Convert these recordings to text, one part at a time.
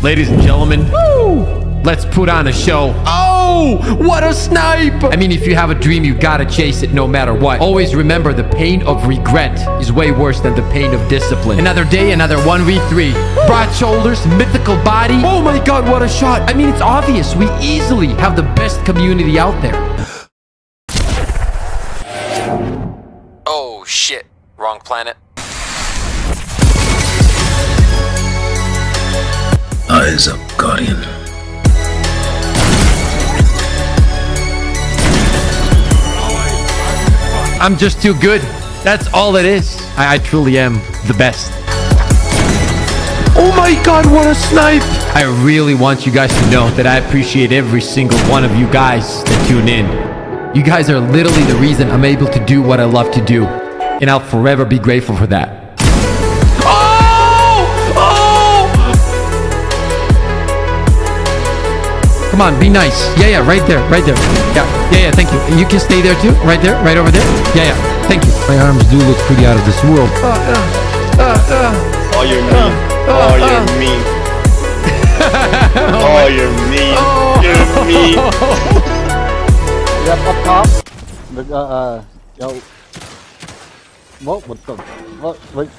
Ladies and gentlemen, woo! Let's put on a show. Oh, what a snipe! I mean, if you have a dream, you gotta chase it no matter what. Always remember, the pain of regret is way worse than the pain of discipline. Another day, another 1v3. Broad shoulders, mythical body. Oh my god, what a shot! I mean, it's obvious. We easily have the best community out there. Oh shit, wrong planet. Eyes up, Guardian. I'm just too good. That's all it is. I truly am the best. Oh my god, what a snipe! I really want you guys to know that I appreciate every single one of you guys that tune in. You guys are literally the reason I'm able to do what I love to do. And I'll forever be grateful for that. Come on, be nice. Yeah, right there, right there. Yeah, thank you. And you can stay there too, right there, right over there. Yeah, thank you. My arms do look pretty out of this world. Oh, you're mean. Oh, you're mean. Oh, you're mean. You're mean. Yep, up top. Yo. What the? What? Wait.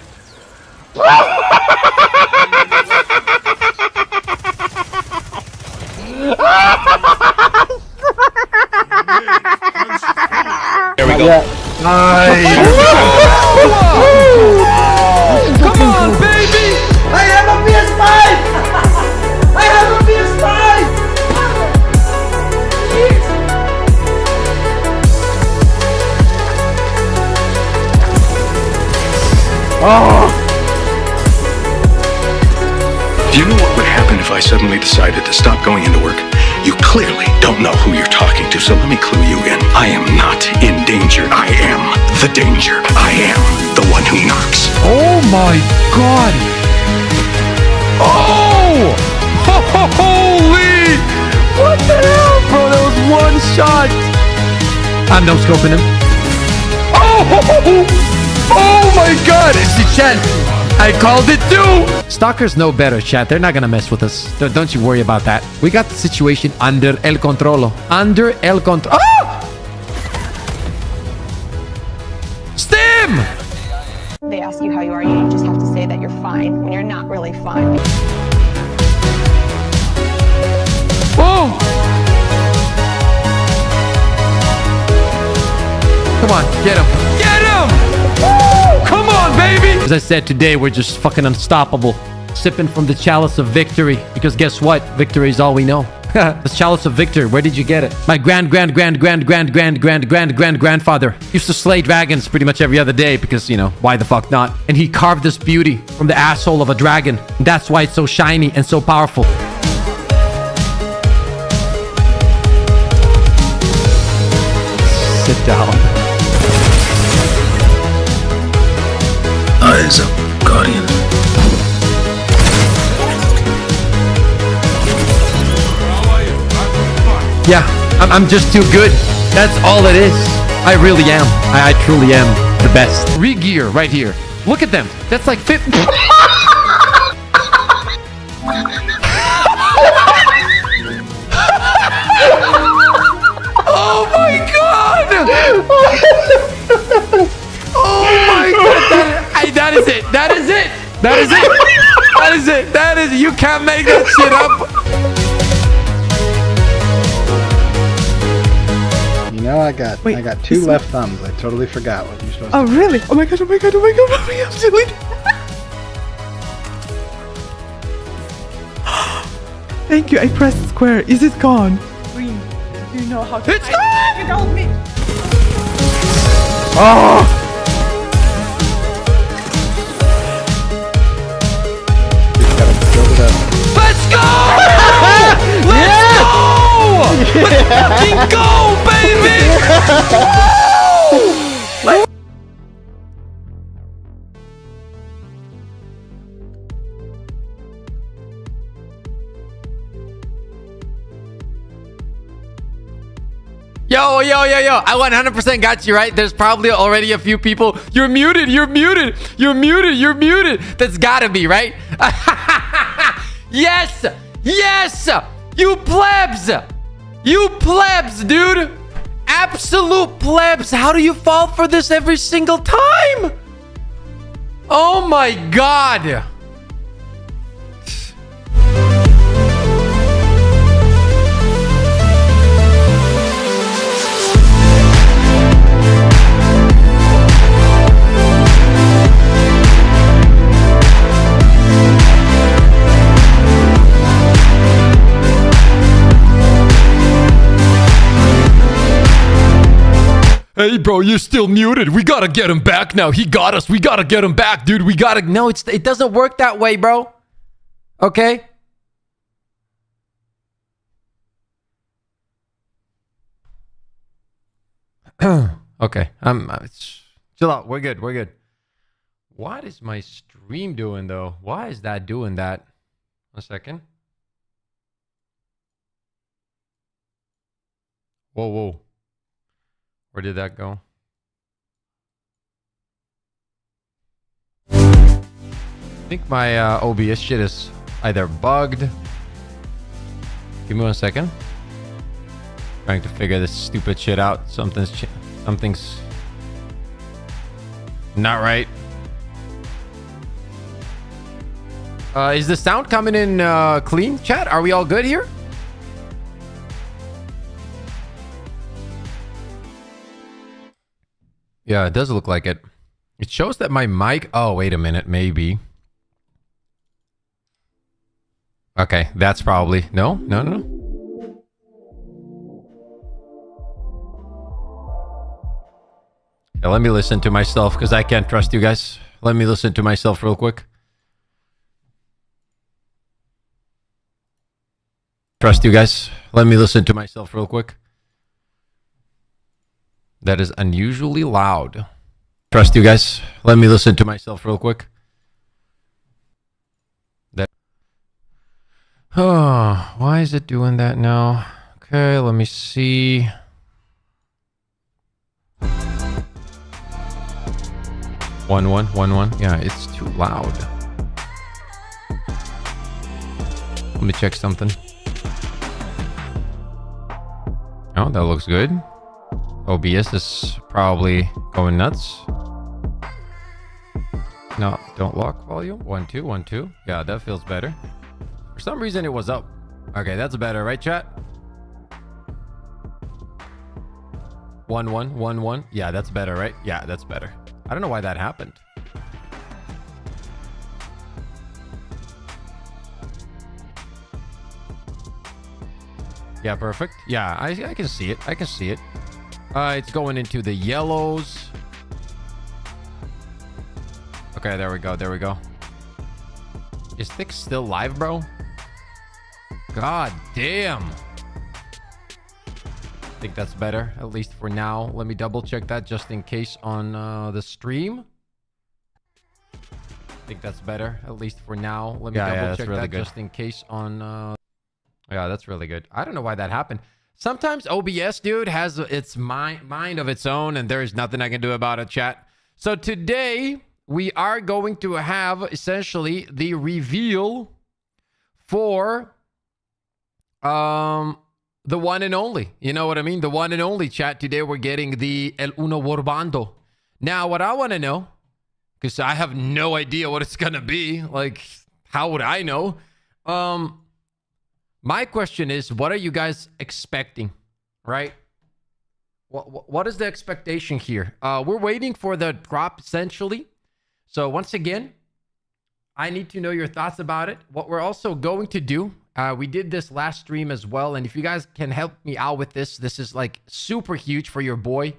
There we go. Nice. Come on, baby! I have a PS5! I have a PS5! Do you know what would happen if I suddenly decided to stop going into work? You clearly don't know who you're talking to, so let me clue you in. I am not in danger. I am the danger. I am the one who knocks. Oh my god! Oh! Holy! What the hell, bro? That was one shot! I'm no scoping him. Oh! Oh my god! It's the chat! I called it too! Stalkers know better, chat. They're not gonna mess with us. Don't you worry about that. We got the situation under el controlo. Under el control. Ah! Stim! They ask you how you are, you just have to say that you're fine when you're not really fine. Oh! Come on, get him. Get him! Woo! Come on, baby! As I said, today we're just fucking unstoppable. Sipping from the chalice of victory. Because guess what? Victory is all we know. The chalice of victory, where did you get it? My grandfather used to slay dragons pretty much every other day because, you know, why the fuck not? And he carved this beauty from the asshole of a dragon. And that's why it's so shiny and so powerful. Sit down. Eyes up, Guardian. Yeah, I'm just too good. That's all it is. I really am. I truly am the best. Re-gear right here. Look at them. That's like 50. Oh my god! Oh my god! That is it. That is it. That is it. That is it. That is it. You can't make that shit up. You know, I got two left thumbs. I totally forgot what you're supposed to do. Oh, really? Oh my god, oh my god, oh my god, oh my god, delete. Thank you, I pressed square. Is it gone? Green, do you know how to... It's gone! You told me! Oh! Let's go! Let's go! Let's fucking go, baby! Woo! Yo, yo, yo, yo. I 100% got you, right? There's probably already a few people. You're muted. You're muted. You're muted. You're muted. That's gotta be, right? Yes. Yes. You plebs. You plebs, dude. Absolute plebs. How do you fall for this every single time? Oh my God. Hey, bro, you're still muted. We gotta get him back now. He got us. We gotta get him back, dude. We gotta... No, it doesn't work that way, bro. Okay? Okay. Chill out. We're good. We're good. What is my stream doing, though? Why is that doing that? A second. Whoa, whoa. Where did that go? I think my OBS shit is either bugged. Give me 1 second. Trying to figure this stupid shit out. Something's not right. Is the sound coming in clean, chat? Are we all good here? Yeah, it does look like it. It shows that my mic... Oh, wait a minute. Maybe. Okay, that's probably... No, no, no, no. Yeah, let me listen to myself because I can't trust you guys. Let me listen to myself real quick. Trust you guys. Let me listen to myself real quick. That is unusually loud. Trust you guys. Let me listen to myself real quick. That. Oh, why is it doing that now? Okay, let me see. One. Yeah, it's too loud. Let me check something. Oh, that looks good. OBS is probably going nuts. No, don't lock volume. 1, 2, 1, 2. Yeah, that feels better. For some reason it was up. Okay, that's better, right, chat? 1, 1, 1, 1. Yeah, that's better, right? Yeah, that's better. I don't know why that happened. Yeah, perfect. Yeah, I can see it. I can see it. It's going into the yellows. Okay, there we go. There we go. Is Thick still live, bro? God damn. I think that's better, at least for now. Let me double check that just in case on the stream. I think that's better, at least for now. Let me double check that just in case on... Yeah, that's really good. I don't know why that happened. Sometimes OBS, dude, has its mind of its own, and there is nothing I can do about it, chat. So today, we are going to have, essentially, the reveal for the one and only. You know what I mean? The one and only, chat. Today, we're getting the El Uno Warbando. Now, what I want to know, because I have no idea what it's going to be. Like, how would I know? My question is, what are you guys expecting, right? What is the expectation here? We're waiting for the drop, essentially. So once again, I need to know your thoughts about it. What we're also going to do, we did this last stream as well. And if you guys can help me out with this, this is like super huge for your boy.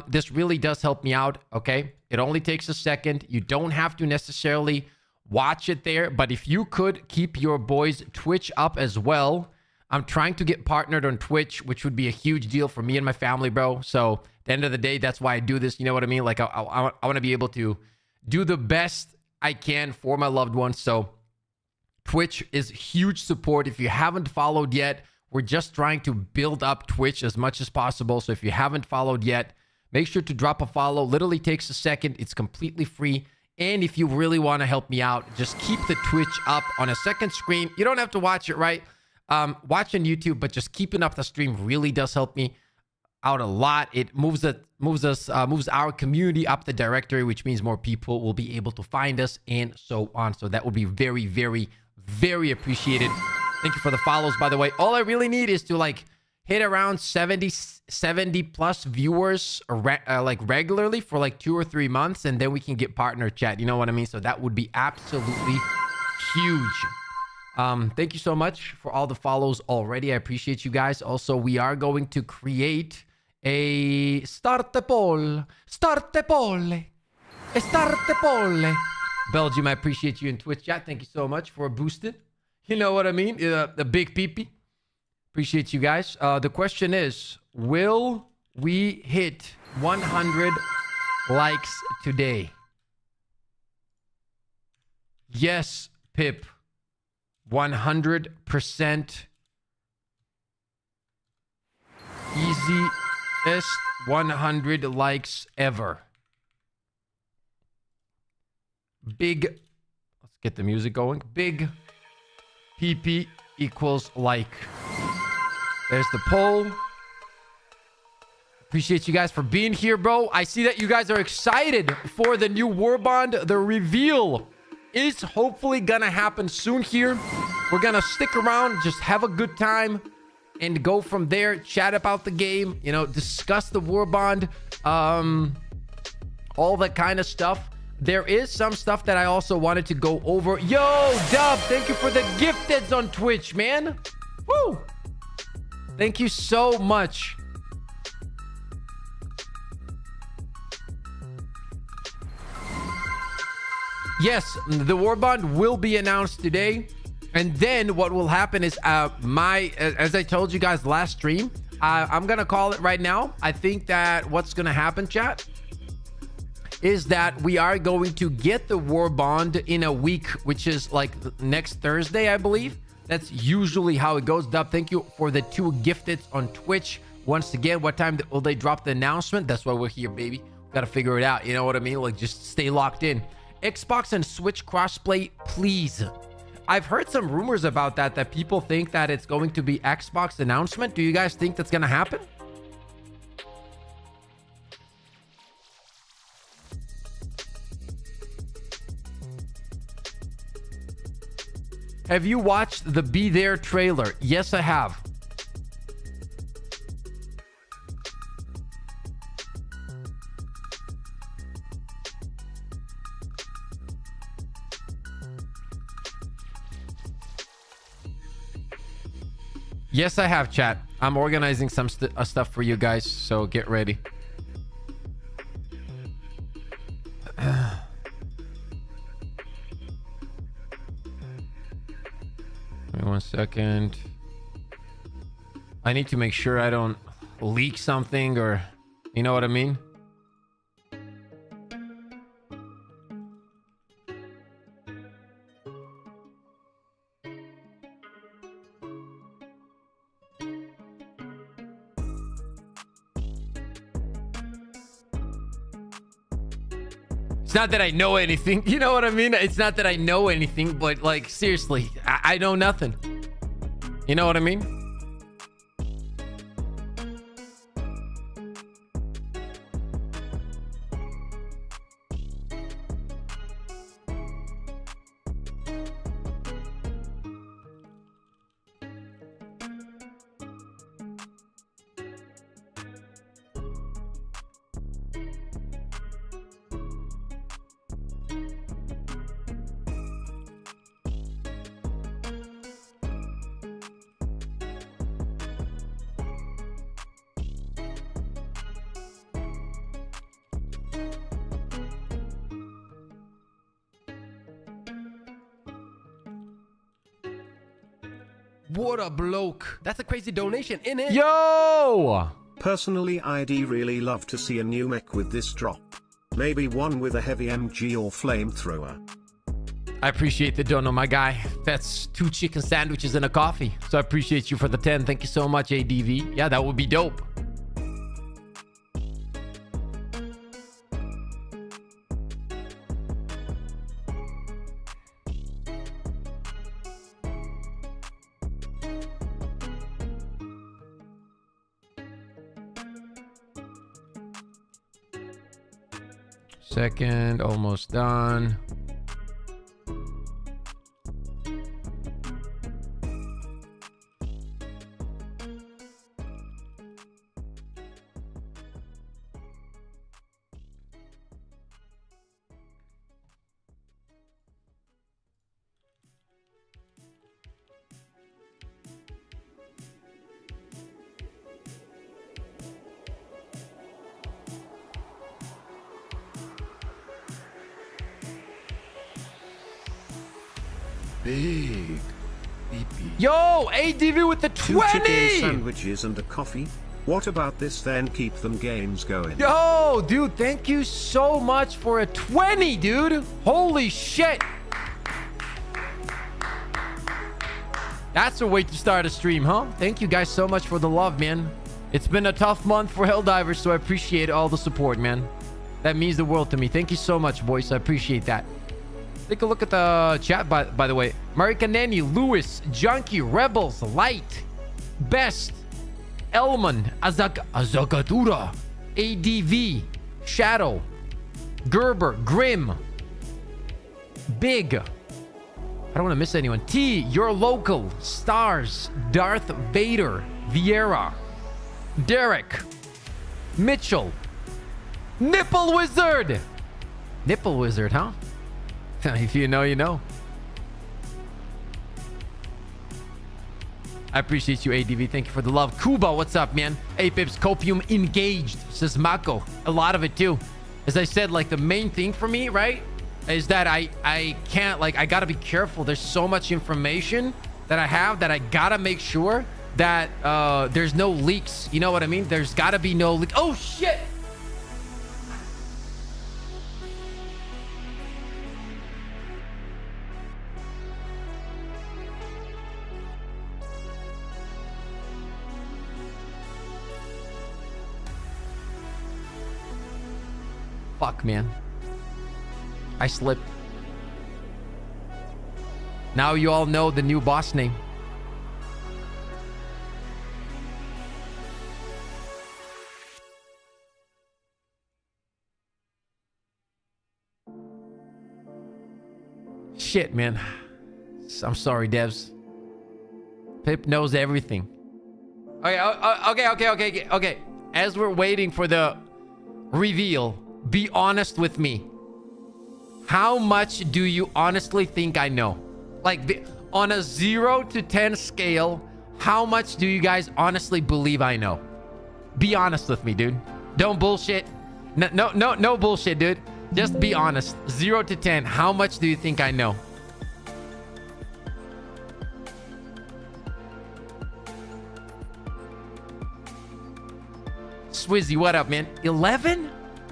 This really does help me out, okay? It only takes a second. You don't have to necessarily... watch it there, but if you could keep your boys Twitch up as well, I'm trying to get partnered on Twitch, which would be a huge deal for me and my family, bro. So at the end of the day, that's why I do this. You know what I mean? Like, I want to be able to do the best I can for my loved ones. So Twitch is huge support. If you haven't followed yet, we're just trying to build up Twitch as much as possible. So if you haven't followed yet, make sure to drop a follow. Literally takes a second. It's completely free. And if you really want to help me out, just keep the Twitch up on a second screen. You don't have to watch it, right? Watch on YouTube, but just keeping up the stream really does help me out a lot. It moves our community up the directory, which means more people will be able to find us and so on. So that would be very, very, very appreciated. Thank you for the follows, by the way. All I really need is to like hit around 70 plus viewers like regularly for like 2 or 3 months, and then we can get partner chat. You know what I mean? So that would be absolutely huge. Thank you so much for all the follows already. I appreciate you guys. Also, we are going to create a starte poll. Belgium, I appreciate you in Twitch chat. Thank you so much for boosting. You know what I mean? The big peepee. Appreciate you guys. The question is, will we hit 100 likes today? Yes, Pip. 100% easiest 100 likes ever. Big, let's get the music going. Big PP equals like. There's the poll. Appreciate you guys for being here, bro. I see that you guys are excited for the new Warbond. The reveal is hopefully gonna happen soon here. We're gonna stick around, just have a good time, and go from there. Chat about the game, you know, discuss the Warbond, all that kind of stuff. There is some stuff that I also wanted to go over. Yo, Dub, thank you for the gifteds on Twitch, man. Woo! Thank you so much. Yes, the Warbond will be announced today. And then what will happen is as I told you guys last stream, I'm going to call it right now. I think that what's going to happen, chat, is that we are going to get the Warbond in a week, which is like next Thursday, I believe. That's usually how it goes. Dub, thank you for the 2 gifted on Twitch. Once again, what time will they drop the announcement? That's why we're here, baby. Got to figure it out. You know what I mean? Like, just stay locked in. Xbox and Switch crossplay, please. I've heard some rumors about that people think that it's going to be Xbox announcement. Do you guys think that's going to happen? Have you watched the Be There trailer? Yes, I have. Yes, I have, chat. I'm organizing some stuff for you guys, so get ready. Wait 1 second. I need to make sure I don't leak something, or you know what I mean? It's not that I know anything. You know what I mean? It's not that I know anything, but like, seriously, I know nothing. You know what I mean? What a bloke. That's a crazy donation, innit? Yo! Personally, I'd really love to see a new mech with this drop. Maybe one with a heavy MG or flamethrower. I appreciate the dono, my guy. That's 2 chicken sandwiches and a coffee. So I appreciate you for the 10. Thank you so much, ADV. Yeah, that would be dope. Second, almost done. Big. Yo, ADV with the 2 chicken 20! sandwiches and a coffee. What about this then? Keep them games going. Yo, dude, thank you so much for a 20, dude. Holy shit. That's a way to start a stream, huh? Thank you guys so much for the love, man. It's been a tough month for Helldivers, so I appreciate all the support, man. That means the world to me. Thank you so much, boys. I appreciate that. Take a look at the chat, by the way. Marikaneni, Lewis, Junkie, Rebels, Light, Best, Elman, Azakadura, ADV, Shadow, Gerber, Grim, Big. I don't want to miss anyone. T, Your Local, Stars, Darth Vader, Vieira, Derek, Mitchell, Nipple Wizard. Nipple Wizard, huh? If you know, you know. I appreciate you, ADV. Thank you for the love. Kuba, what's up, man? Hey, Pips, Copium engaged, says Mako. A lot of it, too. As I said, like, the main thing for me, right, is that I can't, like, I gotta be careful. There's so much information that I have that I gotta make sure that there's no leaks. You know what I mean? There's gotta be no leak. Oh, shit! Fuck, man. I slipped. Now you all know the new boss name. Shit, man. I'm sorry, devs. Pip knows everything. Okay. As we're waiting for the reveal, be honest with me. How much do you honestly think I know? Like, on a 0 to 10 scale, how much do you guys honestly believe I know? Be honest with me, dude. Don't bullshit. No bullshit, dude. Just be honest. 0 to 10, how much do you think I know? Swizzy, what up, man? 11?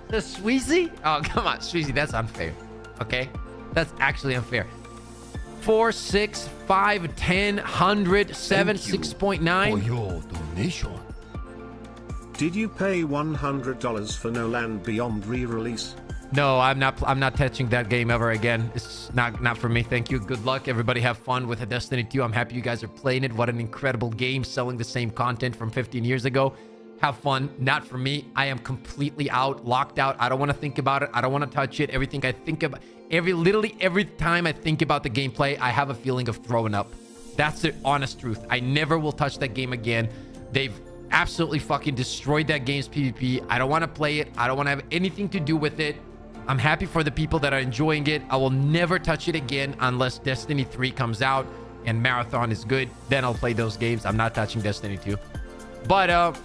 The Sweezy? Oh, come on, Sweezy, that's unfair. Okay? That's actually unfair. 4, 6, 5, 10, 100, 7, 6.9. For your donation. Did you pay $100 for No Land Beyond re-release? No, I'm not touching that game ever again. It's not for me. Thank you. Good luck. Everybody have fun with a Destiny 2. I'm happy you guys are playing it. What an incredible game, selling the same content from 15 years ago. Have fun. Not for me. I am completely out, locked out. I don't want to think about it. I don't want to touch it. Everything I think about, literally every time I think about the gameplay, I have a feeling of throwing up. That's the honest truth. I never will touch that game again. They've absolutely fucking destroyed that game's PvP. I don't want to play it. I don't want to have anything to do with it. I'm happy for the people that are enjoying it. I will never touch it again unless Destiny 3 comes out and Marathon is good. Then I'll play those games. I'm not touching Destiny 2. But,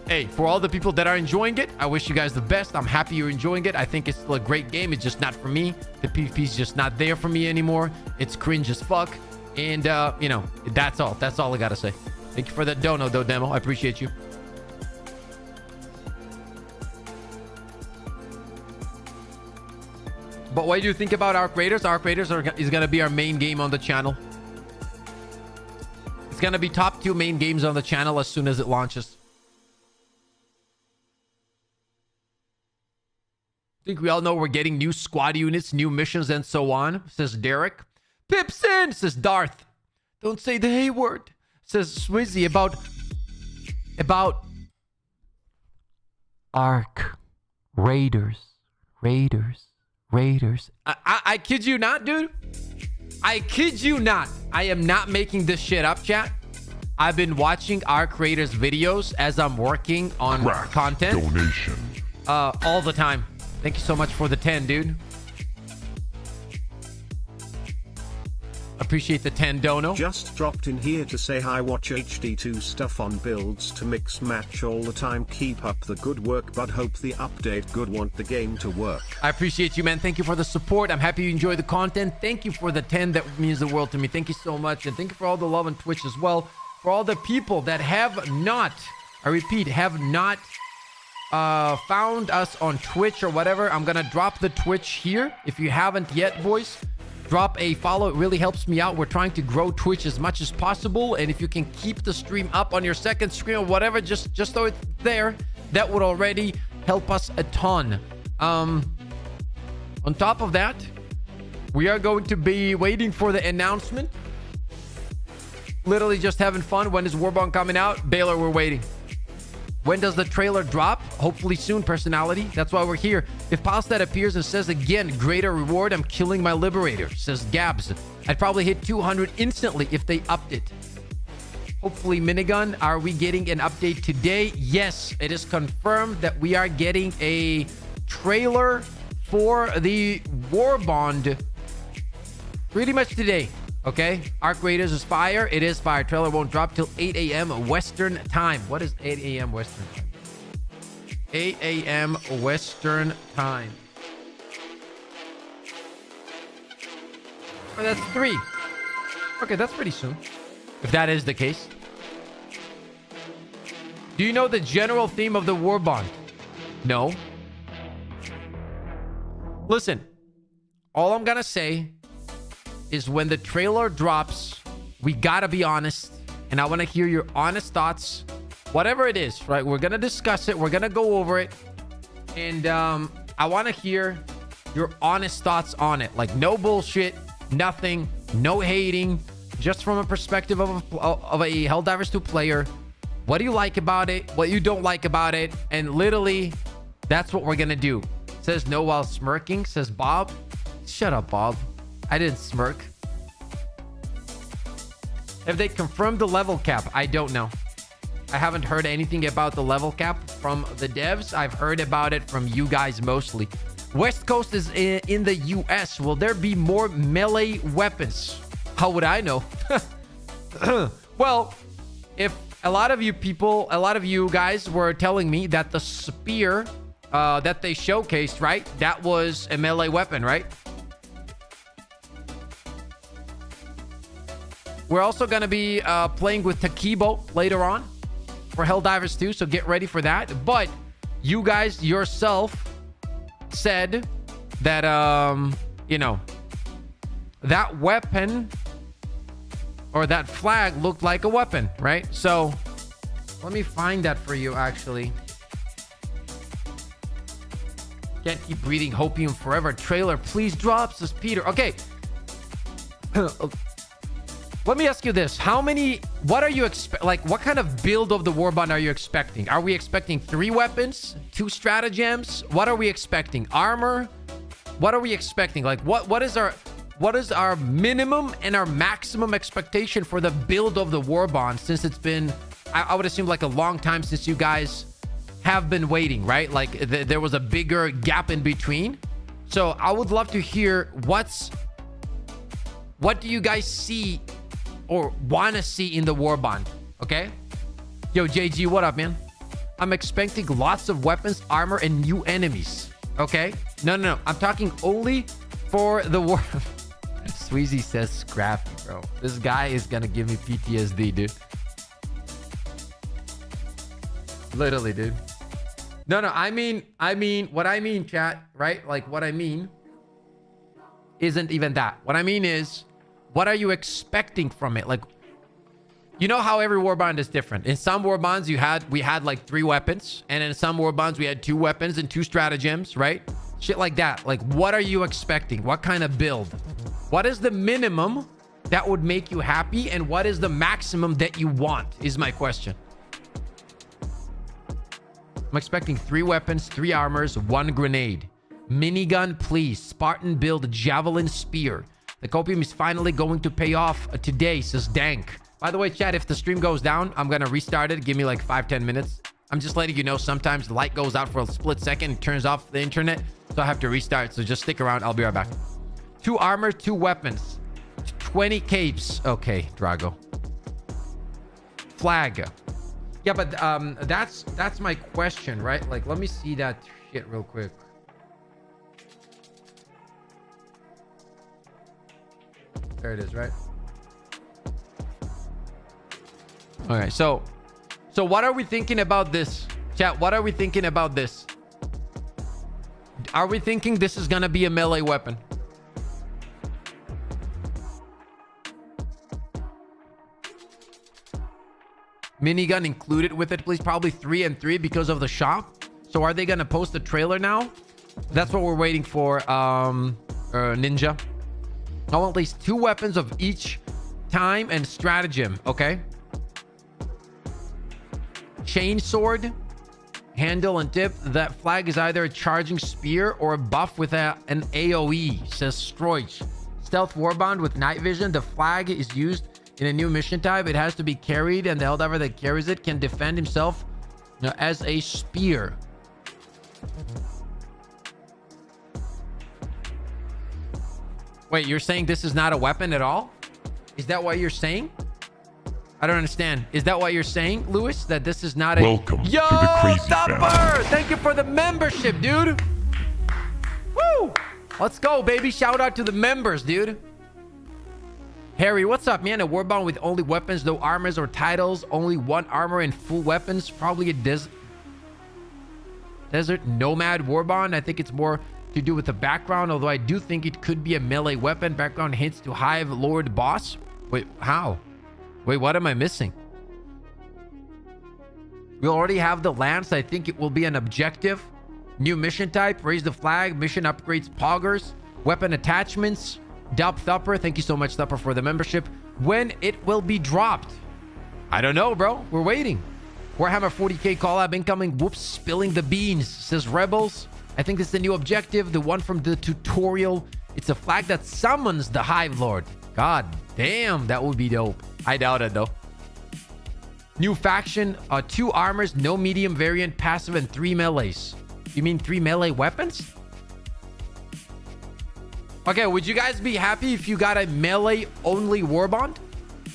hey, for all the people that are enjoying it, I wish you guys the best. I'm happy you're enjoying it. I think it's still a great game. It's just not for me. The PvP is just not there for me anymore. It's cringe as fuck. And, you know, that's all. That's all I gotta say. Thank you for that dono, though, Demo. I appreciate you. But what do you think about Arc Raiders? Arc Raiders is gonna be our main game on the channel. It's gonna be top 2 main games on the channel as soon as it launches. I think we all know we're getting new squad units, new missions, and so on, says Derek. Pips in, says Darth. Don't say the hey word, says Swizzy. About Arc Raiders. I kid you not, dude. I kid you not. I am not making this shit up, chat. I've been watching Arc Raiders videos as I'm working on content. Donation. All the time. Thank you so much for the 10, dude. Appreciate the 10 dono. Just dropped in here to say hi. Watch HD2 stuff on builds to mix match all the time. Keep up the good work, but hope the update good. Want the game to work. I appreciate you, man. Thank you for the support. I'm happy you enjoy the content. Thank you for the 10. That means the world to me. Thank you so much. And thank you for all the love on Twitch as well. For all the people that have not, I repeat, have not found us on Twitch or whatever, I'm gonna drop the Twitch here. If you haven't yet, boys, drop a follow. It really helps me out. We're trying to grow Twitch as much as possible, and if you can keep the stream up on your second screen or whatever, just so it's there, that would already help us a ton. On top of that, we are going to be waiting for the announcement. Literally just having fun. When is Warbond coming out? Baylor, we're waiting. When does the trailer drop? Hopefully soon, personality. That's why we're here. If Palstad appears and says again, greater reward, I'm killing my liberator, says Gabs. I'd probably hit 200 instantly if they upped it. Hopefully, Minigun. Are we getting an update today? Yes, it is confirmed that we are getting a trailer for the Warbond pretty much today. Okay, Arc Raiders is fire. It is fire. Trailer won't drop till 8 a.m. Western time. What is 8 a.m. Western time? 8 a.m. Western time. Oh, that's 3. Okay, that's pretty soon. If that is the case. Do you know the general theme of the Warbond? No. Listen, all I'm gonna say is when the trailer drops, we gotta be honest, and I want to hear your honest thoughts, whatever it is, right? We're gonna discuss it, we're gonna go over it, and I want to hear your honest thoughts on it. Like, no bullshit, nothing, no hating, just from a perspective of a Helldivers 2 player. What do you like about it? What you don't like about it? And literally, that's what we're gonna do. Says no while smirking, says Bob. Shut up, Bob. I didn't smirk. Have they confirmed the level cap? I don't know. I haven't heard anything about the level cap from the devs. I've heard about it from you guys mostly. West Coast is in the US. Will there be more melee weapons? How would I know? Well, if a lot of you guys were telling me that the spear that they showcased, right? That was a melee weapon, right? We're also going to be playing with Takibo later on for Helldivers 2, so get ready for that. But you guys yourself said that, you know, that weapon or that flag looked like a weapon, right? So let me find that for you, actually. Can't keep breathing Hopium forever. Trailer, please drop, says Peter. Okay. Let me ask you this. What are you what kind of build of the Warbond are you expecting? Are we expecting 3 weapons? 2 stratagems? What are we expecting? Armor? What are we expecting? Like, what is our minimum and our maximum expectation for the build of the Warbond, since it's been, I would assume, like a long time since you guys have been waiting, right? Like there was a bigger gap in between. So I would love to hear what do you guys see or want to see in the Warbond? Okay, yo JG, what up, man? I'm expecting lots of weapons, armor, and new enemies. Okay, no, I'm talking only for the war. Sweezy says scrappy, bro. This guy is gonna give me PTSD, dude. Literally, dude. No, I mean, what I mean, chat, right? Like, what I mean isn't even that. What I mean is, what are you expecting from it? Like, you know how every warbond is different. In some warbonds, we had like 3 weapons, and in some warbonds, we had 2 weapons and 2 stratagems, right? Shit like that. Like, what are you expecting? What kind of build? What is the minimum that would make you happy, and what is the maximum that you want? Is my question. I'm expecting 3 weapons, 3 armors, 1 grenade. Minigun, please. Spartan build, javelin, spear. The copium is finally going to pay off today, says Dank. By the way, chat, if the stream goes down, I'm going to restart it. Give me like 5-10 minutes. I'm just letting you know sometimes the light goes out for a split second and turns off the internet. So I have to restart. So just stick around. I'll be right back. 2 armor, 2 weapons. 20 capes. Okay, Drago. Flag. Yeah, but that's my question, right? Like, let me see that shit real quick. There it is, right? All right, so what are we thinking about this? Chat, what are we thinking about this? Are we thinking this is gonna be a melee weapon? Minigun included with it, please. Probably 3 and 3 because of the shop. So are they gonna post a trailer now? That's what we're waiting for, Ninja. I want at least 2 weapons of each time and stratagem, okay? Chain sword, handle and tip. That flag is either a charging spear or a buff with an AoE, says Stroich. Stealth warbond with night vision. The flag is used in a new mission type. It has to be carried, and the Helldiver that carries it can defend himself as a spear. Wait, you're saying this is not a weapon at all? Is that what you're saying? I don't understand. Is that what you're saying, Lewis? That this is not a... Welcome to the Crazy Thumper! Thank you for the membership, dude. Woo! Let's go, baby. Shout out to the members, dude. Harry, what's up, man? A warbond with only weapons, no armors or titles, only 1 armor and full weapons. Probably a desert nomad warbond. I think it's more to do with the background, although I do think it could be a melee weapon. Background hints to Hive Lord boss. Wait, how? Wait, what am I missing? We already have the lance. I think it will be an objective. New mission type. Raise the flag. Mission upgrades. Poggers. Weapon attachments. Dub Thupper. Thank you so much, Thupper, for the membership. When it will be dropped? I don't know, bro. We're waiting. Warhammer 40k collab incoming. Whoops. Spilling the beans, says Rebels. I think this is the new objective. The one from the tutorial. It's a flag that summons the Hive Lord. God damn, that would be dope. I doubt it, though. New faction. 2 armors, no medium variant, passive, and 3 melees. You mean 3 melee weapons? Okay, would you guys be happy if you got a melee-only warbond?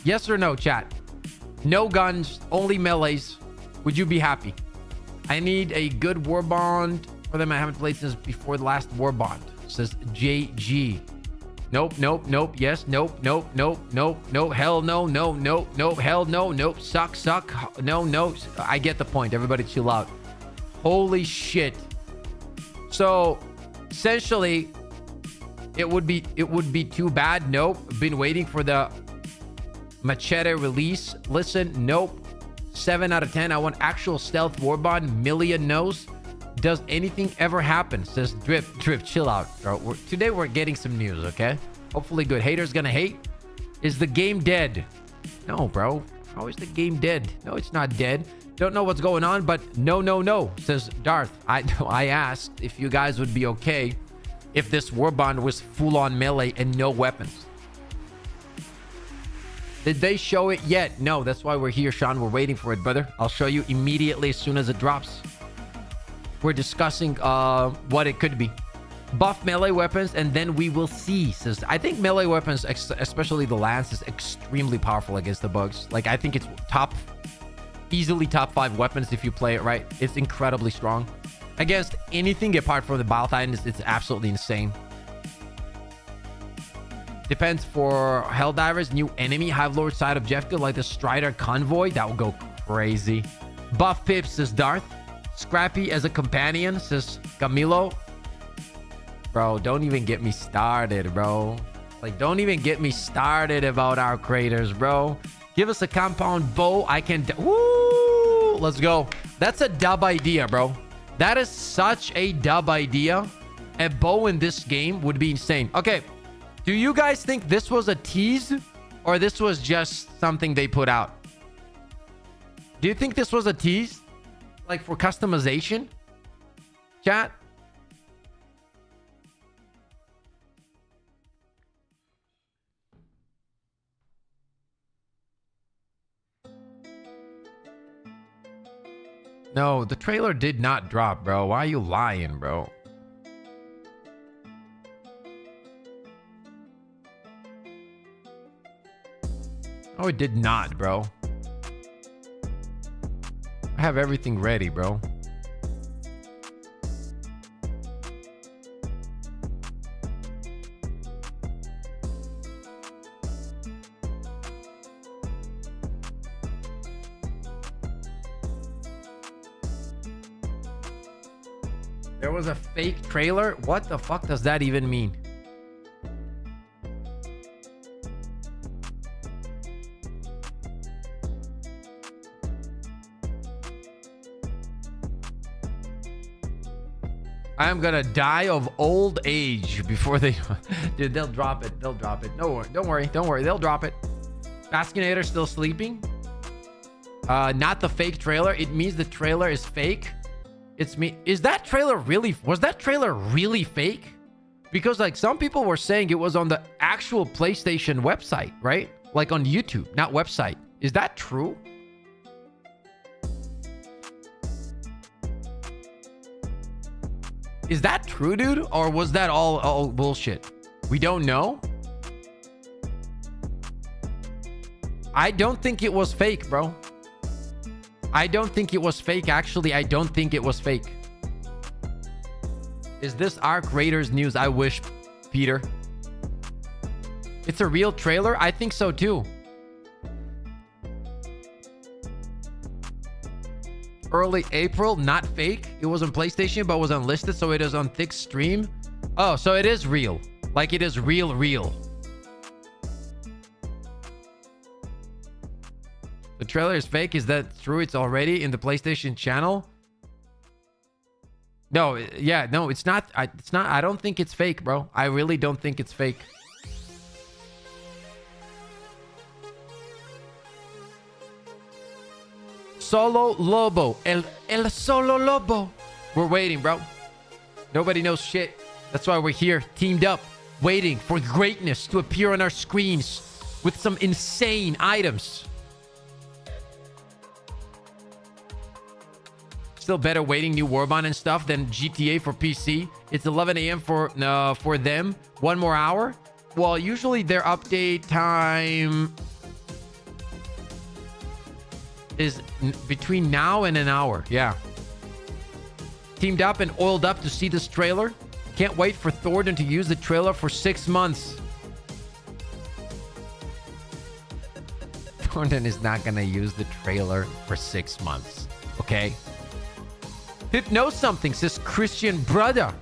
Yes or no, chat? No guns, only melees. Would you be happy? I need a good warbond for them. I haven't played since before the last warbond. Says JG. Nope, nope, nope. Yes, nope, nope, nope, nope, nope. Hell no, no, nope, nope. Hell no, nope. Suck, suck. No, no. I get the point. Everybody chill out. Holy shit. So, essentially, it would be too bad. Nope. Been waiting for the Machete release. Listen, nope. 7 out of 10. I want actual stealth warbond. Million no's. Does anything ever happen? Says Drip. Chill out, bro. Today we're getting some news, okay? Hopefully good. Haters gonna hate. Is the game dead? No, bro. How is the game dead? No, it's not dead. Don't know what's going on, but no, says Darth. I asked if you guys would be okay if this warbond was full-on melee and no weapons. Did they show it yet? No, that's why we're here, Sean. We're waiting for it, brother. I'll show you immediately as soon as it drops. We're discussing what it could be. Buff melee weapons, and then we will see. Says, I think melee weapons, especially the lance, is extremely powerful against the bugs. Like, I think it's easily top 5 weapons if you play it right. It's incredibly strong. Against anything apart from the Bile Titans, it's absolutely insane. Depends for Helldivers, new enemy, Hive Lord side objective like the Strider Convoy. That will go crazy. Buff Pips says Darth. Scrappy as a companion says Camilo. Bro, don't even get me started, bro. Like, don't even get me started about our creators, bro. Give us a compound bow. I can... Woo! Let's go. That's a dub idea, bro. That is such a dub idea. A bow in this game would be insane. Okay. Do you guys think this was a tease? Or this was just something they put out? Do you think this was a tease? Like for customization? Chat? No, the trailer did not drop, bro. Why are you lying, bro? Oh, it did not, bro. I have everything ready, bro. There was a fake trailer? What the fuck does that even mean? I am gonna die of old age before they... Dude, they'll drop it. They'll drop it. No, don't worry. Don't worry. They'll drop it. Baskinator still sleeping? Not the fake trailer. It means the trailer is fake. It's me. Is that trailer really... Was that trailer really fake? Because like some people were saying it was on the actual PlayStation website, right? Like on YouTube, not website. Is that true? Is that true, dude? Or was that all bullshit? We don't know. I don't think it was fake, bro. I don't think it was fake. Actually, I don't think it was fake. Is this Arc Raiders news? I wish, Peter. It's a real trailer? I think so too. Early April, not fake. It was on PlayStation, but was unlisted, so it is on thick stream. Oh, so it is real. Like it is real. The trailer is fake. Is that true? It's already in the PlayStation channel? No, yeah, no, it's not. It's not. I don't think it's fake, bro. I really don't think it's fake. Solo Lobo. El Solo Lobo. We're waiting, bro. Nobody knows shit. That's why we're here, teamed up, waiting for greatness to appear on our screens with some insane items. Still better waiting new Warbond and stuff than GTA for PC. It's 11 a.m. for them. 1 more hour. Well, usually their update time is between now and an hour. Yeah. Teamed up and oiled up to see this trailer. Can't wait for Thornton to use the trailer for 6 months. Thornton is not gonna use the trailer for 6 months. Okay? Pip knows something, says Christian brother.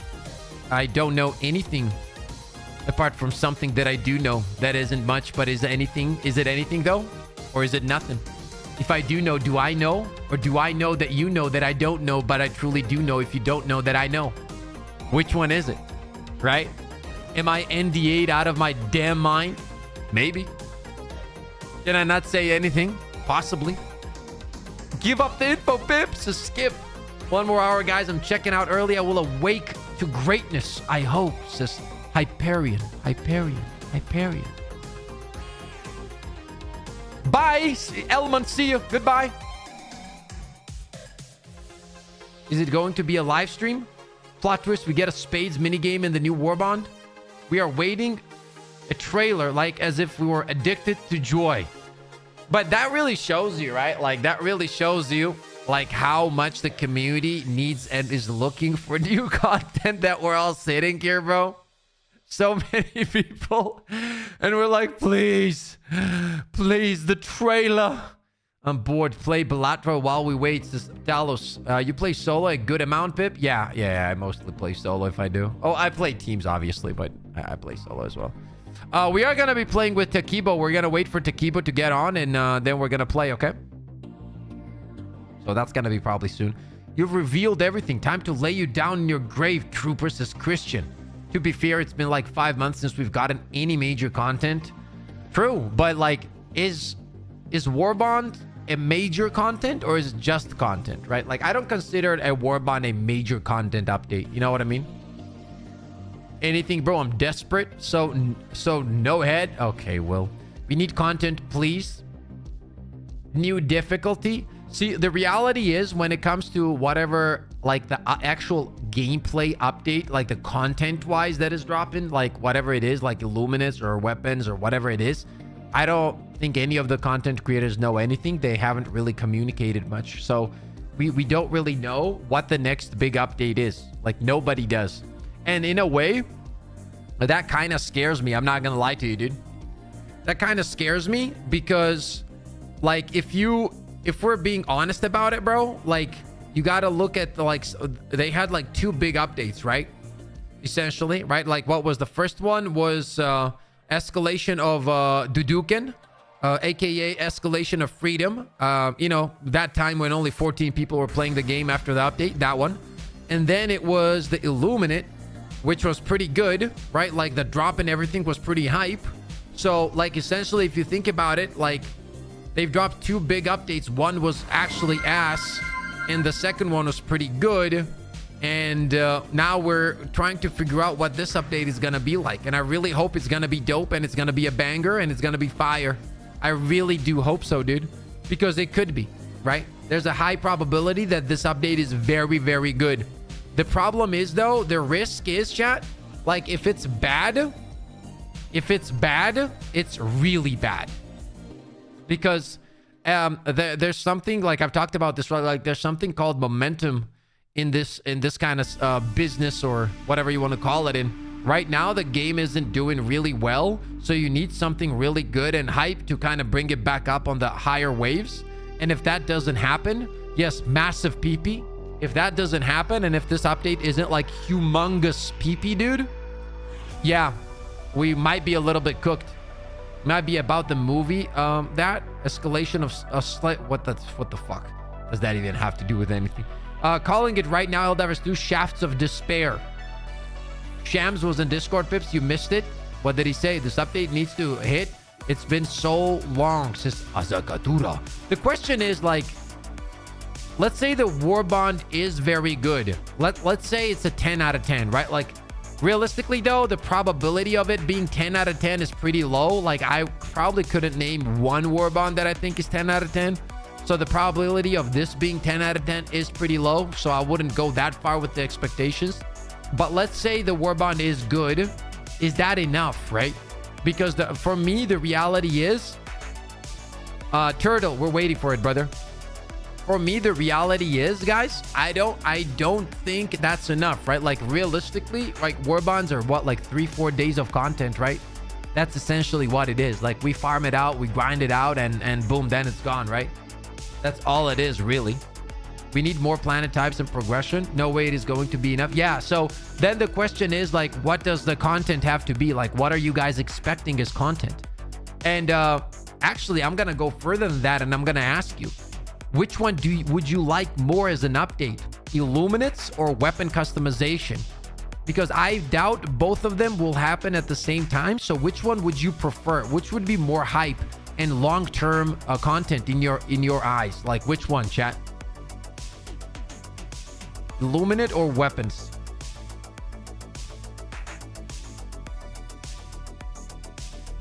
I don't know anything apart from something that I do know. That isn't much, but is it anything though? Or is it nothing? If I do know, do I know? Or do I know that you know that I don't know, but I truly do know if you don't know that I know? Which one is it? Right? Am I NDA'd out of my damn mind? Maybe. Can I not say anything? Possibly. Give up the info, Pips. So skip. 1 more hour, guys. I'm checking out early. I will awake to greatness, I hope, says Hyperion. Bye, Elmon. See you. Goodbye. Is it going to be a live stream? Plot twist, we get a spades minigame in the new Warbond. We are waiting a trailer like as if we were addicted to joy. But that really shows you, right? Like that really shows you like how much the community needs and is looking for new content that we're all sitting here, bro. So many people. And we're like, please, please, the trailer. I'm bored. Play Belatra while we wait. Talos, you play solo a good amount, Pip? Yeah, I mostly play solo if I do. Oh, I play teams, obviously, but I play solo as well. We are going to be playing with Takibo. We're going to wait for Takibo to get on, and then we're going to play, okay? So that's going to be probably soon. You've revealed everything. Time to lay you down in your grave, Trooper, says Christian. To be fair, it's been like 5 months since we've gotten any major content. True, but like, is Warbond a major content or is it just content, right? Like, I don't consider a Warbond a major content update. You know what I mean? Anything, bro? I'm desperate. So no head. Okay, well, we need content, please. New difficulty. See, the reality is when it comes to whatever, like the actual gameplay update, like the content wise that is dropping, like whatever it is, like Illuminates or weapons or whatever it is, I don't think any of the content creators know anything. They haven't really communicated much. So we don't really know what the next big update is. Like nobody does. And in a way, that kind of scares me. I'm not going to lie to you, dude. That kind of scares me because like if we're being honest about it, bro, like you got to look at the, like, they had like 2 big updates, right? Essentially, right? Like what was the first one was escalation of Duduken, aka escalation of freedom. You know, that time when only 14 people were playing the game after the update, that one. And then it was the Illuminate, which was pretty good, right? Like the drop and everything was pretty hype. So like essentially, if you think about it, like they've dropped 2 big updates. One was actually ass, and the second one was pretty good. And now we're trying to figure out what this update is going to be like. And I really hope it's going to be dope and it's going to be a banger and it's going to be fire. I really do hope so, dude. Because it could be, right? There's a high probability that this update is very, very good. The problem is, though, the risk is, chat, like if it's bad, it's really bad. Because there's something, like I've talked about this, right? Like there's something called momentum in this kind of business or whatever you want to call it. And right now the game isn't doing really well, so you need something really good and hype to kind of bring it back up on the higher waves. And if that doesn't happen, yes, massive PP. If that doesn't happen, and if this update isn't like humongous PP, dude, yeah, we might be a little bit cooked. Might be about the movie. That escalation of a slight, what the fuck does that even have to do with anything? Calling it right now, Helldivers 2, Shafts of Despair. Shams was in Discord, Pips. You missed it. What did he say? This update needs to hit. It's been so long, says Azakatura. The question is, like, let's say the Warbond is very good. Let's say it's a 10 out of 10, right? Like, realistically, though, the probability of it being 10 out of 10 is pretty low. Like, I probably couldn't name one Warbond that I think is 10 out of 10. So the probability of this being 10 out of 10 is pretty low. So I wouldn't go that far with the expectations. But let's say the Warbond is good. Is that enough, right? Because for me, the reality is... Turtle, we're waiting for it, brother. For me, the reality is, guys, I don't think that's enough, right? Like, realistically, like, Warbonds are what, like 3-4 days of content, right? That's essentially what it is. Like, we farm it out, we grind it out, and boom, then it's gone, right? That's all it is, really. We need more planet types and progression. No way it is going to be enough. Yeah, so then the question is, like, what does the content have to be? Like, what are you guys expecting as content? And actually, I'm gonna go further than that, and I'm gonna ask you, which one would you like more as an update? Illuminates or weapon customization? Because I doubt both of them will happen at the same time. So which one would you prefer? Which would be more hype and long-term content in your eyes? Like, which one, chat? Illuminate or weapons?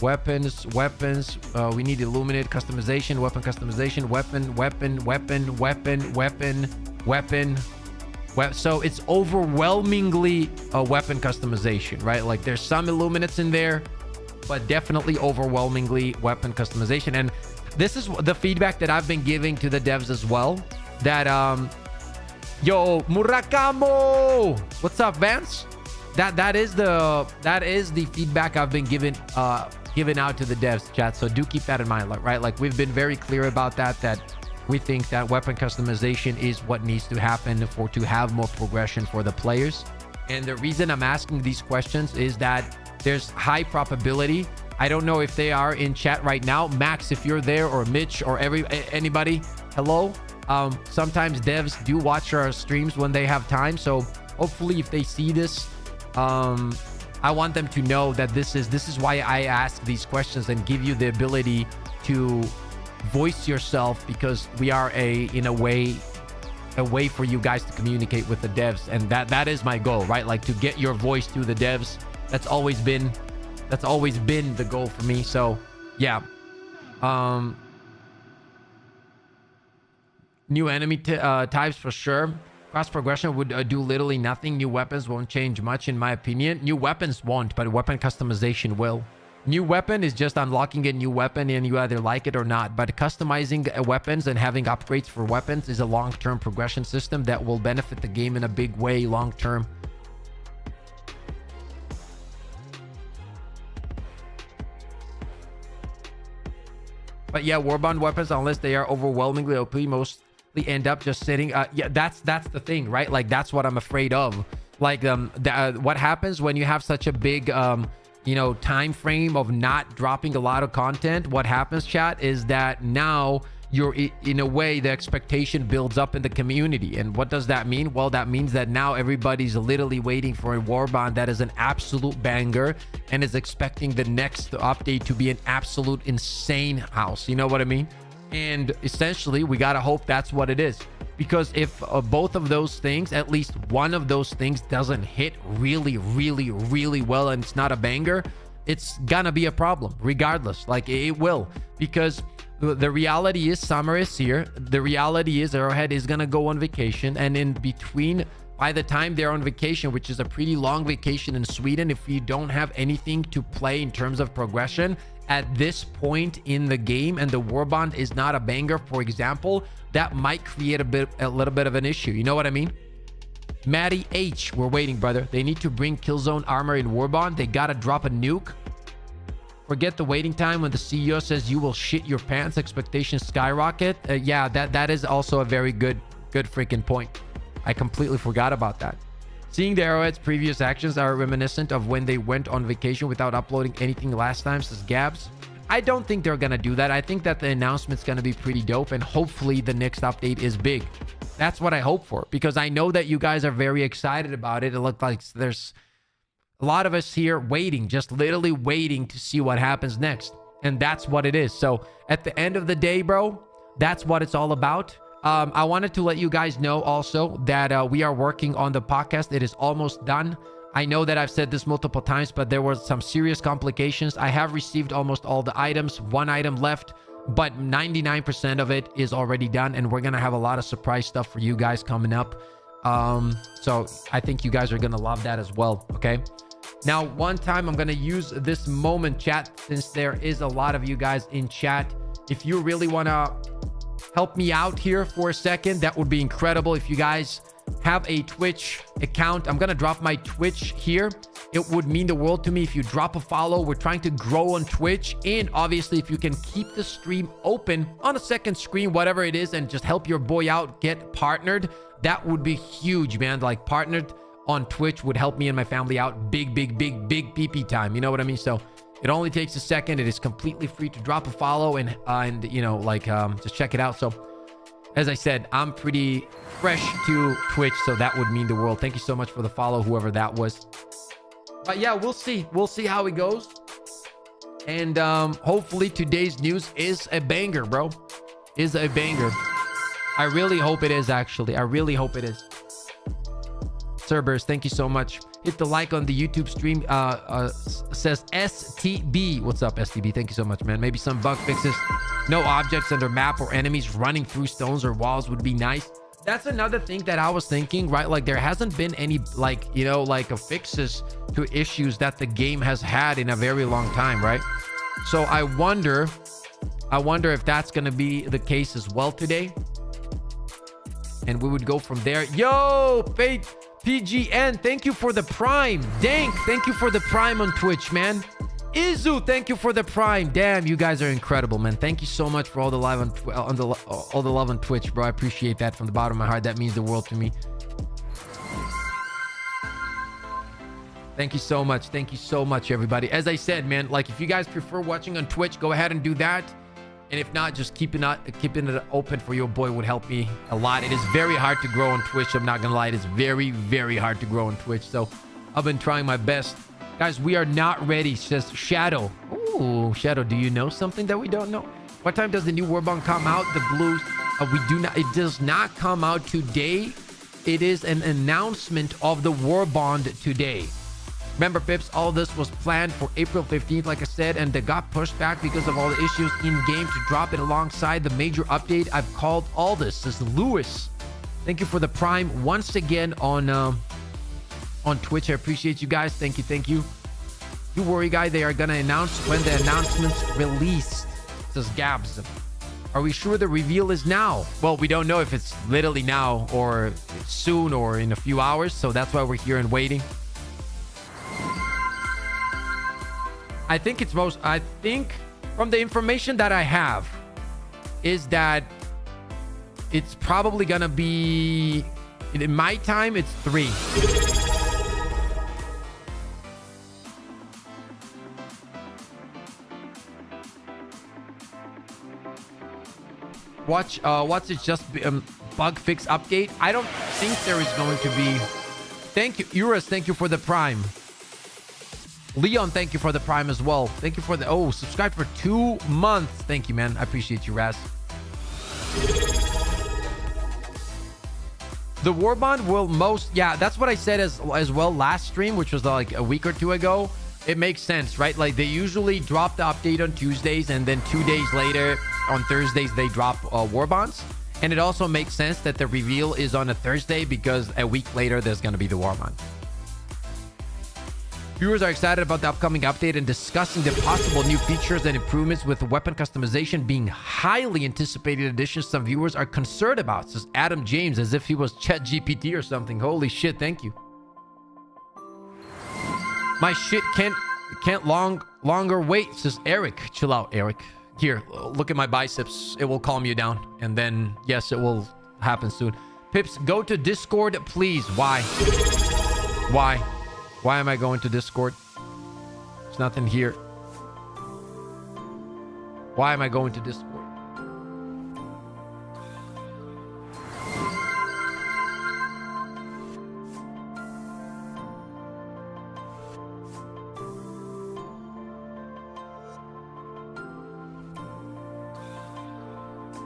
Weapons. We need Illuminate customization, weapon customization, weapon. So it's overwhelmingly a weapon customization, right? Like, there's some Illuminates in there, but definitely overwhelmingly weapon customization. And this is the feedback that I've been giving to the devs as well. That yo, Murakamo, what's up, Vance? that is the feedback I've been given out to the devs, chat. So do keep that in mind, right? Like we've been very clear about that we think that weapon customization is what needs to happen to have more progression for the players. And the reason I'm asking these questions is that there's high probability. I don't know if they are in chat right now. Max, if you're there, or Mitch, or anybody, hello. Sometimes devs do watch our streams when they have time. So hopefully if they see this, I want them to know that this is why I ask these questions and give you the ability to voice yourself, because we are in a way for you guys to communicate with the devs, and that is my goal, right? Like to get your voice to the devs. That's always been the goal for me. So yeah. New enemy types for sure. Cross progression would do literally nothing. New weapons won't change much in my opinion. New weapons won't, but weapon customization will. New weapon is just unlocking a new weapon and you either like it or not. But customizing weapons and having upgrades for weapons is a long-term progression system that will benefit the game in a big way long-term. But yeah, Warbond weapons, unless they are overwhelmingly OP, mostly end up just sitting. Yeah, that's the thing, right? Like that's what I'm afraid of. Like what happens when you have such a big time frame of not dropping a lot of content? What happens, chat, is that now you're in a way the expectation builds up in the community. And what does that mean? Well, that means that now everybody's literally waiting for a Warbond that is an absolute banger and is expecting the next update to be an absolute insane house. You know what I mean? And essentially we gotta hope that's what it is, because if both of those things, at least one of those things, doesn't hit really well and it's not a banger, it's gonna be a problem regardless. Like it will, because the reality is summer is here. The reality is Arrowhead is gonna go on vacation, and in between, by the time they're on vacation, which is a pretty long vacation in Sweden, if you don't have anything to play in terms of progression at this point in the game, and the Warbond is not a banger, for example, that might create a little bit of an issue. You know what I mean? Maddie H, we're waiting, brother. They need to bring Killzone armor in Warbond. They gotta drop a nuke. Forget the waiting time when the CEO says you will shit your pants. Expectations skyrocket. Yeah, that is also a very good freaking point. I completely forgot about that. Seeing the Arrowhead's previous actions are reminiscent of when they went on vacation without uploading anything last time, says Gabs. I don't think they're gonna do that. I think that the announcement's gonna be pretty dope, and hopefully the next update is big. That's what I hope for, because I know that you guys are very excited about it. It looks like there's a lot of us here waiting, just literally waiting to see what happens next. And that's what it is. So at the end of the day, bro, that's what it's all about. I wanted to let you guys know also that we are working on the podcast. It is almost done. I know that I've said this multiple times, but there were some serious complications. I have received almost all the items, one item left, but 99% of it is already done. And we're going to have a lot of surprise stuff for you guys coming up. So I think you guys are going to love that as well. Okay. Now, one time I'm going to use this moment, chat, since there is a lot of you guys in chat. If you really want to help me out here for a second, that would be incredible. If you guys have a Twitch account, I'm gonna drop my Twitch here. It would mean the world to me if you drop a follow. We're trying to grow on Twitch, and obviously if you can keep the stream open on a second screen, whatever it is, and just help your boy out get partnered, that would be huge, man. Like partnered on Twitch would help me and my family out big PP time. You know what I mean? So it only takes a second. It is completely free to drop a follow and just check it out. So as I said, I'm pretty fresh to Twitch, so that would mean the world. Thank you so much for the follow, whoever that was. But yeah, we'll see how it goes. And hopefully today's news is a banger, bro. Is a banger. I really hope it is, actually. I really hope it is. Cerberus, thank you so much. Hit the like on the YouTube stream. Says STB. What's up, STB? Thank you so much, man. Maybe some bug fixes. No objects under map or enemies running through stones or walls would be nice. That's another thing that I was thinking, right? Like there hasn't been any fixes to issues that the game has had in a very long time, right? So I wonder if that's going to be the case as well today. And we would go from there. Yo, PGN, thank you for the prime. Dank, thank you for the prime on Twitch, man. Izu, thank you for the prime. Damn, you guys are incredible, man. Thank you so much for all the live on all the love on Twitch, bro. I appreciate that from the bottom of my heart. That means the world to me. Thank you so much. Thank you so much, everybody. As I said, man, like if you guys prefer watching on Twitch, go ahead and do that. And if not, just keeping it open for your boy would help me a lot. It is very hard to grow on Twitch. I'm not gonna lie. It is very, very hard to grow on Twitch. So I've been trying my best. Guys, we are not ready, says Shadow. Ooh, Shadow, do you know something that we don't know? What time does the new Warbond come out? The Blues, we do not. It does not come out today. It is an announcement of the Warbond today. Remember, Pips, all this was planned for April 15th, like I said, and they got pushed back because of all the issues in-game to drop it alongside the major update. I've called all this. This is Lewis. Thank you for the prime once again on Twitch. I appreciate you guys. Thank you, thank you. You worry, guy. They are going to announce when the announcement's released, says Gabs. Are we sure the reveal is now? Well, we don't know if it's literally now or soon or in a few hours, so that's why we're here and waiting. I think from the information that I have is that it's probably gonna be, in my time, it's 3. What's it just bug fix update? I don't think there is going to be. Thank you, Eurus. Thank you for the prime. Leon, thank you for the prime as well. Thank you for the subscribe for 2 months. Thank you, man. I appreciate you, Raz. The Warbond will that's what I said as well last stream, which was like a week or 2 ago. It makes sense, right? Like they usually drop the update on Tuesdays and then 2 days later on Thursdays they drop Warbonds. And it also makes sense that the reveal is on a Thursday because a week later there's going to be the Warbond. Viewers are excited about the upcoming update and discussing the possible new features and improvements with weapon customization being highly anticipated additions some viewers are concerned about, says Adam James, as if he was ChatGPT or something. Holy shit, thank you. My shit can't longer wait, says Eric. Chill out, Eric. Here, look at my biceps. It will calm you down. And then, yes, it will happen soon. Pips, go to Discord, please. Why? Why? Why am I going to Discord? There's nothing here. Why am I going to Discord?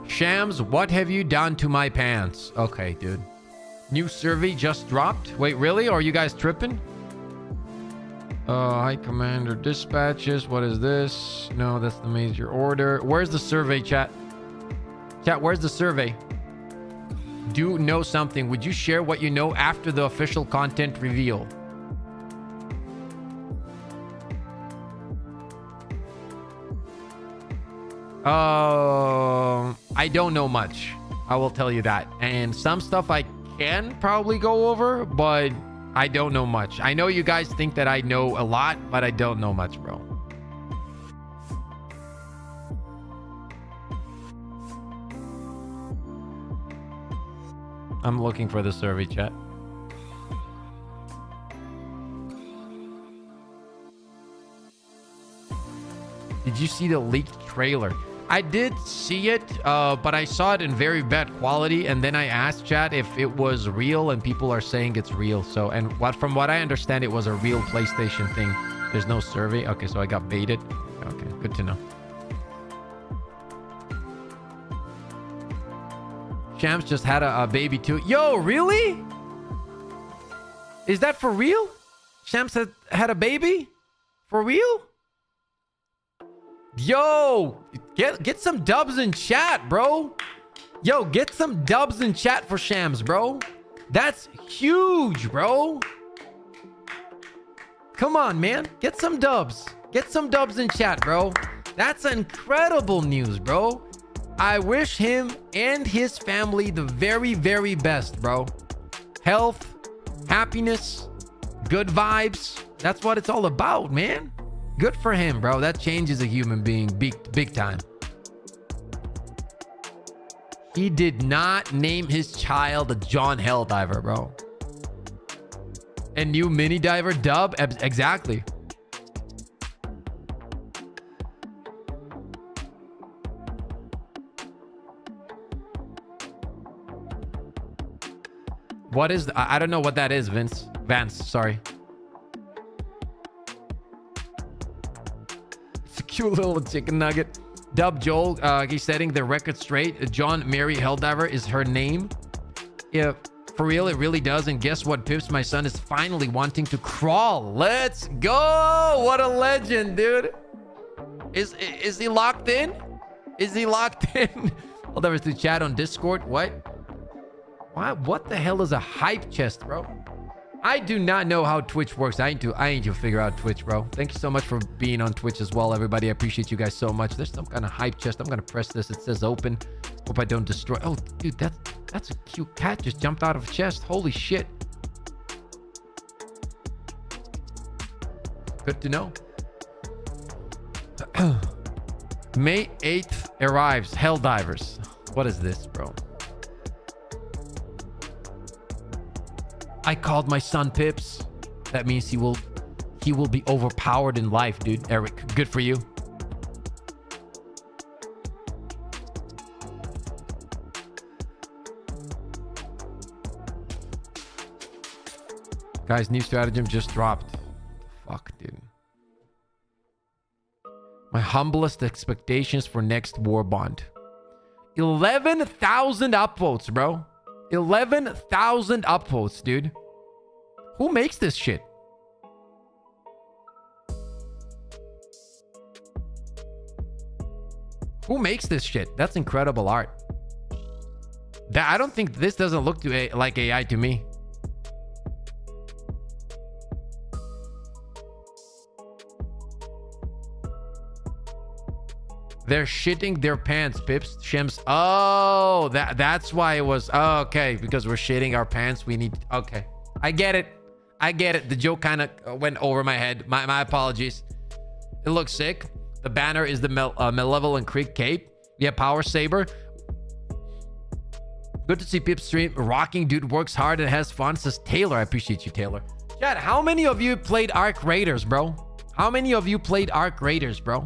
Shams, what have you done to my pants? Okay, dude. New survey just dropped? Wait, really? Are you guys tripping? Hi, Commander Dispatches. What is this? No, that's the major order. Where's the survey, chat? Chat, where's the survey? Do know something. Would you share what you know after the official content reveal? I don't know much. I will tell you that. And some stuff I can probably go over, but I don't know much. I know you guys think that I know a lot, but I don't know much, bro. I'm looking for the survey, chat. Did you see the leaked trailer? I did see it, but I saw it in very bad quality. And then I asked chat if it was real, and people are saying it's real. So, and from what I understand, it was a real PlayStation thing. There's no survey. Okay, so I got baited. Okay, good to know. Shams just had a baby too. Yo, really? Is that for real? Shams had a baby? For real? Yo, get some dubs in chat, bro. Yo, get some dubs in chat for Shams, bro. That's huge, bro. Come on, man. Get some dubs. Get some dubs in chat, bro. That's incredible news, bro. I wish him and his family the very, very best, bro. Health, happiness, good vibes. That's what it's all about, man. Good for him, bro. That changes a human being big time. He did not name his child John Helldiver, bro. And new mini diver dub? Exactly. What is I don't know what that is, Vance, sorry. It's a cute little chicken nugget. Dub Joel, he's setting the record straight. John Mary Helldiver is her name. Yeah, for real, it really does. And guess what, Pips? My son is finally wanting to crawl. Let's go! What a legend, dude. Is he locked in? Is he locked in? Helldivers to chat on Discord. What the hell is a hype chest, bro? I do not know how Twitch works. I need to figure out Twitch, bro. Thank you so much for being on Twitch as well, everybody. I appreciate you guys so much. There's some kind of hype chest. I'm gonna press this. It says open. Hope I don't destroy. Oh, dude, that's a cute cat just jumped out of a chest. Holy shit. Good to know. May 8th arrives. Helldivers. What is this, bro? I called my son Pips. That means he will be overpowered in life, dude. Eric, good for you. Guys, new stratagem just dropped. Fuck, dude. My humblest expectations for next Warbond. 11,000 upvotes, bro. 11,000 upvotes, dude. Who makes this shit? Who makes this shit? That's incredible art. I don't think this doesn't look like AI to me. They're shitting their pants, Pips. Shems. Oh, that's why it was. Oh, okay, because we're shitting our pants. We need. Okay, I get it. I get it. The joke kind of went over my head. My apologies. It looks sick. The banner is the Malevolent Creek cape. Yeah, Power Saber. Good to see Pips stream. Rocking dude works hard and has fun. Says Taylor. I appreciate you, Taylor. Chad, how many of you played Arc Raiders, bro? How many of you played Arc Raiders, bro?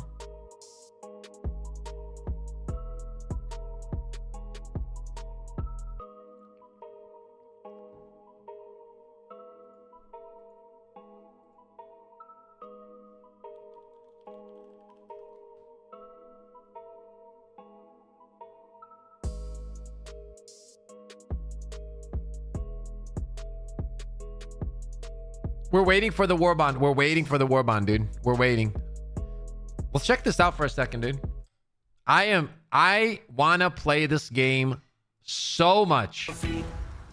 We're waiting for the Warbond. We're waiting for the Warbond, dude. We're waiting. Let's check this out for a second, dude. I wanna play this game so much.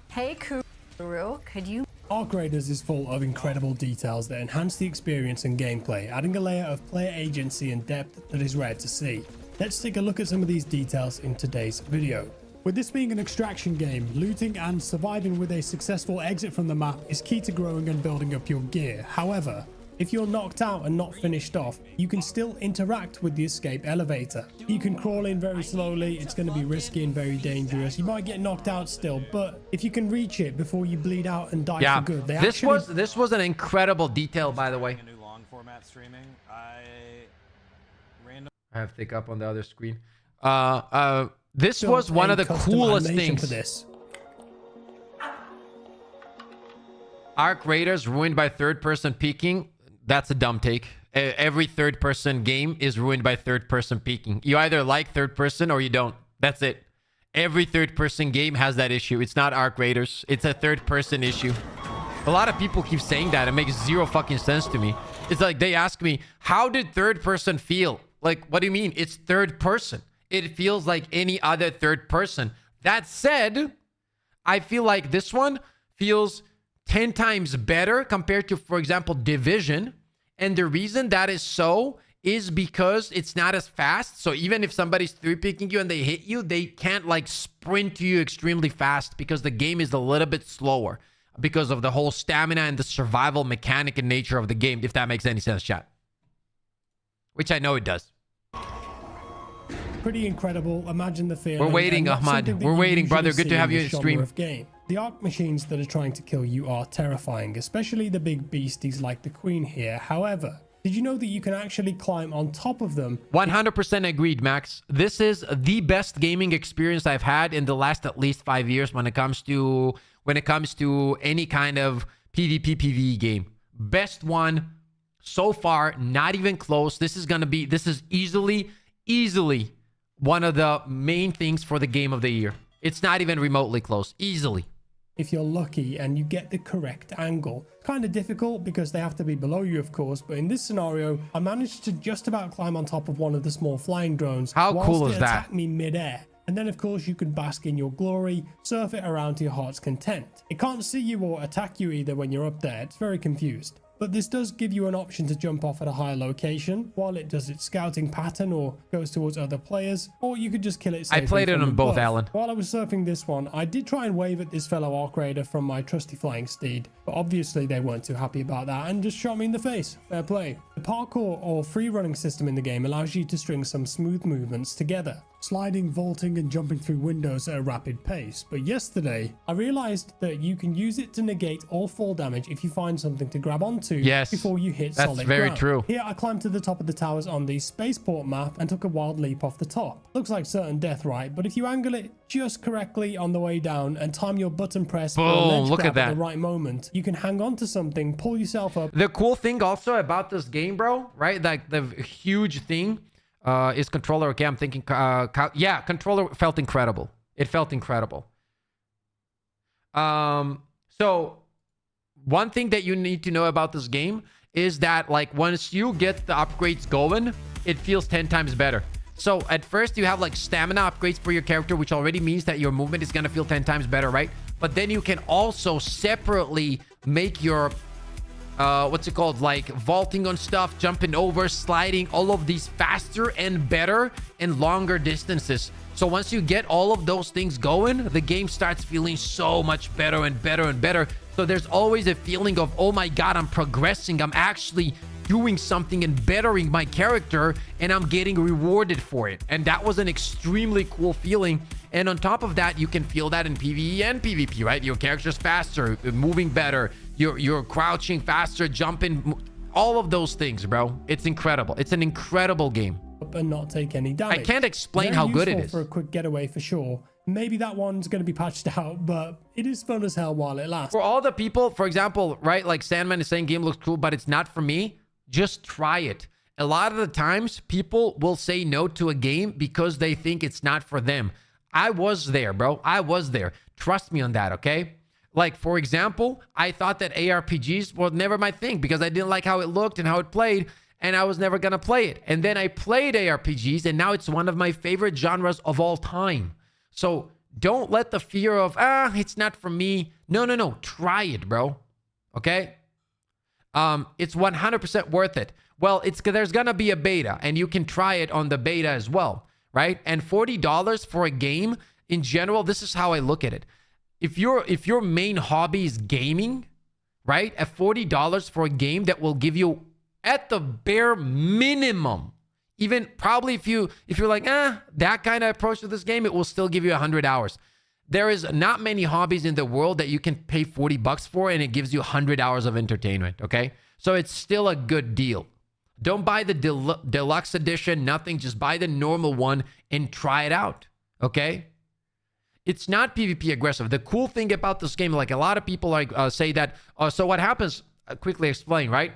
Hey, Kuro, could you? Arc Raiders is full of incredible details that enhance the experience and gameplay, adding a layer of player agency and depth that is rare to see. Let's take a look at some of these details in today's video. With this being an extraction game, looting and surviving with a successful exit from the map is key to growing and building up your gear. However, if you're knocked out and not finished off, you can still interact with the escape elevator. You can crawl in very slowly, it's going to be risky and very dangerous. You might get knocked out still, but if you can reach it before you bleed out and die for good, this was an incredible detail, by the way. I have to take up on the other screen. This was one of the coolest things. For this. Arc Raiders ruined by third-person peeking. That's a dumb take. Every third-person game is ruined by third-person peeking. You either like third-person or you don't. That's it. Every third-person game has that issue. It's not Arc Raiders. It's a third-person issue. A lot of people keep saying that. It makes zero fucking sense to me. It's like they ask me, how did third-person feel? Like, what do you mean? It's third-person. It feels like any other third person. That said, I feel like this one feels 10 times better compared to, for example, Division. And the reason that is so is because it's not as fast. So even if somebody's three-picking you and they hit you, they can't like sprint to you extremely fast because the game is a little bit slower. because of the whole stamina and the survival mechanic and nature of the game, if that makes any sense, chat. Which I know it does. Pretty incredible. Imagine the feeling. We're waiting, Ahmad. We're waiting, brother. Good to have you in stream. Game. The arc machines that are trying to kill you are terrifying, especially the big beasties like the Queen here. However, did you know that you can actually climb on top of them? 100% agreed, Max. This is the best gaming experience I've had in the last at least 5 years when it comes to any kind of PvP PvE game. Best one so far, not even close. This is easily one of the main things for the game of the year. It's not even remotely close. Easily. If you're lucky and you get the correct angle. Kind of difficult because they have to be below you, of course, but in this scenario, I managed to just about climb on top of one of the small flying drones. How cool is that? Attacked me mid-air. And then, of course, you can bask in your glory, surf it around to your heart's content. It can't see you or attack you either when you're up there. It's very confused. But this does give you an option to jump off at a higher location while it does its scouting pattern or goes towards other players, or you could just kill it safely. I played it on both, Alan. While I was surfing this one, I did try and wave at this fellow arc raider from my trusty flying steed, but obviously they weren't too happy about that and just shot me in the face. Fair play. The parkour or free running system in the game allows you to string some smooth movements together, sliding, vaulting, and jumping through windows at a rapid pace. But yesterday, I realized that you can use it to negate all fall damage if you find something to grab onto before you hit solid ground. That's very true. Here, I climbed to the top of the towers on the spaceport map and took a wild leap off the top. Looks like certain death, right? But if you angle it just correctly on the way down and time your button press or ledge grab at the right moment, you can hang on to something, pull yourself up. The cool thing also about this game, bro, right? Like the huge thing is controller. Okay, I'm thinking, yeah, controller felt incredible. It felt incredible. So one thing that you need to know about this game is that, like, once you get the upgrades going, it feels 10 times better. So at first you have like stamina upgrades for your character, which already means that your movement is going to feel 10 times better, right? But then you can also separately make your what's it called, like vaulting on stuff, jumping over, sliding, all of these faster and better and longer distances. So once you get all of those things going, the game starts feeling so much better and better and better. So there's always a feeling of, oh my god, I'm progressing, I'm actually doing something and bettering my character, and I'm getting rewarded for it. And that was an extremely cool feeling. And on top of that, you can feel that in PvE and PvP, right? Your character's faster, moving better, you're crouching faster, jumping, all of those things, bro. It's incredible. It's an incredible game. And not take any damage. I can't explain how good it is. For a quick getaway for sure. Maybe that one's going to be patched out, but it is fun as hell while it lasts. For all the people, for example, right, like Sandman is saying game looks cool, but it's not for me. Just try it. A lot of the times people will say no to a game because they think it's not for them. I was there, bro. I was there. Trust me on that, okay? Like, for example, I thought that ARPGs were never my thing because I didn't like how it looked and how it played, and I was never gonna play it. And then I played ARPGs, and now it's one of my favorite genres of all time. So don't let the fear of, it's not for me. No. Try it, bro. Okay? It's 100% worth it. Well, there's gonna be a beta, and you can try it on the beta as well, right? And $40 for a game, in general, this is how I look at it. If your main hobby is gaming, right? At $40 for a game that will give you, at the bare minimum, even probably if you're like, that kind of approach to this game, it will still give you 100 hours. There is not many hobbies in the world that you can pay $40 for and it gives you 100 hours of entertainment, okay? So it's still a good deal. Don't buy the deluxe edition, nothing. Just buy the normal one and try it out, okay? It's not PvP aggressive. The cool thing about this game, like a lot of people like say that, so what happens, quickly explain, right?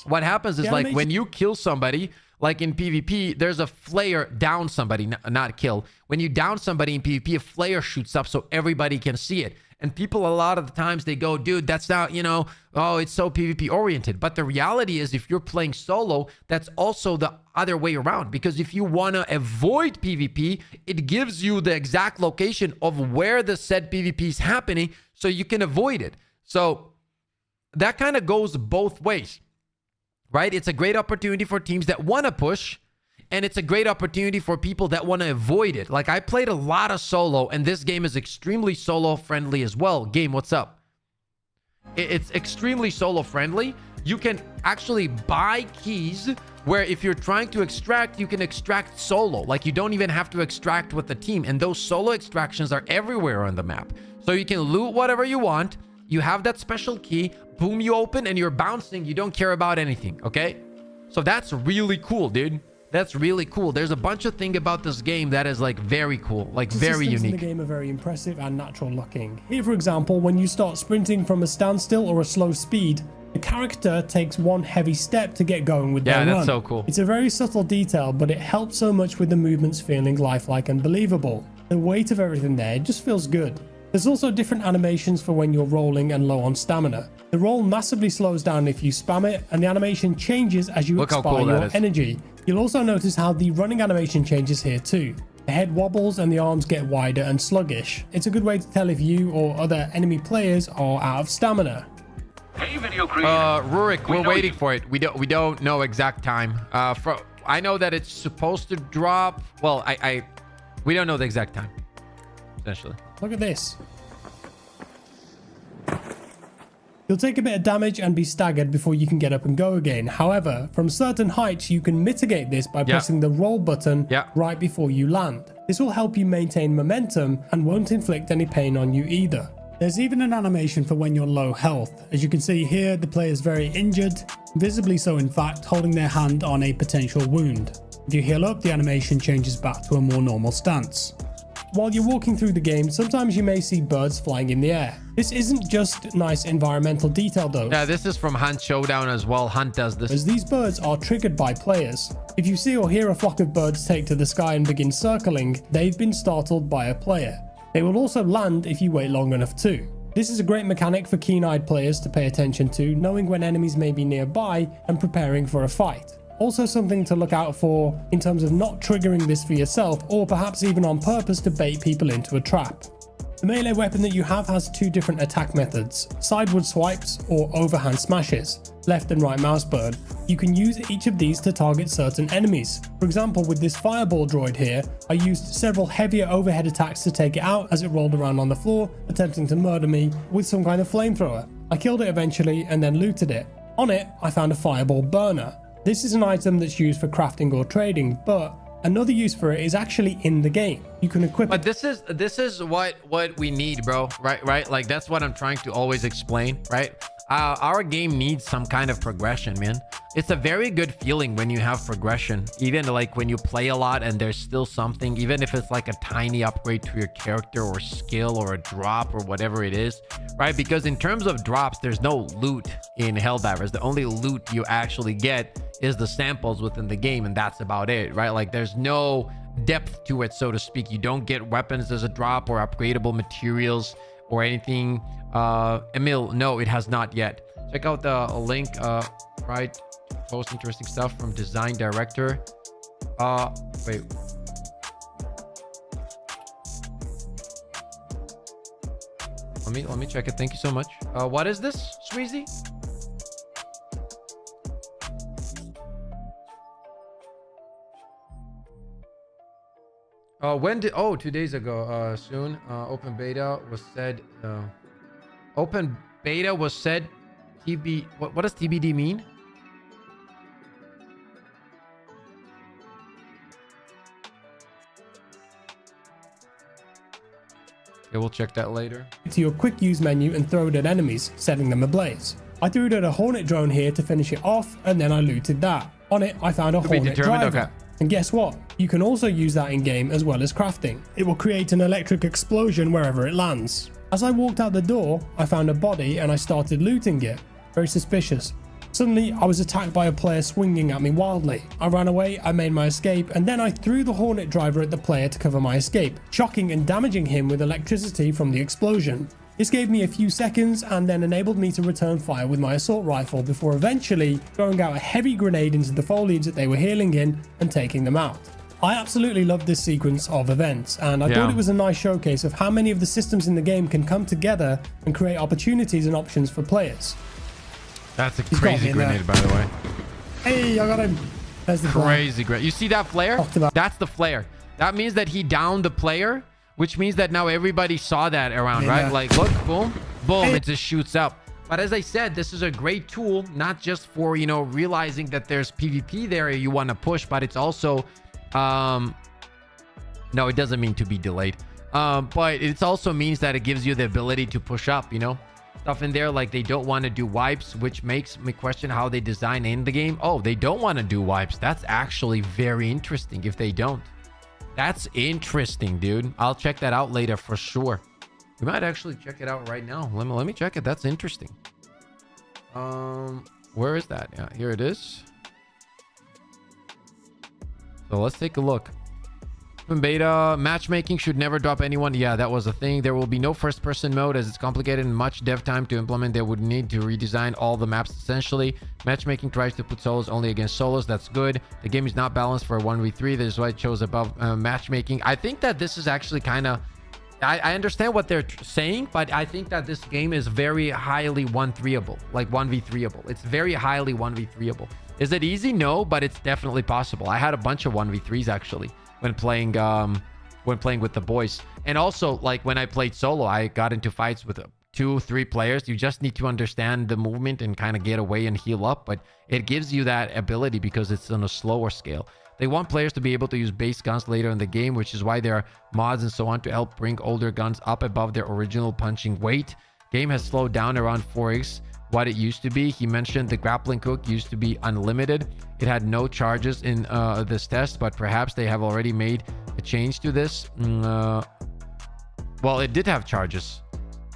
What happens is, like, when you kill somebody, like in PvP, there's a flare down somebody, not kill. When you down somebody in PvP, a flare shoots up so everybody can see it. And people, a lot of the times, they go, dude, that's not, oh, it's so PvP oriented. But the reality is, if you're playing solo, that's also the other way around. Because if you want to avoid PvP, it gives you the exact location of where the said PvP is happening so you can avoid it. So that kind of goes both ways. Right? It's a great opportunity for teams that want to push and it's a great opportunity for people that want to avoid it. Like, I played a lot of solo, and this game is extremely solo friendly as well. Game, what's up? It's extremely solo friendly. You can actually buy keys where if you're trying to extract, you can extract solo. Like, you don't even have to extract with the team, and those solo extractions are everywhere on the map. So you can loot whatever you want. You have that special key, boom, you open, and you're bouncing. You don't care about anything, okay? So that's really cool, dude. That's really cool. There's a bunch of things about this game that is like very cool, like very unique. In the game are very impressive and natural looking. Here, for example, when you start sprinting from a standstill or a slow speed, the character takes one heavy step to get going with their run. Yeah, that's so cool. It's a very subtle detail, but it helps so much with the movements feeling lifelike and believable. The weight of everything there just feels good. There's also different animations for when you're rolling and low on stamina. The roll massively slows down if you spam it, and the animation changes as you expire your energy. You'll also notice how the running animation changes here too. The head wobbles and the arms get wider and sluggish. It's a good way to tell if you or other enemy players are out of stamina. Hey, video creator. Rurik, we're waiting for it. We don't know exact time. I know that it's supposed to drop. Well, we don't know the exact time. Essentially. Look at this. You'll take a bit of damage and be staggered before you can get up and go again. However, from certain heights, you can mitigate this by pressing the roll button right before you land. This will help you maintain momentum and won't inflict any pain on you either. There's even an animation for when you're low health. As you can see here, the player is very injured, visibly so in fact, holding their hand on a potential wound. If you heal up, the animation changes back to a more normal stance. While you're walking through the game, sometimes you may see birds flying in the air. This isn't just nice environmental detail though. Yeah, this is from Hunt Showdown as well. Hunt does this. As these birds are triggered by players. If you see or hear a flock of birds take to the sky and begin circling, they've been startled by a player. They will also land if you wait long enough too. This is a great mechanic for keen-eyed players to pay attention to, knowing when enemies may be nearby and preparing for a fight. Also something to look out for in terms of not triggering this for yourself, or perhaps even on purpose to bait people into a trap. The melee weapon that you have has two different attack methods, sideward swipes or overhand smashes, left and right mouse burn. You can use each of these to target certain enemies. For example, with this fireball droid here, I used several heavier overhead attacks to take it out as it rolled around on the floor, attempting to murder me with some kind of flamethrower. I killed it eventually and then looted it. On it, I found a fireball burner. This is an item that's used for crafting or trading, but another use for it is actually in the game. You can equip it. But this is what we need, bro. Right? Like, that's what I'm trying to always explain, right? Our game needs some kind of progression, man. It's a very good feeling when you have progression, even like when you play a lot and there's still something, even if it's like a tiny upgrade to your character or skill or a drop or whatever it is, right? Because in terms of drops, there's no loot in Helldivers. The only loot you actually get is the samples within the game, and that's about it, right? Like, there's no depth to it, so to speak. You don't get weapons as a drop or upgradable materials or anything. Emil, no, it has not yet. Check out the link, right? Post interesting stuff from design director. Wait. Let me check it. Thank you so much. What is this, Sweezy? When did 2 days ago, soon. Open beta was said open beta was said TB. What does TBD mean? Okay, we'll check that later. To your quick use menu and throw it at enemies, setting them ablaze. I threw it at a Hornet drone here to finish it off, and then I looted that. On it, I found a Hornet driver. Okay. And guess what? You can also use that in game as well as crafting. It will create an electric explosion wherever it lands. As I walked out the door, I found a body and I started looting it. Very suspicious. Suddenly, I was attacked by a player swinging at me wildly. I ran away, I made my escape, and then I threw the Hornet driver at the player to cover my escape, shocking and damaging him with electricity from the explosion. This gave me a few seconds and then enabled me to return fire with my assault rifle before eventually throwing out a heavy grenade into the foliage that they were healing in and taking them out. I absolutely loved this sequence of events, and I thought it was a nice showcase of how many of the systems in the game can come together and create opportunities and options for players. That's a crazy grenade, by the way. Hey, I got him. There's the Crazy great. You see that flare? Talked about. That's the flare. That means that he downed the player, which means that now everybody saw that around, Yeah. right? Like, look, boom, boom, it just shoots up. But as I said, this is a great tool, not just for, you know, realizing that there's PvP there you want to push, but it's also, no, it doesn't mean to be delayed. But it also means that it gives you the ability to push up, you know, stuff in there. Like they don't want to do wipes, which makes me question how they design in the game. Oh, they don't want to do wipes. That's actually very interesting if they don't. That's interesting, dude. I'll check that out later for sure. We might actually check it out right now. Let me check it. That's interesting. Where is that? Yeah, here it is. So let's take a look. In beta, matchmaking should never drop anyone. Yeah, that was a thing. There will be no first person mode as it's complicated and much dev time to implement. They would need to redesign all the maps essentially. Matchmaking tries to put solos only against solos. That's good. The game is not balanced for a 1v3. That is why it chose above matchmaking. I think that this is actually kind of, I understand what they're saying, but I think that this game is very highly 1-3able, like 1v3able. It's very highly 1v3able. Is it easy? No, but it's definitely possible. I had a bunch of 1v3s actually when playing with the boys. And also, like when I played solo, I got into fights with 2-3 players. You just need to understand the movement and kind of get away and heal up, but it gives you that ability because it's on a slower scale. They want players to be able to use base guns later in the game, which is why there are mods and so on to help bring older guns up above their original punching weight. Game has slowed down around 4x what it used to be. He mentioned the grappling hook used to be unlimited. It had no charges in this test, but perhaps they have already made a change to this. Well, it did have charges.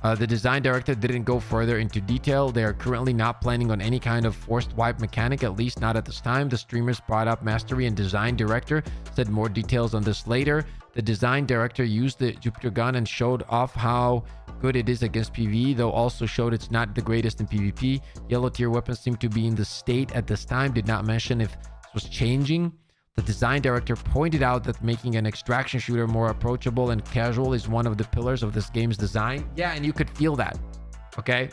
The design director didn't go further into detail. They are currently not planning on any kind of forced wipe mechanic, at least not at this time. The streamers brought up mastery and design director said more details on this later. The design director used the Jupiter gun and showed off how good it is against PvE, though also showed it's not the greatest in PvP. Yellow tier weapons seem to be in the state at this time. Did not mention if this was changing. The design director pointed out that making an extraction shooter more approachable and casual is one of the pillars of this game's design. Yeah, and you could feel that. Okay.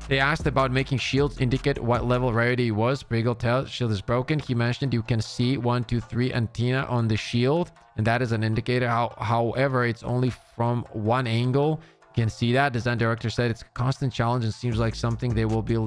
They asked about making shields indicate what level rarity it was. Briggle tells shield is broken. He mentioned you can see 1, 2, 3 antenna on the shield, and that is an indicator. However, it's only from one angle. You can see that. Design director said it's a constant challenge and seems like something they will be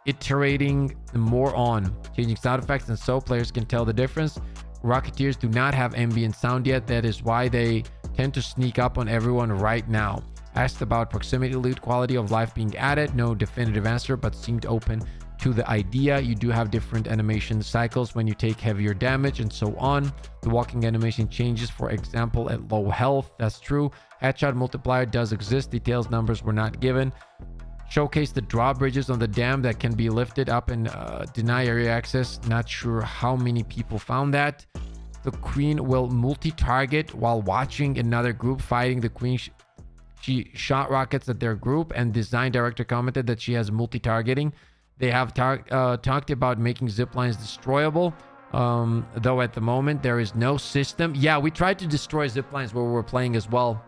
iterating more on, changing sound effects and so players can tell the difference. Rocketeers do not have ambient sound yet. That is why they tend to sneak up on everyone right now. Asked about proximity loot quality of life being added, no definitive answer, but seemed open to the idea. You do have different animation cycles when you take heavier damage and so on. The walking animation changes, for example, at low health. That's true. Headshot multiplier does exist. Details numbers were not given. Showcase the drawbridges on the dam that can be lifted up and deny area access. Not sure how many people found that. The queen will multi-target while watching another group fighting. The queen she shot rockets at their group, and design director commented that she has multi-targeting. They have talked about making ziplines destroyable, though at the moment there is no system. Yeah, we tried to destroy ziplines where we were playing as well.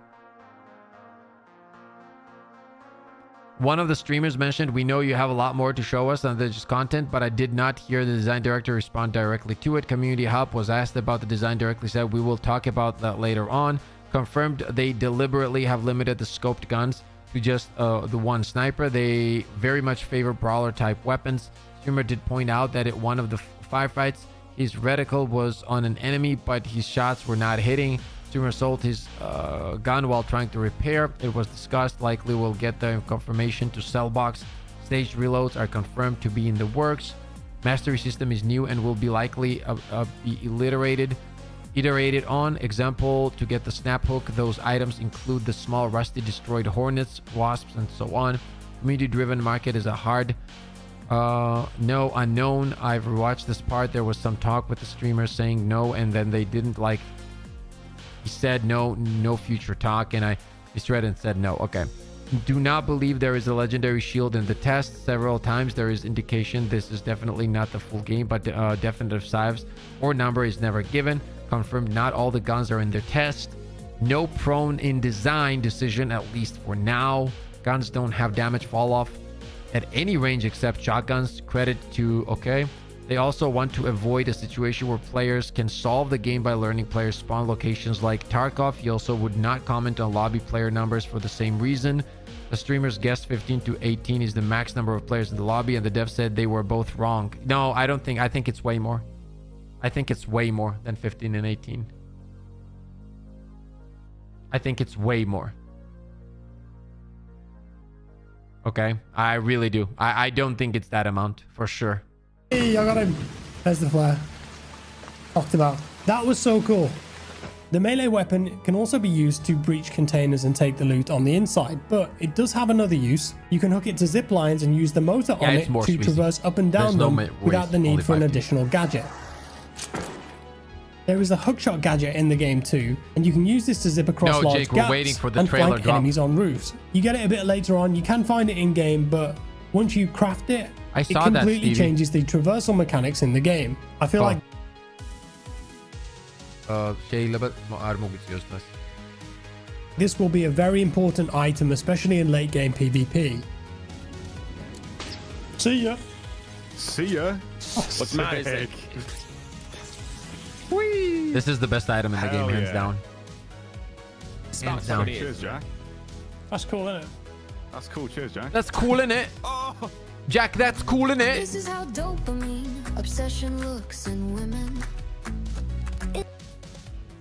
One of the streamers mentioned, we know you have a lot more to show us than just content, but I did not hear the design director respond directly to it. Community Hub was asked about the design directly, said we will talk about that later on. Confirmed they deliberately have limited the scoped guns to just the one sniper. They very much favor brawler type weapons. Streamer did point out that at one of the firefights, his reticle was on an enemy, but his shots were not hitting. Streamer sold his gun while trying to repair. It was discussed. Likely will get the confirmation to sell box. Staged reloads are confirmed to be in the works. Mastery system is new and will be likely be iterated on. Example, to get the snap hook, those items include the small rusty destroyed hornets, wasps, and so on. Community driven market is a hard no unknown. I've watched this part. There was some talk with the streamer saying no, and then they didn't like. He said no future talk, and I misread and said no. Okay. Do not believe there is a legendary shield in the test. Several times there is indication this is definitely not the full game, but definitive saves or number is never given. Confirmed not all the guns are in their test. No prone in design decision, at least for now. Guns don't have damage fall off at any range except shotguns. Credit to, okay. They also want to avoid a situation where players can solve the game by learning players' spawn locations like Tarkov. He also would not comment on lobby player numbers for the same reason. The streamers guessed 15 to 18 is the max number of players in the lobby, and the dev said they were both wrong. No, I don't think. I think it's way more. I think it's way more than 15 and 18. I think it's way more. Okay, I really do. I don't think it's that amount for sure. Hey, I got him. There's the flare. Knocked him out. That was so cool. The melee weapon can also be used to breach containers and take the loot on the inside, but it does have another use. You can hook it to zip lines and use the motor on it to traverse up and down them without the need for an additional gadget. There is a hookshot gadget in the game too, and you can use this to zip across large Jake, gaps we're waiting for the and trailer flank drop. enemies on roofs. You get it a bit later on. You can find it in game, but once you craft it, I it saw that, completely Stevie. changes the traversal mechanics in the game. I feel like this will be a very important item, especially in late game PvP. See ya. See ya. What's mad is like, This is the best item in the game, hands down. Hands down. Cheers, Jack. That's cool, isn't it? That's cool. Cheers, Jack. That's cool, innit? Jack, that's cool, innit? This is how dopamine obsession looks in women.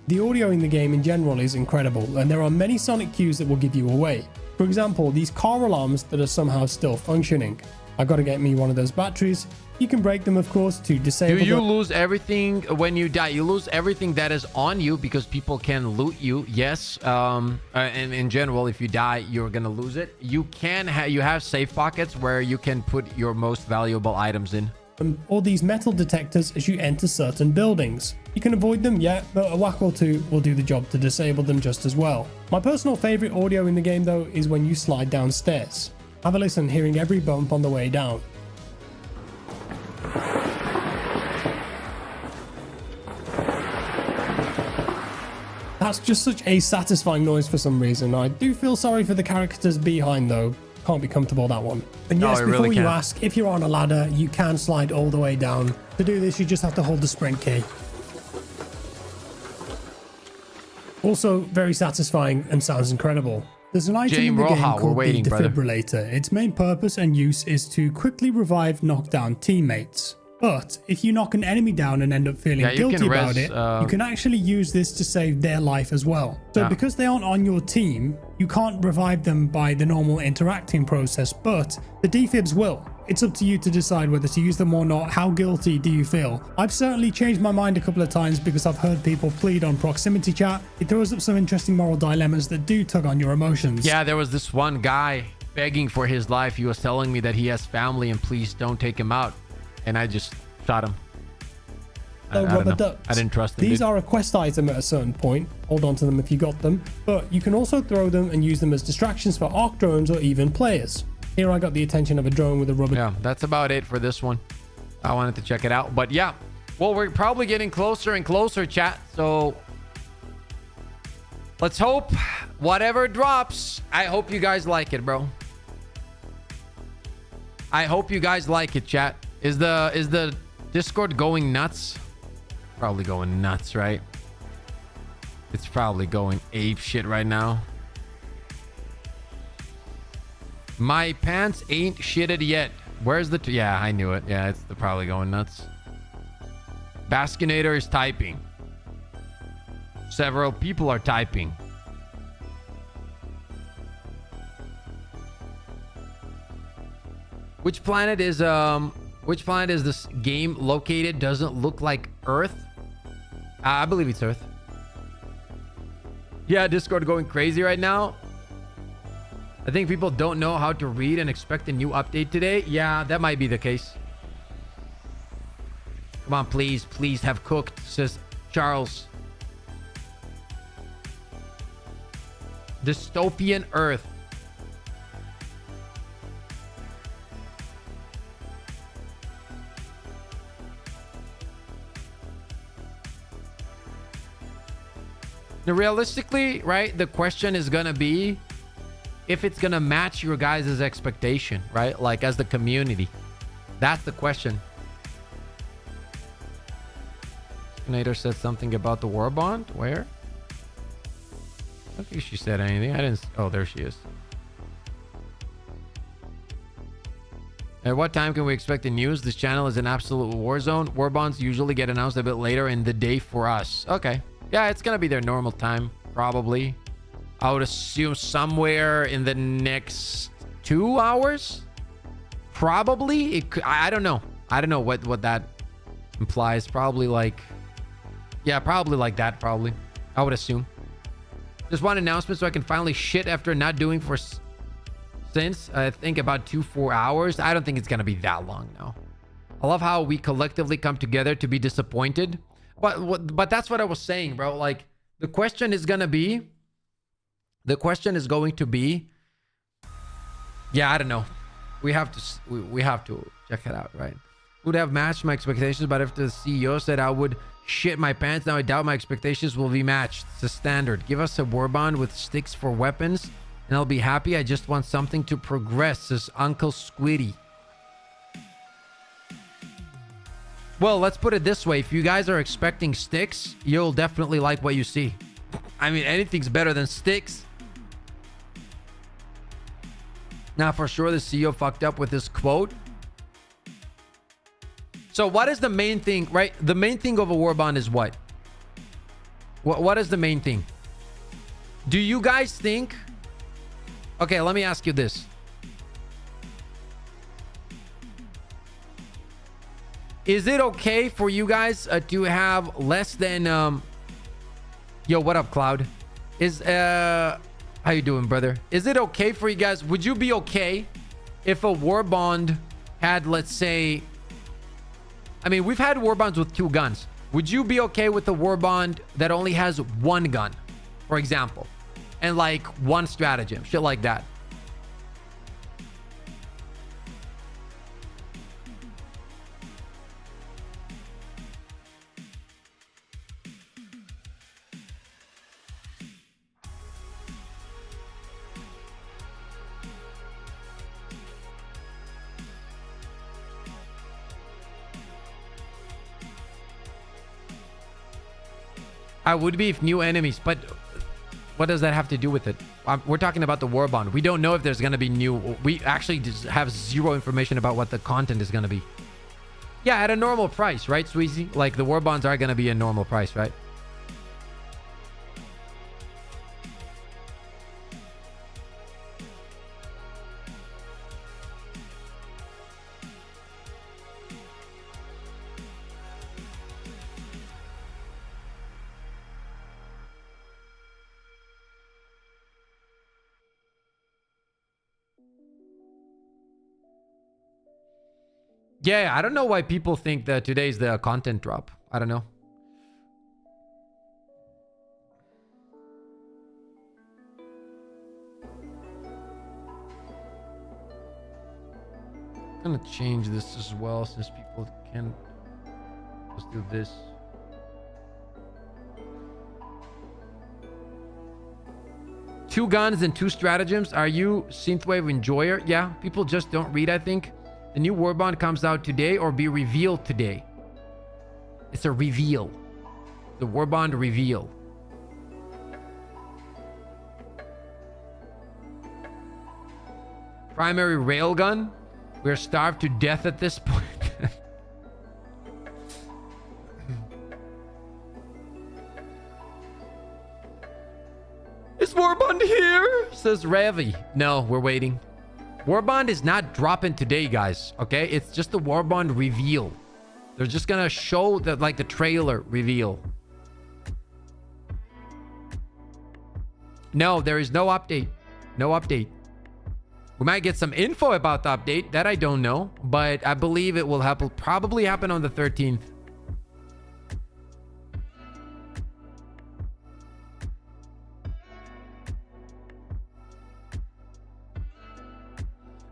The audio in the game in general is incredible, and there are many sonic cues that will give you away. For example, these car alarms that are somehow still functioning. I gotta get me one of those batteries. You can break them, of course, to disable Do you them. lose everything when you die? You lose everything that is on you because people can loot you. Yes. And in general, if you die, you're gonna lose it. You can you have safe pockets where you can put your most valuable items in. Or these metal detectors as you enter certain buildings. You can avoid them, yeah, but a whack or two will do the job to disable them just as well. My personal favorite audio in the game, though, is when you slide downstairs. Have a listen, hearing every bump on the way down. That's just such a satisfying noise for some reason. I do feel sorry for the characters behind, though. Can't be comfortable, that one. And yes, before you ask, if you're on a ladder, you can slide all the way down. To do this, you just have to hold the sprint key. Also, very satisfying and sounds incredible. There's an item in the game called the defibrillator. Its main purpose and use is to quickly revive knockdown teammates. But if you knock an enemy down and end up feeling guilty about it, you can actually use this to save their life as well. So because they aren't on your team, you can't revive them by the normal interacting process, but the defibs will. It's up to you to decide whether to use them or not. How guilty do you feel? I've certainly changed my mind a couple of times because I've heard people plead on proximity chat. It throws up some interesting moral dilemmas that do tug on your emotions. Yeah, there was this one guy begging for his life. He was telling me that he has family and please don't take him out. And I just shot him. I don't know. I didn't trust him. These are a quest item at a certain point. Hold on to them if you got them. But you can also throw them and use them as distractions for arc drones or even players. Here I got the attention of a drone with a rubber... Yeah, that's about it for this one. I wanted to check it out. But yeah, well, we're probably getting closer and closer, chat. So let's hope whatever drops, I hope you guys like it, bro. I hope you guys like it, chat. Is the Discord going nuts? Probably going nuts, right? It's probably going ape shit right now. My pants ain't shitted yet. Where's the... yeah, I knew it. Yeah, it's probably going nuts. Baskinator is typing. Several people are typing. Which planet is this game located? Doesn't look like Earth. I believe it's Earth. Yeah, Discord going crazy right now. I think people don't know how to read and expect a new update today. Yeah, that might be the case. Come on, please have cooked, says Charles. Dystopian Earth. Now, realistically, right, the question is gonna be if it's gonna match your guys' expectation, right? Like as the community. That's the question. Akinator said something about the Warbond. Where? I don't think she said anything. I didn't. Oh, there she is. At what time can we expect the news? This channel is an absolute war zone. Warbonds usually get announced a bit later in the day for us. Okay. Yeah, it's gonna be their normal time, probably. I would assume somewhere in the next 2 hours. Probably. I don't know. I don't know what that implies. Probably like... Yeah, probably like that, probably. I would assume. Just one announcement so I can finally shit after not doing for... Since I think about 2-4 hours. I don't think it's gonna be that long now. I love how we collectively come together to be disappointed. But that's what I was saying, bro. Like, the question is going to be... Yeah, I don't know. We have to check it out, right? Would have matched my expectations, but if the CEO said I would shit my pants, now I doubt my expectations will be matched. It's a standard. Give us a Warbond with sticks for weapons, and I'll be happy. I just want something to progress, says Uncle Squiddy. Well, let's put it this way. If you guys are expecting sticks, you'll definitely like what you see. I mean, anything's better than sticks. Now, for sure, the CEO fucked up with this quote. So what is the main thing, right? The main thing of a Warbond is what? What is the main thing? Do you guys think... Okay, let me ask you this. Is it okay for you guys to have less than... Yo, what up, Cloud? How you doing, brother? Is it okay for you guys? Would you be okay if a Warbond had, let's say... I mean, we've had Warbonds with 2 guns. Would you be okay with a Warbond that only has 1 gun, for example? And like 1 stratagem, shit like that. I would be if new enemies, but what does that have to do with it? We're talking about the Warbond. We don't know if there's going to be new... We actually just have 0 information about what the content is going to be. Yeah, at a normal price, right, Sweezy? Like, the Warbonds are going to be a normal price, right? Yeah, I don't know why people think that today's the content drop. I don't know. I'm gonna change this as well since people can. Let's do this. Two guns and 2 stratagems. Are you synthwave enjoyer? Yeah, people just don't read, I think. The new Warbond comes out today or be revealed today. It's a reveal. The Warbond reveal. Primary railgun. We're starved to death at this point. Is Warbond here? Says Ravi. No, we're waiting. Warbond is not dropping today, guys. Okay, it's just the Warbond reveal. They're just gonna show the the trailer reveal. No, there is no update. No update. We might get some info about the update that I don't know, but I believe it will happen. Probably happen on the 13th.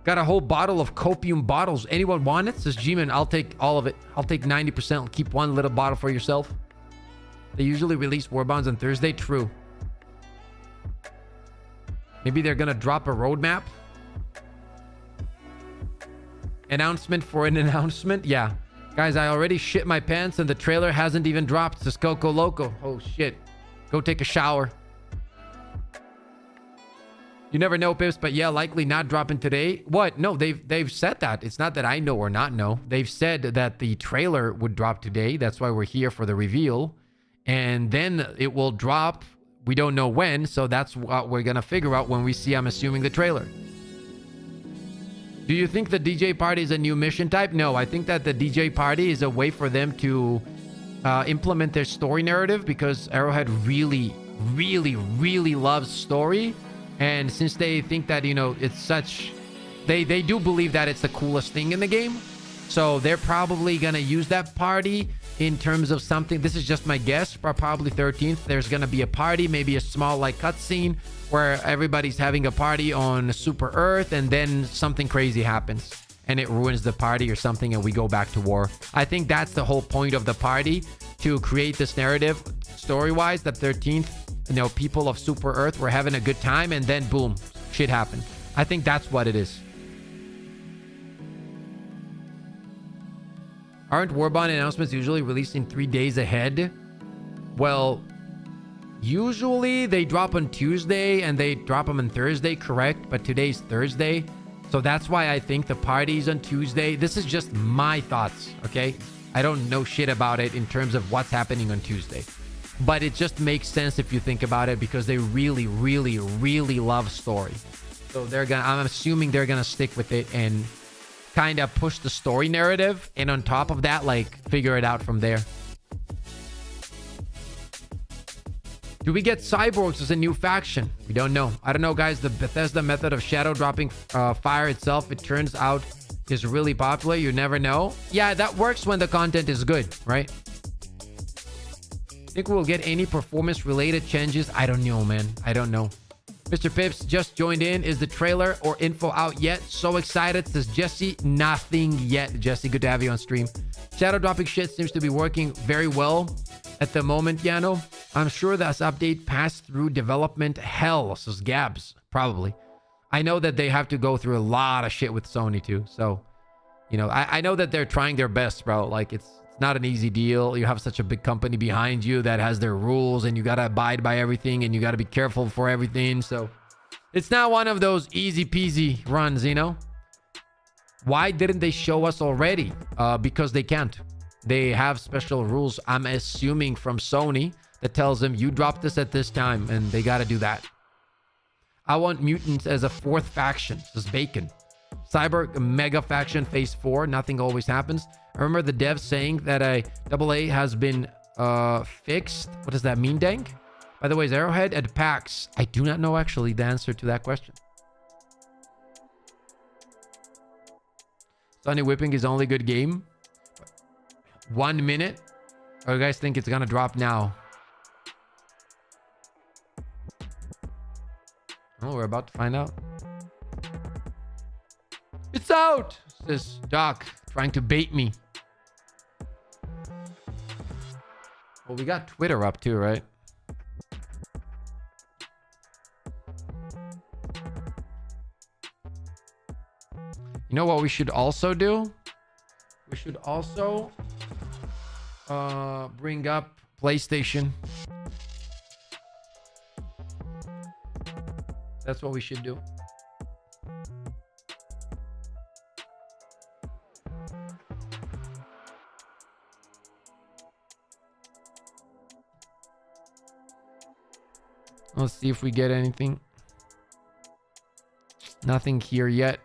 Got a whole bottle of Copium bottles. Anyone want it? Says G-Man. I'll take all of it. I'll take 90%. Keep 1 little bottle for yourself. They usually release Warbonds on Thursday. True. Maybe they're gonna drop a roadmap. Announcement for an announcement. Yeah. Guys, I already shit my pants and the trailer hasn't even dropped. It's Coco Loco. Oh shit. Go take a shower. You never know, Pips, but yeah, likely not dropping today. What? No, they've said that. It's not that I know or not know. They've said that the trailer would drop today. That's why we're here for the reveal. And then it will drop. We don't know when, so that's what we're gonna figure out when we see, I'm assuming, the trailer. Do you think the DJ party is a new mission type? No, I think that the DJ party is a way for them to implement their story narrative, because Arrowhead really, really, really loves story. And since they think that, you know, it's such... They do believe that it's the coolest thing in the game. So they're probably going to use that party in terms of something. This is just my guess. For probably 13th, there's going to be a party, maybe a small like cutscene where everybody's having a party on Super Earth, and then something crazy happens and it ruins the party or something, and we go back to war. I think that's the whole point of the party, to create this narrative story-wise that 13th, you know, people of Super Earth were having a good time, and then boom, shit happened. I think that's what it is. Aren't Warbond announcements usually released in 3 days ahead? Well, usually they drop on Tuesday and they drop them on Thursday, correct? But today's Thursday. So that's why I think the party's on Tuesday. This is just my thoughts, okay? I don't know shit about it in terms of what's happening on Tuesday. But it just makes sense if you think about it, because they really, really, really love story. So I'm assuming they're gonna stick with it and kind of push the story narrative, and on top of that, like, figure it out from there. Do we get cyborgs as a new faction? We don't know. I don't know, guys. The Bethesda method of shadow dropping fire itself, it turns out, is really popular. You never know. Yeah, that works when the content is good, right? Think we'll get any performance related changes? I don't know, man. I don't know. Mr. Pips just joined in. Is the trailer or info out yet? So excited, says Jesse. Nothing yet. Jesse, good to have you on stream. Shadow dropping shit seems to be working very well at the moment, Yano. I'm sure this update passed through development hell, says Gabs. Probably. I know that they have to go through a lot of shit with Sony too. So, you know, I know that they're trying their best, bro. Like, it's not an easy deal. You have such a big company behind you that has their rules, and you got to abide by everything, and you got to be careful for everything. So it's not one of those easy peasy runs, you know? Why didn't they show us already? Because they can't. They have special rules, I'm assuming, from Sony that tells them you drop this at this time, and they got to do that. I want mutants as a 4th faction, says Bacon. Cyber mega faction phase 4. Nothing always happens. I remember the devs saying that a AA has been fixed. What does that mean, Dank? By the way, is Arrowhead at PAX? I do not know actually the answer to that question. Sunny Whipping is only good game. 1 minute. Or you guys think it's gonna drop now? Oh, we're about to find out. It's out, says Doc, trying to bait me. Well, we got Twitter up too, right? You know what we should also do? We should also bring up PlayStation. That's what we should do. Let's see if we get anything. Nothing here yet.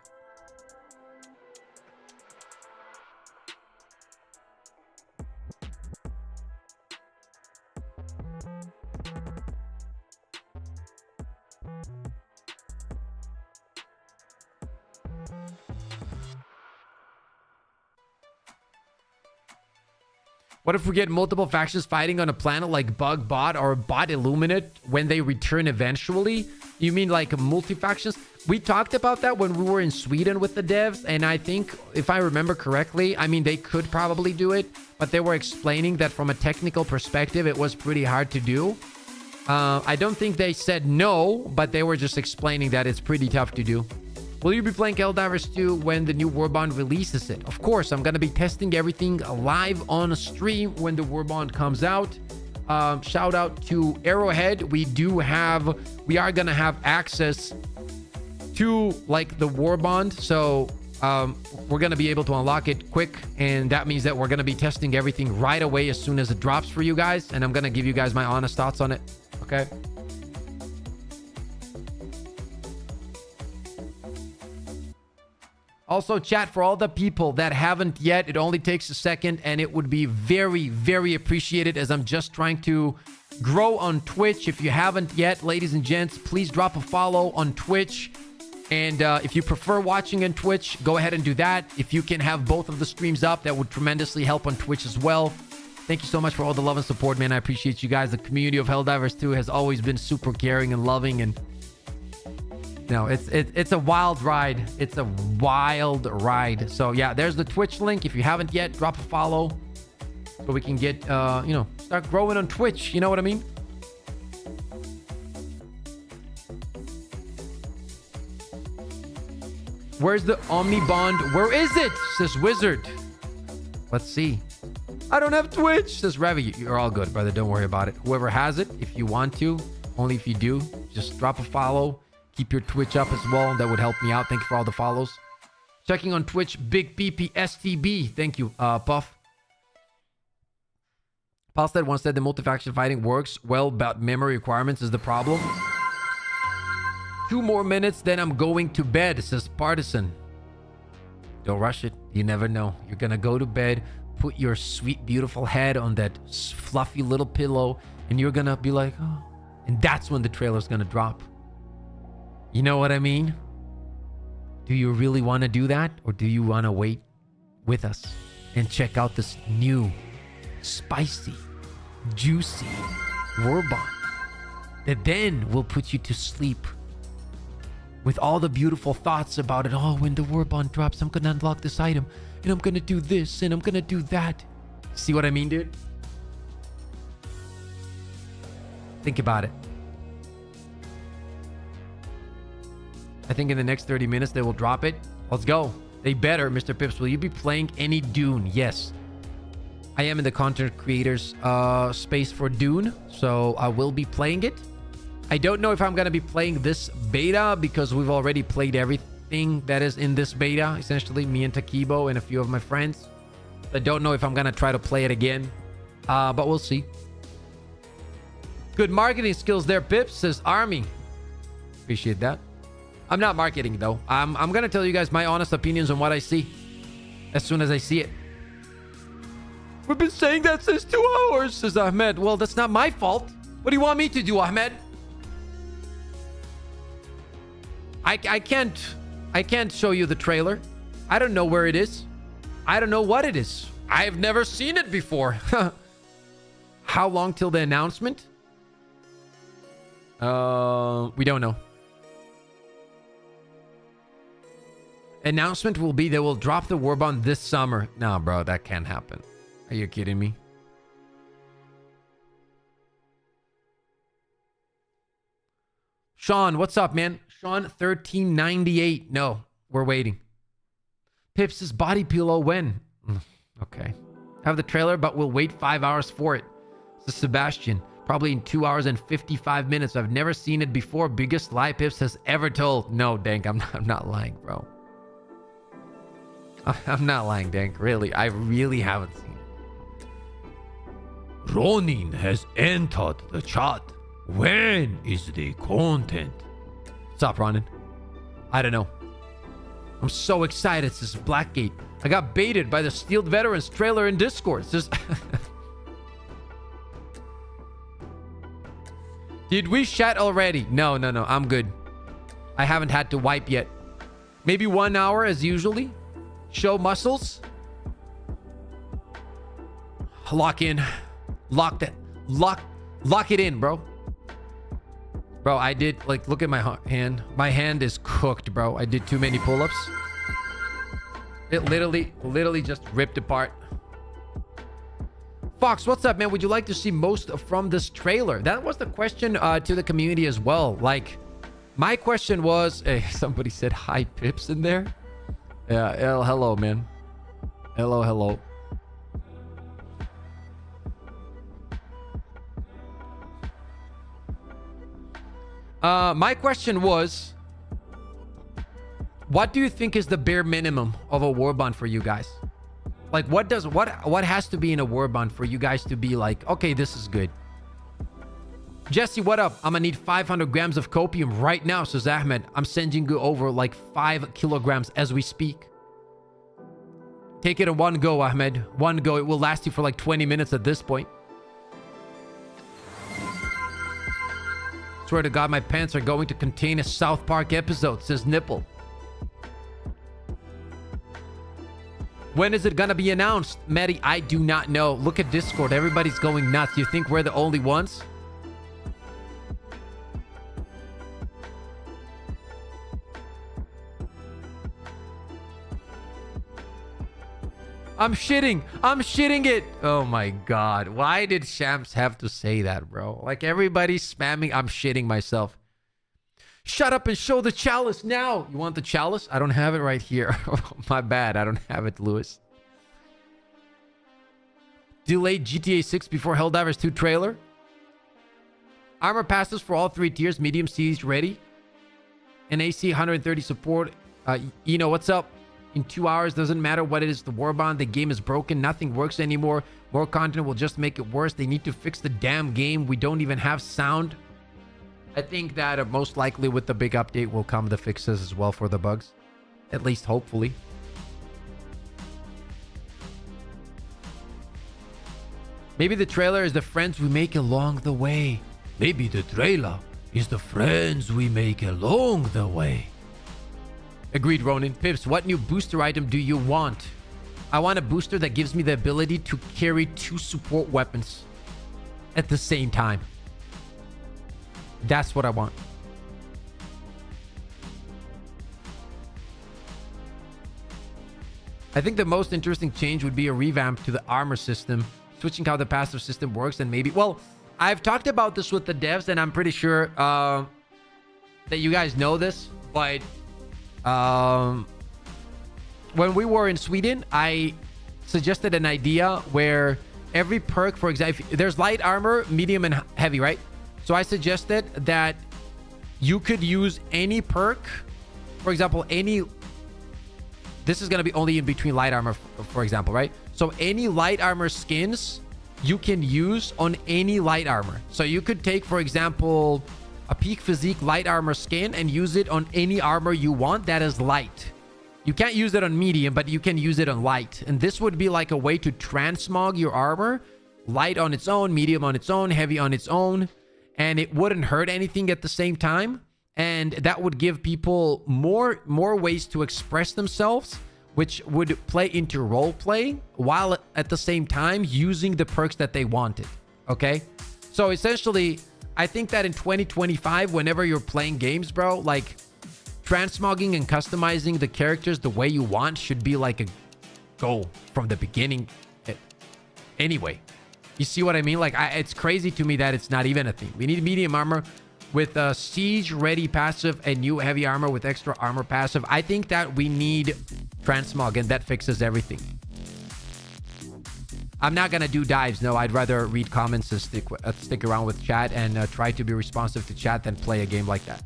What if we get multiple factions fighting on a planet like Bug Bot or Bot Illuminate when they return eventually? You mean like multi-factions? We talked about that when we were in Sweden with the devs, and I think, if I remember correctly, I mean, they could probably do it, but they were explaining that from a technical perspective, it was pretty hard to do. I don't think they said no, but they were just explaining that it's pretty tough to do. Will you be playing Helldivers 2 when the new Warbond releases it? Of course, I'm going to be testing everything live on a stream when the Warbond comes out. Shout out to Arrowhead. We are going to have access to like the Warbond. So we're going to be able to unlock it quick. And that means that we're going to be testing everything right away as soon as it drops for you guys. And I'm going to give you guys my honest thoughts on it. Okay. Also, chat, for all the people that haven't yet, it only takes a second and it would be very, very appreciated as I'm just trying to grow on Twitch. If you haven't yet, ladies and gents, please drop a follow on Twitch. And if you prefer watching on Twitch, go ahead and do that. If you can have both of the streams up, that would tremendously help on Twitch as well. Thank you so much for all the love and support, man. I appreciate you guys. The community of Helldivers 2 has always been super caring and loving, and no, it's a wild ride. It's a wild ride. So yeah, there's the Twitch link. If you haven't yet, drop a follow so we can get start growing on Twitch. You know what I mean? Where's the Omni Bond? Where is it? Says Wizard. Let's see. I don't have Twitch. Says Revi. You're all good, brother. Don't worry about it. Whoever has it, if you want to, only if you do, just drop a follow. Keep your Twitch up as well. That would help me out. Thank you for all the follows. Checking on Twitch, Big PP STB. Thank you, Puff. Palstead once said the multi-faction fighting works well, but memory requirements is the problem. 2 more minutes, then I'm going to bed, says Partisan. Don't rush it. You never know. You're going to go to bed, put your sweet, beautiful head on that fluffy little pillow, and you're going to be like, oh. And that's when the trailer's going to drop. You know what I mean? Do you really want to do that? Or do you want to wait with us and check out this new, spicy, juicy Warbond that then will put you to sleep with all the beautiful thoughts about it? Oh, when the Warbond drops, I'm going to unlock this item and I'm going to do this and I'm going to do that. See what I mean, dude? Think about it. I think in the next 30 minutes, they will drop it. Let's go. They better. Mr. Pips, will you be playing any Dune? Yes. I am in the content creators space for Dune, so I will be playing it. I don't know if I'm going to be playing this beta because we've already played everything that is in this beta. Essentially, me and Takibo and a few of my friends. I don't know if I'm going to try to play it again, but we'll see. Good marketing skills there, Pips, says Army. Appreciate that. I'm not marketing though. I'm gonna tell you guys my honest opinions on what I see as soon as I see it. We've been saying that since 2 hours, says Ahmed. Well, that's not my fault. What do you want me to do, Ahmed? I can't show you the trailer. I don't know where it is. I don't know what it is. I've never seen it before. How long till the announcement? We don't know. Announcement will be they will drop the Warbond this summer. Nah, bro, that can't happen. Are you kidding me? Sean, what's up, man? Sean 1398. No, we're waiting. Pips' body pillow when? Okay. Have the trailer, but we'll wait 5 hours for it. This is Sebastian. Probably in 2 hours and 55 minutes. I've never seen it before. Biggest lie Pips has ever told. No, Dank, I'm not lying, bro. I'm not lying, Dank. Really, I really haven't seen it. Ronin has entered the chat. When is the content? What's up, Ronin? I don't know. I'm so excited. This is Blackgate. I got baited by the Steeled Veterans trailer in Discord. It's just... Did we chat already? No. I'm good. I haven't had to wipe yet. Maybe 1 hour as usually. Show muscles. Lock in. Lock it in, bro. Bro, I did, like, look at my hand. My hand is cooked, bro. I did too many pull-ups. It literally just ripped apart. Fox, what's up, man? Would you like to see most from this trailer? That was the question to the community as well. Like, My question was, hey, somebody said hi Pips in there. Yeah, hello, man. Hello. My question was, what do you think is the bare minimum of a Warbond for you guys? Like, what has to be in a Warbond for you guys to be like, okay, this is good? Jesse, what up? I'm gonna need 500 grams of copium right now, says Ahmed. I'm sending you over like 5 kilograms as we speak. Take it in one go, Ahmed. One go. It will last you for like 20 minutes at this point. Swear to God, my pants are going to contain a South Park episode, says Nipple. When is it gonna be announced? Maddie, I do not know. Look at Discord. Everybody's going nuts. You think we're the only ones? I'm shitting it. Oh my God. Why did Shams have to say that, bro? Like, everybody's spamming. I'm shitting myself. Shut up and show the chalice now. You want the chalice? I don't have it right here. My bad. I don't have it, Lewis. Delayed GTA 6 before Helldivers 2 trailer. Armor passes for all 3 tiers. Medium siege ready. And AC 130 support. Eno, what's up? In 2 hours, doesn't matter what it is, the Warbond, the game is broken, nothing works anymore. More content will just make it worse. They need to fix the damn game. We don't even have sound. I think that most likely with the big update will come the fixes as well for the bugs. At least hopefully. Maybe the trailer is the friends we make along the way. Maybe the trailer is the friends we make along the way. Agreed, Ronin. Pips, what new booster item do you want? I want a booster that gives me the ability to carry 2 support weapons at the same time. That's what I want. I think the most interesting change would be a revamp to the armor system, switching how the passive system works, and maybe... Well, I've talked about this with the devs, and I'm pretty sure that you guys know this, but... when we were in Sweden, I suggested an idea where every perk, for example, there's light armor, medium, and heavy, right? So I suggested that you could use any perk, for example, any... This is going to be only in between light armor, for example, right? So any light armor skins you can use on any light armor. So you could take, for example, a peak physique light armor skin and use it on any armor you want that is light. You can't use it on medium, but you can use it on light. And this would be like a way to transmog your armor. Light on its own, medium on its own, heavy on its own. And it wouldn't hurt anything at the same time. And that would give people more ways to express themselves, which would play into role play while at the same time using the perks that they wanted. Okay? So essentially, I think that in 2025, whenever you're playing games, bro, like transmogging and customizing the characters the way you want should be like a goal from the beginning. Anyway, you see what I mean? Like, it's crazy to me that it's not even a thing. We need medium armor with a siege ready passive and new heavy armor with extra armor passive. I think that we need transmog, and that fixes everything. I'm not gonna do dives. No, I'd rather read comments and stick around with chat and try to be responsive to chat than play a game like that.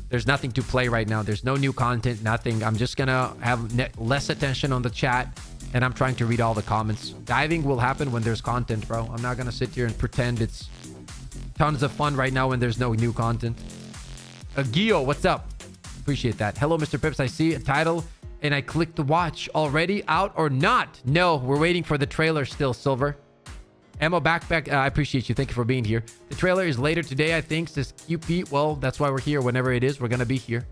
There's nothing to play right now. There's no new content, nothing. I'm just gonna have less attention on the chat, and I'm trying to read all the comments. Diving will happen when there's content, bro. I'm not gonna sit here and pretend it's tons of fun right now when there's no new content. Gio, what's up? Appreciate that. Hello, Mr. Pips. I see a title and I clicked the watch. Already out or not? No, we're waiting for the trailer still, Silver. Ammo backpack, I appreciate you. Thank you for being here. The trailer is later today, I think, says QP. Well, that's why we're here. Whenever it is, we're going to be here.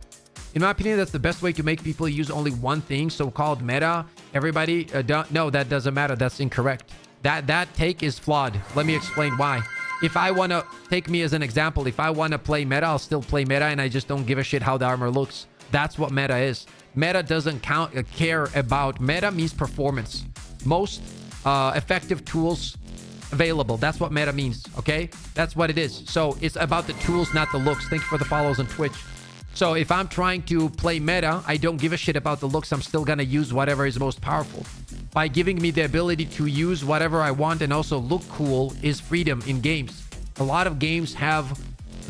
In my opinion, that's the best way to make people use only one thing, so-called meta. Everybody, no, that doesn't matter. That's incorrect. That take is flawed. Let me explain why. If I want to take me as an example, if I want to play meta, I'll still play meta, and I just don't give a shit how the armor looks. That's what meta is. Meta doesn't care about... Meta means performance. Most effective tools available. That's what meta means, okay? That's what it is. So it's about the tools, not the looks. Thank you for the follows on Twitch. So if I'm trying to play meta, I don't give a shit about the looks. I'm still gonna use whatever is most powerful. By giving me the ability to use whatever I want and also look cool is freedom in games. A lot of games have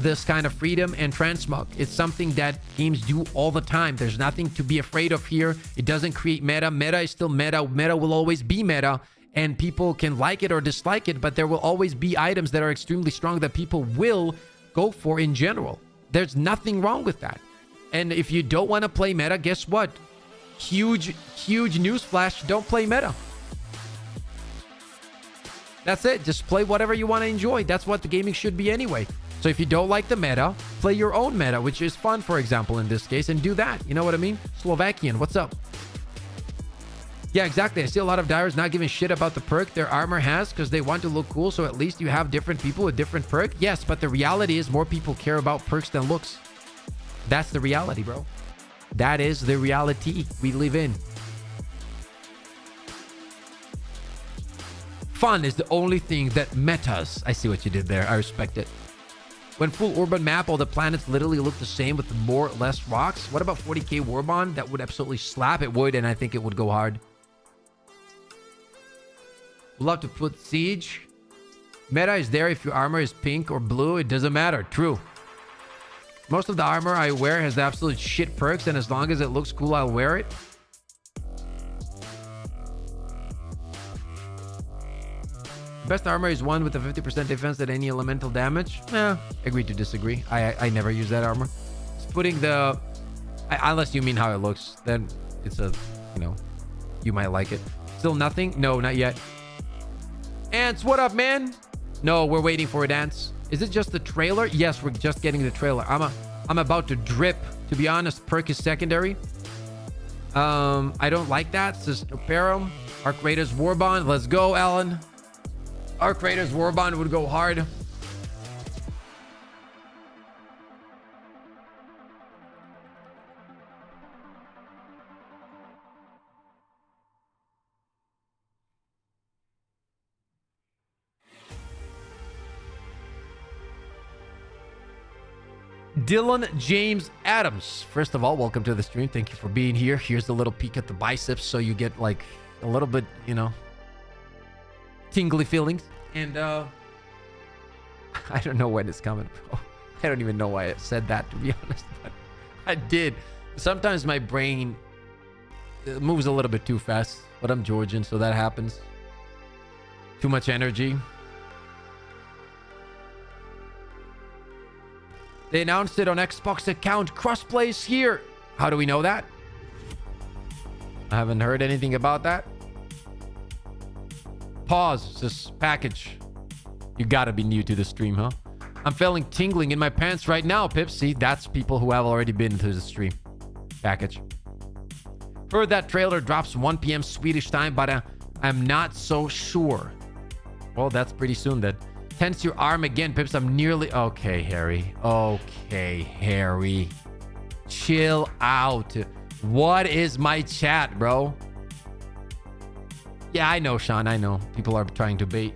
this kind of freedom and transmog. It's something that games do all the time. There's nothing to be afraid of here. It doesn't create meta. Meta is still meta. Meta will always be meta, and people can like it or dislike it, but there will always be items that are extremely strong that people will go for in general. There's nothing wrong with that. And if you don't want to play meta, guess what? Huge newsflash, don't play meta. That's it. Just play whatever you want to enjoy. That's what the gaming should be anyway. So if you don't like the meta, play your own meta, which is fun, for example, in this case, and do that. You know what I mean? Slovakian, what's up? Yeah, exactly. I see a lot of divers not giving shit about the perk their armor has because they want to look cool, so at least you have different people with different perk. Yes, but the reality is more people care about perks than looks. That's the reality, bro. That is the reality we live in. Fun is the only thing that matters. I see what you did there. I respect it. When full Warbond map, all the planets literally look the same with more or less rocks. What about 40k Warbond? That would absolutely slap. It would, and I think it would go hard. We'll have to put siege. Meta is there if your armor is pink or blue. It doesn't matter. True. Most of the armor I wear has absolute shit perks, and as long as it looks cool, I'll wear it. Best armor is one with a 50% defense at any elemental damage. Agree to disagree. I never use that armor. Just putting the... unless you mean how it looks, then it's a, you know, you might like it. Still nothing? No, not yet. Ants, what up, man? No, we're waiting for it, Ants. Is it just the trailer? Yes, we're just getting the trailer. I'm about to drip. To be honest, perk is secondary. I don't like that. Sister Perum. Arc Raiders Warbond. Let's go, Alan. Arc Raiders Warbond would go hard. Dylan James Adams. First of all, welcome to the stream. Thank you for being here. Here's a little peek at the biceps so you get like a little bit, you know, tingly feelings. And I don't know when it's coming, bro. I don't even know why I said that, to be honest, but I did. Sometimes my brain moves a little bit too fast, but I'm Georgian, so that happens. Too much energy. They announced it on Xbox account. Crossplay is here. How do we know that? I haven't heard anything about that. Pause this package. You gotta be new to the stream, huh? I'm feeling tingling in my pants right now, Pips. See, that's people who have already been to the stream. Package. Heard that trailer drops 1 p.m. Swedish time, but I'm not so sure. Well, that's pretty soon then. Tense your arm again, Pips. I'm nearly... Okay, Harry. Okay, Harry. Chill out. What is my chat, bro? Yeah, I know, Sean. I know. People are trying to bait.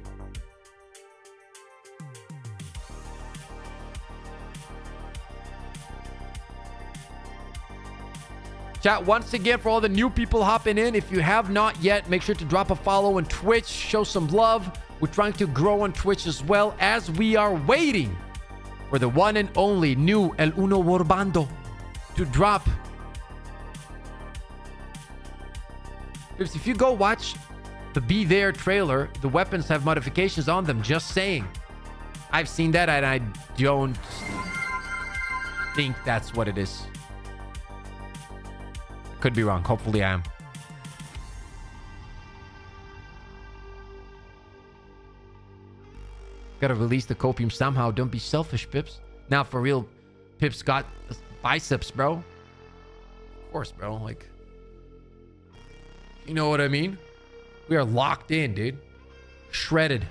Chat, once again, for all the new people hopping in, if you have not yet, make sure to drop a follow on Twitch. Show some love. We're trying to grow on Twitch as well as we are waiting for the one and only new El Uno Warbando to drop. If you go watch the Be There trailer, the weapons have modifications on them. Just saying. I've seen that and I don't think that's what it is. Could be wrong. Hopefully I am. Gotta release the copium somehow. Don't be selfish, Pips. Now, for real, Pips got biceps, bro. Of course, bro. Like, you know what I mean? We are locked in, dude. Shredded.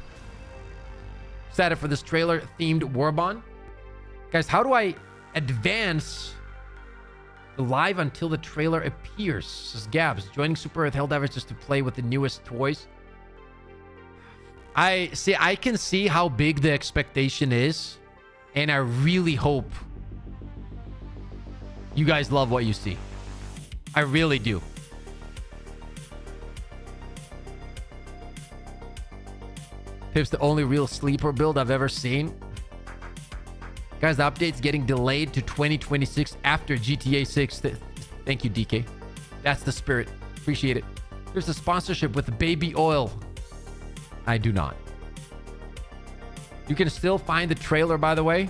Excited for this trailer-themed Warbond. Guys, how do I advance the live until the trailer appears? This is Gabs. Joining Super Earth Helldivers just to play with the newest toys. I can see how big the expectation is, and I really hope you guys love what you see. I really do. Pip's the only real sleeper build I've ever seen. Guys, the update's getting delayed to 2026 after GTA 6. Thank you, DK. That's the spirit. Appreciate it. There's a sponsorship with baby oil. I do not. You can still find the trailer, by the way.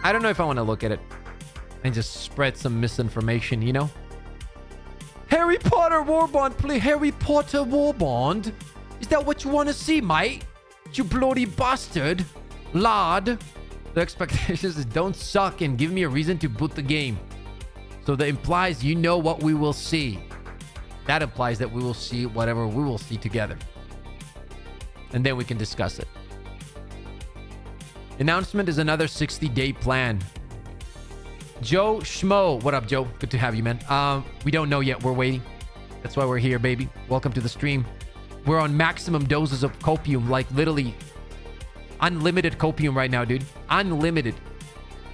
I don't know if I want to look at it and just spread some misinformation, you know? Harry Potter Warbond, play Harry Potter Warbond. Is that what you want to see, mate? You bloody bastard. Lad. The expectations is don't suck and give me a reason to boot the game. So that implies you know what we will see. That implies that we will see whatever we will see together. And then we can discuss it. Announcement is another 60-day plan. Joe Schmo. What up, Joe? Good to have you, man. We don't know yet. We're waiting. That's why we're here, baby. Welcome to the stream. We're on maximum doses of copium. Like, literally unlimited copium right now, dude. Unlimited.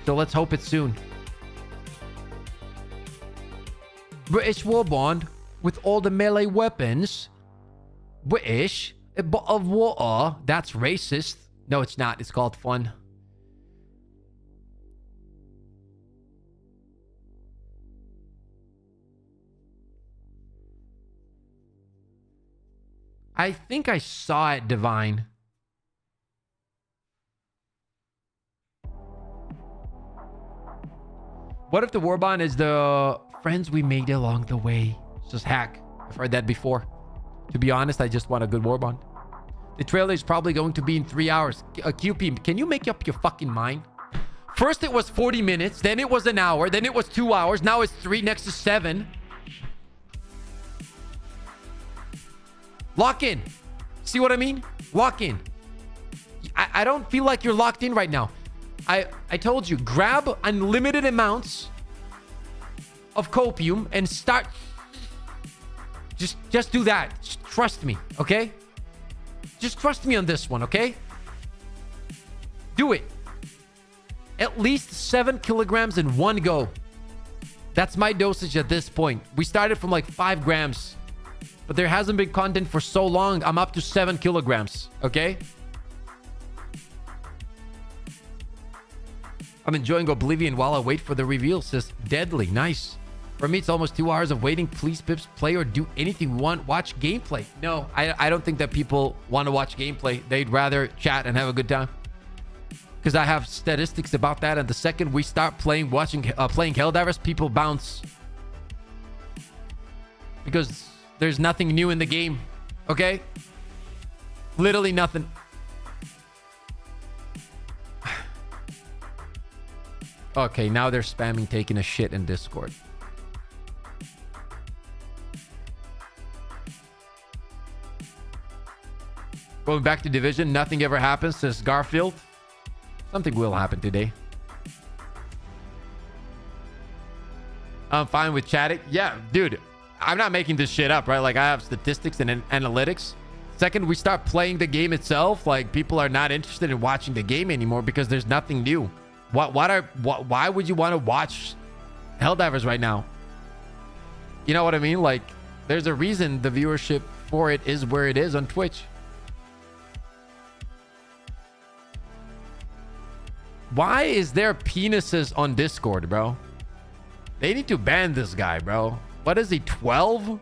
So let's hope it's soon. British Warbond with all the melee weapons. British. A bottle of water. That's racist. No, it's not. It's called fun. I think I saw it, Divine. What if the Warbond is the friends we made along the way? It's just hack. I've heard that before. To be honest, I just want a good Warbond. The trailer is probably going to be in 3 hours. QP, can you make up your fucking mind? First it was 40 minutes, then it was an hour, then it was 2 hours, now it's 3 next to 7. Lock in. See what I mean? Lock in. I don't feel like you're locked in right now. I told you, grab unlimited amounts of copium and start. Just do that. Just trust me, okay? Just trust me on this one, okay? Do it. At least 7 kilograms in one go. That's my dosage at this point. We started from like 5 grams. But there hasn't been content for so long. I'm up to 7 kilograms, okay? I'm enjoying Oblivion while I wait for the reveal, says Deadly. Nice. For me, it's almost 2 hours of waiting. Please, Pips, play or do anything you want. Watch gameplay. No, I don't think that people want to watch gameplay. They'd rather chat and have a good time. Because I have statistics about that. And the second we start playing Helldivers, people bounce. Because there's nothing new in the game. Okay? Literally nothing. Okay, now they're spamming taking a shit in Discord. Going back to Division, nothing ever happens, says Garfield. Something will happen today. I'm fine with chatting. Yeah, dude, I'm not making this shit up, right? Like, I have statistics and analytics. Second, we start playing the game itself. Like, people are not interested in watching the game anymore because there's nothing new. Why would you want to watch Helldivers right now? You know what I mean? Like, there's a reason the viewership for it is where it is on Twitch. Why is there penises on Discord, bro? They need to ban this guy, bro. What is he, 12?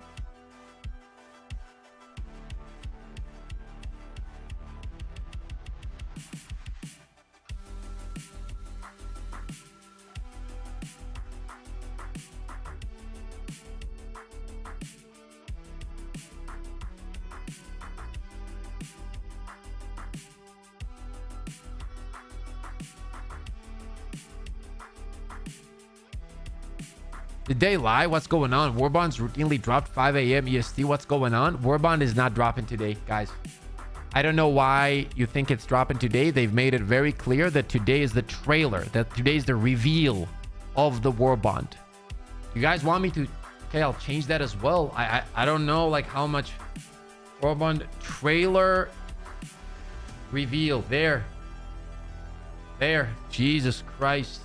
Did they lie? What's going on? Warbond's routinely dropped 5 a.m. EST. What's going on? Warbond is not dropping today, guys. I don't know why you think it's dropping today. They've made it very clear that today is the trailer, that today is the reveal of the Warbond. You guys want me to... Okay, I'll change that as well. I don't know, like, how much Warbond trailer reveal. There. Jesus Christ.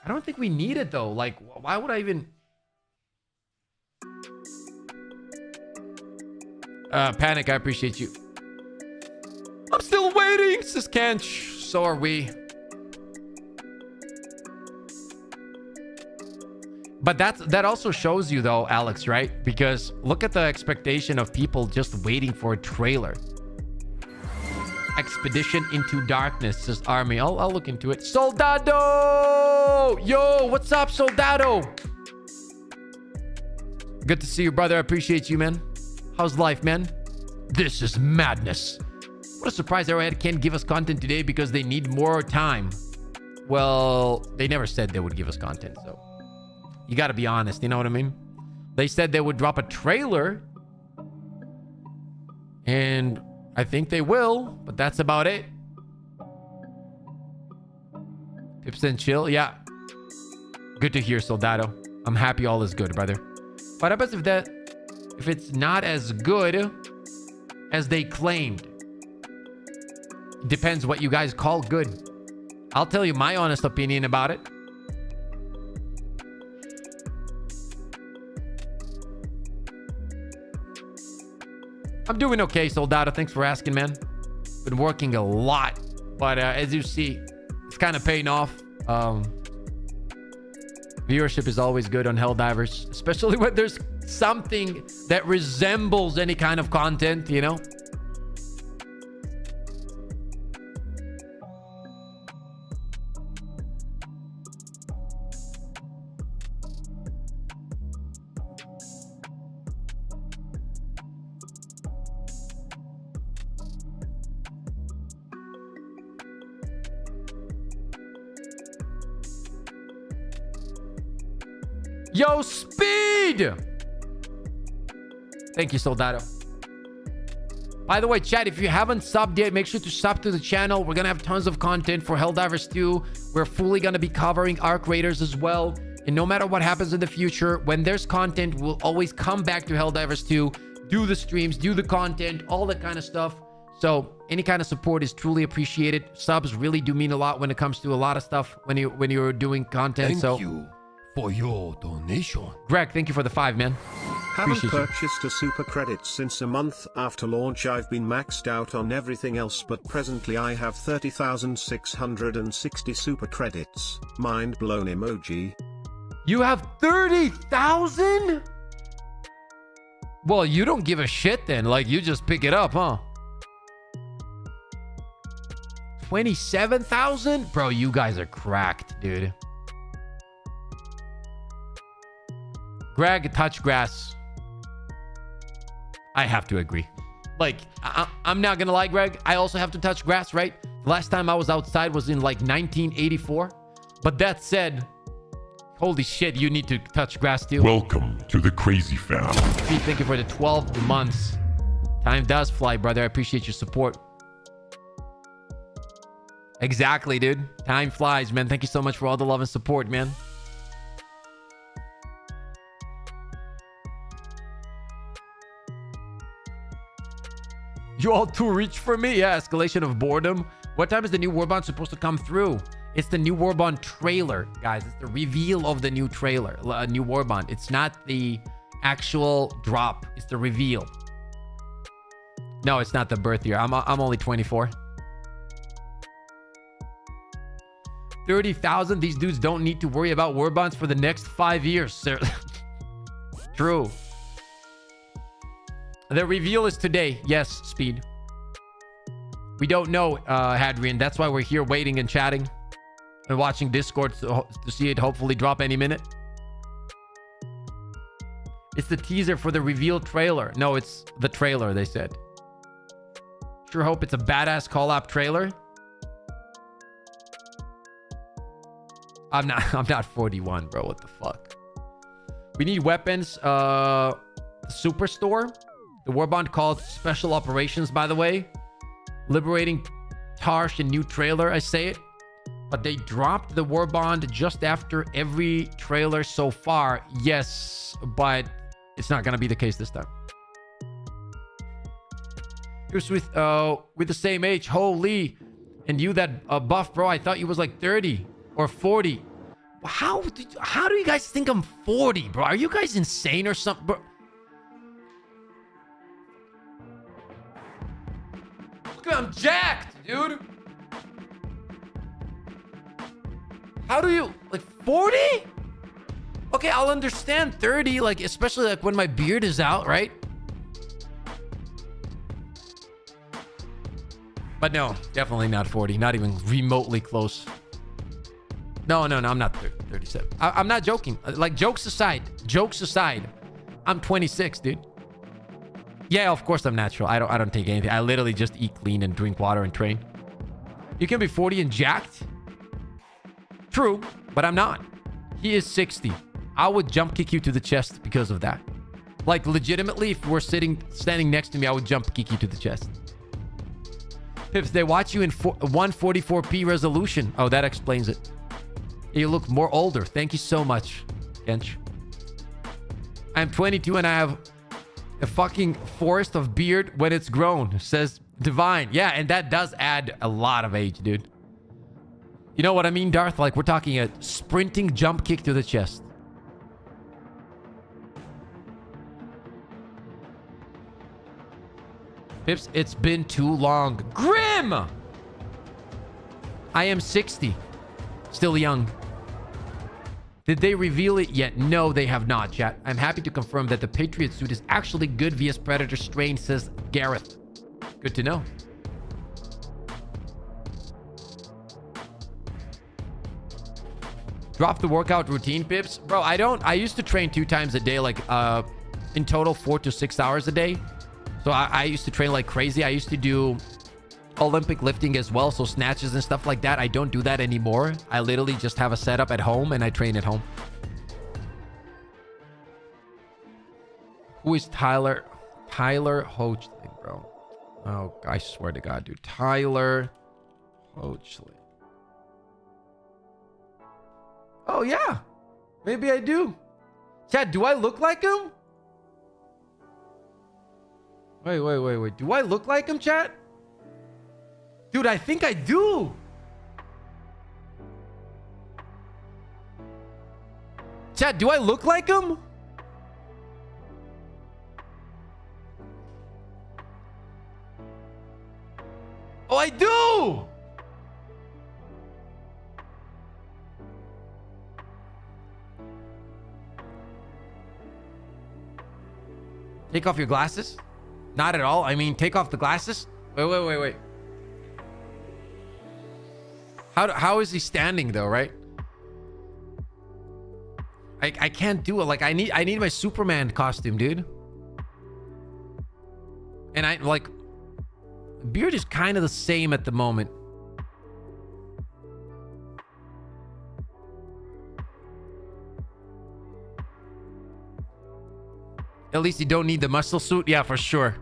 I don't think we need it though. Like, why would I even... Panic, I appreciate you. I'm still waiting, says Kench. So are we. But that also shows you though, Alex, right? Because look at the expectation of people just waiting for a trailer. Expedition into Darkness, says Army. I'll look into it. Soldado! Yo, what's up, Soldado? Good to see you, brother. I appreciate you, man. How's life, man? This is madness. What a surprise Arrowhead can't give us content today because they need more time. Well, they never said they would give us content, so... You gotta be honest, you know what I mean? They said they would drop a trailer. And I think they will, but that's about it. Pips and chill, yeah. Good to hear, Soldado. I'm happy all is good, brother. What happens if it's not as good as they claimed? Depends what you guys call good. I'll tell you my honest opinion about it. I'm doing okay, Soldado. Thanks for asking, man. Been working a lot, but as you see, it's kind of paying off. Viewership is always good on Helldivers, especially when there's something that resembles any kind of content, you know? Yo, Speed! Thank you, Soldado. By the way, chat, if you haven't subbed yet, make sure to sub to the channel. We're gonna have tons of content for Helldivers 2. We're fully gonna be covering Arc Raiders as well. And no matter what happens in the future, when there's content, we'll always come back to Helldivers 2, do the streams, do the content, all that kind of stuff. So any kind of support is truly appreciated. Subs really do mean a lot when it comes to a lot of stuff when you're doing content. Thank you for your donation. Greg, thank you for the 5, man. Haven't Appreciate purchased a super credit since a month after launch. I've been maxed out on everything else, but presently I have 30,660 super credits. Mind blown emoji. You have 30,000? Well, you don't give a shit then. Like, you just pick it up, huh? 27,000? Bro, you guys are cracked, dude. Greg, touch grass. I have to agree. Like, I'm not gonna lie, Greg. I also have to touch grass, right? The last time I was outside was in like 1984. But that said, holy shit, you need to touch grass too. Welcome to the Crazy Fam. Thank you for the 12 months. Time does fly, brother. I appreciate your support. Exactly, dude. Time flies, man. Thank you so much for all the love and support, man. You all too rich for me? Yeah, escalation of boredom. What time is the new Warbond supposed to come through? It's the new Warbond trailer, guys. It's the reveal of the new trailer, new Warbond. It's not the actual drop. It's the reveal. No, it's not the birth year. I'm only 24. 30,000. These dudes don't need to worry about Warbonds for the next 5 years. True. The reveal is today. Yes, Speed. We don't know, Hadrian. That's why we're here waiting and chatting and watching Discord to see it hopefully drop any minute. It's the teaser for the reveal trailer. No, it's the trailer, they said. Sure hope it's a badass call-up trailer. I'm not 41, bro. What the fuck? We need weapons. Superstore. The Warbond called Special Operations, by the way. Liberating Tarsh and new trailer, I say it. But they dropped the Warbond just after every trailer so far. Yes, but it's not gonna be the case this time. He was with the same age. Holy. And you that buff, bro, I thought you was like 30 or 40. How do you guys think I'm 40, bro? Are you guys insane or something, bro? Look at me, I'm jacked, dude. How do you, like 40? Okay, I'll understand 30, like especially like when my beard is out, right? But no, definitely not 40. Not even remotely close. No, I'm not 37. I'm not joking. Like, jokes aside, I'm 26, dude. Yeah, of course I'm natural. I don't take anything. I literally just eat clean and drink water and train. You can be 40 and jacked. True, but I'm not. He is 60. I would jump kick you to the chest because of that. Like, legitimately, if we're standing next to me, I would jump kick you to the chest. Pips, they watch you in 144p resolution. Oh, that explains it. You look more older. Thank you so much, Kench. I'm 22 and I have a fucking forest of beard when it's grown, says Divine. Yeah, and that does add a lot of age, dude. You know what I mean, Darth? Like, we're talking a sprinting jump kick to the chest. Pips, it's been too long. Grim! I am 60. Still young. Did they reveal it yet? No, they have not, chat. I'm happy to confirm that the Patriot suit is actually good vs Predator Strain, says Gareth. Good to know. Drop the workout routine, Pips. Bro, I used to train 2 times a day, like in total 4 to 6 hours a day. So I used to train like crazy. I used to do Olympic lifting as well, so snatches and stuff like that. I don't do that anymore. I literally just have a setup at home and I train at home. Who is Tyler? Tyler Hoechley, bro. Oh, I swear to God, dude. Tyler Hoechley. Oh, yeah. Maybe I do. Chad, do I look like him? Wait. Do I look like him, chat? Dude, I think I do. Chat, do I look like him? Oh, I do. Take off your glasses? Not at all. I mean, take off the glasses. Wait. How is he standing though, right? I can't do it. Like, I need my Superman costume, dude. And I like, beard is kind of the same at the moment. At least you don't need the muscle suit. Yeah, for sure.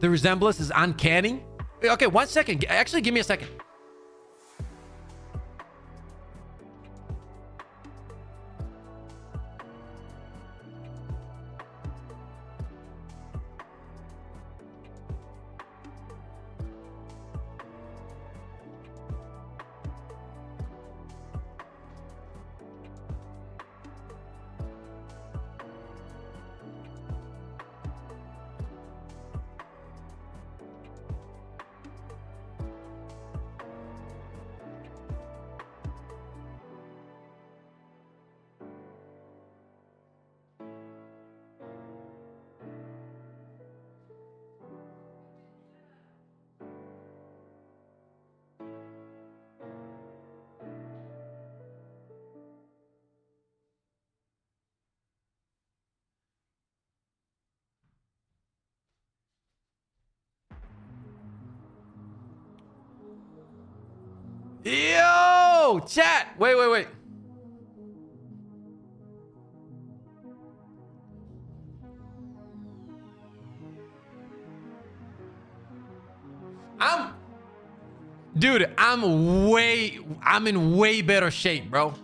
The resemblance is uncanny. Okay, 1 second. Actually, give me a second. Yo, chat. Wait. Dude, I'm in way better shape, bro.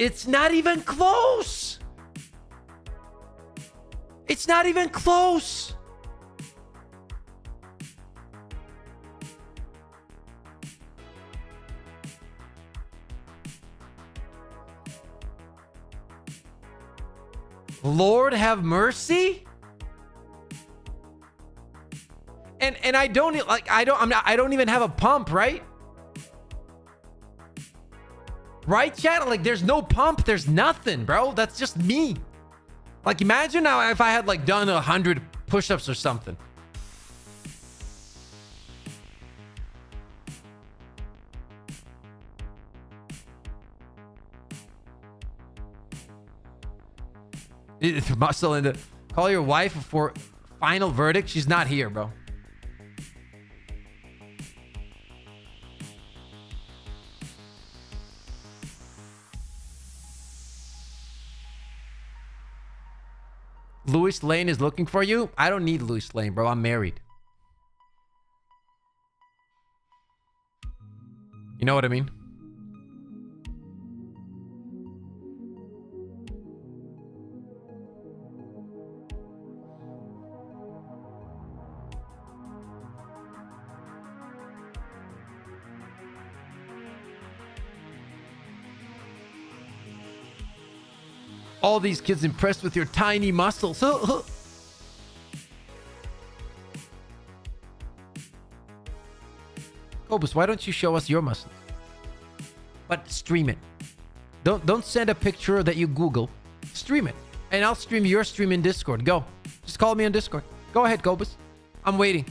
It's not even close. It's not even close. Lord have mercy. And I don't even have a pump, right? Right, chat? Like, there's no pump. There's nothing, bro. That's just me. Like, imagine now if I had, like, done 100 push-ups or something. It's muscle in the... Call your wife for final verdict. She's not here, bro. Louis Lane is looking for you. I don't need Louis Lane, bro. I'm married. You know what I mean? All these kids impressed with your tiny muscles. Cobus, why don't you show us your muscles? But stream it. Don't send a picture that you Google. Stream it. And I'll stream your stream in Discord. Go. Just call me on Discord. Go ahead, Cobus. I'm waiting.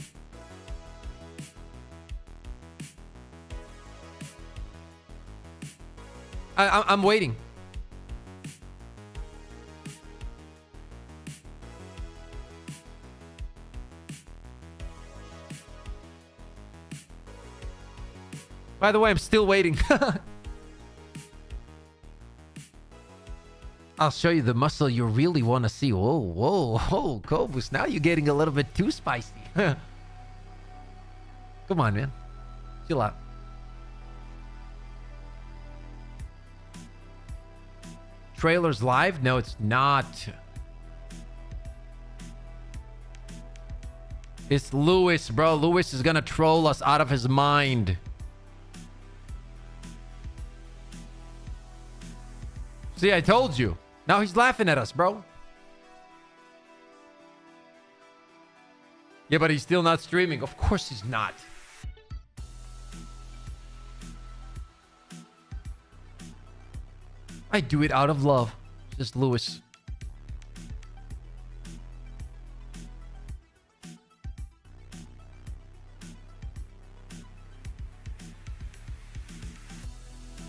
I'm waiting. By the way, I'm still waiting. I'll show you the muscle you really want to see. Whoa, whoa, whoa, Cobus. Now you're getting a little bit too spicy. Come on, man. Chill out. Trailer's live? No, it's not. It's Lewis, bro. Lewis is gonna troll us out of his mind. See, I told you. Now he's laughing at us, bro. Yeah, but he's still not streaming. Of course he's not. I do it out of love. Just Lewis.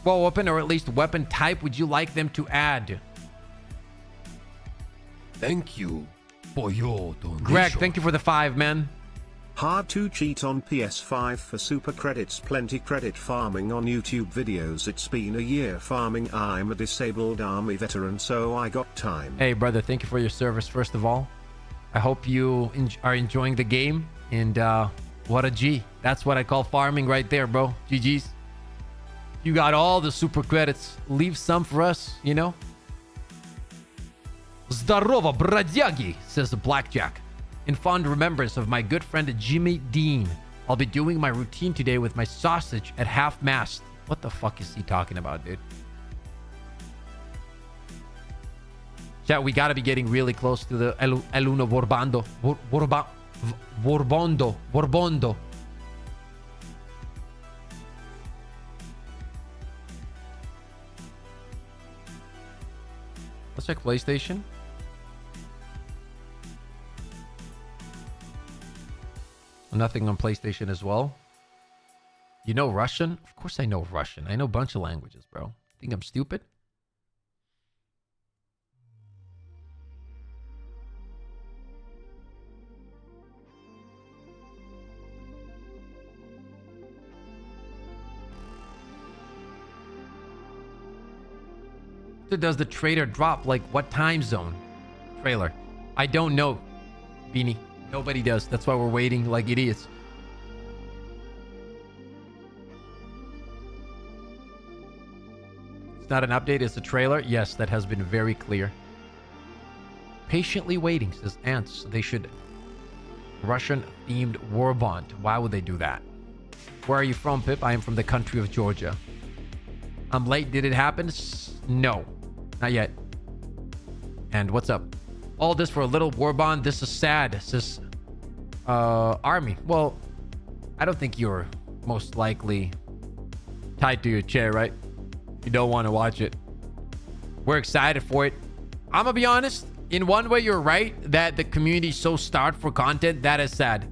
What weapon or at least weapon type would you like them to add? Thank you for your donation. Greg, thank you for the 5, man. Hard to cheat on PS5 for super credits. Plenty credit farming on YouTube videos. It's been a year farming. I'm a disabled army veteran, so I got time. Hey, brother, thank you for your service, first of all. I hope you are enjoying the game. And what a G. That's what I call farming right there, bro. GG's. You got all the super credits. Leave some for us, you know? Zdarova, bradyagi, says the Blackjack. In fond remembrance of my good friend Jimmy Dean, I'll be doing my routine today with my sausage at half-mast. What the fuck is he talking about, dude? Chat, we gotta be getting really close to the Eluno Warbando. Warbondo. Let's check PlayStation. Nothing on PlayStation as well. You know Russian? Of course I know Russian. I know a bunch of languages, bro. Think I'm stupid? So does the trailer drop? Like what time zone? Trailer. I don't know, Beanie. Nobody does. That's why we're waiting like idiots. It's not an update, it's a trailer. Yes, that has been very clear. Patiently waiting, says Ants. They should Russian-themed Warbond. Why would they do that? Where are you from, Pip? I am from the country of Georgia. I'm late. Did it happen? No. Not yet. And what's up? All this for a little Warbond. This is sad, says Army. Well, I don't think you're most likely tied to your chair, right? You don't want to watch it. We're excited for it. I'm gonna be honest. In one way, you're right that the community is so starved for content. That is sad.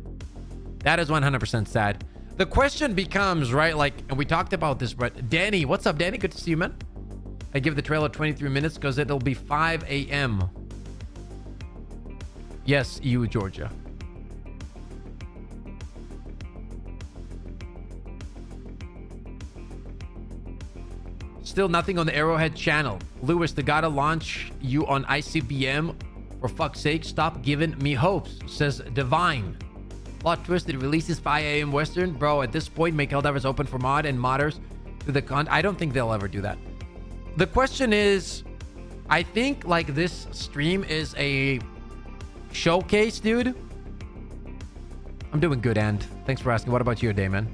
That is 100% sad. The question becomes, right, like, and we talked about this, but Danny, what's up, Danny? Good to see you, man. I give the trailer 23 minutes because it'll be 5 a.m. Yes, you, Georgia. Still nothing on the Arrowhead channel. Lewis, they gotta launch you on ICBM. For fuck's sake, stop giving me hopes, says Divine. Plot twist, it releases 5 a.m. Western. Bro, at this point, make Helldivers open for mod and modders to the con. I don't think they'll ever do that. The question is, I think like this stream is a showcase, dude. I'm doing good, and thanks for asking. What about your day, man?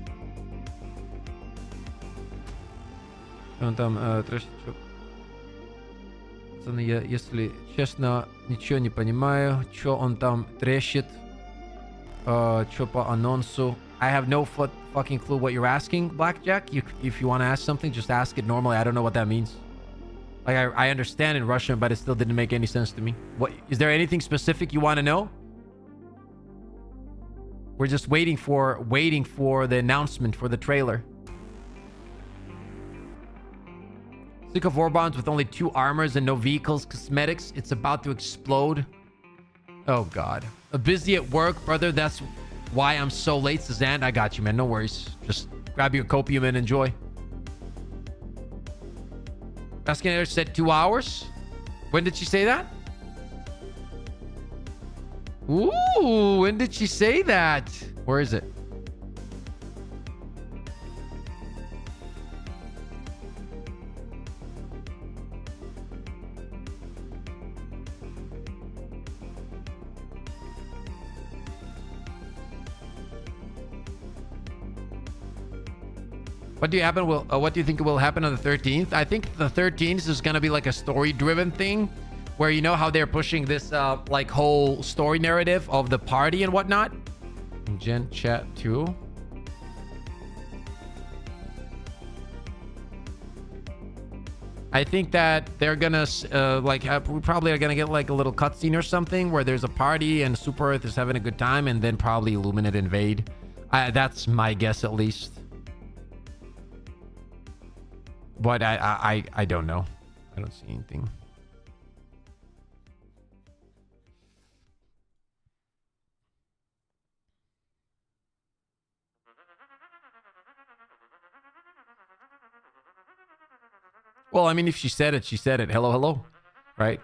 Если честно, ничего не понимаю, что он там трещит, что по анонсу. I have no fucking clue what you're asking, Blackjack. If you want to ask something, just ask it normally. I don't know what that means. Like, I understand in Russian, but it still didn't make any sense to me. What is there anything specific you want to know? We're just waiting for the announcement for the trailer. Sick of Warbonds with only 2 armors and no vehicles, cosmetics. It's about to explode. Oh God. Busy at work, brother. That's why I'm so late, Suzanne. I got you, man. No worries. Just grab your copium and enjoy. Baskinator said 2 hours. When did she say that? Ooh, when did she say that? Where is it? What do you think will happen on the 13th? I think the 13th is gonna be like a story-driven thing, where you know how they're pushing this like whole story narrative of the party and whatnot. Gen chat 2. I think that they're gonna we probably are gonna get like a little cutscene or something where there's a party and Super Earth is having a good time, and then probably Illuminate invade. That's my guess, at least. But I don't know. I don't see anything. Well, I mean, if she said it, she said it. Hello, hello. Right?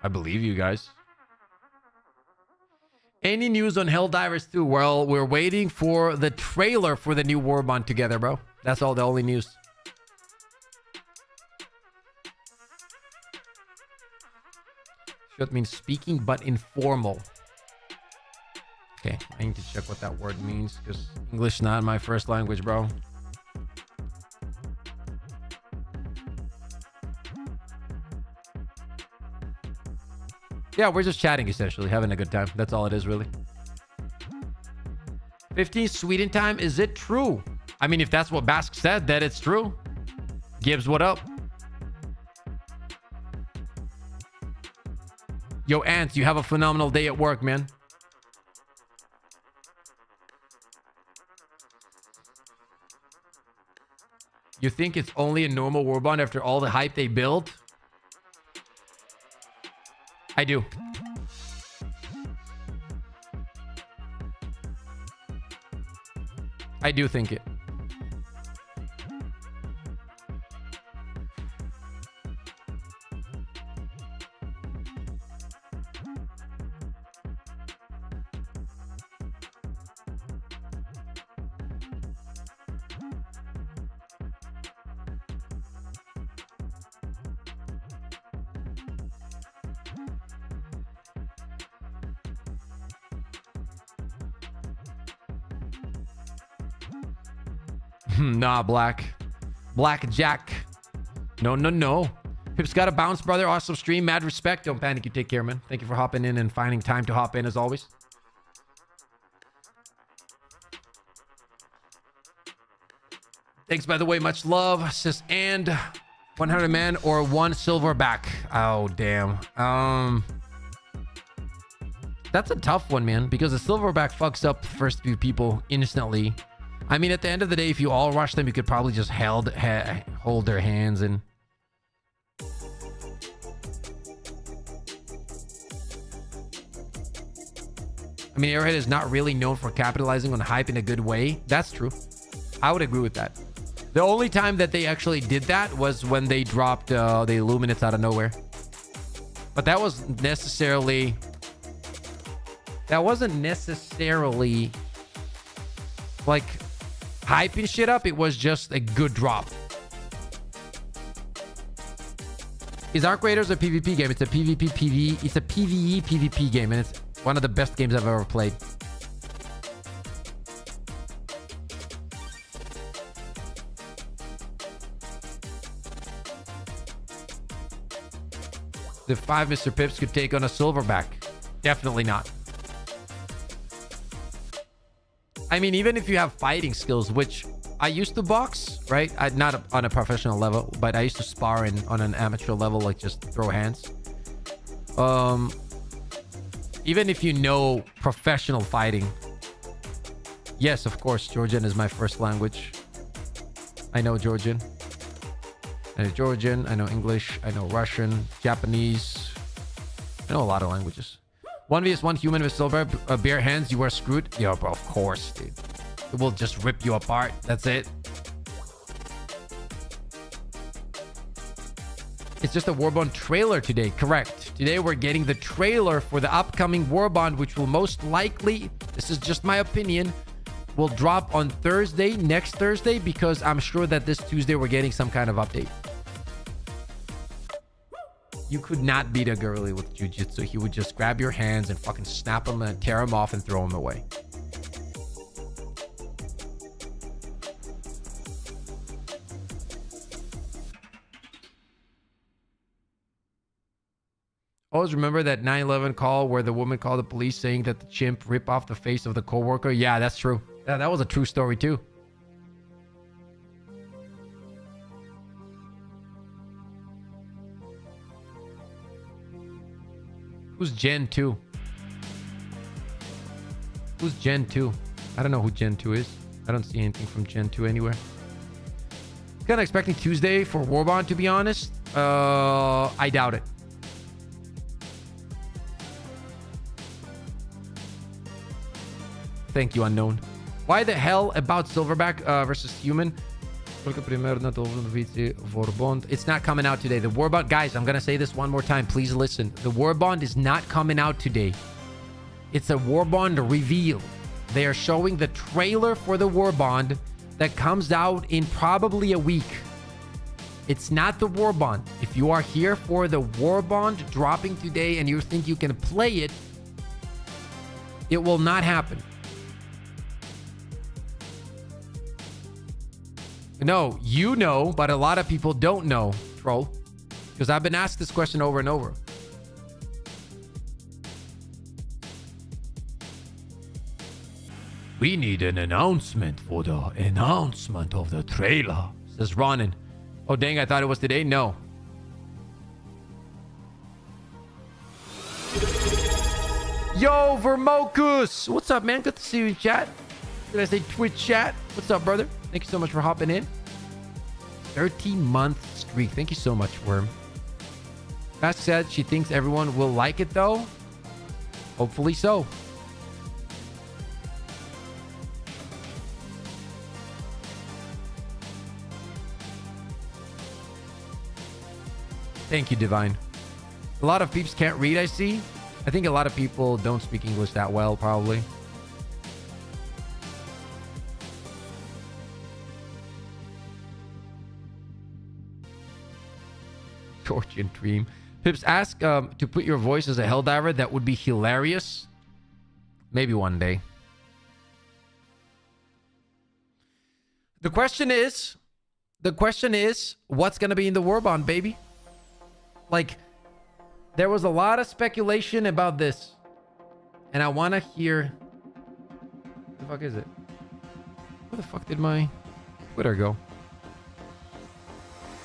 I believe you guys. Any news on Helldivers 2? Well, we're waiting for the trailer for the new Warbond together, bro. That's all, the only news. Short means speaking, but informal. Okay, I need to check what that word means, because English is not my first language, bro. Yeah, we're just chatting, essentially, having a good time. That's all it is, really. 15 Sweden time, is it true? I mean, if that's what Bask said, then it's true. Gibbs, what up? Yo, Ants, you have a phenomenal day at work, man. You think it's only a normal Warbond after all the hype they built? I do. I do think it. Nah, Black Jack. No, no, no. Pip's got a bounce, brother. Awesome stream. Mad respect. Don't panic. You take care, man. Thank you for hopping in and finding time to hop in as always. Thanks, by the way. Much love. Says, and 100 man or 1 silverback. Oh, damn. That's a tough one, man, because the silverback fucks up the first few people instantly. I mean, at the end of the day, if you all rush them, you could probably just hold their hands and... I mean, Arrowhead is not really known for capitalizing on hype in a good way. That's true. I would agree with that. The only time that they actually did that was when they dropped the Illuminates out of nowhere. But that wasn't necessarily like hyping shit up. It was just a good drop. Is Arc Raiders a PvP game? It's a PvP PvE. It's a PvE PvP game, and it's one of the best games I've ever played. The 5 Mr. Pips could take on a silverback. Definitely not. I mean, even if you have fighting skills, which I used to box, right? Not on a professional level, but I used to spar on an amateur level, like just throw hands. Even if you know professional fighting. Yes, of course, Georgian is my first language. I know Georgian. I know Georgian, I know English, I know Russian, Japanese. I know a lot of languages. 1vs1 human with silver, bare hands, you are screwed. Yo, bro, of course, dude. It will just rip you apart. That's it. It's just a Warbond trailer today. Correct. Today we're getting the trailer for the upcoming Warbond, which will most likely, this is just my opinion, will drop on Thursday, next Thursday, because I'm sure that this Tuesday we're getting some kind of update. You could not beat a gorilla with jujitsu. He would just grab your hands and fucking snap them and tear them off and throw them away. Always remember that 9/11 call where the woman called the police saying that the chimp ripped off the face of the coworker? Yeah, that's true. Yeah, that was a true story too. Who's Gen 2? Who's Gen 2? I don't know who Gen 2 is. I don't see anything from Gen 2 anywhere. Kind of expecting Tuesday for Warbond, to be honest. I doubt it. Thank you, unknown. Why the hell about Silverback versus Human? It's not coming out today. The Warbond, guys, I'm going to say this one more time. Please listen. The Warbond is not coming out today. It's a Warbond reveal. They are showing the trailer for the Warbond that comes out in probably a week. It's not the Warbond. If you are here for the Warbond dropping today and you think you can play it, it will not happen. No, you know, but a lot of people don't know, troll. Because I've been asked this question over and over. We need an announcement for the announcement of the trailer, says Ronan. Oh, dang, I thought it was today. No. Yo, Vermokus. What's up, man? Good to see you in chat. Did I say Twitch chat? What's up, brother? Thank you so much for hopping in. 13-month streak. Thank you so much, Worm. Ask said she thinks everyone will like it, though. Hopefully so. Thank you, Divine. A lot of peeps can't read, I see. I think a lot of people don't speak English that well, probably. Georgian dream. Pips, ask to put your voice as a Helldiver. That would be hilarious. Maybe one day. The question is, what's gonna be in the Warbond, baby? Like, there was a lot of speculation about this, and I want to hear. What the fuck is it? Where the fuck did my Twitter go?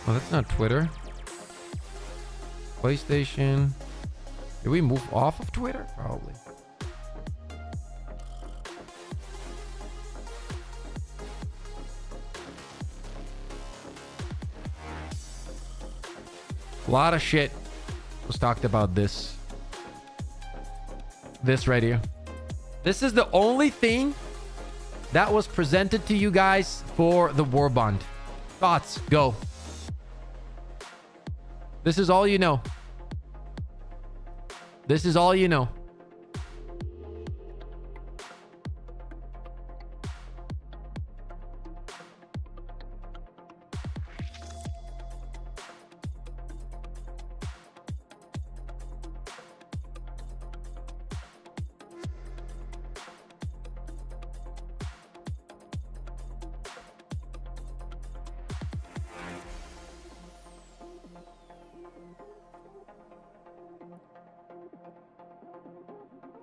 Oh, that's not Twitter. PlayStation. Did we move off of Twitter? Probably. A lot of shit was talked about this right here. This is the only thing that was presented to you guys for the Warbond. Thoughts, go. This is all you know. This is all you know.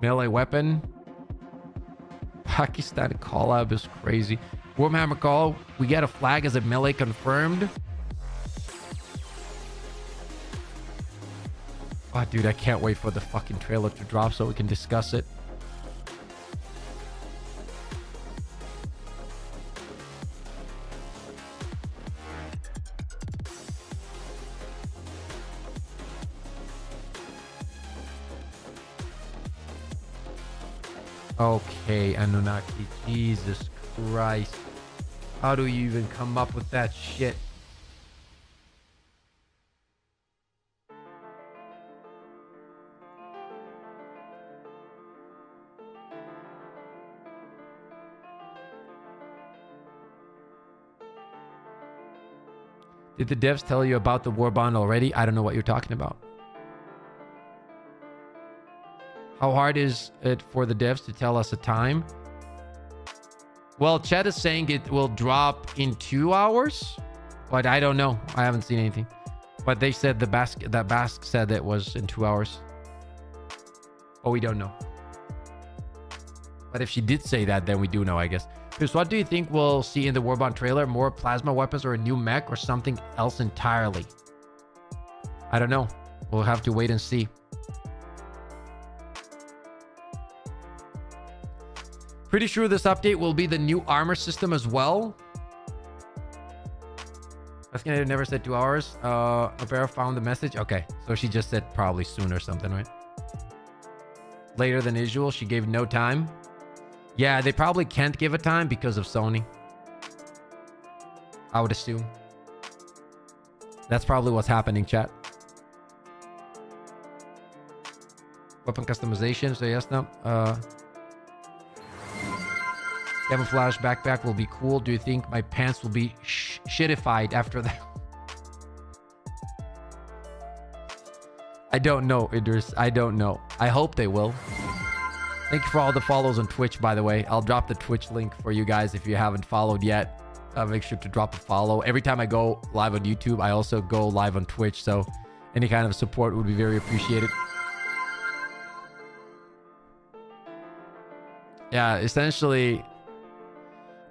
Melee weapon. Pakistan collab is crazy. Wormhammer call. We get a flag as a melee confirmed. Oh, dude, I can't wait for the fucking trailer to drop so we can discuss it. Okay, Anunnaki. Jesus Christ. How do you even come up with that shit? Did the devs tell you about the Warbond already? I don't know what you're talking about. How hard is it for the devs to tell us a time? Well, Chet is saying it will drop in 2 hours, but I don't know. I haven't seen anything. But they said that Bask said it was in 2 hours. Oh, we don't know. But if she did say that, then we do know, I guess. Chris, what do you think we'll see in the Warbond trailer? More plasma weapons or a new mech or something else entirely? I don't know. We'll have to wait and see. Pretty sure this update will be the new armor system as well. I never said 2 hours. Opera found the message. Okay, so she just said probably soon or something, right? Later than usual. She gave no time. Yeah, they probably can't give a time because of Sony. I would assume. That's probably what's happening, chat. Weapon customization. So yes, no. Camouflage backpack will be cool. Do you think my pants will be shitified after that? I don't know, Idris. I don't know. I hope they will. Thank you for all the follows on Twitch, by the way. I'll drop the Twitch link for you guys if you haven't followed yet. Make sure to drop a follow. Every time I go live on YouTube, I also go live on Twitch. So any kind of support would be very appreciated. Yeah, essentially...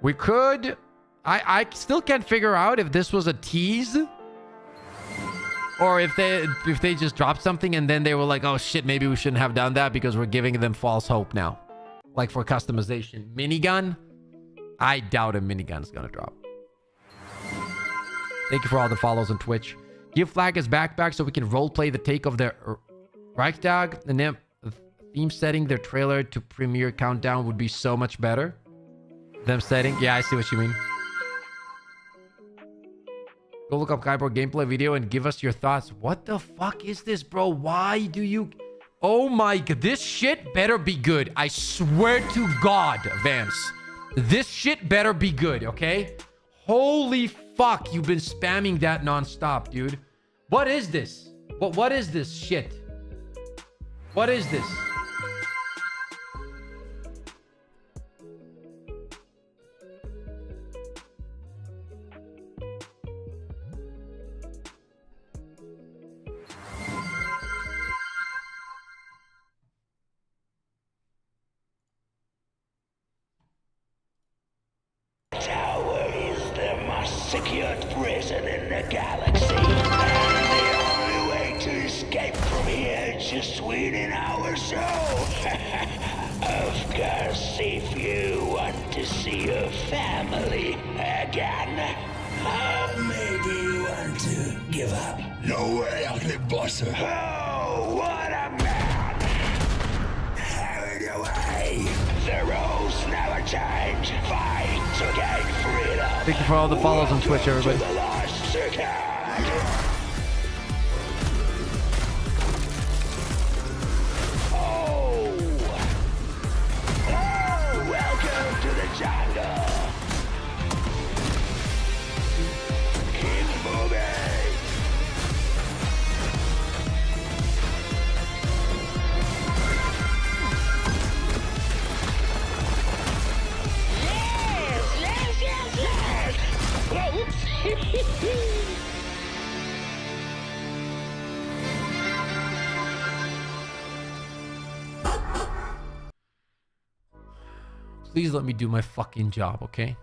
We could... I still can't figure out if this was a tease. Or if they just dropped something and then they were like, oh shit, maybe we shouldn't have done that because we're giving them false hope now. Like for customization. Minigun? I doubt a minigun's gonna drop. Thank you for all the follows on Twitch. Give Flag his backpack so we can roleplay the take of the Reichstag. The theme setting their trailer to premiere countdown would be so much better. Them setting? Yeah, I see what you mean. Go look up Kyborg gameplay video and give us your thoughts. What the fuck is this, bro? Why do you... Oh my god. This shit better be good. I swear to God, Vance. This shit better be good, okay? Holy fuck. You've been spamming that nonstop, dude. What is this? What is this shit? What is this? secured prison in the galaxy. And the only way to escape from here is to sweeten our soul. Of course, if you want to see your family again. Maybe you want to give up. No way, ugly boss. Oh, what a man! Carried away. The rules never change. Fight to gain freedom. Thank you for all the follows on Twitch, everybody. To the lost second. Oh, welcome to the jungle. Keep moving. Please let me do my fucking job, okay?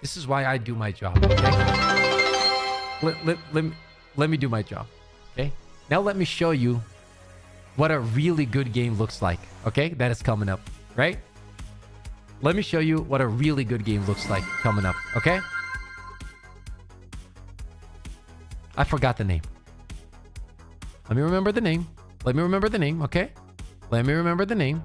This is why I do my job, okay? Let me do my job, okay? Now let me show you what a really good game looks like, okay? That is coming up, right? Let me show you what a really good game looks like coming up, okay? I forgot the name. Let me remember the name. Let me remember the name, okay? Let me remember the name.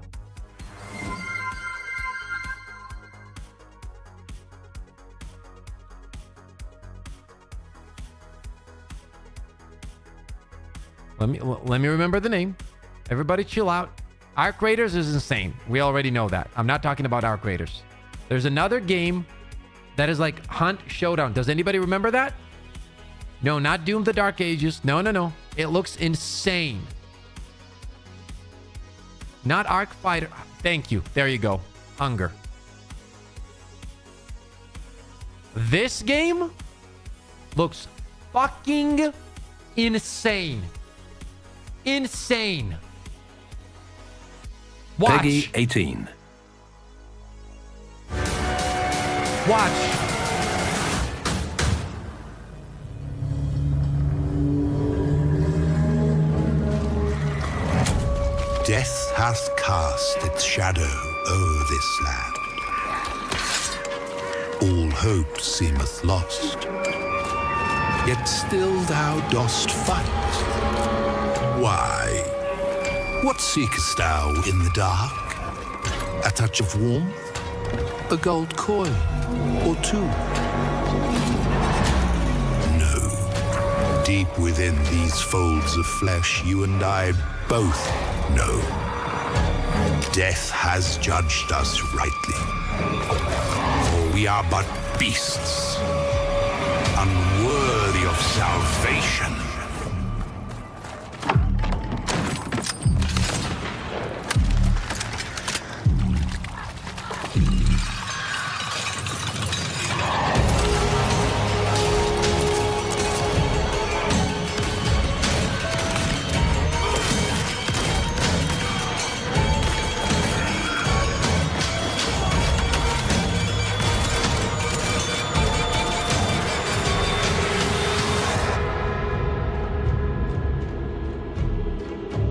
Let me remember the name. Everybody chill out. Arc Raiders is insane. We already know that. I'm not talking about Arc Raiders. There's another game that is like Hunt Showdown. Does anybody remember that? No, not Doom the Dark Ages. No. It looks insane. Not Arc Fighter. Thank you. There you go. Hunger. This game looks fucking insane. Insane. Watch. Peggy 18. Watch. Death hath cast its shadow o'er this land. All hope seemeth lost. Yet still thou dost fight. Why? What seekest thou in the dark? A touch of warmth? A gold coin? Or two? No. Deep within these folds of flesh, you and I both know. Death has judged us rightly. For we are but beasts, unworthy of salvation.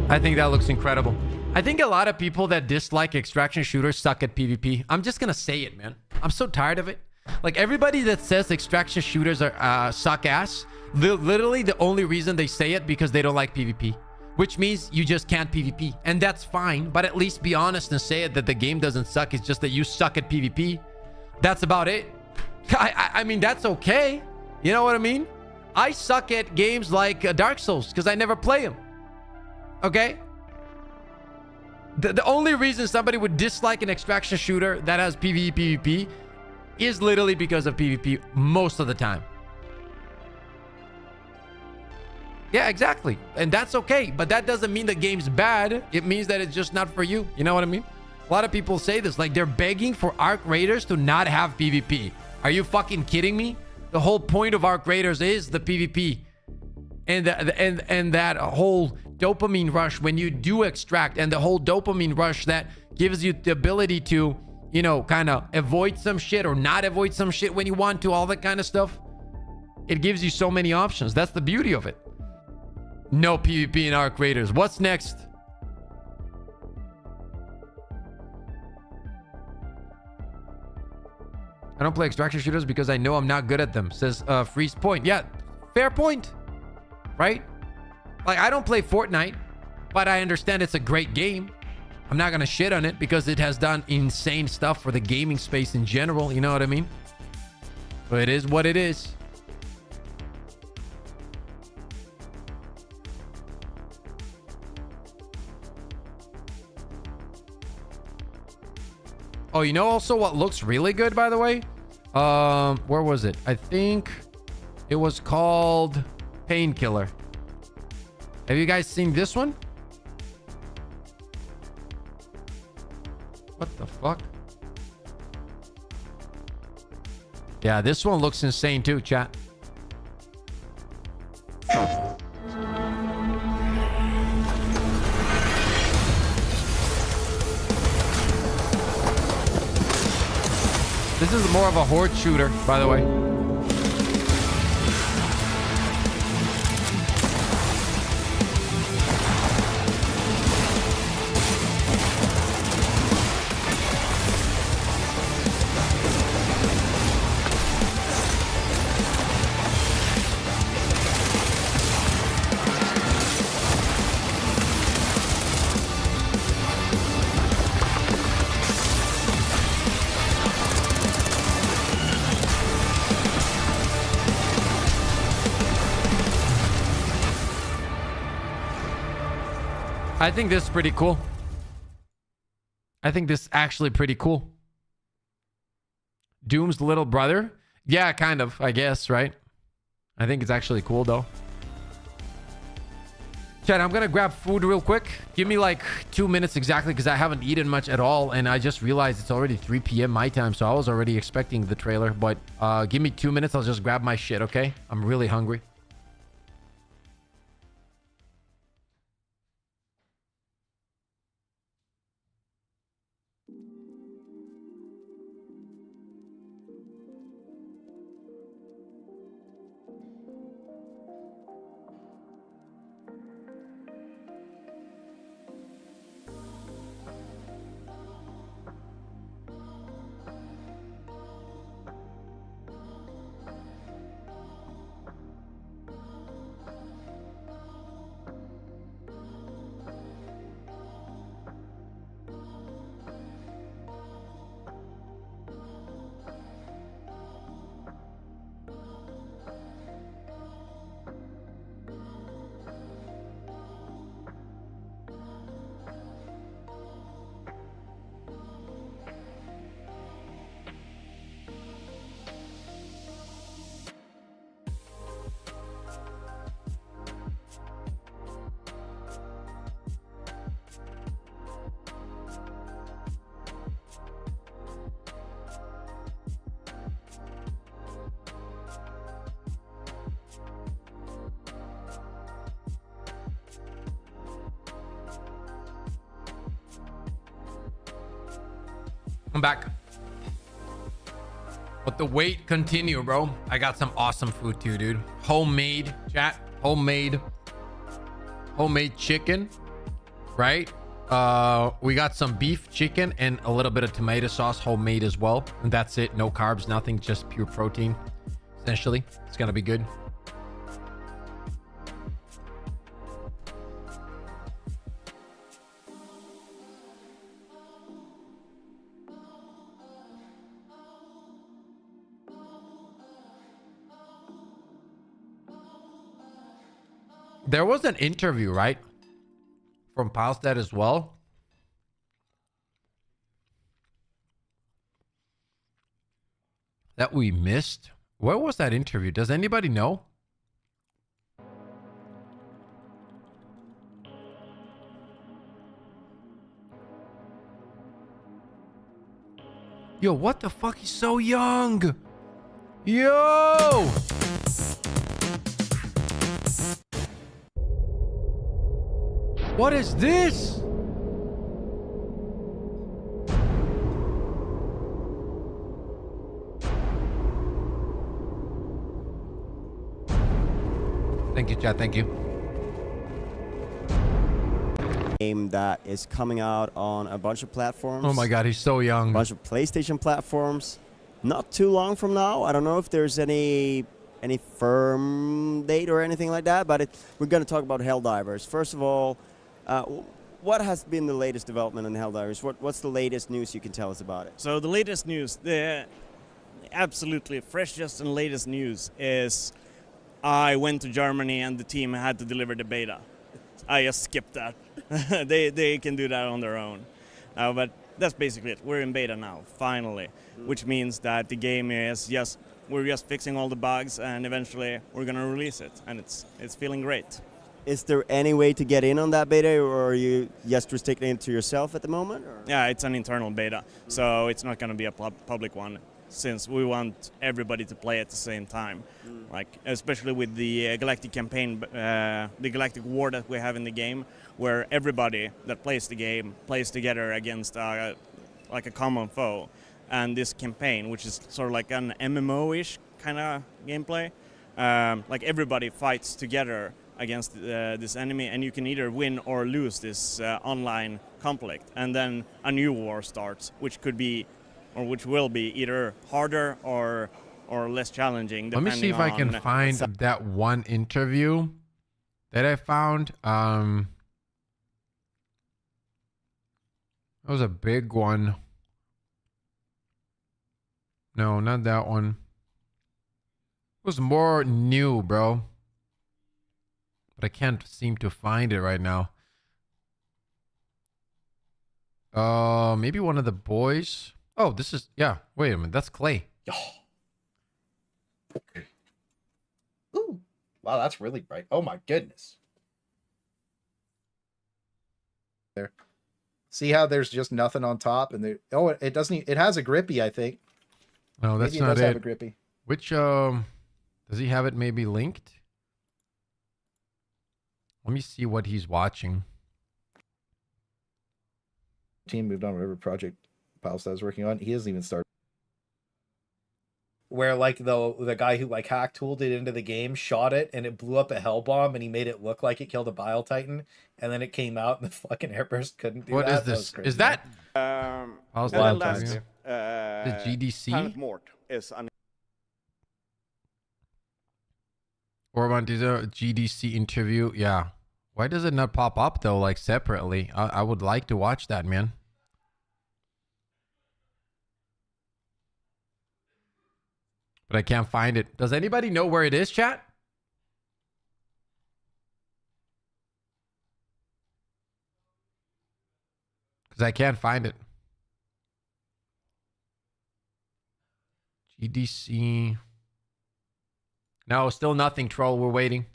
I think that looks incredible. I think a lot of people that dislike extraction shooters suck at PvP. I'm just gonna say it, man. I'm so tired of it. Like, everybody that says extraction shooters are suck ass, literally the only reason they say it because they don't like PvP, which means you just can't PvP, and that's fine. But at least be honest and say it, that the game doesn't suck. It's just that you suck at PvP. That's about it. I mean, that's okay. You know what I mean? I suck at games like Dark Souls because I never play them. Okay? The only reason somebody would dislike an extraction shooter that has PvP is literally because of PvP most of the time. Yeah, exactly. And that's okay. But that doesn't mean the game's bad. It means that it's just not for you. You know what I mean? A lot of people say this. Like, they're begging for Arc Raiders to not have PvP. Are you fucking kidding me? The whole point of Arc Raiders is the PvP. And that whole dopamine rush when you do extract, and the whole dopamine rush that gives you the ability to, you know, kind of avoid some shit or not avoid some shit when you want to, all that kind of stuff. It gives you so many options. That's the beauty of it. No PvP in Arc Raiders. What's next? I don't play extraction shooters because I know I'm not good at them, says Freeze Point. Yeah, fair point, right? Like, I don't play Fortnite, but I understand it's a great game. I'm not gonna shit on it because it has done insane stuff for the gaming space in general, you know what I mean? But it is what it is. Oh, you know also what looks really good, by the way? Where was it? I think it was called Painkiller. Have you guys seen this one? What the fuck? Yeah, this one looks insane too, chat. This is more of a horde shooter, by the way. I think this is pretty cool. I think this is actually pretty cool. Doom's little brother? Yeah, kind of, I guess, right? I think it's actually cool, though. Chat, I'm gonna grab food real quick. Give me like 2 minutes exactly, because I haven't eaten much at all, and I just realized it's already 3 p.m. my time, so I was already expecting the trailer. But give me 2 minutes. I'll just grab my shit, okay? I'm really hungry. I'm back. But the wait continue, bro. I got some awesome food too, dude. Homemade, chat. Homemade chicken, right? We got some beef chicken and a little bit of tomato sauce, homemade as well. And that's it. No carbs, nothing, just pure protein. Essentially, it's gonna be good. There was an interview, right? From Palstad as well. That we missed. Where was that interview? Does anybody know? Yo, what the fuck? He's so young. Yo! What is this? Thank you, chat. Thank you. Game that is coming out on a bunch of platforms. Oh my God, he's so young. A bunch of PlayStation platforms. Not too long from now. I don't know if there's any firm date or anything like that, but we're going to talk about Helldivers. First of all, what has been the latest development in Helldivers? What's the latest news you can tell us about it? So the latest news, the absolutely freshest and latest news is I went to Germany and the team had to deliver the beta. I just skipped that. they can do that on their own. But that's basically it. We're in beta now, finally, which means that the game is we're just fixing all the bugs and eventually we're gonna release it, and it's feeling great. Is there any way to get in on that beta, or are you just restricting it to yourself at the moment? Or? Yeah, it's an internal beta, so it's not gonna be a public one, since we want everybody to play at the same time. Like, especially with the Galactic campaign, the Galactic War that we have in the game, where everybody that plays the game plays together against like a common foe. And this campaign, which is sort of like an MMO-ish kind of gameplay, like everybody fights together against this enemy, and you can either win or lose this online conflict, and then a new war starts, which could be, or which will be, either harder or less challenging. Let me see if I can find that one interview that I found. That was a big one. No, not that one. It was more new, bro. But I can't seem to find it right now. Maybe one of the boys. Oh, this is, yeah. Wait a minute, that's Clay. Okay. Ooh, wow, that's really bright. Oh my goodness. There. See how there's just nothing on top, and there. Oh, it doesn't. It has a grippy, I think. No, that's maybe not it. Does it. have a grippy. Which does he have it maybe linked? Let me see what he's watching. Team moved on whatever project Palestine was working on. He hasn't even started. Where like the guy who like hack tooled it into the game shot it and it blew up a hell bomb and he made it look like it killed a Bile Titan, and then it came out and the fucking airburst couldn't do what that. What is this? That Is that? The GDC? Planet Mort is an Warbond is a GDC interview. Yeah. Why does it not pop up though, like separately? I would like to watch that, man. But I can't find it. Does anybody know where it is, chat? Because I can't find it. GDC. No, still nothing, troll. We're waiting.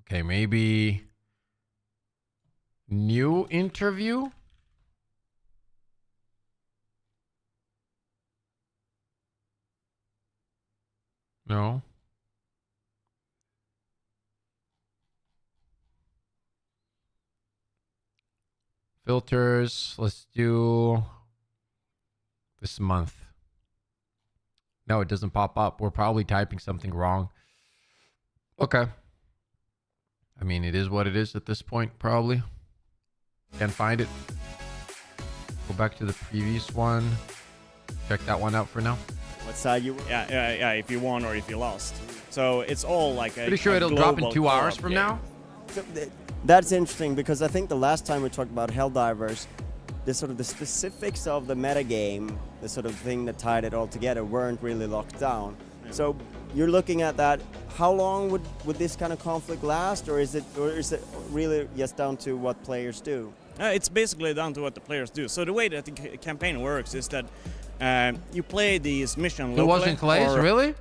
Okay, maybe new interview? No. Filters. Let's do this month. No, it doesn't pop up. We're probably typing something wrong. Okay. I mean, it is what it is at this point, probably. Can't find it. Go back to the previous one. Check that one out for now. What side you were? Yeah, if you won or if you lost. So it's all like a Pretty sure it'll drop in 2 hours from now. So that's interesting, because I think the last time we talked about Helldivers, the sort of the specifics of the metagame, the sort of thing that tied it all together, weren't really locked down. Yeah. So you're looking at that. How long would this kind of conflict last, or is it really just down to what players do? It's basically down to what the players do. So the way that the campaign works is that you play these missions locally. It wasn't Clay's, really?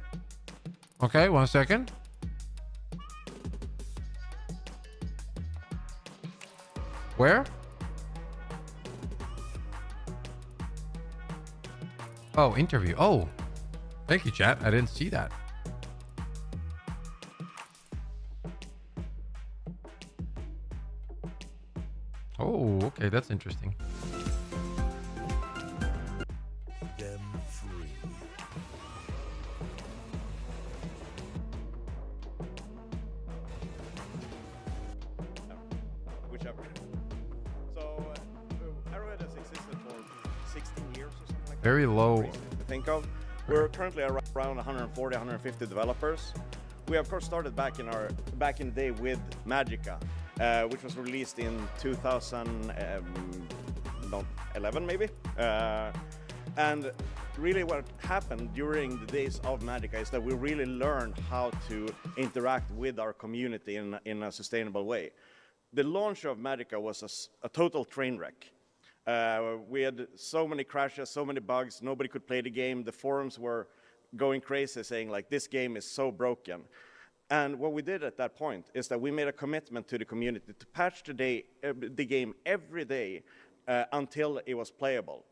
Okay, 1 second. Where? Oh, interview. Oh, thank you, chat. I didn't see that. Oh, okay, that's interesting. Them free. very low. To think of. We're currently around 140, 150 developers. We of course started back in the day with Magicka, which was released in 2011 maybe. And really what happened during the days of Magicka is that we really learned how to interact with our community in a sustainable way. The launch of Magicka was a total train wreck. We had so many crashes, so many bugs, nobody could play the game. The forums were going crazy saying like, this game is so broken. And what we did at that point is that we made a commitment to the community to patch the game every day until it was playable.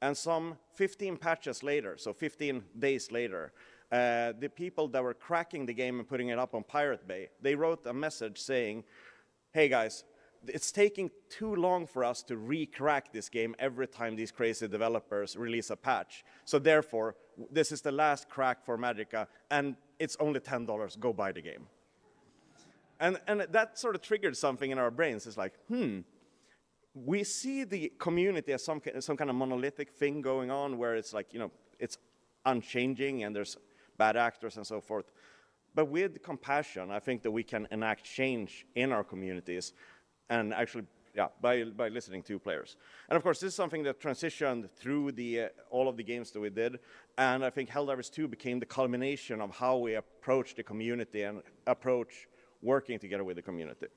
And some 15 patches later, so 15 days later, the people that were cracking the game and putting it up on Pirate Bay, they wrote a message saying, hey guys, it's taking too long for us to re-crack this game every time these crazy developers release a patch. So therefore, this is the last crack for Magicka, and it's only $10, go buy the game. And that sort of triggered something in our brains. It's like, we see the community as some kind of monolithic thing going on where it's like, it's unchanging and there's bad actors and so forth. But with compassion, I think that we can enact change in our communities and actually, by listening to players. And of course, this is something that transitioned through all of the games that we did. And I think Helldivers 2 became the culmination of how we approach the community and approach working together with the community.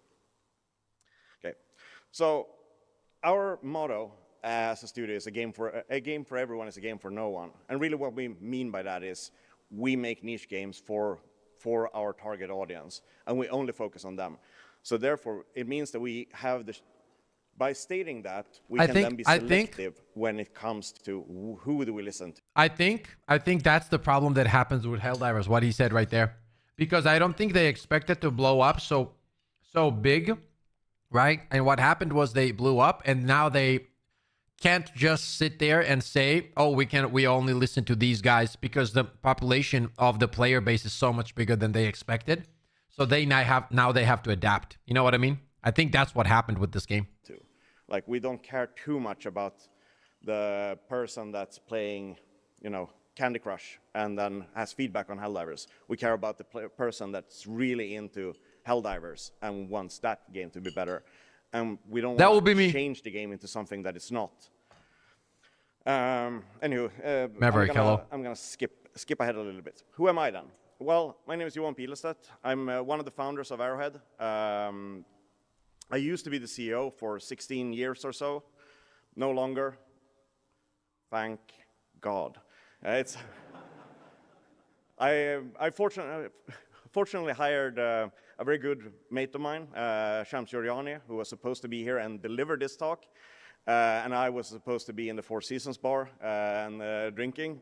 Okay, so our motto as a studio is a game for everyone is a game for no one. And really what we mean by that is we make niche games for our target audience, and we only focus on them. So therefore, it means that we have by stating that, we can then be selective when it comes to who do we listen to. I think that's the problem that happens with Helldivers, what he said right there. Because I don't think they expected to blow up so big, right? And what happened was they blew up, and now they can't just sit there and say, oh, we only listen to these guys, because the population of the player base is so much bigger than they expected. So now they have to adapt. You know what I mean? I think that's what happened with this game. Like, we don't care too much about the person that's playing, Candy Crush and then has feedback on Helldivers. We care about the person that's really into Helldivers and wants that game to be better. And we don't want to change the game into something that it's not. Anywho, I'm gonna skip ahead a little bit. Who am I then? Well, my name is Johan Pilestedt. I'm one of the founders of Arrowhead. I used to be the CEO for 16 years or so. No longer. Thank God. I fortunately hired a very good mate of mine, Shams Gioriani, who was supposed to be here and deliver this talk. And I was supposed to be in the Four Seasons bar and drinking.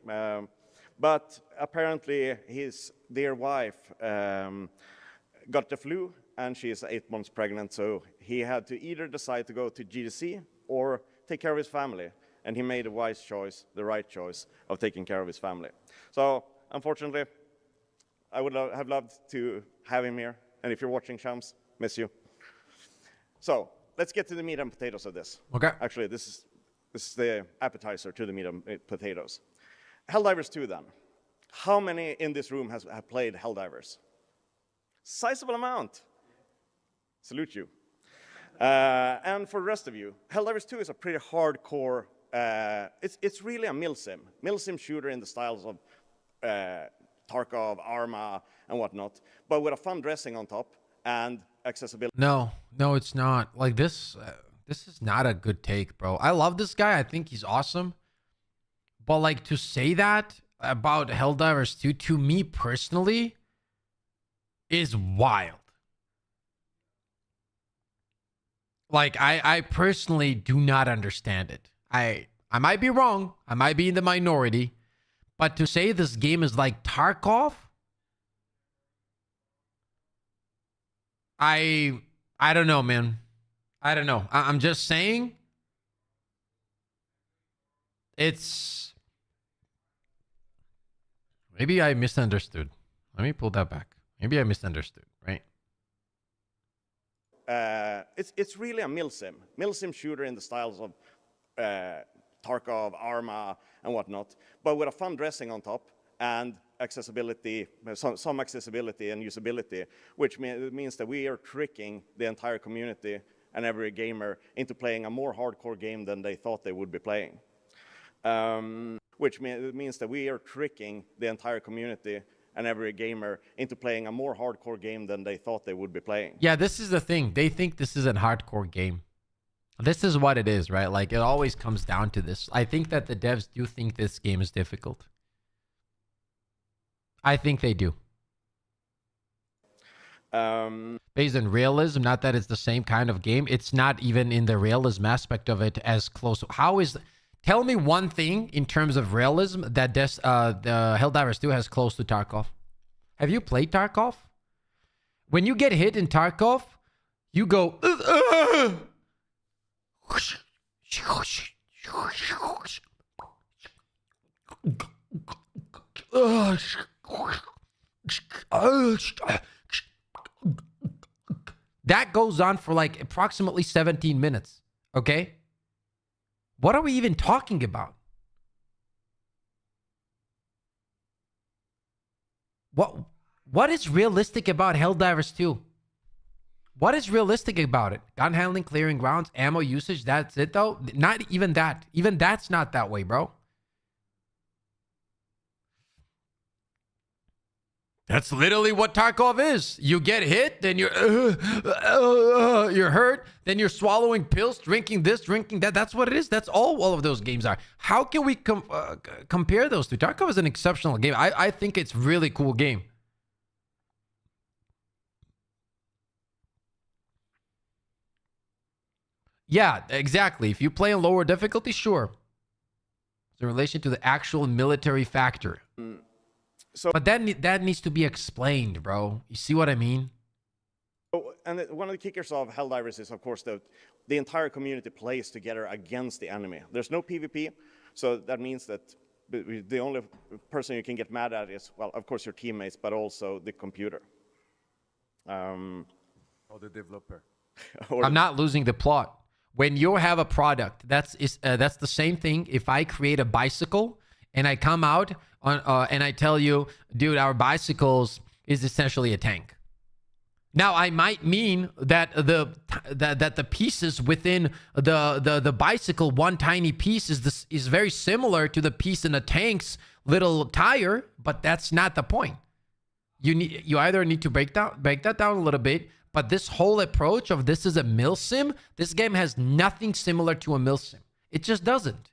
But apparently his dear wife got the flu, and she is 8 months pregnant, so he had to either decide to go to GDC or take care of his family. And he made a wise choice, the right choice, of taking care of his family. So, unfortunately, I would have loved to have him here. And if you're watching, Shams, miss you. So, let's get to the meat and potatoes of this. Okay. Actually, this is the appetizer to the meat and potatoes. Helldivers 2, then. How many in this room have played Helldivers? Sizable amount. Salute you. And for the rest of you, Helldivers 2 is a pretty hardcore, it's really a milsim shooter in the styles of Tarkov, Arma, and whatnot, but with a fun dressing on top and accessibility. No, it's not. Like, this is not a good take, bro. I love this guy. I think he's awesome. But, like, to say that about Helldivers 2, to me personally, is wild. Like, I personally do not understand it. I might be wrong. I might be in the minority. But to say this game is like Tarkov, I don't know, man. I don't know. I'm just saying it's... Maybe I misunderstood. Let me pull that back. Maybe I misunderstood, right? It's really a milsim shooter in the styles of Tarkov, Arma, and whatnot, but with a fun dressing on top and accessibility, some accessibility and usability, which means that we are tricking the entire community and every gamer into playing a more hardcore game than they thought they would be playing. Which means that we are tricking the entire community and every gamer into playing a more hardcore game than they thought they would be playing. Yeah, this is the thing. They think this is a hardcore game. This is what it is, right? Like, it always comes down to this. I think that the devs do think this game is difficult. I think they do. Based on realism, not that it's the same kind of game. It's not even in the realism aspect of it as close. Tell me one thing in terms of realism that the Helldivers 2 has close to Tarkov. Have you played Tarkov? When you get hit in Tarkov, you go... That goes on for like approximately 17 minutes. Okay? What are we even talking about? What is realistic about Helldivers 2? What is realistic about it? Gun handling, clearing grounds, ammo usage, that's it though? Not even that. Even that's not that way, bro. That's literally what Tarkov is. You get hit, then you're hurt, then you're swallowing pills, drinking this, drinking that. That's what it is. That's all of those games are. How can we compare those two? Tarkov is an exceptional game. I think it's a really cool game. Yeah, exactly. If you play on lower difficulty, sure. It's in relation to the actual military factor. But that needs to be explained, bro. You see what I mean? And one of the kickers of Helldivers is, of course, the entire community plays together against the enemy. There's no PvP, so that means that the only person you can get mad at is, well, of course, your teammates, but also the computer. Or the developer. I'm not losing the plot. When you have a product, that's the same thing. If I create a bicycle and I come out and I tell you, dude, our bicycles is essentially a tank. Now, I might mean that the pieces within the bicycle, one tiny piece is very similar to the piece in a tank's little tire, but that's not the point. You either need to break that down a little bit. But this whole approach of this is a milsim, this game has nothing similar to a milsim. It just doesn't.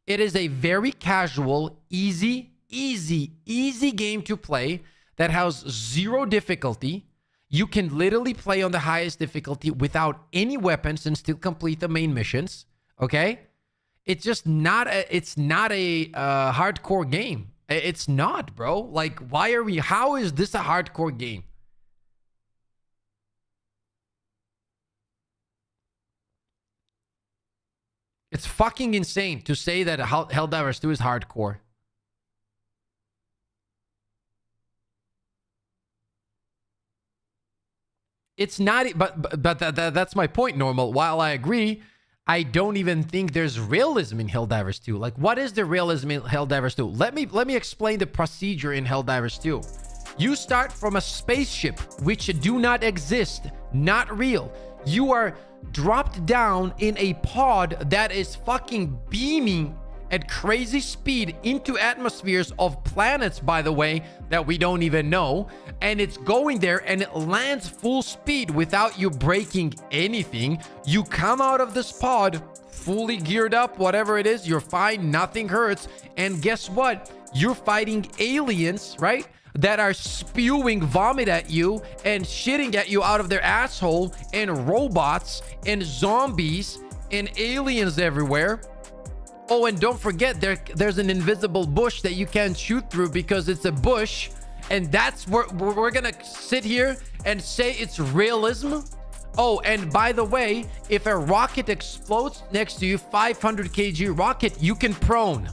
It is a very casual, easy game to play that has zero difficulty. You can literally play on the highest difficulty without any weapons and still complete the main missions. Okay? It's just not a hardcore game. It's not, bro. Like, how is this a hardcore game? It's fucking insane to say that Helldivers 2 is hardcore. It's not, but that's my point, Normal. While I agree, I don't even think there's realism in Helldivers 2. Like, what is the realism in Helldivers 2? Let me explain the procedure in Helldivers 2. You start from a spaceship which do not exist, not real. You are dropped down in a pod that is fucking beaming at crazy speed into atmospheres of planets, by the way, that we don't even know. And it's going there and it lands full speed without you breaking anything. You come out of this pod fully geared up, whatever it is, you're fine, nothing hurts. And guess what? You're fighting aliens, right? That are spewing vomit at you and shitting at you out of their asshole, and robots and zombies and aliens everywhere. Oh, and don't forget, there's an invisible bush that you can't shoot through because it's a bush. And that's where we're gonna sit here and say it's realism. Oh, and by the way, if a rocket explodes next to you, 500 kg rocket, you can prone.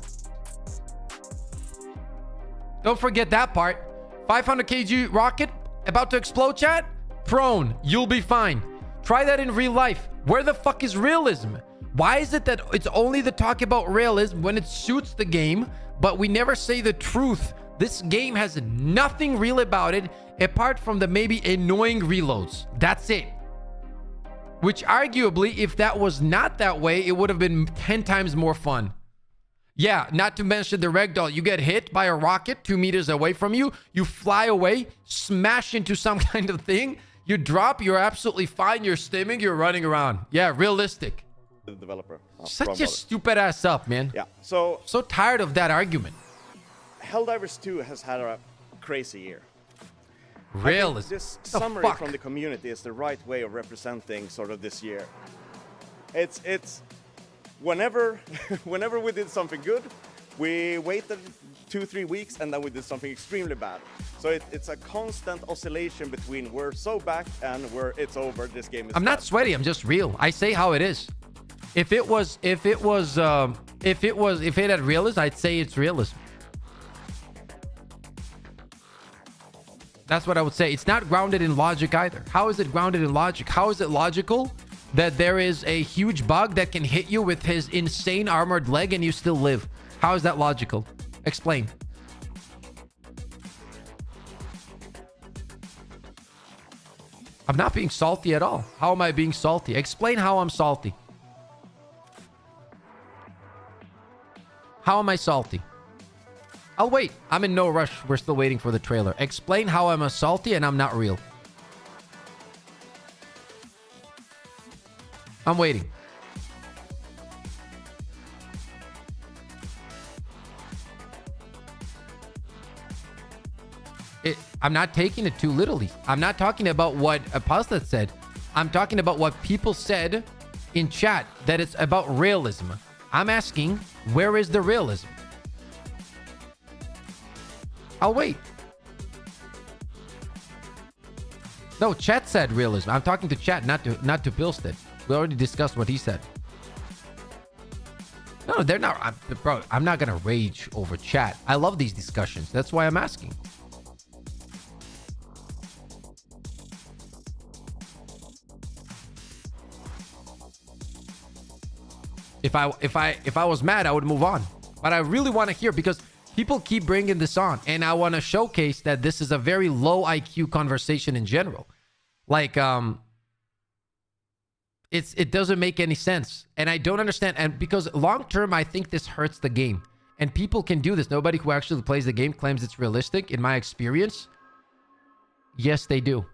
Don't forget that part. 500 kg rocket about to explode, chat? Prone. You'll be fine. Try that in real life. Where the fuck is realism? Why is it that it's only the talk about realism when it suits the game, but we never say the truth? This game has nothing real about it apart from the maybe annoying reloads. That's it. Which arguably, if that was not that way, it would have been 10 times more fun. Yeah, not to mention the ragdoll. You get hit by a rocket 2 meters away from you. You fly away, smash into some kind of thing. You drop, you're absolutely fine. You're stimming, you're running around. Yeah, realistic. The developer. Such a stupid ass up, man. Yeah, so tired of that argument. Helldivers 2 has had a crazy year. Realism. This summary from the community is the right way of representing sort of this year. It's whenever we did something good, we waited 2-3 weeks and then we did something extremely bad. So it's a constant oscillation between we're so back and it's over. This game is. I'm not sweaty. I'm just real. I say how it is. If it had realism, I'd say it's realism. That's what I would say. It's not grounded in logic either. How is it grounded in logic? How is it logical that there is a huge bug that can hit you with his insane armored leg and you still live? How is that logical? Explain. I'm not being salty at all. How am I being salty? Explain how I'm salty. How am I salty? I'll wait. I'm in no rush. We're still waiting for the trailer. Explain how I'm salty and I'm not real. I'm waiting. I'm not taking it too literally. I'm not talking about what Apostate said. I'm talking about what people said in chat, that it's about realism. I'm asking, where is the realism? I'll wait. No, chat said realism. I'm talking to chat, not to Billstead. We already discussed what he said. No, they're not. Bro, I'm not gonna rage over chat. I love these discussions. That's why I'm asking. If I was mad, I would move on. But I really want to hear, because people keep bringing this on, and I want to showcase that this is a very low IQ conversation in general. Like, it doesn't make any sense, and I don't understand. And because long term, I think this hurts the game, and people can do this. Nobody who actually plays the game claims it's realistic. In my experience, yes, they do.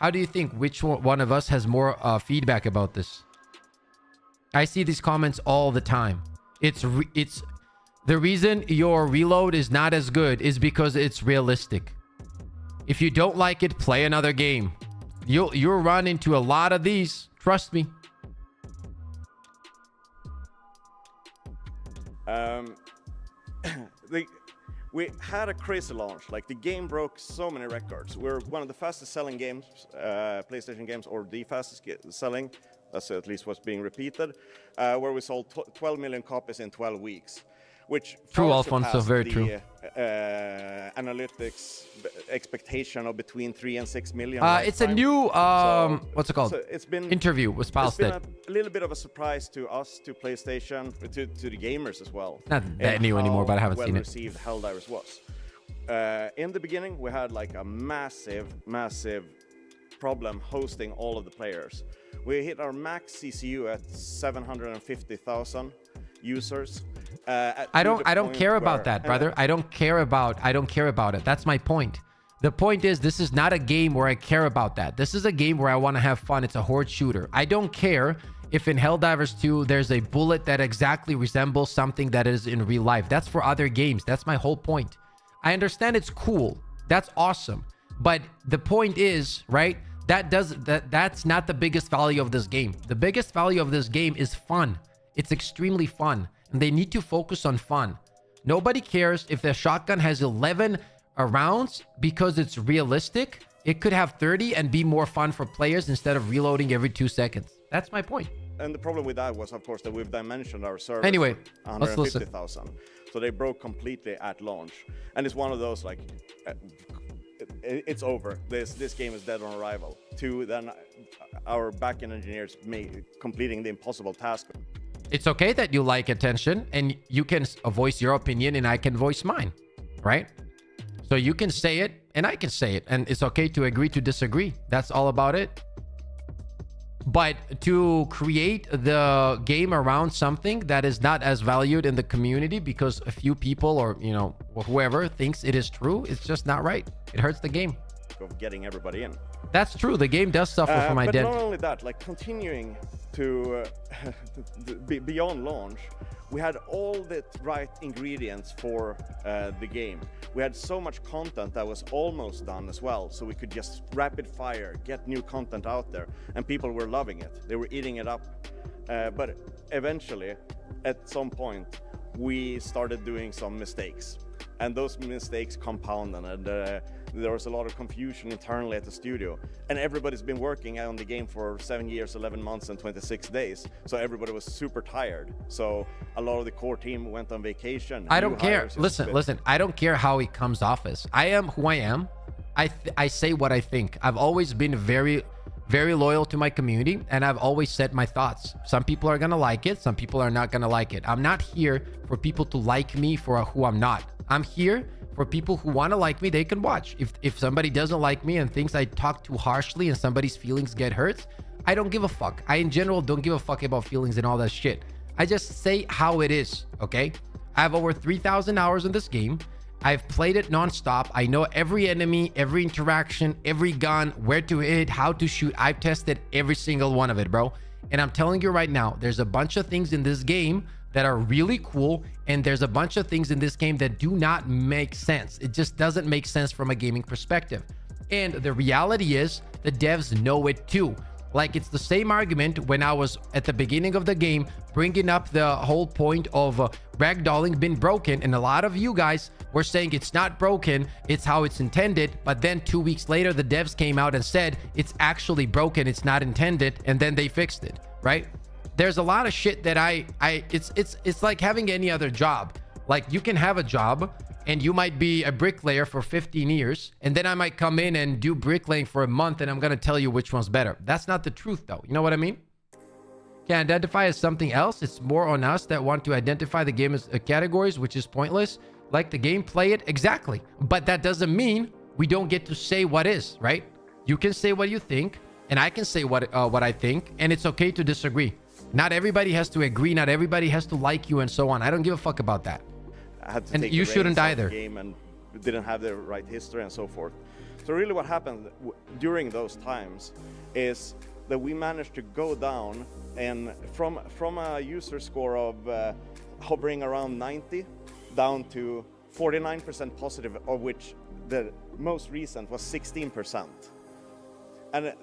How do you think which one of us has more feedback about this? I see these comments all the time. It's the reason your reload is not as good is because it's realistic. If you don't like it, play another game. You'll run into a lot of these. Trust me. We had a crazy launch. Like, the game broke so many records. We're one of the fastest selling games, PlayStation games, or the fastest selling. That's at least what's being repeated. Where we sold 12 million copies in 12 weeks. Which true, Alfonso, very true. Analytics expectation of between 3 and 6 million. It's a new what's it called? So it's been interview with Spalstead. It's been a little bit of a surprise to us, to PlayStation, to the gamers as well. Not that new anymore, but I haven't seen it. Received Helldivers was. In the beginning, we had like a massive problem hosting all of the players. We hit our max CCU at 750,000 users. I don't care about that, brother. I don't care about it. That's my point. The point is, this is not a game where I care about that. This is a game where I want to have fun. It's a horde shooter. I don't care if in Helldivers 2 there's a bullet that exactly resembles something that is in real life. That's for other games. That's my whole point. I understand it's cool. That's awesome. But the point is, right? That's not the biggest value of this game. The biggest value of this game is fun. It's extremely fun. And they need to focus on fun. Nobody cares if the shotgun has 11 rounds because it's realistic. It could have 30 and be more fun for players instead of reloading every 2 seconds. That's my point. And the problem with that was, of course, that we've dimensioned our servers. Anyway, let's listen. 150,000. So they broke completely at launch. And it's one of those, like, it's over. This game is dead on arrival. To then our backend engineers completing the impossible task. It's okay that you like attention and you can voice your opinion and I can voice mine, right? So you can say it and I can say it, and it's okay to agree to disagree. That's all about it. But to create the game around something that is not as valued in the community because a few people or, you know, whoever thinks it is true, it's just not right. It hurts the game. Of getting everybody in. That's true. The game does suffer from But identity. not only that, like continuing to beyond launch, we had all the right ingredients for the game. We had so much content that was almost done as well, so we could just rapid fire get new content out there, and people were loving it. They were eating it up. But eventually, at some point, we started doing some mistakes, and those mistakes compounded, and there was a lot of confusion internally at the studio, and everybody's been working on the game for 7 years, 11 months and 26 days, so everybody was super tired. So a lot of the core team went on vacation. I don't care. Listen, I don't care how it comes off as. I am who I am. I say what I think. I've always been very loyal to my community, and I've always said my thoughts. Some people are gonna like it, some people are not gonna like it. I'm not here for people to like me for who I'm not. I'm here for people who want to like me. They can watch. If somebody doesn't like me and thinks I talk too harshly and somebody's feelings get hurt, I don't give a fuck. I in general don't give a fuck about feelings and all that shit. I just say how it is, okay? I have over 3,000 hours in this game. I've played it nonstop. I know every enemy, every interaction, every gun, where to hit, how to shoot. I've tested every single one of it, bro. And I'm telling you right now, there's a bunch of things in this game that are really cool, and there's a bunch of things in this game that do not make sense. It just doesn't make sense from a gaming perspective. And the reality is the devs know it too. Like, it's the same argument when I was at the beginning of the game bringing up the whole point of ragdolling being broken, and a lot of you guys were saying it's not broken, it's how it's intended. But then 2 weeks later, the devs came out and said it's actually broken, it's not intended, and then they fixed it, right? There's a lot of shit that it's like having any other job. Like, you can have a job and you might be a bricklayer for 15 years, and then I might come in and do bricklaying for a month, and I'm gonna tell you which one's better. That's not the truth though. You know what I mean? Can identify as something else. It's more on us that want to identify the game as categories, which is pointless. Like the game, play it. Exactly. But that doesn't mean we don't get to say what is, right? You can say what you think, and I can say what I think, and it's okay to disagree. Not everybody has to agree. Not everybody has to like you and so on. I don't give a fuck about that. I had to and take you the shouldn't reins of the either. game and didn't have the right history and so forth. So really what happened during those times is that we managed to go down, and from a user score of hovering around 90 down to 49% positive, of which the most recent was 16%. And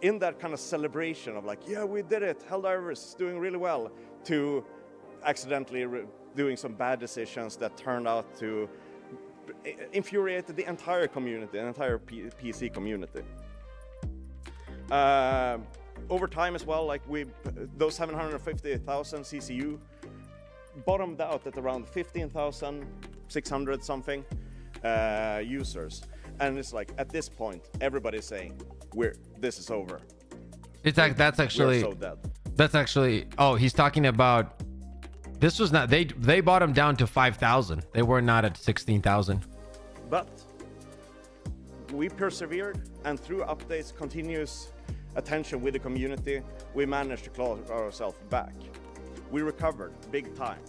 in that kind of celebration of like, yeah, we did it, Helldivers is doing really well, to accidentally doing some bad decisions that turned out to infuriate the entire community, the entire PC community. Over time as well, like those 750,000 CCU bottomed out at around 15,600 something users. And it's like, at this point, everybody's saying, this is over. That's actually, we're so dead. That's actually, oh, he's talking about, this was not, they bought him down to 5,000. They were not at 16,000. But we persevered, and through updates, continuous attention with the community, we managed to claw ourselves back. We recovered big time.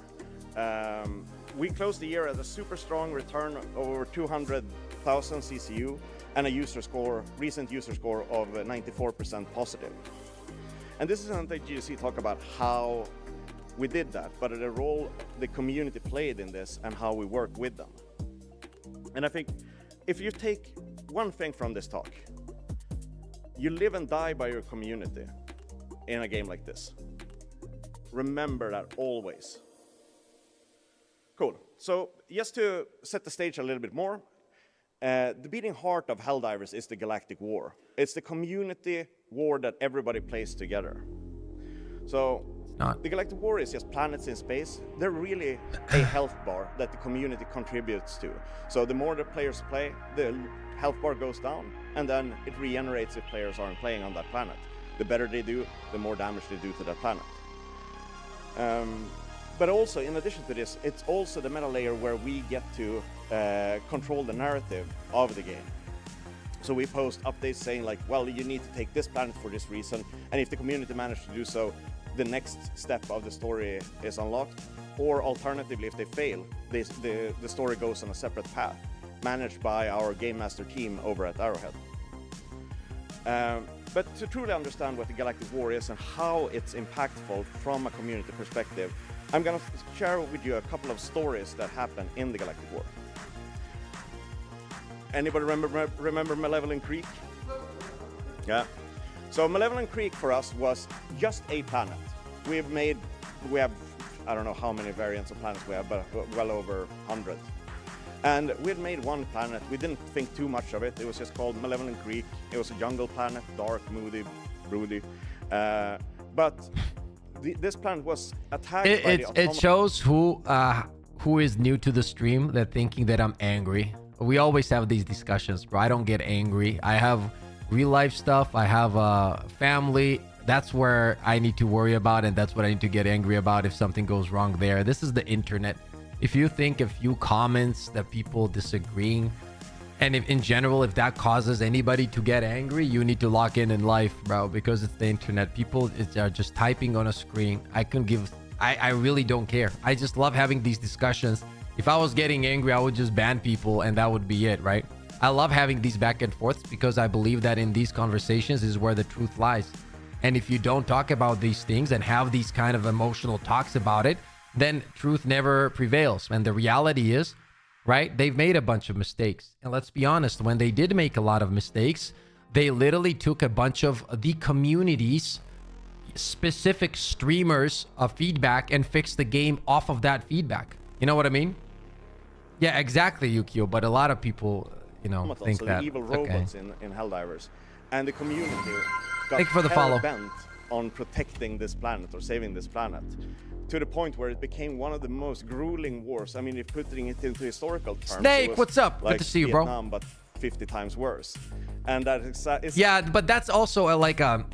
We closed the year at a super strong return of over 200,000 CCU and a recent user score of 94% positive. And this isn't that GSC talk about how we did that, but the role the community played in this and how we work with them. And I think if you take one thing from this talk, you live and die by your community in a game like this. Remember that always. Cool. So just to set the stage a little bit more, the beating heart of Helldivers is the Galactic War. It's the community war that everybody plays together. So not. The Galactic War is just planets in space. They're really a health bar that the community contributes to. So the more the players play, the health bar goes down, and then it regenerates if players aren't playing on that planet. The better they do, the more damage they do to that planet. But also, in addition to this, it's also the meta layer where we get to control the narrative of the game. So we post updates saying like, well, you need to take this planet for this reason, and if the community managed to do so, the next step of the story is unlocked. Or alternatively, if they fail, the story goes on a separate path, managed by our Game Master team over at Arrowhead. But to truly understand what the Galactic War is and how it's impactful from a community perspective, I'm going to share with you a couple of stories that happen in the Galactic War. Anybody remember Malevolent Creek? Yeah. So Malevolent Creek for us was just a planet. We have, I don't know how many variants of planets we have, but well over 100. And we had made one planet. We didn't think too much of it. It was just called Malevolent Creek. It was a jungle planet, dark, moody, broody. But this planet was attacked by the It shows who is new to the stream that thinking that I'm angry. We always have these discussions, bro. I don't get angry. I have real life stuff. I have a family. That's where I need to worry about, and that's what I need to get angry about if something goes wrong there. This is the internet. If you think a few comments that people disagreeing, and if in general, if that causes anybody to get angry, you need to lock in life, bro, because it's the internet. People are just typing on a screen. I really don't care. I just love having these discussions. If I was getting angry, I would just ban people and that would be it, right? I love having these back and forths because I believe that in these conversations is where the truth lies. And if you don't talk about these things and have these kind of emotional talks about it, then truth never prevails. And the reality is, right, they've made a bunch of mistakes. And let's be honest, when they did make a lot of mistakes, they literally took a bunch of the community's specific streamers' feedback and fixed the game off of that feedback. You know what I mean? Yeah, exactly, Yukio. But a lot of people, you know, think that. The evil robots in Helldivers. And the community got Thank you for the follow. Bent on protecting this planet or saving this planet, to the point where it became one of the most grueling wars. I mean, if putting it into historical terms, Snake, what's up? Like Good to see you, Vietnam, bro. But 50 times worse. And that is yeah, but that's also like a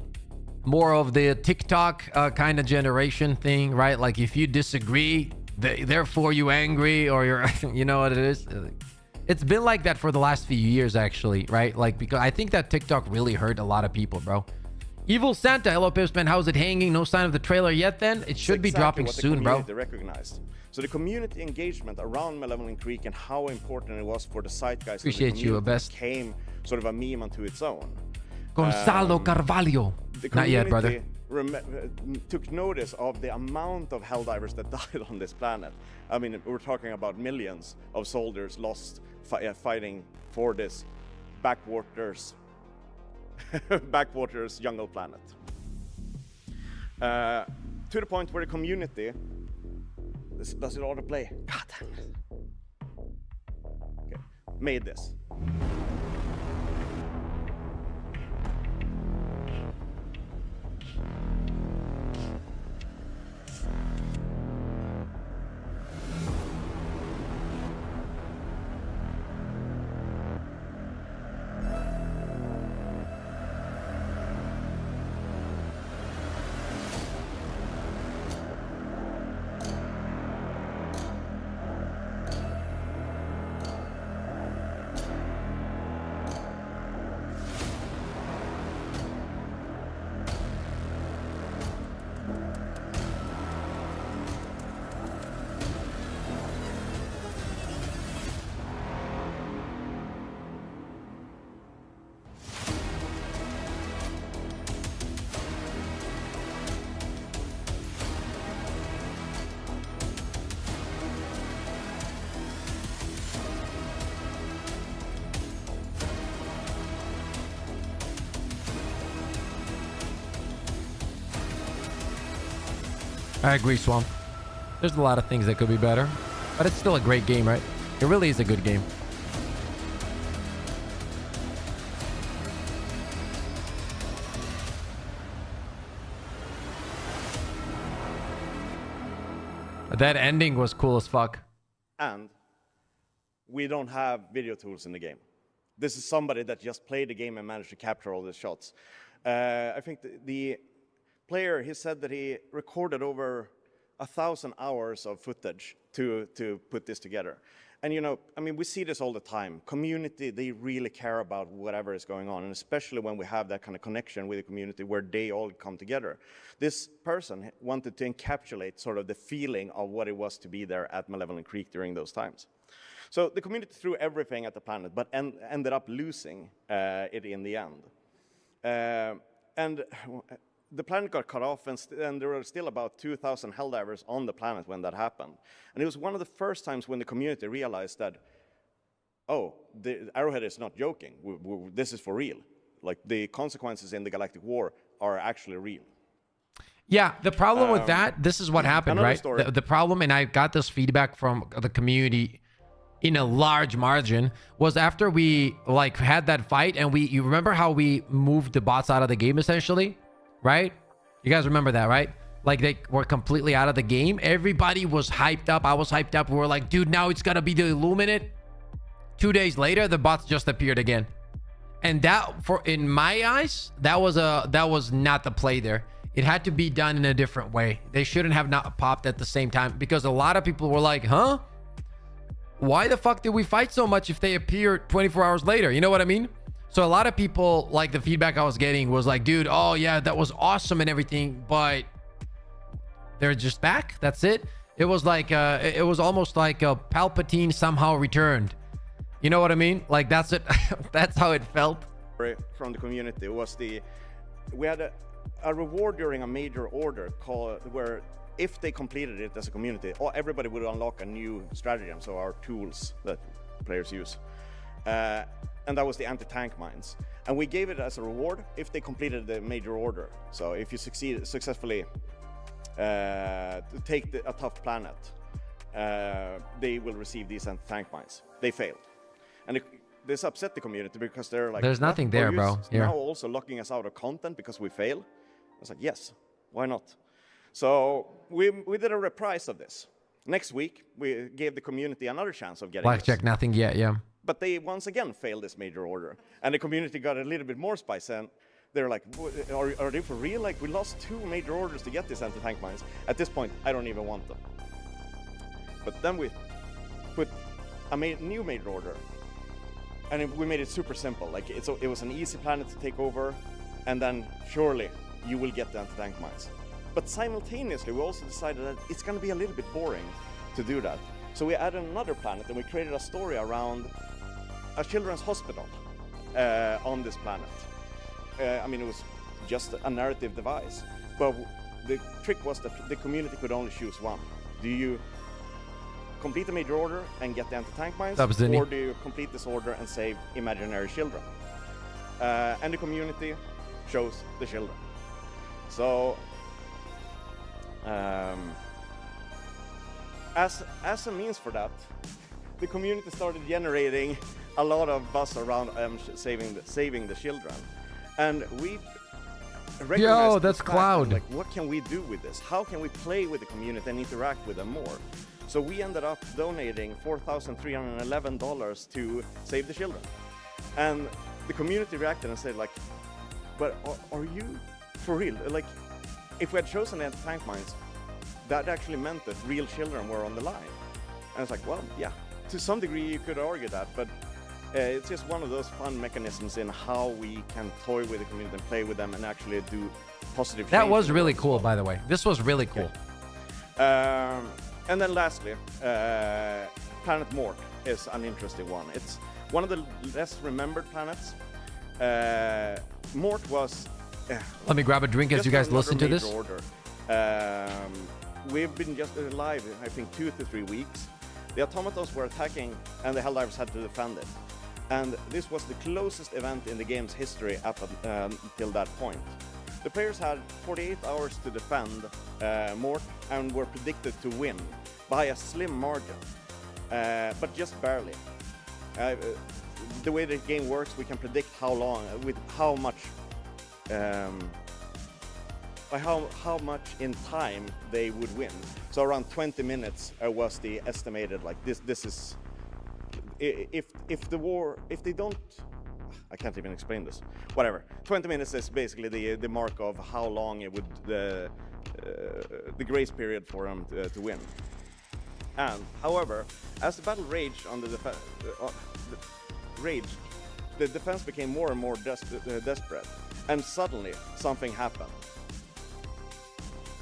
more of the TikTok kind of generation thing, right? Like if you disagree, therefore you angry, or you're, you know what it is. It's been like that for the last few years, actually, right? Like, because I think that TikTok really hurt a lot of people, bro. Evil Santa, hello Pipsman, how's it hanging? No sign of the trailer yet then? It should be dropping soon, bro. Recognized. So the community engagement around Malevolent Creek and how important it was for the zeitgeist Appreciate you, best. Became sort of a meme unto its own. Gonzalo Carvalho. Not yet, brother. Took notice of the amount of Helldivers that died on this planet. I mean, we're talking about millions of soldiers lost fighting for this backwaters jungle planet. To the point where the community does it autoplay? God damn it. Okay. Made this. I agree, Swamp. There's a lot of things that could be better, but it's still a great game, right? It really is a good game. That ending was cool as fuck. And we don't have video tools in the game. This is somebody that just played the game and managed to capture all the shots. I think the player, he said that he recorded over 1,000 hours of footage to put this together. And, you know, I mean, we see this all the time. Community, they really care about whatever is going on, and especially when we have that kind of connection with the community where they all come together. This person wanted to encapsulate sort of the feeling of what it was to be there at Malevolent Creek during those times. So the community threw everything at the planet, but ended up losing it in the end. And the planet got cut off, and there were still about 2,000 Helldivers on the planet when that happened. And it was one of the first times when the community realized that, oh, the Arrowhead is not joking. This is for real. Like, the consequences in the Galactic War are actually real. Yeah, the problem with that, this is what happened, right? Story. The problem, and I got this feedback from the community in a large margin, was after we like had that fight, and you remember how we moved the bots out of the game essentially? Right? You guys remember that, right? Like, they were completely out of the game. Everybody was hyped up. I was hyped up. We were like, dude, now it's gotta be the Illuminate. 2 days later, the bots just appeared again. And that, in my eyes, that was not the play there. It had to be done in a different way. They shouldn't have not popped at the same time, because a lot of people were like, huh? Why the fuck did we fight so much if they appear 24 hours later? You know what I mean? So a lot of people, like, the feedback I was getting was like, dude, oh yeah, that was awesome and everything, but they're just back. That's it. It was like, it was almost like a Palpatine somehow returned. You know what I mean? Like, that's it. That's how it felt. From the community was we had a reward during a major order called, where if they completed it as a community, everybody would unlock a new stratagem, so our tools that players use. And that was the anti-tank mines. And we gave it as a reward if they completed the major order. So if you successfully take a tough planet, they will receive these anti-tank mines. They failed. And this upset the community, because they're like, there's nothing there, bro. Now also locking us out of content because we fail. I was like, yes, why not? So we did a reprise of this. Next week, we gave the community another chance of getting Blackjack, nothing yet, yeah. But they once again failed this major order. And the community got a little bit more spice, and they're like, are they for real? Like, we lost 2 major orders to get these anti-tank mines. At this point, I don't even want them. But then we put a new major order, and we made it super simple. Like, it was an easy planet to take over, and then surely you will get the anti-tank mines. But simultaneously, we also decided that it's going to be a little bit boring to do that. So we added another planet, and we created a story around a children's hospital on this planet. I mean, it was just a narrative device. But the trick was that the community could only choose one. Do you complete the major order and get the anti-tank mines, or do you complete this order and save imaginary children? And the community chose the children. So, as a means for that, the community started generating a lot of buzz around saving the children, and we recognized that's Cloud. Like, what can we do with this? How can we play with the community and interact with them more? So we ended up donating $4,311 to save the children, and the community reacted and said, like, but are you for real? Like, if we had chosen the anti-tank mines, that actually meant that real children were on the line. And it's like, well, yeah, to some degree you could argue that, but it's just one of those fun mechanisms in how we can toy with the community and play with them and actually do positive change. That was really cool, by the way. This was really cool. And then lastly, Planet Mort is an interesting one. It's one of the less remembered planets. Mort was... Let me grab a drink as you guys listen to this. Order. We've been just alive, I think, 2 to 3 weeks. The automatons were attacking, and the Helldivers had to defend it. And this was the closest event in the game's history up until that point. The players had 48 hours to defend Mort, and were predicted to win by a slim margin, but just barely. The way the game works, we can predict how long, with how much by how much in time they would win. So around 20 minutes was the estimated, like this is, if they don't, I can't even explain this. Whatever. 20 minutes is basically the mark of how long it would the grace period for them to win. And however, as the battle raged on the defense became more and more desperate, and suddenly something happened.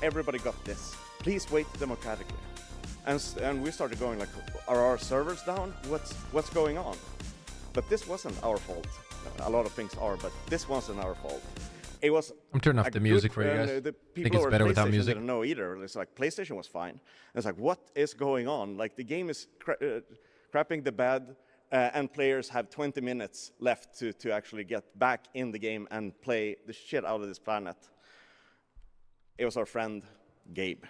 Everybody got this. Please wait democratically. And we started going like, are our servers down? What's going on? But this wasn't our fault. A lot of things are, but this wasn't our fault. It was. I'm turning off the music for you guys. The I people think it's over better PlayStation without music. didn't know either. It's like PlayStation was fine. It's like, what is going on? Like the game is crapping the bed, and players have 20 minutes left to actually get back in the game and play the shit out of this planet. It was our friend Gabe.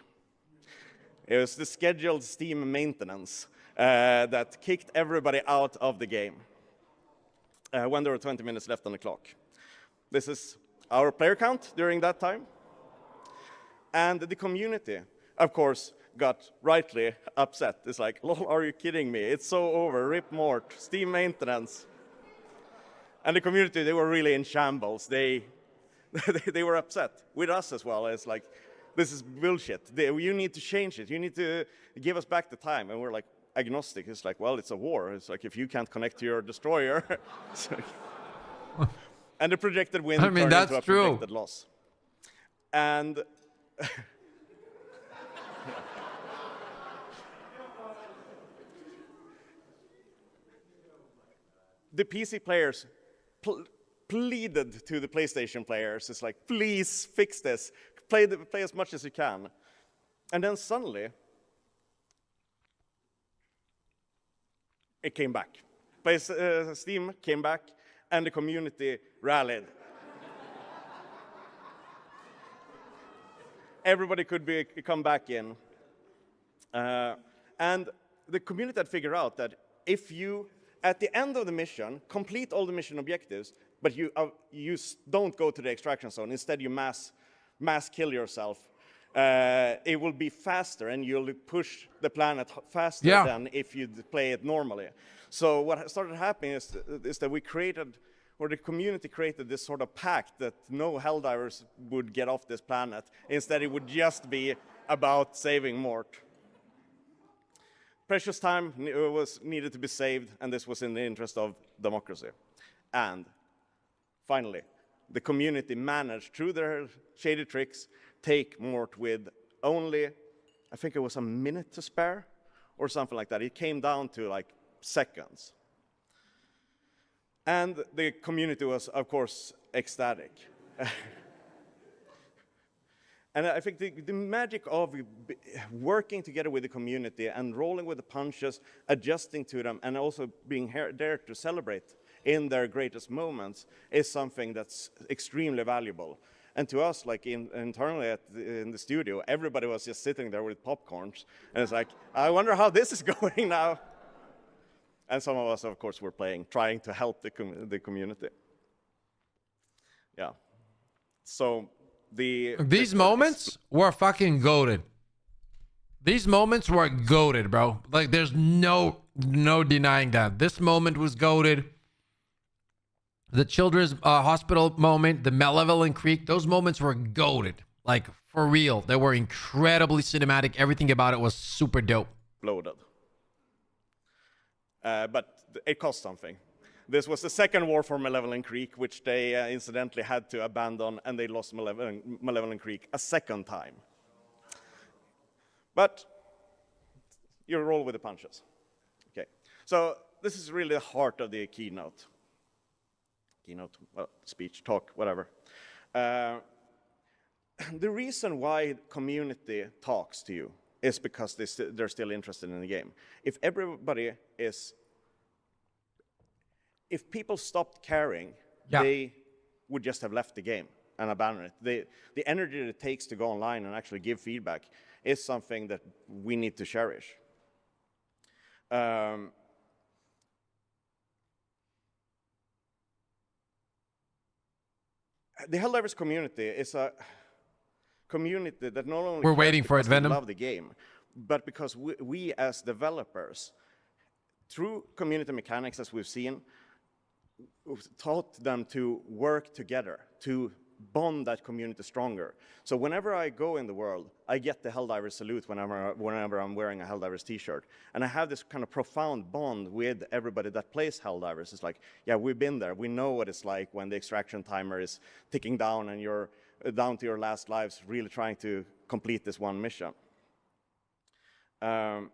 It was the scheduled Steam maintenance that kicked everybody out of the game when there were 20 minutes left on the clock. This is our player count during that time. And the community, of course, got rightly upset. It's like, lol, are you kidding me? It's so over, rip Mort, Steam maintenance. And the community, they were really in shambles. They were upset with us as well. It's like, this is bullshit. You need to change it. You need to give us back the time. And we're like, agnostic. It's like, well, it's a war. It's like, if you can't connect to your destroyer. And the projected win turned into a projected loss. And the PC players pleaded to the PlayStation players. It's like, please fix this. Play as much as you can. And then suddenly, it came back. Steam came back, and the community rallied. Everybody could come back in. And the community had figured out that if you, at the end of the mission, complete all the mission objectives, but you don't go to the extraction zone, instead you mass kill yourself, it will be faster and you'll push the planet faster than if you play it normally. So what started happening is that we created, or the community created, this sort of pact that no Helldivers would get off this planet. Instead, it would just be about saving Mort. Precious time was needed to be saved, and this was in the interest of democracy. And finally, the community managed, through their shady tricks, take Mort with only, I think it was a minute to spare, or something like that. It came down to like seconds. And the community was, of course, ecstatic. And I think the magic of working together with the community and rolling with the punches, adjusting to them, and also being there to celebrate in their greatest moments is something that's extremely valuable. And to us, like internally in the studio, everybody was just sitting there with popcorns. And it's like, I wonder how this is going now. And some of us, of course, were trying to help the community. Yeah. So these moments were fucking goated. These moments were goated, bro. Like, there's no denying that. This moment was goated. The children's hospital moment, the Malevolent Creek, those moments were goated. Like, for real. They were incredibly cinematic. Everything about it was super dope. Loaded. But it cost something. This was the second war for Malevolent Creek, which they incidentally had to abandon, and they lost Malevolent Creek a second time. But you roll with the punches. Okay. So this is really the heart of the keynote. Speech, talk, whatever. The reason why community talks to you is because they're still interested in the game. If everybody is, if people stopped caring, they would just have left the game and abandoned it. The energy that it takes to go online and actually give feedback is something that we need to cherish. The Helldivers community is community that not only We're cares waiting for it, because they Venom. love the game, but because we as developers, through community mechanics, as we've seen, taught them to work together, to bond that community stronger. So whenever I go in the world, I get the Helldivers salute whenever I'm wearing a Helldivers t-shirt. And I have this kind of profound bond with everybody that plays Helldivers. It's like, yeah, we've been there. We know what it's like when the extraction timer is ticking down and you're down to your last lives, really trying to complete this one mission. And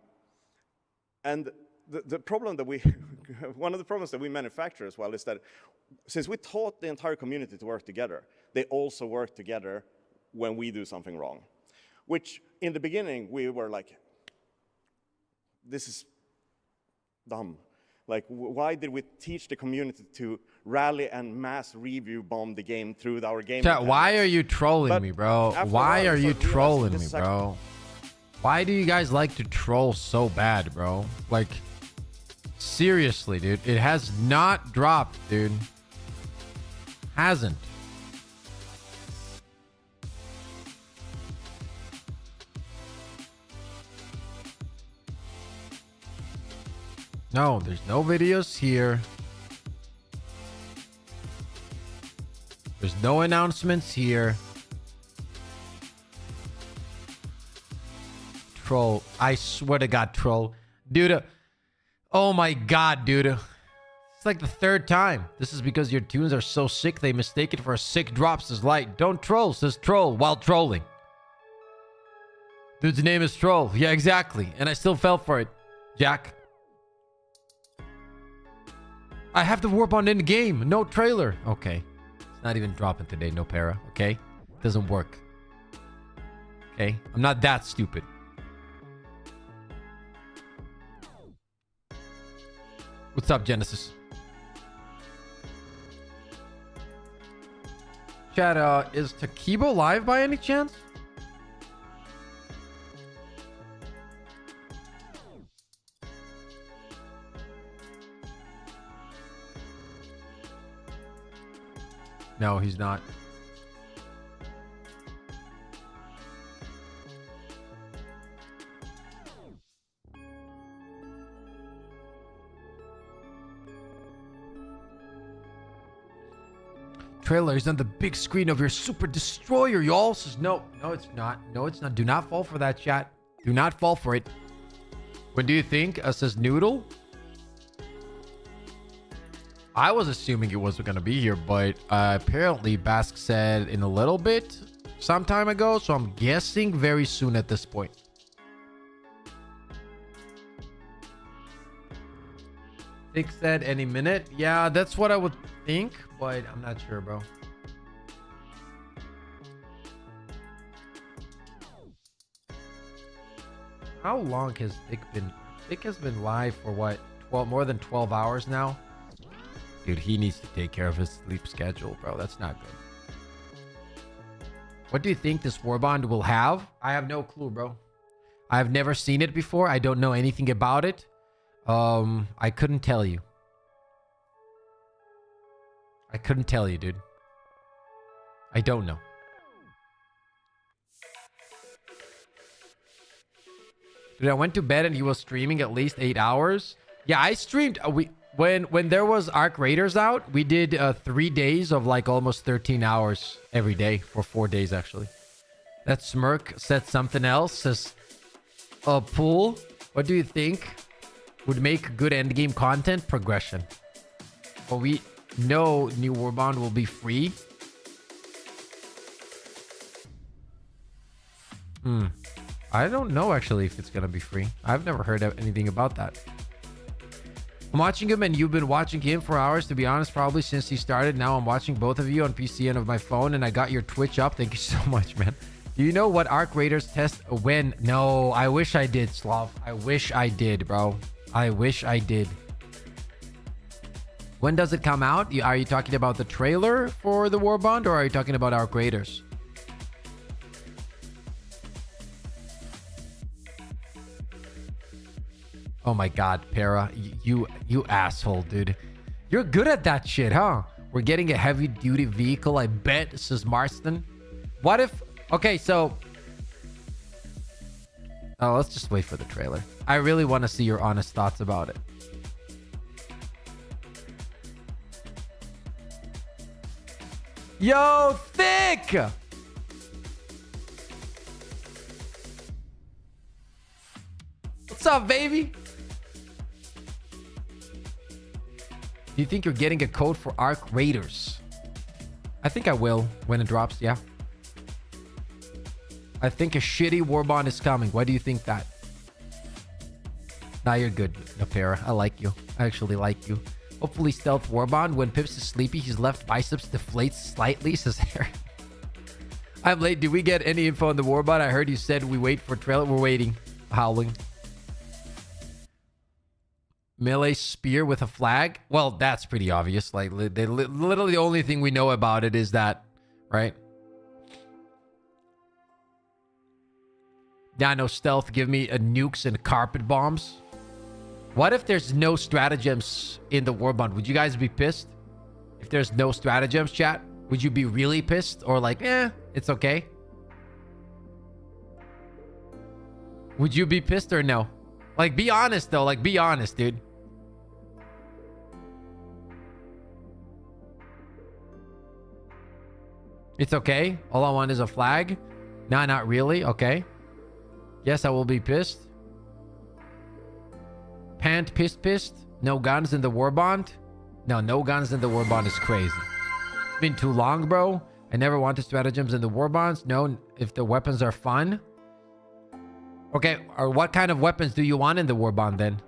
the problem that we, one of the problems that we manufacture as well is that since we taught the entire community to work together, they also work together when we do something wrong. Which in the beginning, we were like, this is dumb. Like, why did we teach the community to rally and mass review bomb the game through our game? Chat, why are you trolling me, bro? Why are you trolling me, bro? Why do you guys like to troll so bad, bro? Like, seriously, dude. It has not dropped, dude. Hasn't. No, there's no videos here. There's no announcements here. Troll. I swear to God, troll. Dude. Oh my God, dude. It's like the third time. This is because your tunes are so sick, they mistake it for a sick drop, says Light. Don't troll, says Troll, while trolling. Dude's name is Troll. Yeah, exactly. And I still fell for it. Jack. I have the Warbond in the game. No trailer. Okay. It's not even dropping today. No para. Okay. Doesn't work. Okay. I'm not that stupid. What's up, Genesis? Chat, is Takibo live by any chance? No, he's not. Trailer is on the big screen of your Super Destroyer, y'all. Says no, it's not. No, it's not. Do not fall for that, chat. Do not fall for it. When do you think? Says Noodle. I was assuming it was going to be here, but apparently Bask said in a little bit some time ago, so I'm guessing very soon at this point. Thick said any minute. Yeah, that's what I would think, but I'm not sure, bro. How long has Thick been? Thick has been live for what? More than 12 hours now? Dude, he needs to take care of his sleep schedule, bro. That's not good. What do you think this Warbond will have? I have no clue, bro. I've never seen it before. I don't know anything about it. I couldn't tell you. I couldn't tell you, dude. I don't know. Dude, I went to bed and he was streaming at least 8 hours. Yeah, I streamed. When there was Arc Raiders out, we did 3 days of like almost 13 hours every day for 4 days actually. That Smirk said something else. Says, Pool, what do you think would make good endgame content? Progression. Well, we know new Warbond will be free. I don't know actually if it's gonna be free. I've never heard of anything about that. I'm watching him and you've been watching him for hours, to be honest, probably since he started. Now I'm watching both of you on PC and of my phone, and I got your Twitch up. Thank you so much, man. Do you know what Arc Raiders test when? No, I wish I did, Slav. I wish I did, bro. I wish I did. When does it come out? Are you talking about the trailer for the Warbond, or are you talking about Arc Raiders? Oh my God, Para, you asshole, dude. You're good at that shit, huh? We're getting a heavy duty vehicle, I bet, says Marston. What if Okay, so... Oh, let's just wait for the trailer. I really want to see your honest thoughts about it. Yo, Thick! What's up, baby? Do you think you're getting a code for Arc Raiders? I think I will when it drops, yeah. I think a shitty Warbond is coming. Why do you think that? Nah, you're good, Napera. I like you. I actually like you. Hopefully stealth Warbond. When Pips is sleepy, his left biceps deflates slightly, says Harry. I'm late. Did we get any info on the Warbond? I heard you said we wait for trailer. We're waiting. Howling. Melee spear with a flag? Well, that's pretty obvious. Like, literally the only thing we know about it is that, right? Yeah, no stealth. Give me a nukes and carpet bombs. What if there's no stratagems in the Warbond? Would you guys be pissed? If there's no stratagems, chat? Would you be really pissed? Or like, it's okay? Would you be pissed or no? Like, be honest though. Like, be honest, dude. It's okay. All I want is a flag. Nah, not really. Okay. Yes, I will be pissed. Pant pissed. No guns in the Warbond. No guns in the Warbond is crazy. It's been too long, bro. I never wanted stratagems in the Warbonds. No, if the weapons are fun. Okay, or what kind of weapons do you want in the Warbond then?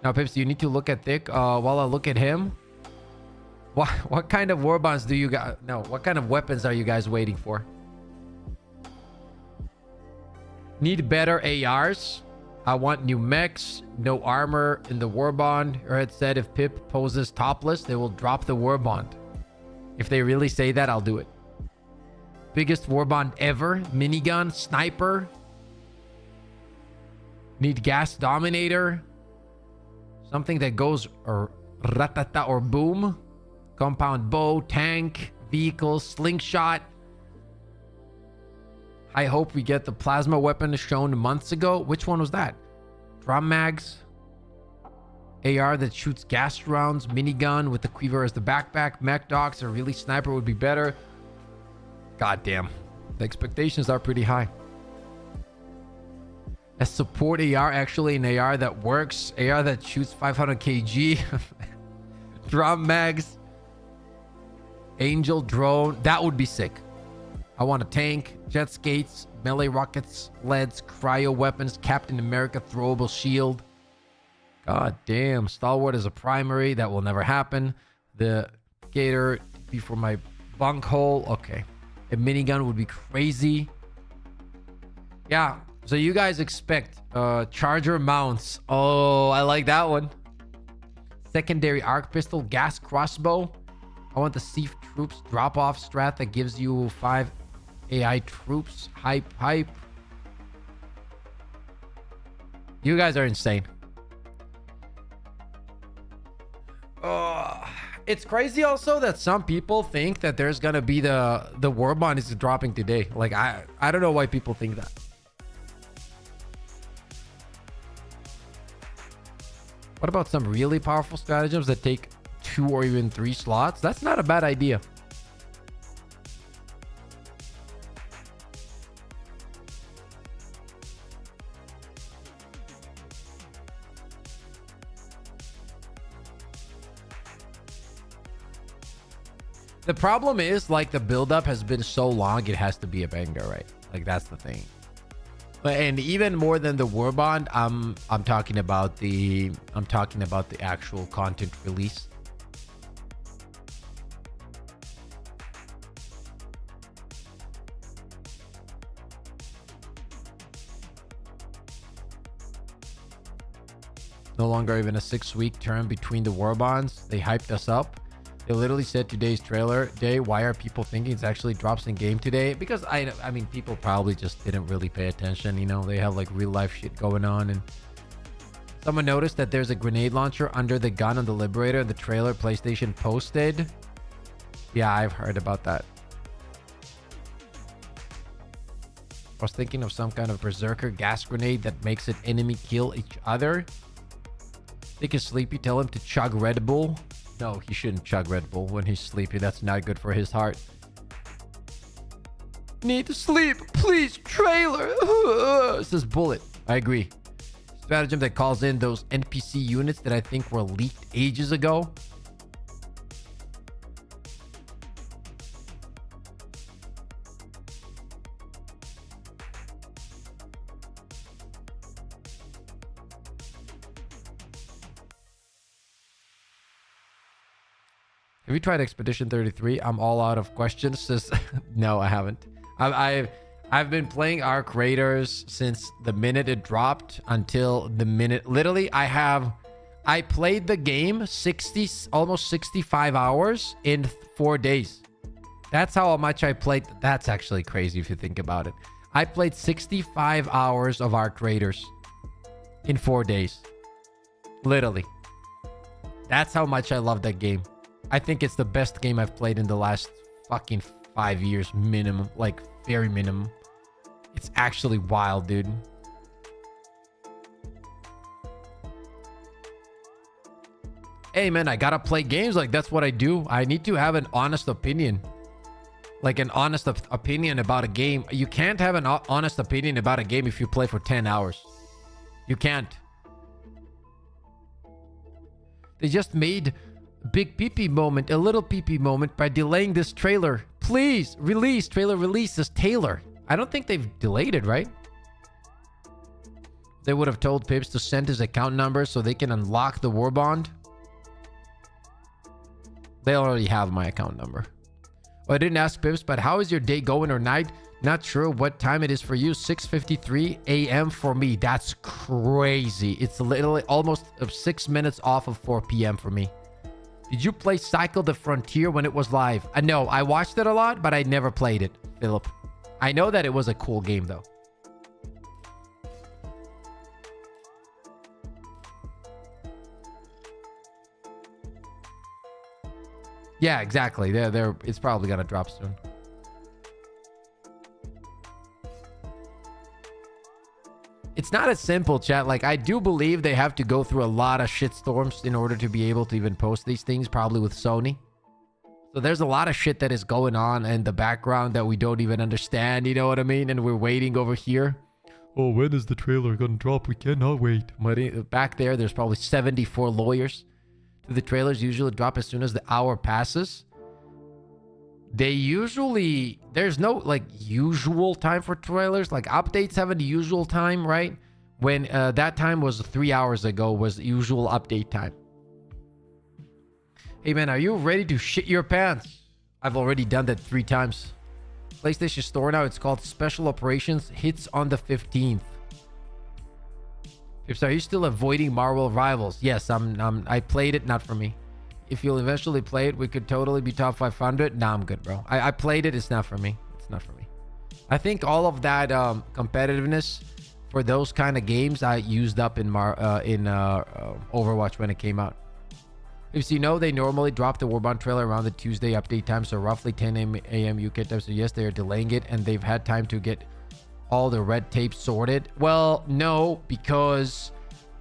Now, Pips, you need to look at Thick while I look at him. What kind of Warbonds do you got? No, what kind of weapons are you guys waiting for? Need better ARs. I want new mechs, no armor in the Warbond. Arrowhead said if Pip poses topless, they will drop the Warbond. If they really say that, I'll do it. Biggest Warbond ever. Minigun, sniper. Need gas dominator. Something that goes or ratata or boom. Compound bow, tank, vehicles, slingshot. I hope we get the plasma weapon shown months ago. Which one was that? Drum mags. AR that shoots gas rounds. Minigun with the quiver as the backpack. Mech dogs. A really sniper would be better. God damn. The expectations are pretty high. A support AR, actually an AR that works. AR that shoots 500 kg. Drum mags. Angel drone. That would be sick. I want a tank, jet skates, melee rockets, leads, cryo weapons, Captain America throwable shield. God damn. Stalwart is a primary. That will never happen. The gator be for my bunk hole. Okay. A minigun would be crazy. Yeah. So you guys expect charger mounts. Oh, I like that one. Secondary arc pistol, gas crossbow. I want the Siege troops drop-off strat that gives you 5 AI troops. Hype. You guys are insane. It's crazy also that some people think that there's gonna be the Warbond is dropping today. Like, I don't know why people think that. What about some really powerful stratagems that take 2 or even 3 slots? That's not a bad idea. The problem is, like, the buildup has been so long, it has to be a banger, right? Like, that's the thing. And even more than the Warbond, I'm talking about the actual content release. No longer even a 6-week term between the Warbonds. They hyped us up. They literally said today's trailer day. Why are people thinking it's actually drops in game today? Because I mean, people probably just didn't really pay attention. You know, they have like real life shit going on. And someone noticed that there's a grenade launcher under the gun on the Liberator. The trailer PlayStation posted. Yeah, I've heard about that. I was thinking of some kind of berserker gas grenade that makes an enemy kill each other. Think he's sleepy, tell him to chug Red Bull. No, he shouldn't chug Red Bull when he's sleepy. That's not good for his heart. Need to sleep, please, trailer. Says Bullet. I agree. Stratagem that calls in those NPC units that I think were leaked ages ago. Have you tried Expedition 33? I'm all out of questions. Says, no, I haven't. I've been playing Arc Raiders since the minute it dropped until the minute. Literally, I played the game almost 65 hours in 4 days. That's how much I played. That's actually crazy if you think about it. I played 65 hours of Arc Raiders in 4 days. Literally. That's how much I love that game. I think it's the best game I've played in the last fucking 5 years minimum. Like, very minimum. It's actually wild, dude. Hey, man, I gotta play games. Like, that's what I do. I need to have an honest opinion. Like, an honest opinion about a game. You can't have an honest opinion about a game if you play for 10 hours. You can't. They just made big pee-pee moment, a little pee-pee moment by delaying this trailer. Please, release. Trailer release this Taylor. I don't think they've delayed it, right? They would have told Pips to send his account number so they can unlock the Warbond. They already have my account number. Well, I didn't ask Pips, but how is your day going or night? Not sure what time it is for you. 6:53 a.m. for me. That's crazy. It's literally almost 6 minutes off of 4 p.m. for me. Did you play Cycle the Frontier when it was live? No, I watched it a lot, but I never played it, Philip. I know that it was a cool game, though. Yeah, exactly. It's probably gonna drop soon. It's not as simple, chat. Like, I do believe they have to go through a lot of shitstorms in order to be able to even post these things, probably with Sony. So there's a lot of shit that is going on in the background that we don't even understand, you know what I mean? And we're waiting over here. Oh, when is the trailer gonna drop? We cannot wait. Back there's probably 74 lawyers. The trailers usually drop as soon as the hour passes. There's no like usual time for trailers. Like, updates have a usual time, right? When that time was 3 hours ago was the usual update time. Hey man, are you ready to shit your pants? I've already done that 3 times. PlayStation Store now, it's called Special Operations, hits on the 15th. Pips, are you still avoiding Marvel Rivals? Yes, I played it, not for me. If you'll eventually play it, we could totally be top 500. Nah, I'm good, bro. I played it. It's not for me. It's not for me. I think all of that competitiveness for those kind of games I used up in Overwatch when it came out. If you know, they normally drop the Warbond trailer around the Tuesday update time, so roughly 10 a.m. UK time. So yes, they are delaying it, and they've had time to get all the red tape sorted. Well, no, because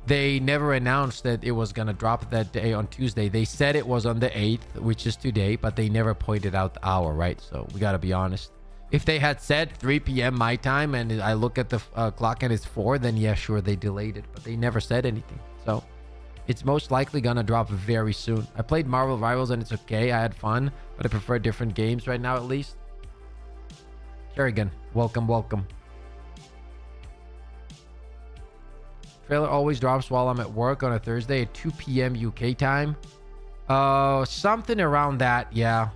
they never announced that it was gonna drop that day on Tuesday. They said it was on the 8th, which is today, but they never pointed out the hour, right? So we gotta be honest. If they had said 3 p.m. my time and I look at the clock and it's 4, then yeah, sure, they delayed it, but they never said anything. So it's most likely gonna drop very soon. I played Marvel Rivals and it's okay. I had fun, but I prefer different games right now, at least. Kerrigan, welcome. Trailer always drops while I'm at work on a Thursday at 2 p.m. UK time. Something around that, yeah.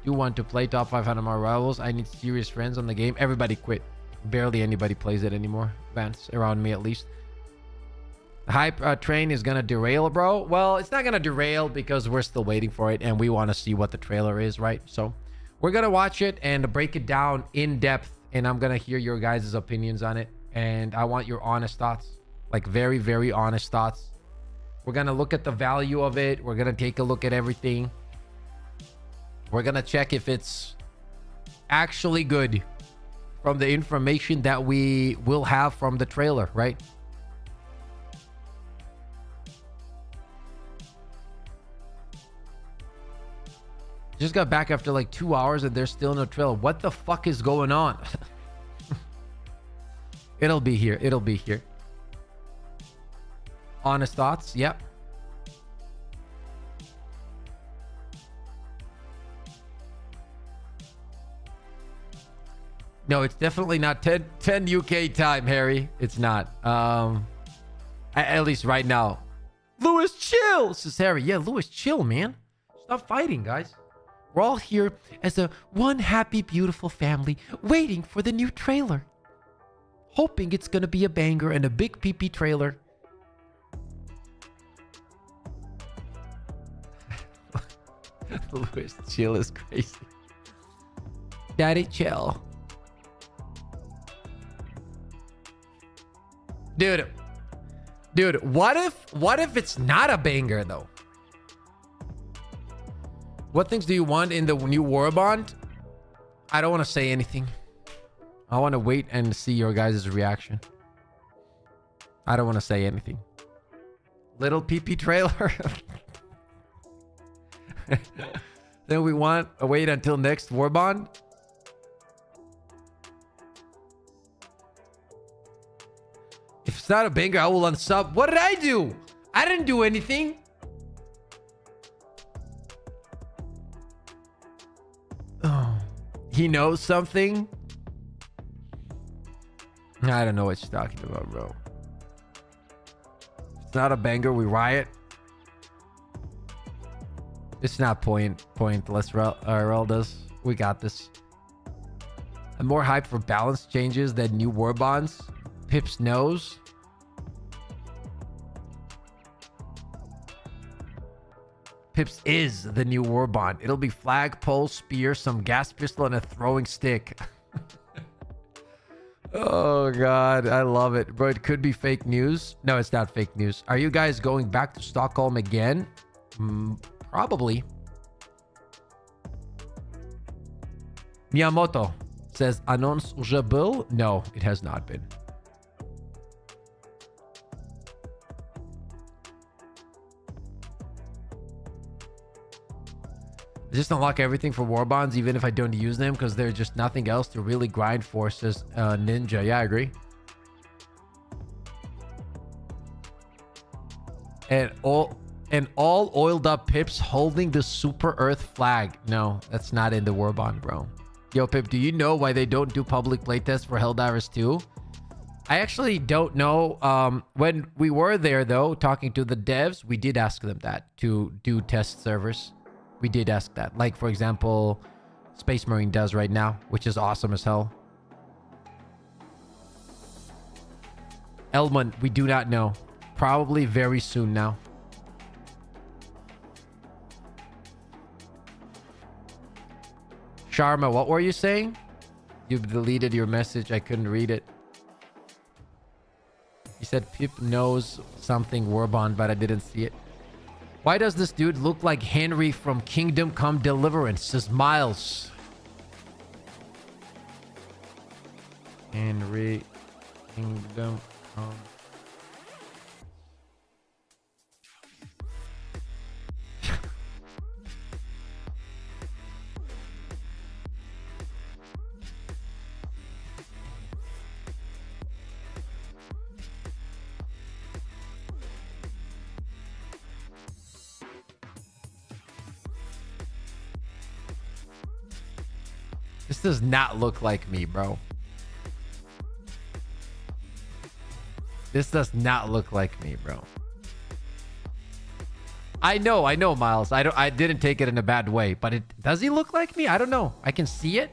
Do want to play top 500 more rivals. I need serious friends on the game. Everybody quit. Barely anybody plays it anymore. Vance, around me at least. The hype train is gonna derail, bro. Well, it's not gonna derail because we're still waiting for it and we want to see what the trailer is, right? So we're gonna watch it and break it down in depth, and I'm gonna hear your guys' opinions on it, and I want your honest thoughts, like very, very honest thoughts. We're gonna look at the value of it. We're gonna take a look at everything. We're gonna check if it's actually good from the information that we will have from the trailer, right? Just got back after like 2 hours and there's still no trailer. What the fuck is going on? It'll be here. It'll be here. Honest thoughts? Yep. No, it's definitely not 10 UK time, Harry. It's not. At least right now. Lewis, chill, says Harry. Yeah, Lewis, chill, man. Stop fighting, guys. We're all here as a one happy, beautiful family waiting for the new trailer. Hoping it's gonna be a banger and a big PP trailer. Lewis, chill is crazy. Daddy, chill. Dude, what if it's not a banger though? What things do you want in the new Warbond? I don't want to say anything. I want to wait and see your guys' reaction. I don't want to say anything. Little PP trailer. Then we want to wait until next Warbond. If it's not a banger, I will unsub. What did I do? I didn't do anything. Oh, he knows something. I don't know what you're talking about, bro. It's not a banger. We riot. It's not pointless. Rel does. We got this. I'm more hyped for balance changes than new Warbonds. Pips knows. Pips is the new Warbond. It'll be flag, pole, spear, some gas pistol, and a throwing stick. Oh god, I love it. Bro, it could be fake news. No, it's not fake news. Are you guys going back to Stockholm again? Probably. Miyamoto says, annonce už byl? No, it has not been. I just unlock everything for Warbonds even if I don't use them because there's just nothing else to really grind for, says Ninja. Yeah, I agree. And all oiled up Pips holding the Super Earth flag. No, that's not in the Warbond, bro. Yo, Pip, do you know why they don't do public playtests for Helldivers 2? I actually don't know. When we were there, though, talking to the devs, we did ask them that to do test servers. We did ask that. Like, for example, Space Marine does right now, which is awesome as hell. Elmon, we do not know. Probably very soon now. Sharma, what were you saying? You deleted your message. I couldn't read it. You said Pip knows something Warbond, but I didn't see it. Why does this dude look like Henry from Kingdom Come Deliverance? Says Miles. Henry, Kingdom Come. This does not look like me, bro. This does not look like me, bro. I know, Miles. I didn't take it in a bad way, but does he look like me? I don't know. I can see it.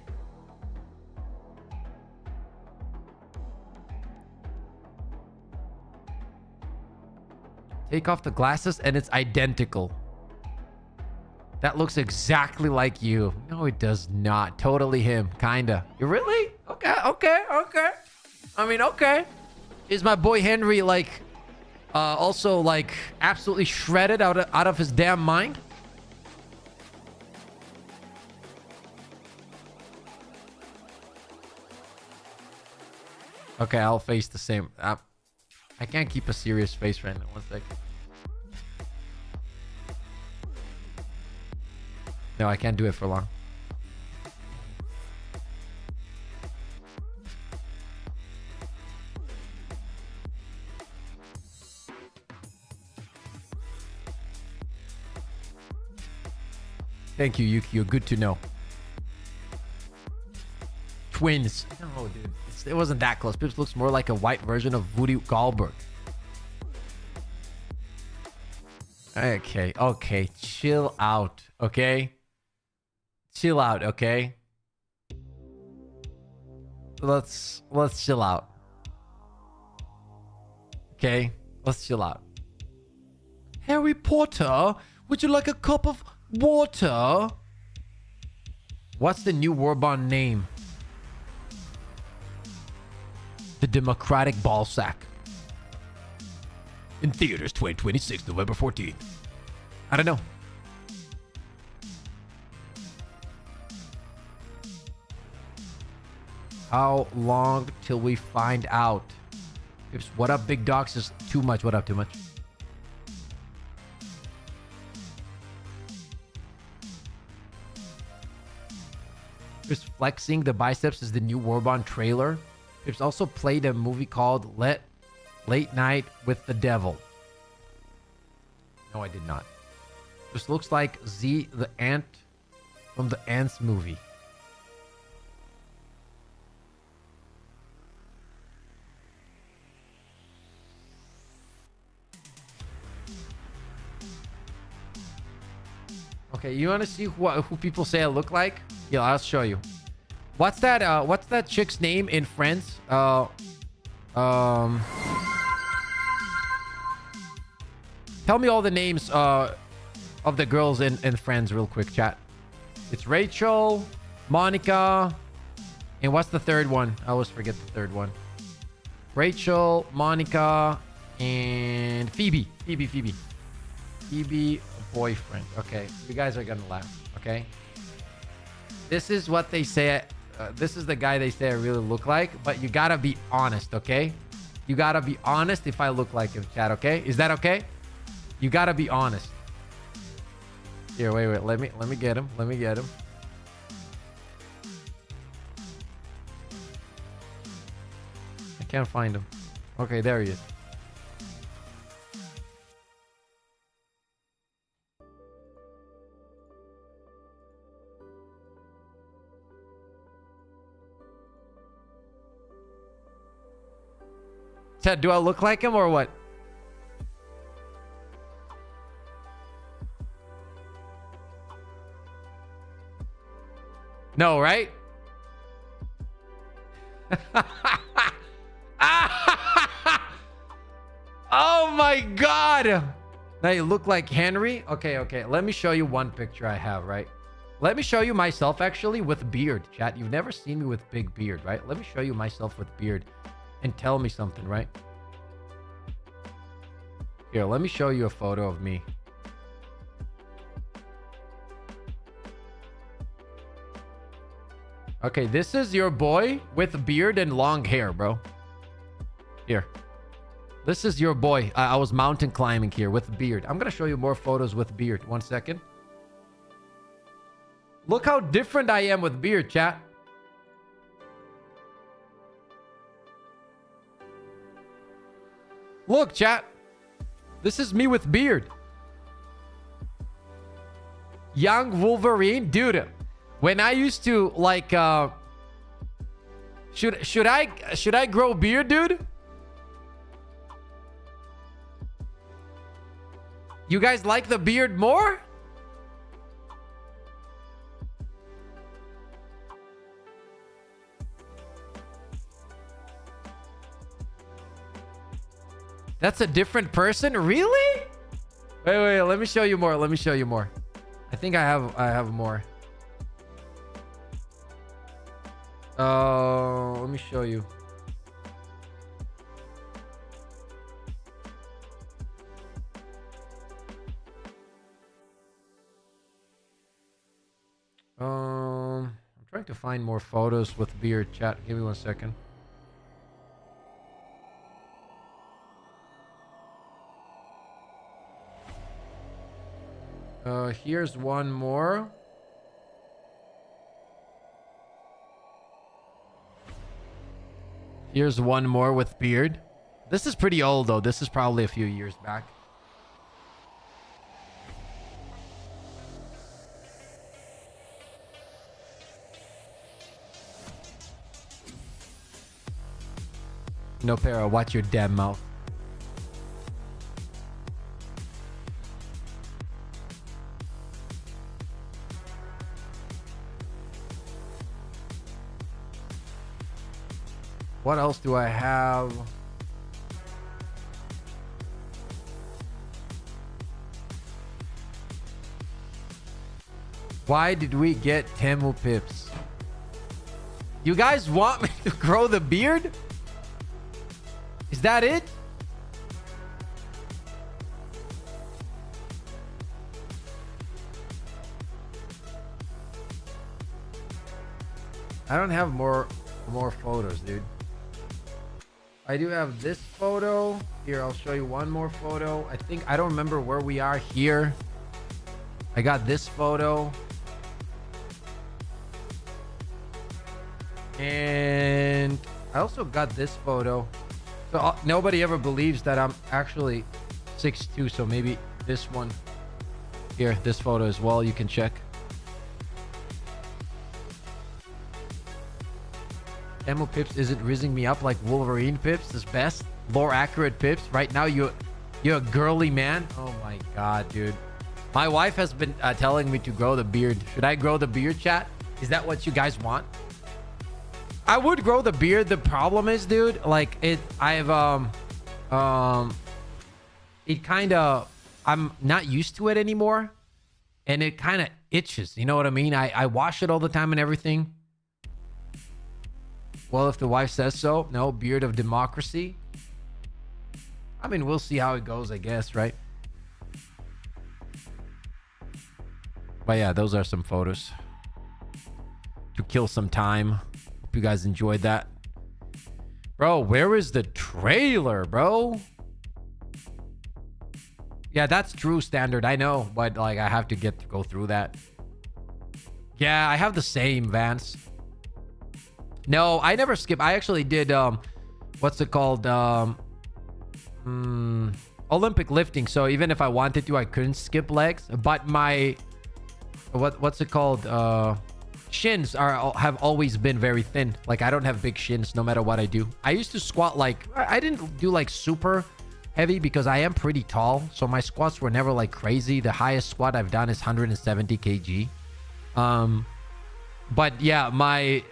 Take off the glasses and it's identical. That looks exactly like you. No, it does not. Totally him. Kinda. You really? Okay. I mean, okay. Is my boy Henry like also like absolutely shredded out of his damn mind? Okay, I'll face the same. I can't keep a serious face right now. One sec. No, I can't do it for long. Thank you, Yuki. Good to know. Twins. No, dude. It wasn't that close. Pips looks more like a white version of Woody Goldberg. Okay. Okay. Chill out. Okay? Chill out, okay? Let's chill out. Okay? Let's chill out. Harry Potter, would you like a cup of water? What's the new Warbond name? The Democratic Ballsack. In theaters 2026, November 14th. I don't know. How long till we find out? If what up, big dogs is too much. What up, too much? Just flexing the biceps is the new Warbond trailer. It's also played a movie called Late Night with the Devil. No, I did not. This looks like Z the Ant from the Ants movie. Okay, you want to see who people say I look like? Yeah, I'll show you. What's that chick's name in Friends? Tell me all the names of the girls in Friends real quick, chat. It's Rachel, Monica, and what's the third one? I always forget the third one. Rachel, Monica, and Phoebe. Phoebe, boyfriend. Okay, you guys are gonna laugh. Okay, this is what they say. This is the guy they say I really look like, but you gotta be honest, okay? You gotta be honest if I look like him, chat, okay? Is that okay? You gotta be honest. Here, wait. Let me get him. Let me get him. I can't find him. Okay, there he is. Ted, do I look like him or what? No, right? Oh my god! Now you look like Henry? Okay. Let me show you one picture I have, right? Let me show you myself actually with beard, chat. You've never seen me with big beard, right? Let me show you myself with beard and tell me something, right? Here, let me show you a photo of me. Okay, this is your boy with beard and long hair, bro. Here. This is your boy. I was mountain climbing here with beard. I'm gonna show you more photos with beard. 1 second. Look how different I am with beard, chat. Look, chat. This is me with beard. Young Wolverine, dude. When I used to like, should I grow beard, dude? You guys like the beard more? That's a different person? Really? Wait, let me show you more. I think I have more. Let me show you. I'm trying to find more photos with beard, chat. Give me 1 second. Here's one more. Here's one more with beard. This is pretty old though. This is probably a few years back. No, Para, watch your damn mouth. What else do I have? Why did we get Temu pips? You guys want me to grow the beard? Is that it? I don't have more photos, dude. I do have this photo. Here, I'll show you one more photo. I don't remember where we are here. I got this photo. And I also got this photo. So nobody ever believes that I'm actually 6'2", so maybe this one here, this photo as well, you can check. Emo Pips isn't rizzing me up like Wolverine Pips is best. More accurate Pips. Right now you're a girly man. Oh my god, dude. My wife has been telling me to grow the beard. Should I grow the beard, chat? Is that what you guys want? I would grow the beard. The problem is, dude, like it kind of, I'm not used to it anymore, and it kind of itches, you know what I mean? I wash it all the time and everything. Well, if the wife says so. No, beard of democracy. I mean, we'll see how it goes, I guess, right? But yeah, those are some photos to kill some time. Hope you guys enjoyed that. Bro, where is the trailer, bro? Yeah, that's true standard. I know, but like I have to go through that. Yeah, I have the same, Vance. No, I never skip. I actually did what's it called? Olympic lifting. So even if I wanted to, I couldn't skip legs. But my what's it called? Shins have always been very thin. Like I don't have big shins no matter what I do. I used to squat like I didn't do like super heavy because I am pretty tall. So my squats were never like crazy. The highest squat I've done is 170 kg. But yeah, my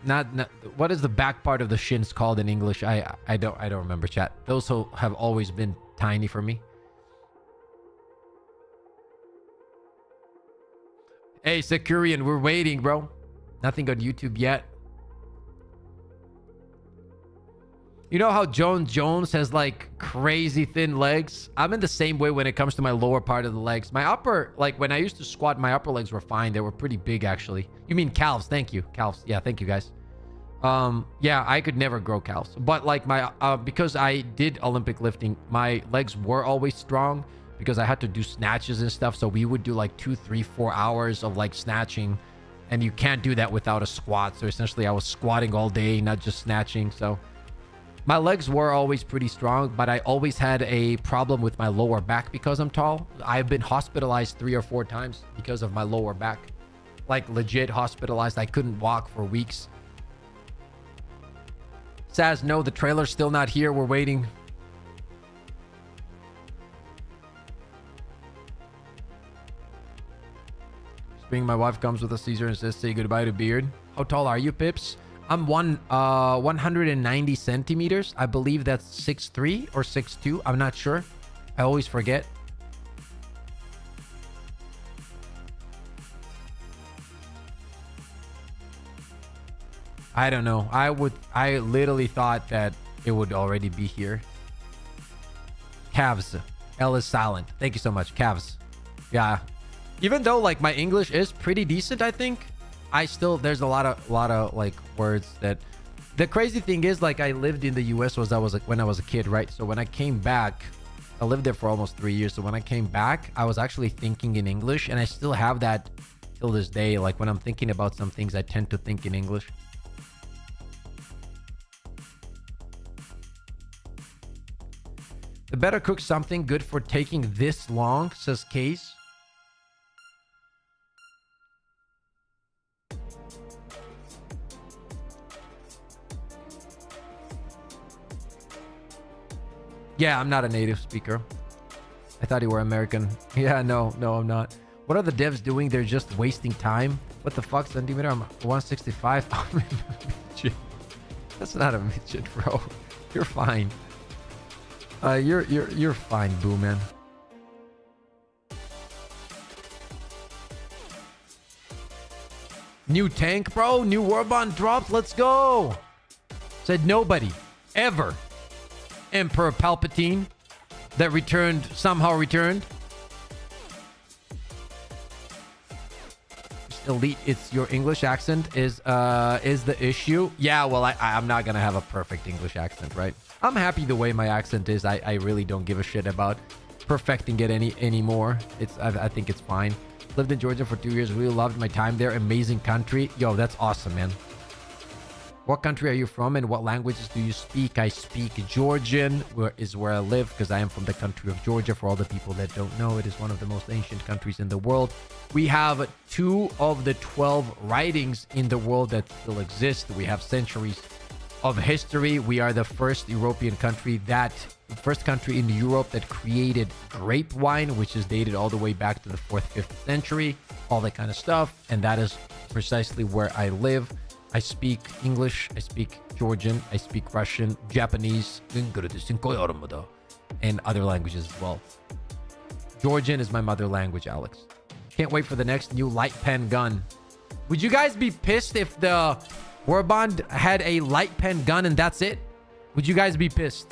not what is the back part of the shins called in English? I don't remember, chat. Those have always been tiny for me. Hey, Securian, we're waiting, bro. Nothing on YouTube yet. You know how Jones has like crazy thin legs? I'm in the same way when it comes to my lower part of the legs. My upper, like when I used to squat, my upper legs were fine. They were pretty big, actually. You mean calves? Thank you. Calves. Yeah, thank you, guys. Yeah, I could never grow calves. But like my, because I did Olympic lifting, my legs were always strong because I had to do snatches and stuff. So we would do like 2, 3, 4 hours of like snatching. And you can't do that without a squat. So essentially I was squatting all day, not just snatching. So my legs were always pretty strong, but I always had a problem with my lower back because I'm tall. I've been hospitalized 3 or 4 times because of my lower back. Like legit hospitalized. I couldn't walk for weeks. Saz, no, the trailer's still not here. We're waiting. Spring, my wife comes with a Caesar and says, say goodbye to beard. How tall are you, Pips? I'm 190 centimeters. I believe that's 6'3" or 6'2". I'm not sure. I always forget. I don't know. I literally thought that it would already be here. Calves. L is silent. Thank you so much. Calves. Yeah. Even though like my English is pretty decent, I think. There's a lot of like words that the crazy thing is, like I lived in the US when I was a kid, right? So when I came back, I lived there for almost 3 years. So when I came back, I was actually thinking in English, and I still have that till this day. Like when I'm thinking about some things, I tend to think in English. The better cook something good for taking this long, says Case. Yeah, I'm not a native speaker. I thought you were American. Yeah, no, I'm not. What are the devs doing? They're just wasting time. What the fuck, centimeter? I'm 165. I'm a midget. That's not a midget, bro. You're fine. You're fine, boo, man. New tank, bro. New Warbond dropped. Let's go. Said nobody ever. Emperor Palpatine that somehow returned. Elite, it's your English accent is the issue. Yeah, well, I'm not gonna have a perfect English accent, right? I'm happy the way my accent is. I really don't give a shit about perfecting it anymore. I think it's fine. Lived in Georgia for 2 years. Really loved my time there. Amazing country. Yo, that's awesome, man. What country are you from and what languages do you speak? I speak Georgian, where I live, because I am from the country of Georgia. For all the people that don't know, it is one of the most ancient countries in the world. We have 2 of the 12 writings in the world that still exist. We have centuries of history. We are the first European country first country in Europe that created grape wine, which is dated all the way back to the 4th, 5th century, all that kind of stuff. And that is precisely where I live. I speak English, I speak Georgian, I speak Russian, Japanese, and other languages as well. Georgian is my mother language, Alex. Can't wait for the next new light pen gun. Would you guys be pissed if the Warbond had a light pen gun and that's it? Would you guys be pissed?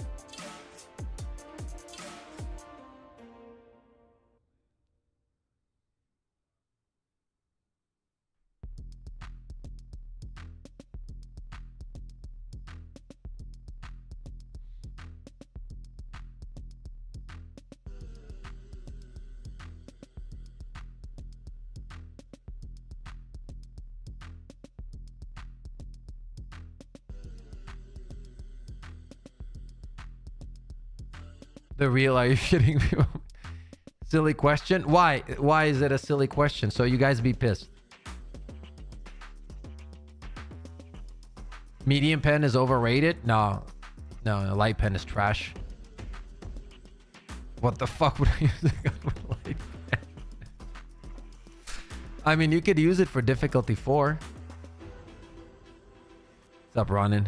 The real, are you shitting me? Silly question. Why is it a silly question? So you guys be pissed. Medium pen is overrated? No, a light pen is trash. What the fuck would I use a gun with a light pen? I mean, you could use it for difficulty 4. What's up, Ronin?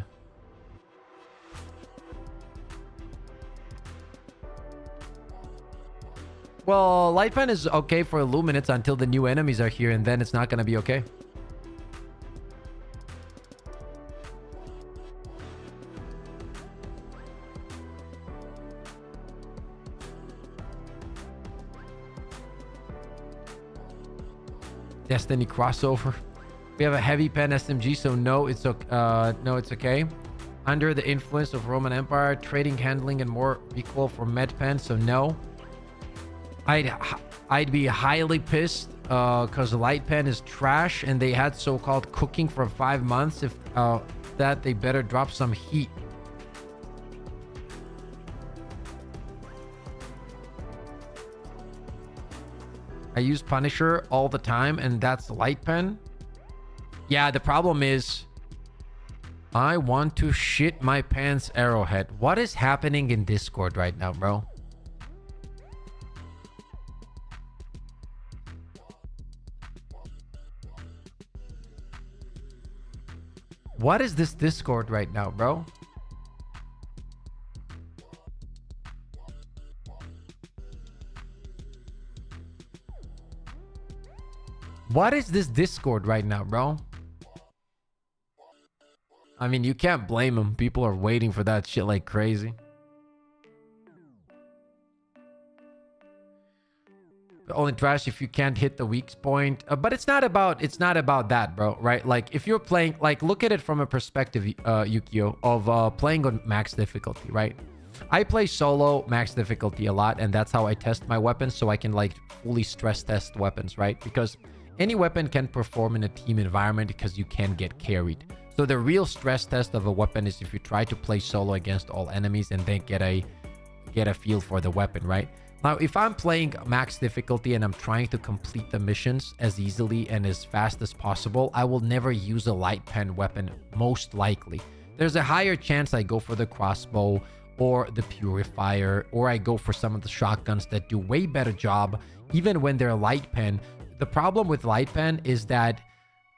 Well, light pen is okay for Illuminates until the new enemies are here, and then it's not going to be okay. Destiny crossover. We have a heavy pen SMG, so no, it's okay. Under the influence of Roman Empire, trading, handling, and more equal for med pen, so no. I'd be highly pissed because the light pen is trash and they had so-called cooking for 5 months. If that, they better drop some heat. I use Punisher all the time and that's the light pen. Yeah, the problem is I want to shit my pants, Arrowhead. What is happening in Discord right now, bro? What is this Discord right now, bro? What is this Discord right now, bro? I mean, you can't blame them. People are waiting for that shit like crazy. Only trash if you can't hit the weak point, but it's not about that, bro, right? Like if you're playing, like look at it from a perspective, Yukio, of playing on max difficulty, right? I play solo max difficulty a lot, and that's how I test my weapons, so I can like fully stress test weapons, right? Because any weapon can perform in a team environment because you can get carried. So the real stress test of a weapon is if you try to play solo against all enemies and then get a feel for the weapon, right? Now, if I'm playing max difficulty and I'm trying to complete the missions as easily and as fast as possible, I will never use a light pen weapon, most likely. There's a higher chance I go for the crossbow or the purifier, or I go for some of the shotguns that do way better job, even when they're light pen. The problem with light pen is that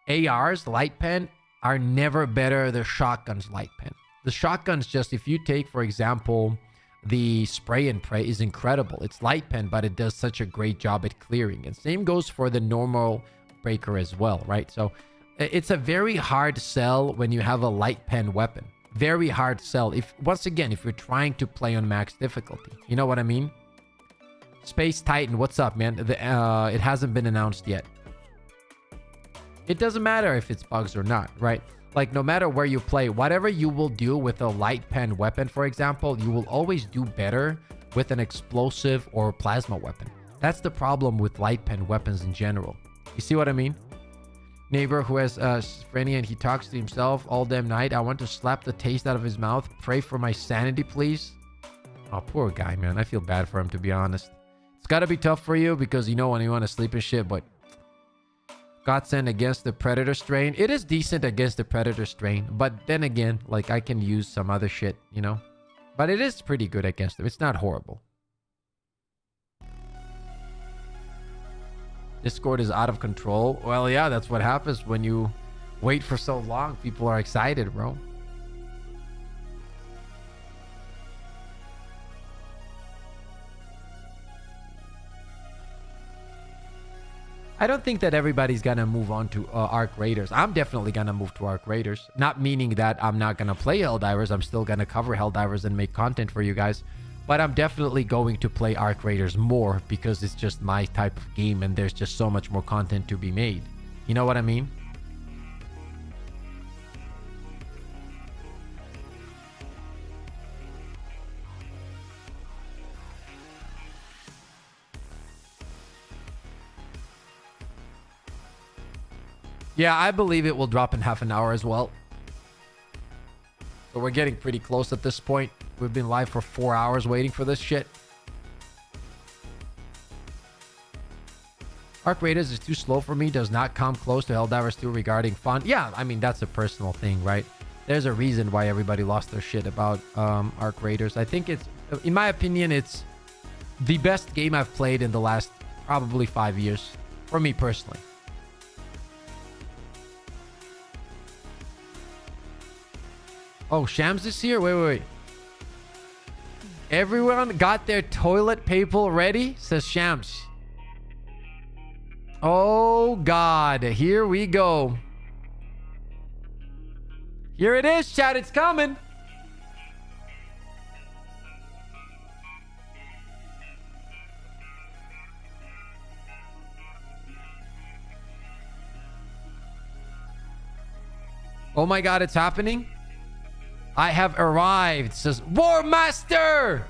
ARs, light pen, are never better than shotguns light pen. The shotguns, just if you take, for example, the spray and pray is incredible. It's light pen, but it does such a great job at clearing. And same goes for the normal breaker as well, right? So it's a very hard sell when you have a light pen weapon. Very hard sell. Once again, if you're trying to play on max difficulty. You know what I mean? Space Titan, what's up, man? It hasn't been announced yet. It doesn't matter if it's bugs or not, right? Like, no matter where you play, whatever you will do with a light pen weapon, for example, you will always do better with an explosive or plasma weapon. That's the problem with light pen weapons in general. You see what I mean? Neighbor who has schizophrenia and he talks to himself all damn night. I want to slap the taste out of his mouth. Pray for my sanity, please. Oh, poor guy, man. I feel bad for him, to be honest. It's got to be tough for you because, you know, when you want to sleep and shit, but Godsend against the Predator strain. It is decent against the Predator strain, but then again, like, I can use some other shit, you know? But it is pretty good against them. It's not horrible. Discord is out of control. Well, yeah, that's what happens when you wait for so long. People are excited, bro. I don't think that everybody's gonna move on to Arc Raiders. I'm definitely gonna move to Arc Raiders. Not meaning that I'm not gonna play Helldivers. I'm still gonna cover Helldivers and make content for you guys. But I'm definitely going to play Arc Raiders more because it's just my type of game and there's just so much more content to be made. You know what I mean? Yeah, I believe it will drop in half an hour as well. So we're getting pretty close at this point. We've been live for 4 hours waiting for this shit. Arc Raiders is too slow for me. Does not come close to Helldivers 2 regarding fun. Yeah, I mean, that's a personal thing, right? There's a reason why everybody lost their shit about Arc Raiders. I think it's, in my opinion, it's the best game I've played in the last probably 5 years. For me personally. Oh, Shams is here? Wait. Everyone got their toilet paper ready? Says Shams. Oh, God. Here we go. Here it is, chat. It's coming. Oh, my God. It's happening. I have arrived, says War Master.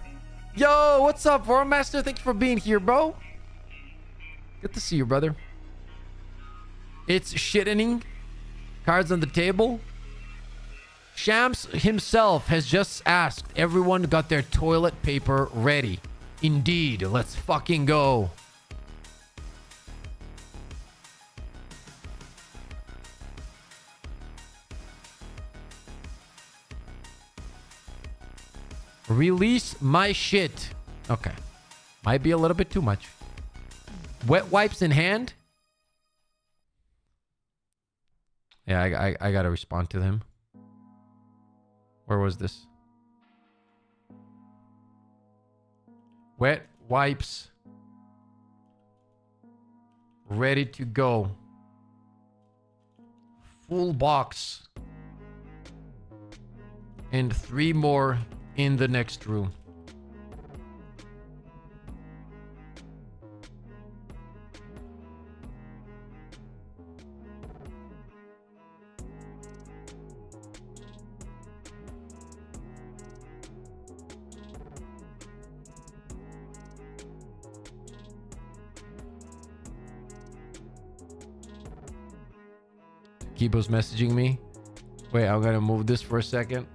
Yo, what's up, War Master? Thank you for being here, bro. Good to see you, brother. It's shitting. Cards on the table. Shams himself has just asked everyone got their toilet paper ready. Indeed, let's fucking go. Release my shit. Okay. Might be a little bit too much. Wet wipes in hand. Yeah, I gotta respond to him. Where was this? Wet wipes. Ready to go. Full box. And 3 more in the next room. Kibo's messaging me. Wait, I'm gonna move this for a second.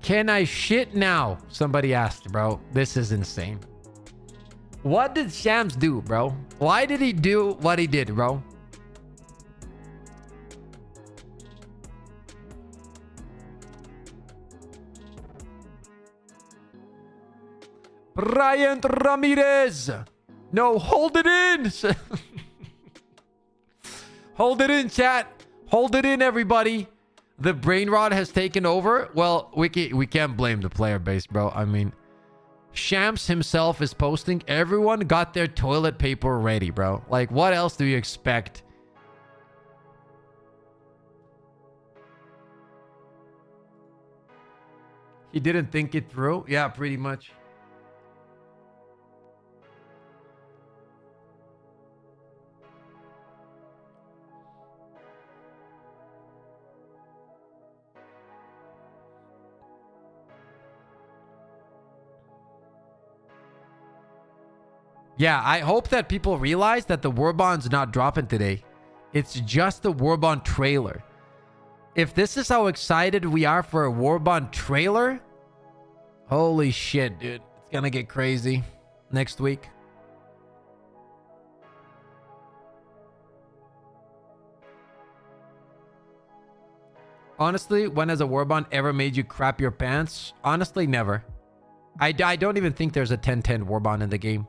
Can I shit now? Somebody asked, bro. This is insane. What did Shams do, bro? Why did he do what he did, bro? Brian Ramirez. No, hold it in. Hold it in, chat. Hold it in, everybody. The brain rot has taken over. Well, we can't blame the player base, bro. I mean, Shams himself is posting. Everyone got their toilet paper ready, bro. Like, what else do you expect? He didn't think it through. Yeah, pretty much. Yeah, I hope that people realize that the Warbond's not dropping today. It's just the Warbond trailer. If this is how excited we are for a Warbond trailer, holy shit, dude. It's gonna get crazy next week. Honestly, when has a Warbond ever made you crap your pants? Honestly, never. I don't even think there's a 10-10 Warbond in the game.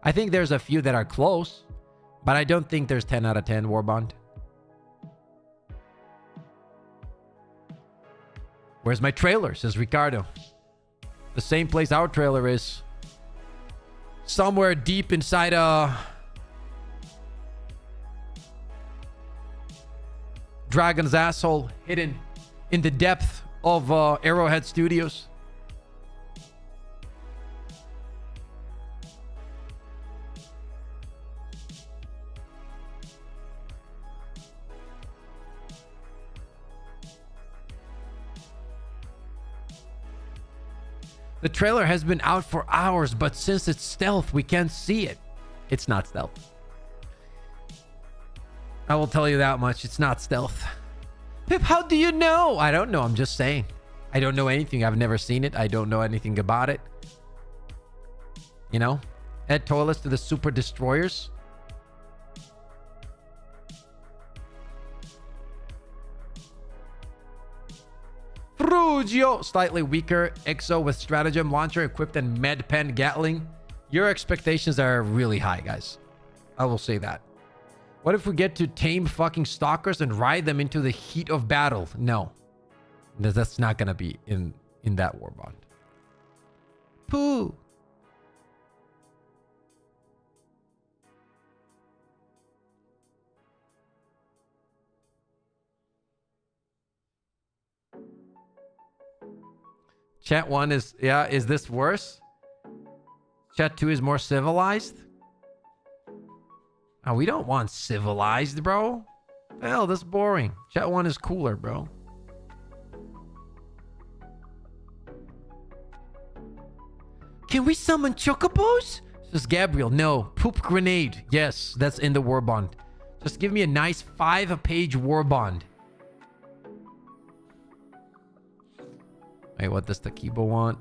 I think there's a few that are close, but I don't think there's 10 out of 10 Warbond. Where's my trailer? Says Ricardo. The same place our trailer is. Somewhere deep inside Dragon's asshole, hidden in the depth of Arrowhead Studios. The trailer has been out for hours, but since it's stealth, we can't see it. It's not stealth. I will tell you that much. It's not stealth. Pip, how do you know? I don't know. I'm just saying. I don't know anything. I've never seen it. I don't know anything about it. You know? Add toilets to the Super Destroyers. Frugio, slightly weaker Exo with stratagem launcher equipped in Medpen Gatling. Your expectations are really high, guys. I will say that. What if we get to tame fucking stalkers and ride them into the heat of battle? No. That's not gonna be in that Warbond. Pooh. Chat 1 is, yeah, is this worse? Chat 2 is more civilized? Oh, we don't want civilized, bro. Hell, that's boring. Chat 1 is cooler, bro. Can we summon chocobos? Says Gabriel. No. Poop grenade. Yes, that's in the Warbond. Just give me a nice 5-page Warbond. Wait, what does the Kibo want?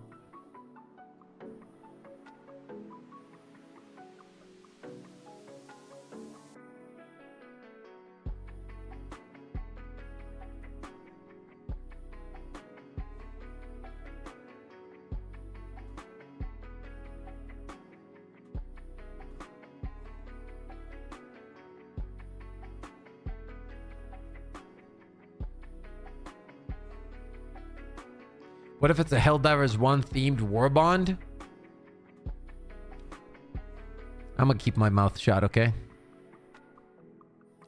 What if it's a Helldivers 1 themed Warbond? I'm gonna keep my mouth shut, okay?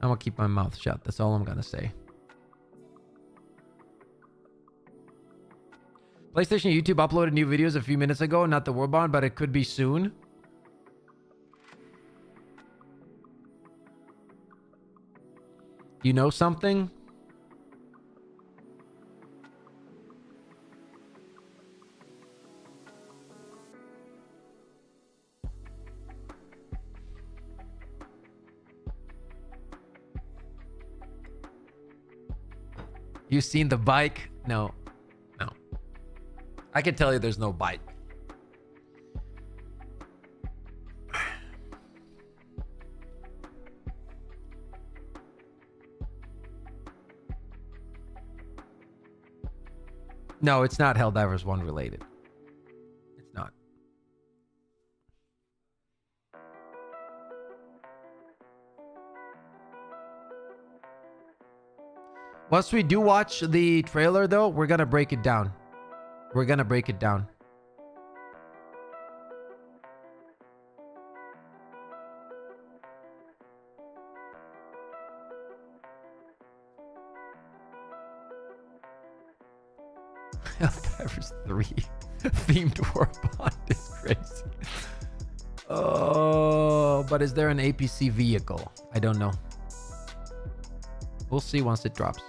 I'm gonna keep my mouth shut. That's all I'm gonna say. PlayStation YouTube uploaded new videos a few minutes ago. Not the Warbond, but it could be soon. You know something? You seen the bike? No. No. I can tell you there's no bike. No, it's not Helldivers 1 related. It's not. Once we do watch the trailer, though, we're gonna break it down. We're gonna break it down. Helldivers 3 themed Warbond is crazy. Oh, but is there an APC vehicle? I don't know. We'll see once it drops.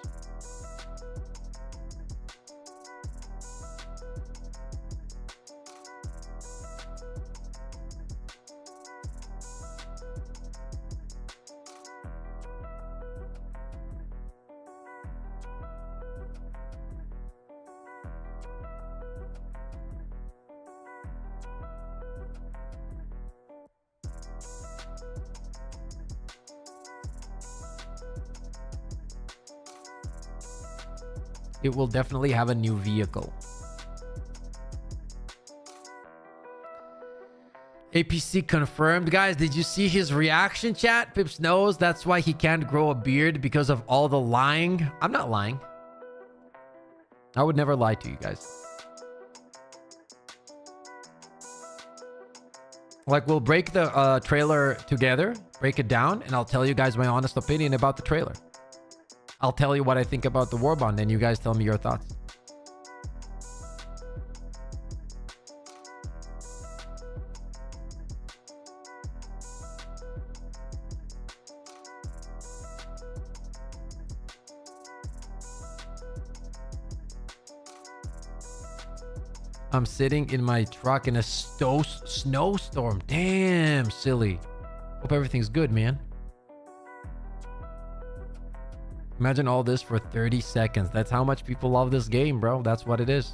It will definitely have a new vehicle. APC confirmed. Guys, did you see his reaction chat? Pips knows that's why he can't grow a beard, because of all the lying. I'm not lying. I would never lie to you guys. Like, we'll break the trailer together, break it down, and I'll tell you guys my honest opinion about the trailer. I'll tell you what I think about the Warbond, and you guys tell me your thoughts. I'm sitting in my truck in a snowstorm. Damn, silly. Hope everything's good, man. Imagine all this for 30 seconds. That's how much people love this game, bro. That's what it is.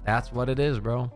That's what it is, bro.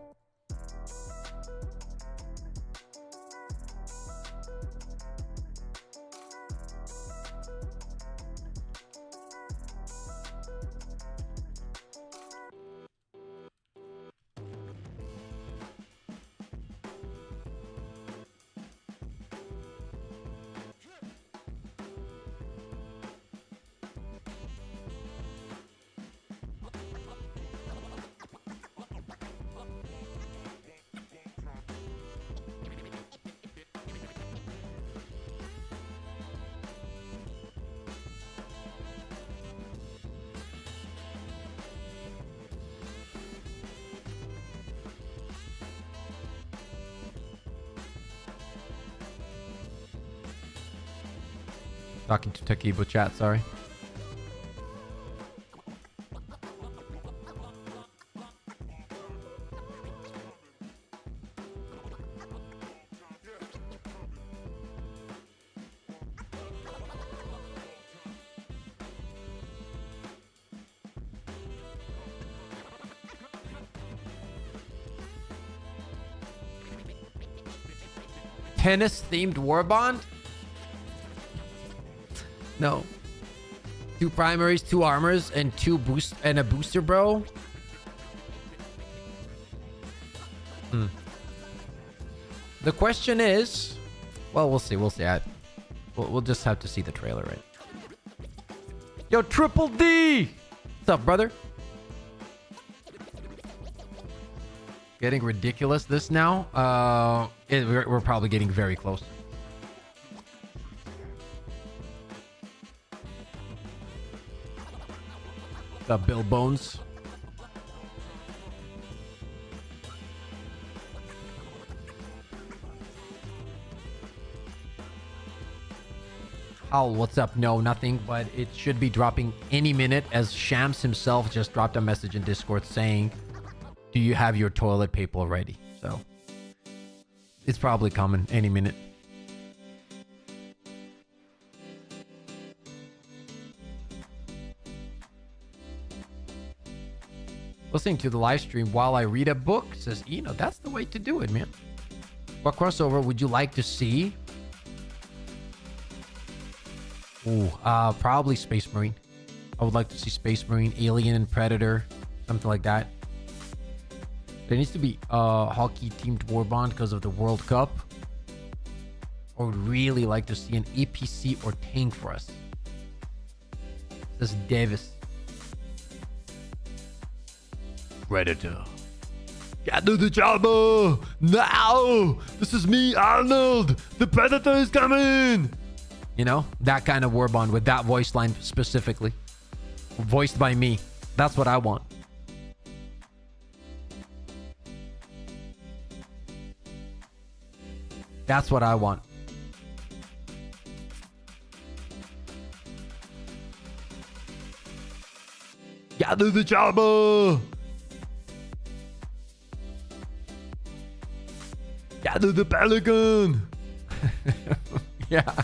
Talking to Takibo chat, sorry. Tennis themed Warbond? No. 2 primaries, 2 armors, and a booster, bro. The question is, well, we'll see. We'll see. We'll just have to see the trailer, right? Yo, Triple D! What's up, brother? getting ridiculous this now. We're probably getting very close. What's up, Bill Bones? Oh, what's up? No, nothing, but it should be dropping any minute, as Shams himself just dropped a message in Discord saying, do you have your toilet paper ready? So it's probably coming any minute. Listening to the live stream while I read a book, says Eno. That's the way to do it, man. What crossover would you like to see? Ooh, probably Space Marine. I would like to see Space Marine, Alien, and Predator, something like that. There needs to be hockey teamed Warbond because of the World Cup. I would really like to see an APC or tank for us. This is Davis. Predator. Get to the chopper! Now! This is me, Arnold! The Predator is coming! You know, that kind of Warbond with that voice line specifically. Voiced by me. That's what I want. That's what I want. Gather the chopper! Gather the pelican! Yeah.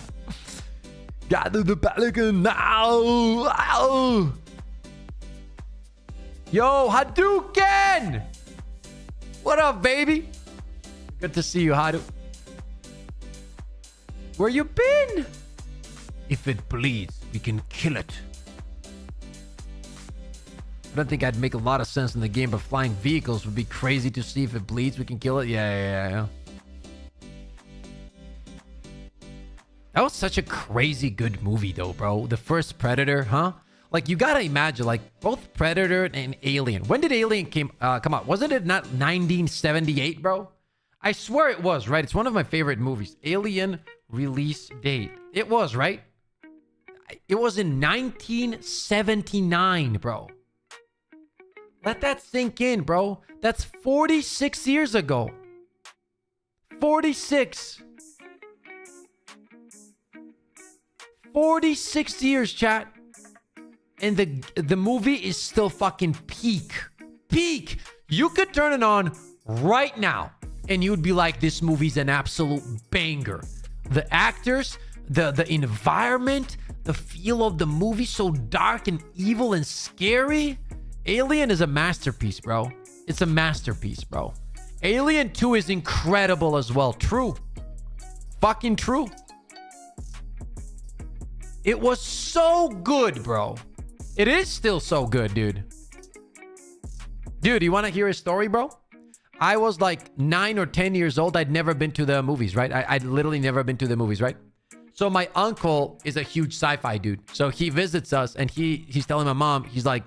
Gather the pelican now! Ow! Yo, Hadouken! What up, baby? Good to see you, Hadu. Where you been? If it bleeds, we can kill it. I don't think I'd make a lot of sense in the game, but flying vehicles would be crazy to see. If it bleeds, we can kill it. Yeah. That was such a crazy good movie, though, bro. The first Predator, huh? Like, you gotta imagine, like, both Predator and Alien. When did Alien come out? Wasn't it not 1978, bro? I swear it was, right? It's one of my favorite movies. Alien release date. It was, right? It was in 1979, bro. Let that sink in, bro. That's 46 years ago. 46. 46 years, chat. And the movie is still fucking peak. Peak. You could turn it on right now and you'd be like, this movie's an absolute banger. The actors, the environment, the feel of the movie, so dark and evil and scary. Alien is a masterpiece, bro. It's a masterpiece, bro. Alien 2 is incredible as well. True. Fucking true. It was so good, bro. It is still so good, dude. Dude, you want to hear a story, bro? I was like 9 or 10 years old. I'd never been to the movies, right? I'd literally never been to the movies, right? So my uncle is a huge sci-fi dude. So he visits us and he's telling my mom, he's like,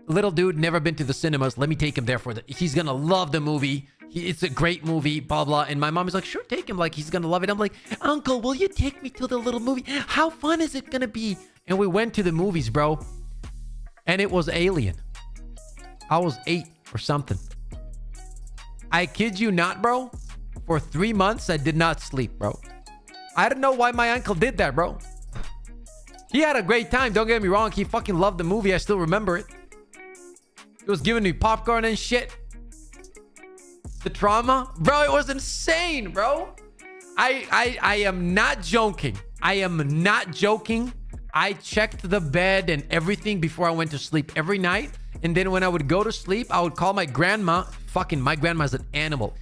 little dude, never been to the cinemas. Let me take him there he's gonna love the movie. It's a great movie, blah, blah. And my mom is like, sure, take him. Like, he's gonna love it. I'm like, Uncle, will you take me to the little movie? How fun is it gonna be? And we went to the movies, bro. And it was Alien. I was 8 or something. I kid you not, bro. For 3 months, I did not sleep, bro. I don't know why my uncle did that, bro. He had a great time. Don't get me wrong. He fucking loved the movie. I still remember it. He was giving me popcorn and shit. The trauma, bro, it was insane, bro. I am not joking. I am not joking. I checked the bed and everything before I went to sleep every night. And then when I would go to sleep, I would call my grandma. Fucking, my grandma's an animal.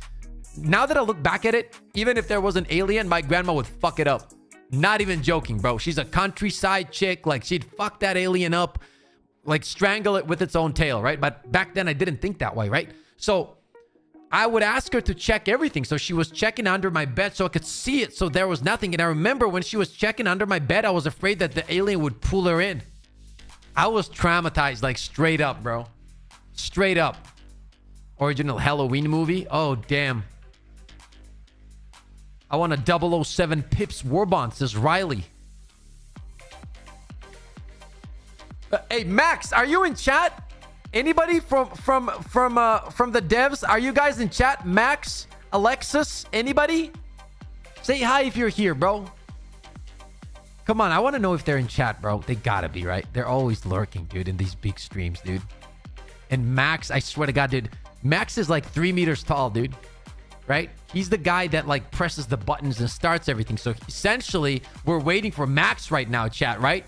Now that I look back at it, even if there was an alien, my grandma would fuck it up. Not even joking, bro. She's a countryside chick. Like, she'd fuck that alien up, like strangle it with its own tail, right? But back then I didn't think that way, right? So I would ask her to check everything. So she was checking under my bed so I could see it. So there was nothing. And I remember when she was checking under my bed, I was afraid that the alien would pull her in. I was traumatized, like straight up, bro. Straight up. Original Halloween movie? Oh, damn. I want a 007 Pips Warbond, says Riley. Hey, Max, are you in chat? Anybody from the devs? Are you guys in chat? Max, Alexis, anybody? Say hi if you're here, bro. Come on, I want to know if they're in chat, bro. They gotta be, right? They're always lurking, dude, in these big streams, dude. And Max, I swear to God, dude, Max is like 3 meters tall, dude. Right? He's the guy that like presses the buttons and starts everything. So essentially, we're waiting for Max right now, chat, right?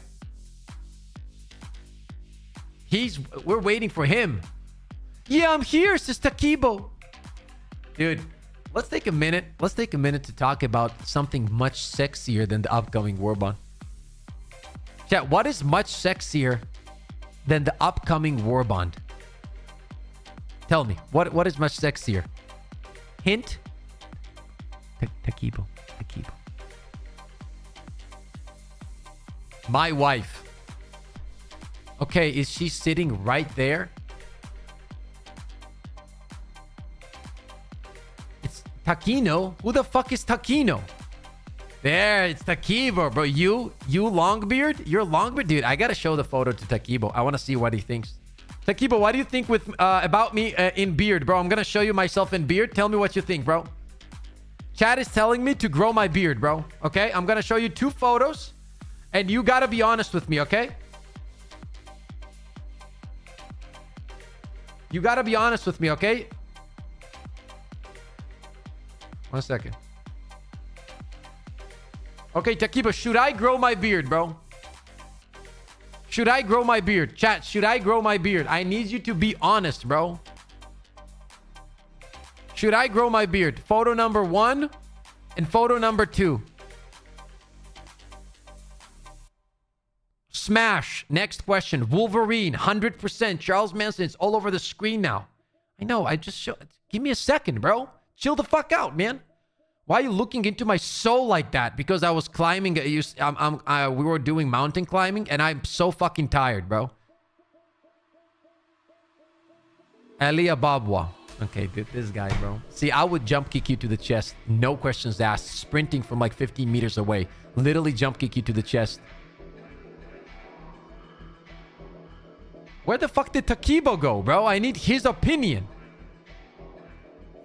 We're waiting for him. Yeah, I'm here, says Takibo. Dude, let's take a minute. Let's take a minute to talk about something much sexier than the upcoming Warbond. Chat, what is much sexier than the upcoming Warbond? Tell me, what is much sexier? Hint? Takibo. My wife. Okay, is she sitting right there? It's Takino. Who the fuck is Takino? There, it's Takibo, bro. You Longbeard? You're Longbeard? Dude, I gotta show the photo to Takibo. I want to see what he thinks. Takibo, what do you think about me in beard, bro? I'm gonna show you myself in beard. Tell me what you think, bro. Chat is telling me to grow my beard, bro. Okay? I'm gonna show you 2 photos. And you gotta be honest with me, okay? You gotta be honest with me, okay? 1 second. Okay, Takiba, should I grow my beard, bro? Should I grow my beard? Chat, should I grow my beard? I need you to be honest, bro. Should I grow my beard? Photo number 1 and photo number 2. Smash. Next question. Wolverine, 100%. Charles Manson, it's all over the screen now. I know, I just show. Give me a second, bro. Chill the fuck out, man. Why are you looking into my soul like that? Because I was climbing. We were doing mountain climbing, and I'm so fucking tired, bro. Elia Babwa. Okay, this guy, bro. See, I would jump kick you to the chest. No questions asked. Sprinting from like 15 meters away. Literally jump kick you to the chest. Where the fuck did Takibo go, bro? I need his opinion.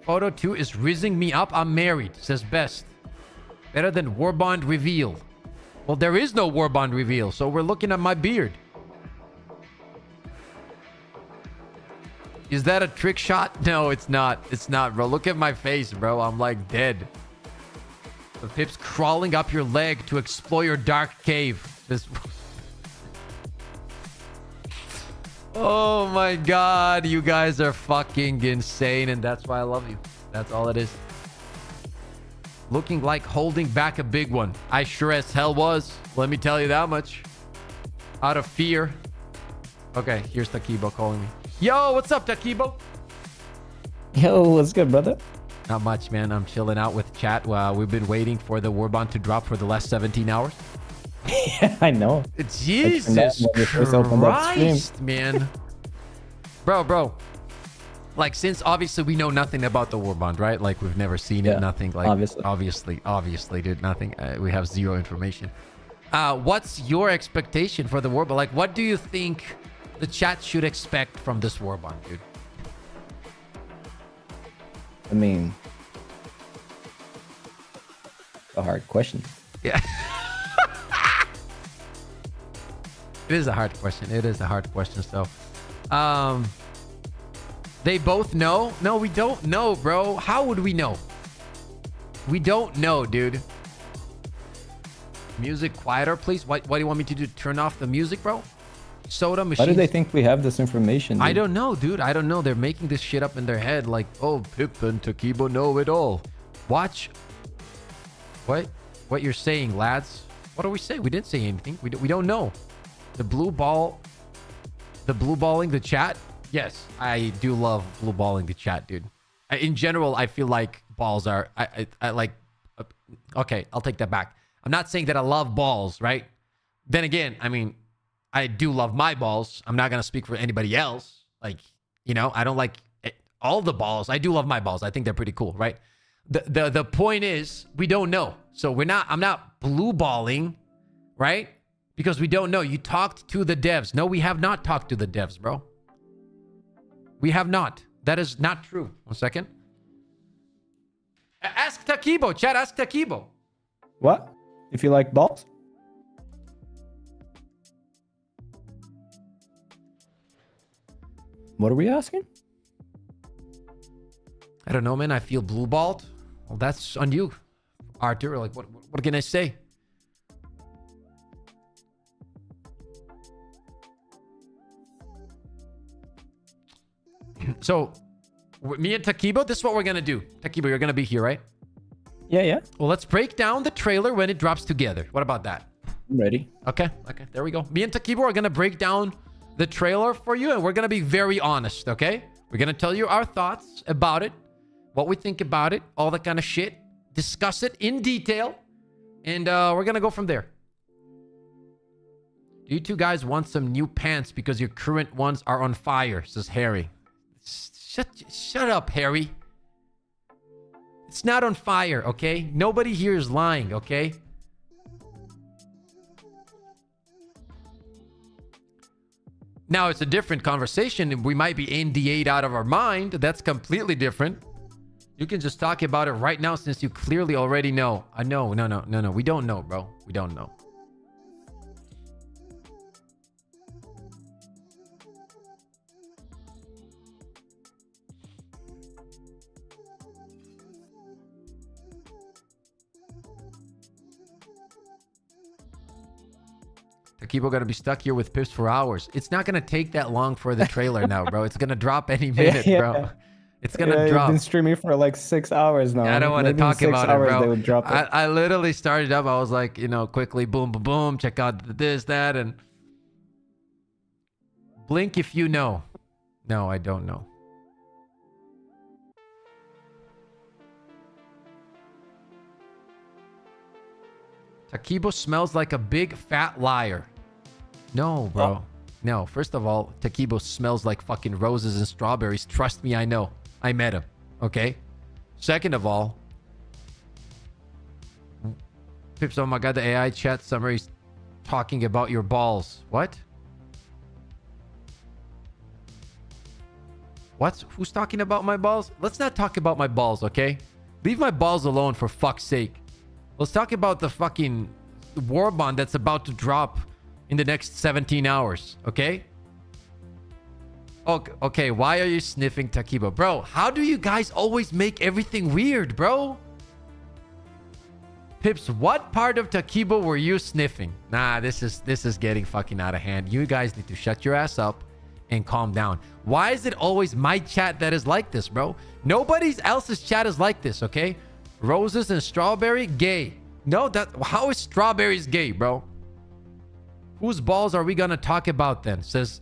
Photo 2 is rizzing me up. I'm married, says Best. Better than Warbond reveal. Well, there is no Warbond reveal, so we're looking at my beard. Is that a trick shot? No, it's not. It's not, bro. Look at my face, bro. I'm like dead. The Pip's crawling up your leg to explore your dark cave. This... Oh my God, you guys are fucking insane, and that's why I love you. That's all it is. Looking like holding back a big one. I sure as hell was. Let me tell you that much. Out of fear. Okay, here's Takibo calling me. Yo, what's up, Takibo? Yo, what's good, brother? Not much, man. I'm chilling out with chat. We've been waiting for the Warbond to drop for the last 17 hours. Yeah, I know. Jesus Christ, man. Bro. Like, since obviously we know nothing about the Warbond, right? Like, we've never seen it, nothing. Like, obviously, dude, nothing. We have zero information. What's your expectation for the Warbond? Like, what do you think the chat should expect from this Warbond, dude? I mean, a hard question. Yeah. It is a hard question. It is a hard question. So, they both know? No, we don't know, bro. How would we know? We don't know, dude. Music quieter, please. What do you want me to do? Turn off the music, bro? Soda machine. Why do they think we have this information, dude? I don't know, dude. I don't know. They're making this shit up in their head. Like, oh, Pip and Takibo know it all. Watch. What you're saying, lads? What are we saying? We didn't say anything. We don't know. The blue balling the chat. Yes, I do love blue balling the chat, dude. In general, I feel like balls are. I like. Okay, I'll take that back. I'm not saying that I love balls, right? Then again, I mean, I do love my balls. I'm not gonna speak for anybody else. Like, you know, I don't like all the balls. I do love my balls. I think they're pretty cool, right? The point is, we don't know. So I'm not blue balling, right? Because we don't know. You talked to the devs. No, we have not talked to the devs, bro. We have not. That is not true. 1 second. Ask Takibo, chat. Ask Takibo. What? If you like balls? What are we asking? I don't know, man. I feel blue balled. Well, that's on you, Arthur. Like, what can I say? So, me and Takibo, this is what we're gonna do. Takibo, you're gonna be here, right? Yeah. Well, let's break down the trailer when it drops together. What about that? I'm ready. Okay. There we go. Me and Takibo are gonna break down the trailer for you, and we're gonna be very honest, okay? We're gonna tell you our thoughts about it, what we think about it, all that kind of shit. Discuss it in detail, and we're gonna go from there. Do you two guys want some new pants because your current ones are on fire? Says Harry. Shut up, Harry. It's not on fire, okay? Nobody here is lying, okay? Now, it's a different conversation. We might be NDA'd out of our mind. That's completely different. You can just talk about it right now since you clearly already know. No. We don't know, bro. We don't know. Takibo gonna be stuck here with Pips for hours. It's not gonna take that long for the trailer now, bro. It's gonna drop any minute, bro. It's gonna drop. I've been streaming for like 6 hours now. I don't want to talk about it, bro. They would drop it. I literally started up. I was like, quickly, boom, boom, boom. Check out this, that, and blink if you know. No, I don't know. Takibo smells like a big fat liar. No, bro. Oh. No, first of all, Takibo smells like fucking roses and strawberries. Trust me, I know. I met him. Okay? Second of all, Pips, oh my god, the AI chat summary's talking about your balls. What? What? Who's talking about my balls? Let's not talk about my balls, okay? Leave my balls alone, for fuck's sake. Let's talk about the fucking Warbond that's about to drop in the next 17 hours, okay? Okay, why are you sniffing Takibo? Bro, how do you guys always make everything weird, bro? Pips, what part of Takibo were you sniffing? Nah, this is getting fucking out of hand. You guys need to shut your ass up and calm down. Why is it always my chat that is like this, bro? Nobody else's chat is like this, okay? Roses and strawberry, gay. No, how is strawberries gay, bro? Whose balls are we gonna talk about then? Says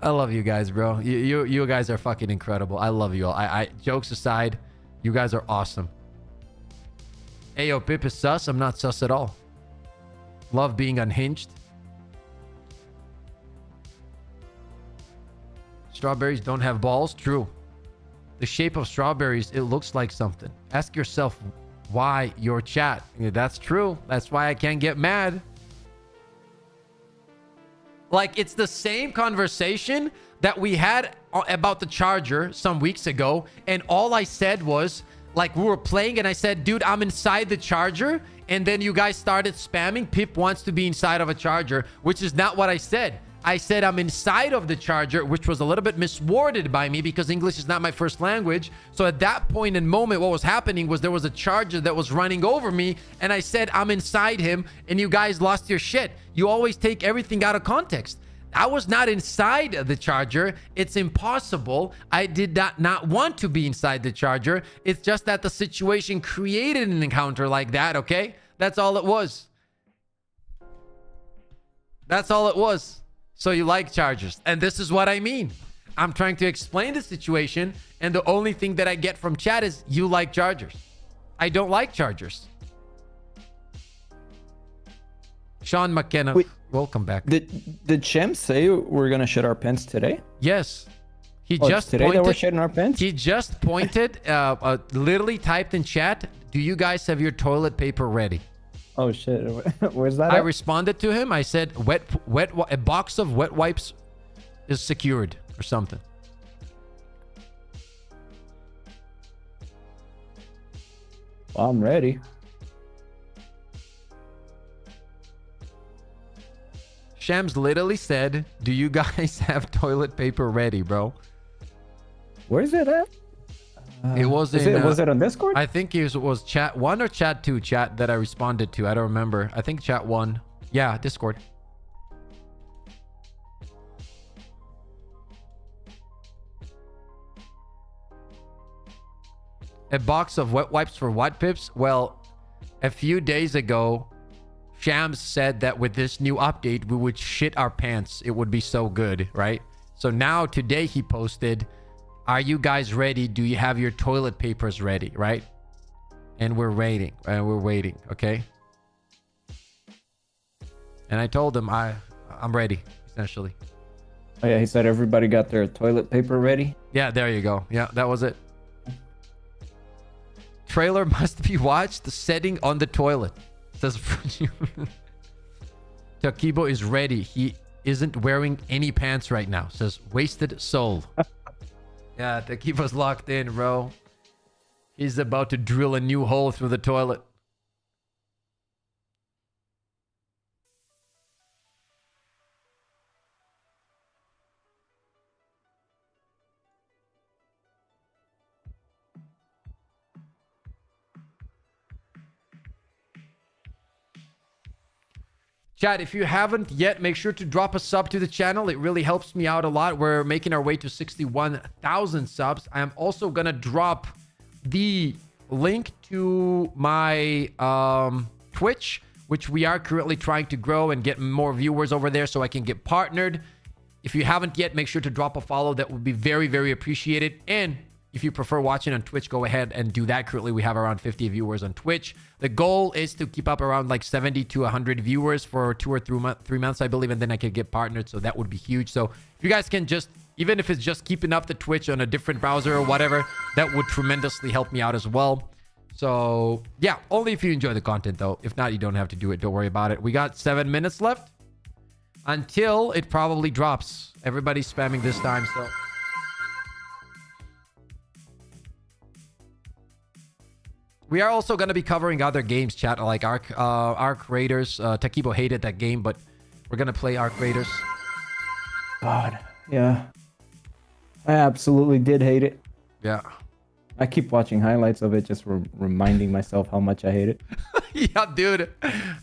I love you guys, bro. You guys are fucking incredible. I love you all. I jokes aside, you guys are awesome. Ayo, Pip is sus. I'm not sus at all. Love being unhinged. Strawberries don't have balls. True. The shape of strawberries, it looks like something. Ask yourself why your chat. Yeah, that's true. That's why I can't get mad. Like, it's the same conversation that we had about the charger some weeks ago. And all I said was, like, we were playing and I said, dude, I'm inside the charger. And then you guys started spamming. Pip wants to be inside of a charger, which is not what I said. I said I'm inside of the charger, which was a little bit misworded by me because English is not my first language. So at that point in moment, what was happening was there was a charger that was running over me. And I said, I'm inside him. And you guys lost your shit. You always take everything out of context. I was not inside the charger. It's impossible. I did not want to be inside the charger. It's just that the situation created an encounter like that, okay? That's all it was. That's all it was. So you like chargers. And this is what I mean. I'm trying to explain the situation. And the only thing that I get from chat is you like chargers. I don't like chargers. Sean McKenna. Welcome back. Did Shem say we're gonna shit our pants today? Yes. He Oh, just it's today pointed, that we're shitting our pants? He just pointed, literally typed in chat, do you guys have your toilet paper ready? Oh shit. Where's that I at? responded to him. I said, a box of wet wipes is secured or something. Well, I'm ready. Shams literally said, do you guys have toilet paper ready, bro? Where's it at? It was was it on Discord? I think it was chat 1 or chat 2 chat that I responded to. I don't remember. I think chat 1. Yeah, Discord. A box of wet wipes for what, Pips? Well, a few days ago, Shams said that with this new update, we would shit our pants. It would be so good, right? So now today he posted, are you guys ready? Do you have your toilet papers ready, right? And we're waiting. Okay? And I told him I'm ready, essentially. Oh yeah, he said everybody got their toilet paper ready. Yeah, there you go. Yeah, that was it. Trailer must be watched. The setting on the toilet. Says Takibo is ready. He isn't wearing any pants right now. Says wasted soul. Yeah, Takibo's locked in, bro. He's about to drill a new hole through the toilet. Chat, if you haven't yet, make sure to drop a sub to the channel. It really helps me out a lot. We're making our way to 61,000 subs. I am also going to drop the link to my Twitch, which we are currently trying to grow and get more viewers over there so I can get partnered. If you haven't yet, make sure to drop a follow. That would be very, very appreciated. And if you prefer watching on Twitch, go ahead and do that. Currently, we have around 50 viewers on Twitch. The goal is to keep up around like 70 to 100 viewers for 2 or 3 months, I believe, and then I could get partnered. So that would be huge. So if you guys can just, even if it's just keeping up the Twitch on a different browser or whatever, that would tremendously help me out as well. So yeah, only if you enjoy the content though. If not, you don't have to do it. Don't worry about it. We got 7 minutes left until it probably drops. Everybody's spamming this time, so... We are also going to be covering other games, chat, like Arc Raiders. Takibo hated that game, but we're going to play Arc Raiders. God, yeah. I absolutely did hate it. Yeah. I keep watching highlights of it, just reminding myself how much I hate it. Yeah, dude.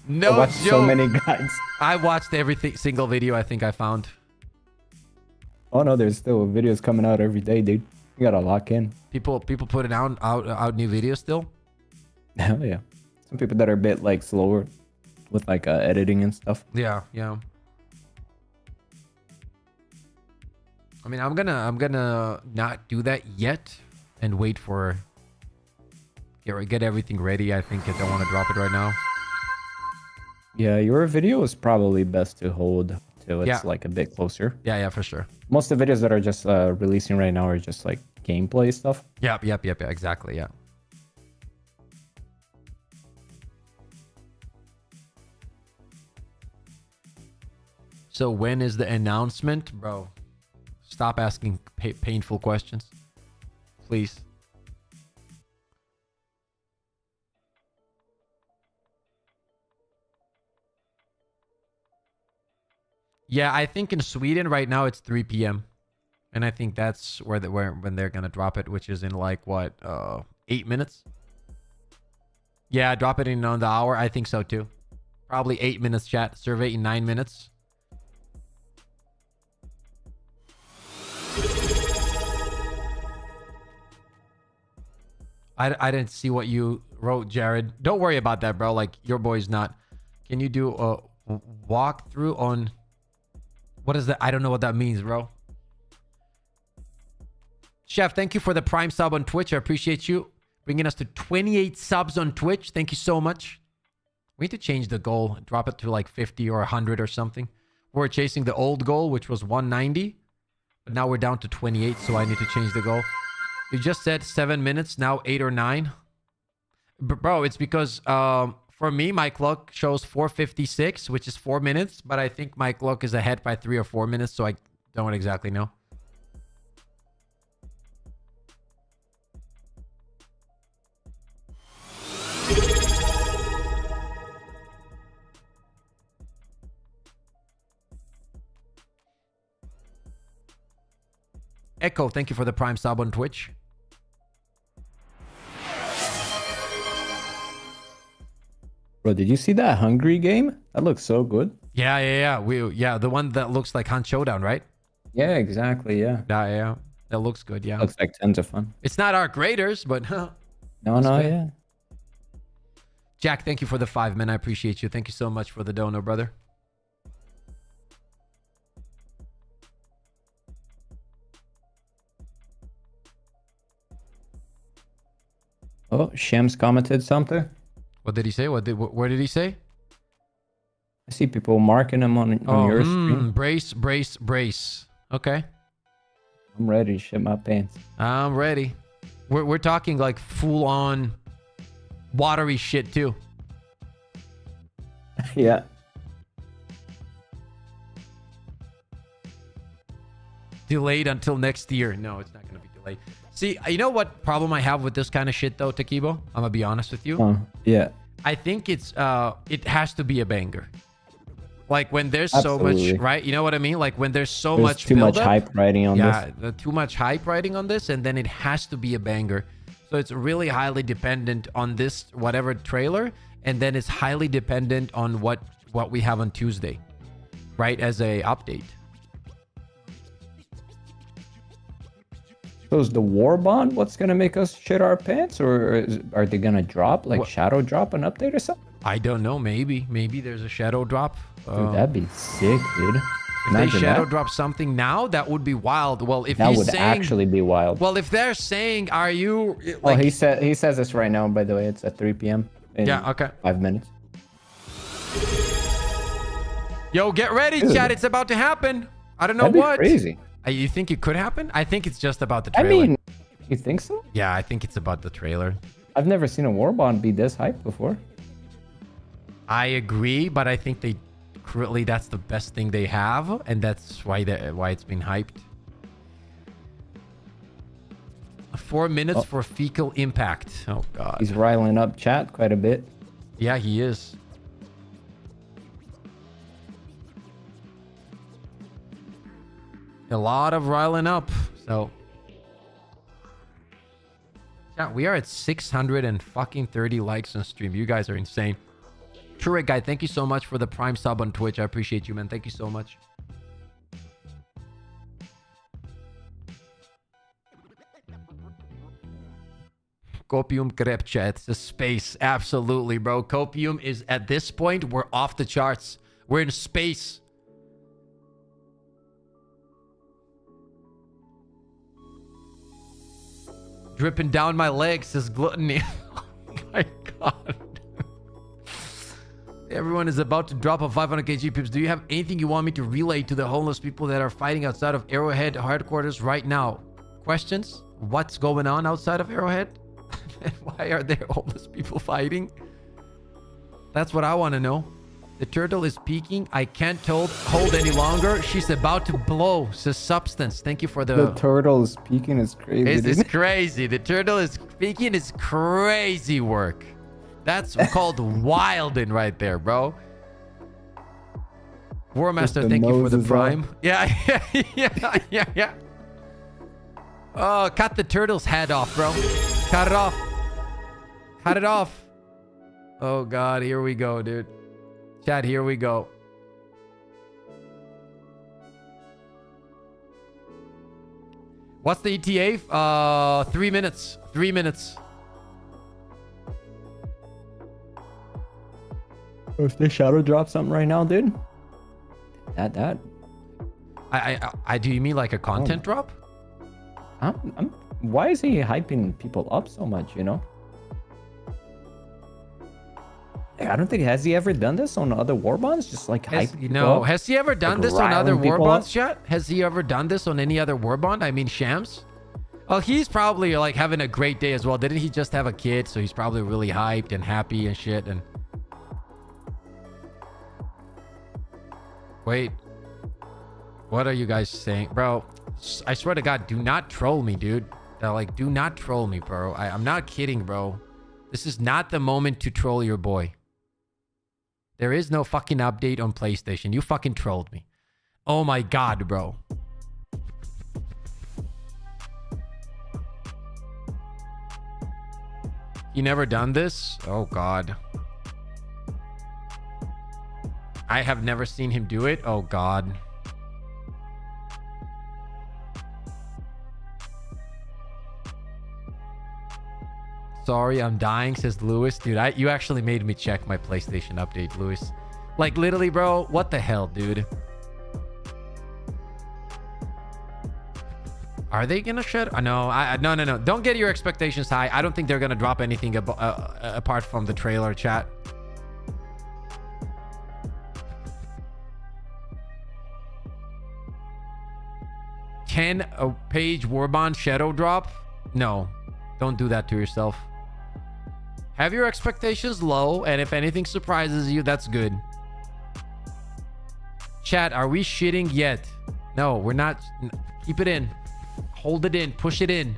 No I watched joke. so many guides. I watched every single video I think I found. Oh no, there's still videos coming out every day, dude. You gotta lock in. People putting out new videos still? Hell yeah. Some people that are a bit like slower with like editing and stuff. Yeah, yeah. I mean, I'm gonna not do that yet and wait for get everything ready. I think I don't want to drop it right now. Yeah, your video is probably best to hold till it's like a bit closer. Yeah, for sure. Most of the videos that are just releasing right now are just like gameplay stuff. Yep, exactly, yeah. So when is the announcement? Bro, stop asking painful questions. Please. Yeah, I think in Sweden right now it's 3 p.m. And I think that's when they're going to drop it, which is in like, what, 8 minutes? Yeah, drop it in on the hour. I think so too. Probably 8 minutes, chat. Survey in 9 minutes. I didn't see what you wrote, Jared. Don't worry about that, bro. Like, your boy's not. Can you do a walkthrough on... What is that? I don't know what that means, bro. Chef, thank you for the Prime sub on Twitch. I appreciate you bringing us to 28 subs on Twitch. Thank you so much. We need to change the goal. Drop it to like 50 or 100 or something. We're chasing the old goal, which was 190. But now we're down to 28, so I need to change the goal. You just said 7 minutes, now 8 or 9. Bro, it's because for me, my clock shows 4:56, which is 4 minutes. But I think my clock is ahead by 3 or 4 minutes, so I don't exactly know. Echo, thank you for the Prime sub on Twitch. Bro, did you see that Hungry game? That looks so good. Yeah. The one that looks like Hunt Showdown, right? Yeah, exactly. Yeah. Yeah. That looks good. Yeah. Looks like tons of fun. It's not our graders, but no, good. yeah. Jack, thank you for the 5, man. I appreciate you. Thank you so much for the dono, brother. Oh, Shams commented something. What did he say? Where did he say? I see people marking him on your stream. Brace. Okay. I'm ready to shit my pants. I'm ready. We're talking like full on watery shit too. Yeah. Delayed until next year. No, it's not going to be delayed. See, you know what problem I have with this kind of shit though, Takibo? I'm gonna be honest with you. Yeah. I think it has to be a banger. Like when there's so much, right? You know what I mean? Like when there's so much too much hype riding on this. Yeah, too much hype riding on this, and then it has to be a banger. So it's really highly dependent on this whatever trailer, and then it's highly dependent on what we have on Tuesday, right? As a update. So is the Warbond what's gonna make us shit our pants, or are they gonna drop like shadow drop an update or something? I don't know. Maybe there's a shadow drop. Dude, that'd be sick, dude. If they shadow drop something now, that would be wild. Well, if that would actually be wild. Well, if they're saying, "Are you?" Like, well, he says this right now. By the way, it's at 3 p.m. Yeah. Okay. 5 minutes. Yo, get ready, chat. It's about to happen. I don't know That'd be what. Crazy. You think it could happen? I think it's just about the trailer. I mean, you think so? Yeah, I think it's about the trailer. I've never seen a Warbond be this hyped before. I agree, but I think currently that's the best thing they have, and that's why it's been hyped. 4 minutes for fecal impact. Oh god. He's riling up chat quite a bit. Yeah, he is. A lot of riling up. So yeah, we are at 630 likes on stream. You guys are insane. Turek guy, thank you so much for the Prime sub on Twitch. I appreciate you, man. Thank you so much. Copium crepe chat. It's a space. Absolutely, bro. Copium is at this point, we're off the charts. We're in space. Dripping down my legs, says Gluttony. Oh my god. Everyone is about to drop a 500 kg pips. Do you have anything you want me to relay to the homeless people that are fighting outside of Arrowhead headquarters right now? Questions? What's going on outside of Arrowhead? Why are there homeless people fighting? That's what I want to know. The turtle is peeking. I can't hold any longer. She's about to blow. Says Substance. Thank you for the turtle is peeking is crazy. It's crazy. The turtle is peeking is crazy work. That's called wildin' right there, bro. Warmaster, thank you for the prime. Yeah. Oh, cut the turtle's head off, bro. Cut it off. Cut it off. Oh god, here we go, dude. Chat, here we go. What's the ETA? 3 minutes. 3 minutes. If they shadow drop something right now, dude. That. I do you mean like a content drop? Why is he hyping people up so much, you know? I don't think, has he ever done this on other Warbonds? Just like hype people No, up? has he ever done Like this on other riling people Warbonds, up? chat? Has he ever done this on any other Warbond? I mean, Shams? Well, he's probably like having a great day as well. Didn't he just have a kid? So he's probably really hyped and happy and shit. And wait, what are you guys saying, bro? I swear to God, do not troll me, dude. Like, do not troll me, bro. I'm not kidding, bro. This is not the moment to troll your boy. There is no fucking update on PlayStation. You fucking trolled me. Oh my God, bro. You never done this? Oh God. I have never seen him do it. Oh God. Sorry, I'm dying, says Lewis. Dude, you actually made me check my PlayStation update, Lewis. Like, literally, bro, what the hell, dude? Are they gonna shut? No, no. Don't get your expectations high. I don't think they're gonna drop anything apart from the trailer, chat. Can a page Warbond shadow drop? No, don't do that to yourself. Have your expectations low, and if anything surprises you, that's good. Chat, are we shitting yet? No, we're not. Keep it in. Hold it in. Push it in.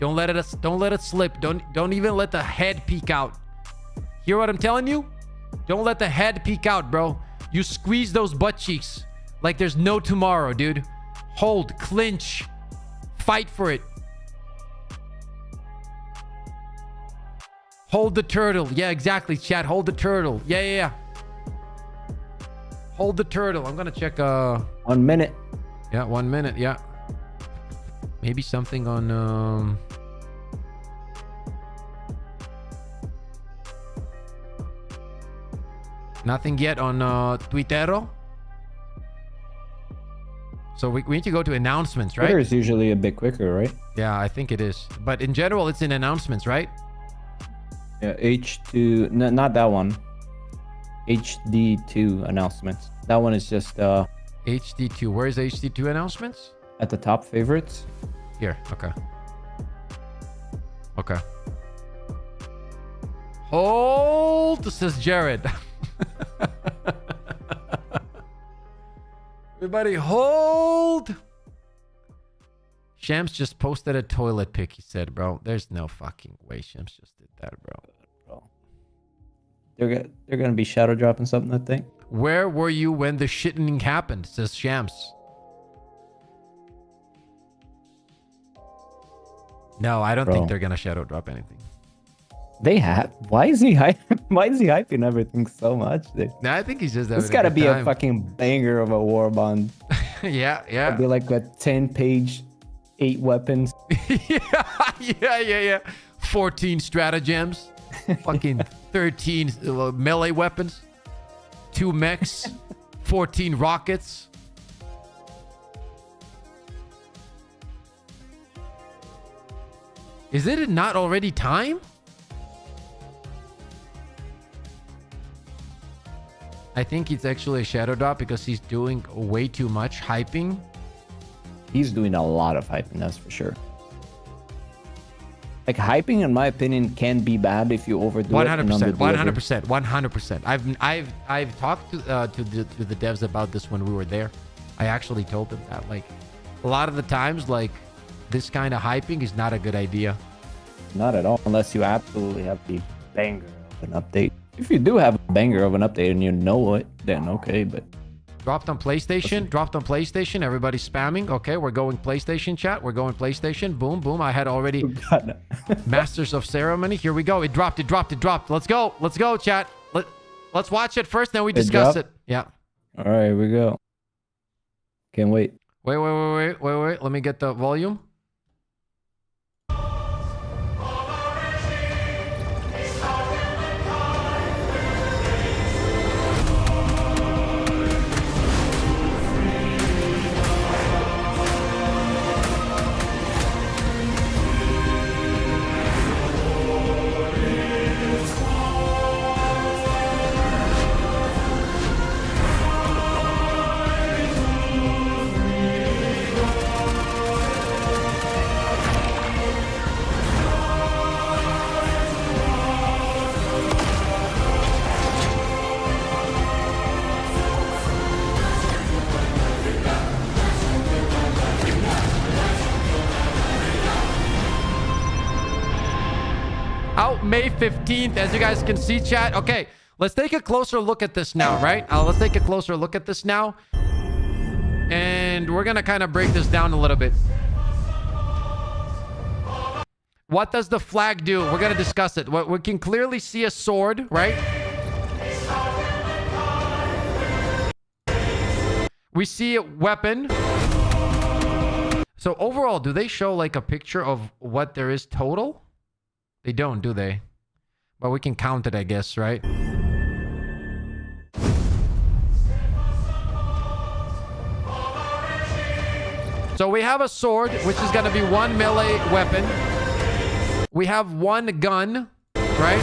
Don't let it slip. Don't even let the head peek out. Hear what I'm telling you? Don't let the head peek out, bro. You squeeze those butt cheeks like there's no tomorrow, dude. Hold, clinch, fight for it. Hold the turtle. Yeah, exactly, chat. Hold the turtle. Yeah. Hold the turtle. I'm gonna check 1 minute. Yeah, 1 minute. Yeah. Maybe something on nothing yet on Twitter. So we need to go to announcements, right? Twitter is usually a bit quicker, right? Yeah, I think it is. But in general, it's in announcements, right? Yeah, H2, not that one. HD2 announcements. That one is just HD2. Where is HD2 announcements? At the top favorites. Here. Okay. Hold, says Jared. Everybody hold. Shams just posted a toilet pic, he said, bro. There's no fucking way Shams just did that, bro. They're gonna be shadow dropping something, I think. Where were you when the shitting happened, says Shams. No, I don't think they're gonna shadow drop anything. They have. Why is he hyping everything so much? No, I think he's just having It's gotta a good be time. a fucking banger of a Warbond. Yeah. It'd be like a 10-page, 8 weapons. Yeah. 14 stratagems. Fucking 13 melee weapons. 2 mechs. 14 rockets. Is it not already time? I think it's actually a shadow drop because he's doing way too much hyping. He's doing a lot of hyping, that's for sure. Like, hyping, in my opinion, can be bad if you overdo it. 100%. I've talked to the devs about this when we were there. I actually told them that, like, a lot of the times, like, this kind of hyping is not a good idea. Not at all, unless you absolutely have the banger of an update. If you do have a banger of an update and you know it, then okay, but... Dropped on PlayStation. Everybody's spamming. Okay, we're going PlayStation, chat. We're going PlayStation. Boom, boom. I had already Masters of Ceremony. Here we go. It dropped. Let's go, chat. Let's watch it first, then we discuss it. Yeah. All right, here we go. Can't wait. Wait. Let me get the volume. May 15th, as you guys can see, chat. Okay, let's take a closer look at this now, right? Let's take a closer look at this now. And we're going to kind of break this down a little bit. What does the flag do? We're going to discuss it. We can clearly see a sword, right? We see a weapon. So overall, do they show like a picture of what there is total? They don't, do they? But we can count it, I guess, right? So we have a sword, which is going to be 1 melee weapon. We have 1 gun, right?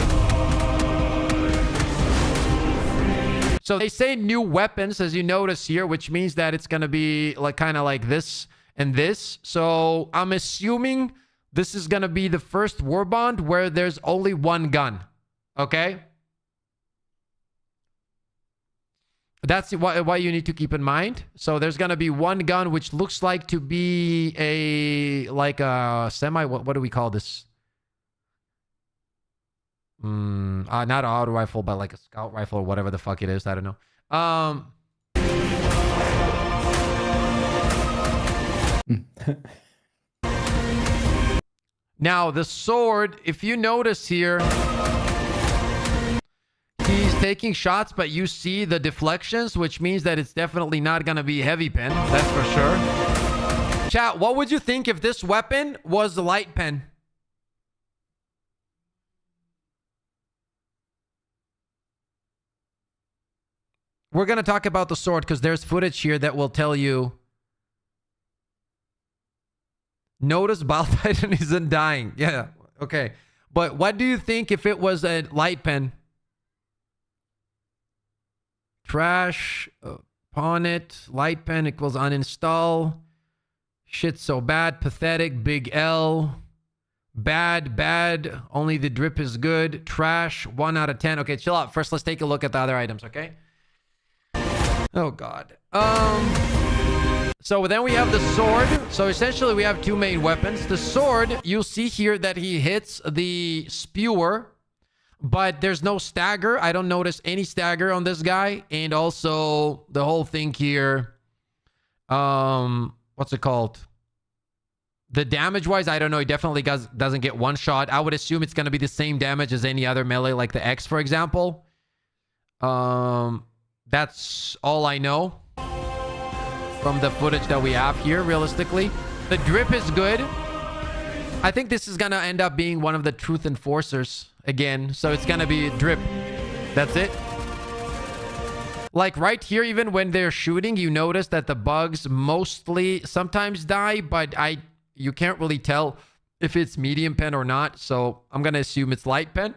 So they say new weapons, as you notice here, which means that it's going to be like kind of like this and this. So I'm assuming this is going to be the first Warbond where there's only 1 gun. Okay? That's what you need to keep in mind. So there's going to be 1 gun, which looks like to be like a semi, what do we call this? Not an auto rifle, but like a scout rifle or whatever the fuck it is. I don't know. Now the sword, if you notice here, he's taking shots, but you see the deflections, which means that it's definitely not going to be heavy pen. That's for sure. Chat, what would you think if this weapon was the light pen? We're going to talk about the sword because there's footage here that will tell you. Notice Bile Titan isn't dying. Yeah, okay. But what do you think if it was a light pen? Trash, pawn it, light pen equals uninstall. Shit so bad, pathetic, big L. Bad, only the drip is good. Trash, 1 out of 10. Okay, chill out. First, let's take a look at the other items, okay? Oh, God. So then we have the sword. So essentially, we have 2 main weapons. The sword, you'll see here that he hits the spewer, but there's no stagger. I don't notice any stagger on this guy. And also, the whole thing here, what's it called? The damage-wise, I don't know. He definitely doesn't get 1 shot. I would assume it's going to be the same damage as any other melee, like the X, for example. That's all I know from the footage that we have here, realistically. The drip is good. I think this is going to end up being one of the truth enforcers again. So it's going to be drip. That's it. Like right here, even when they're shooting, you notice that the bugs mostly sometimes die, but you can't really tell if it's medium pen or not. So I'm going to assume it's light pen.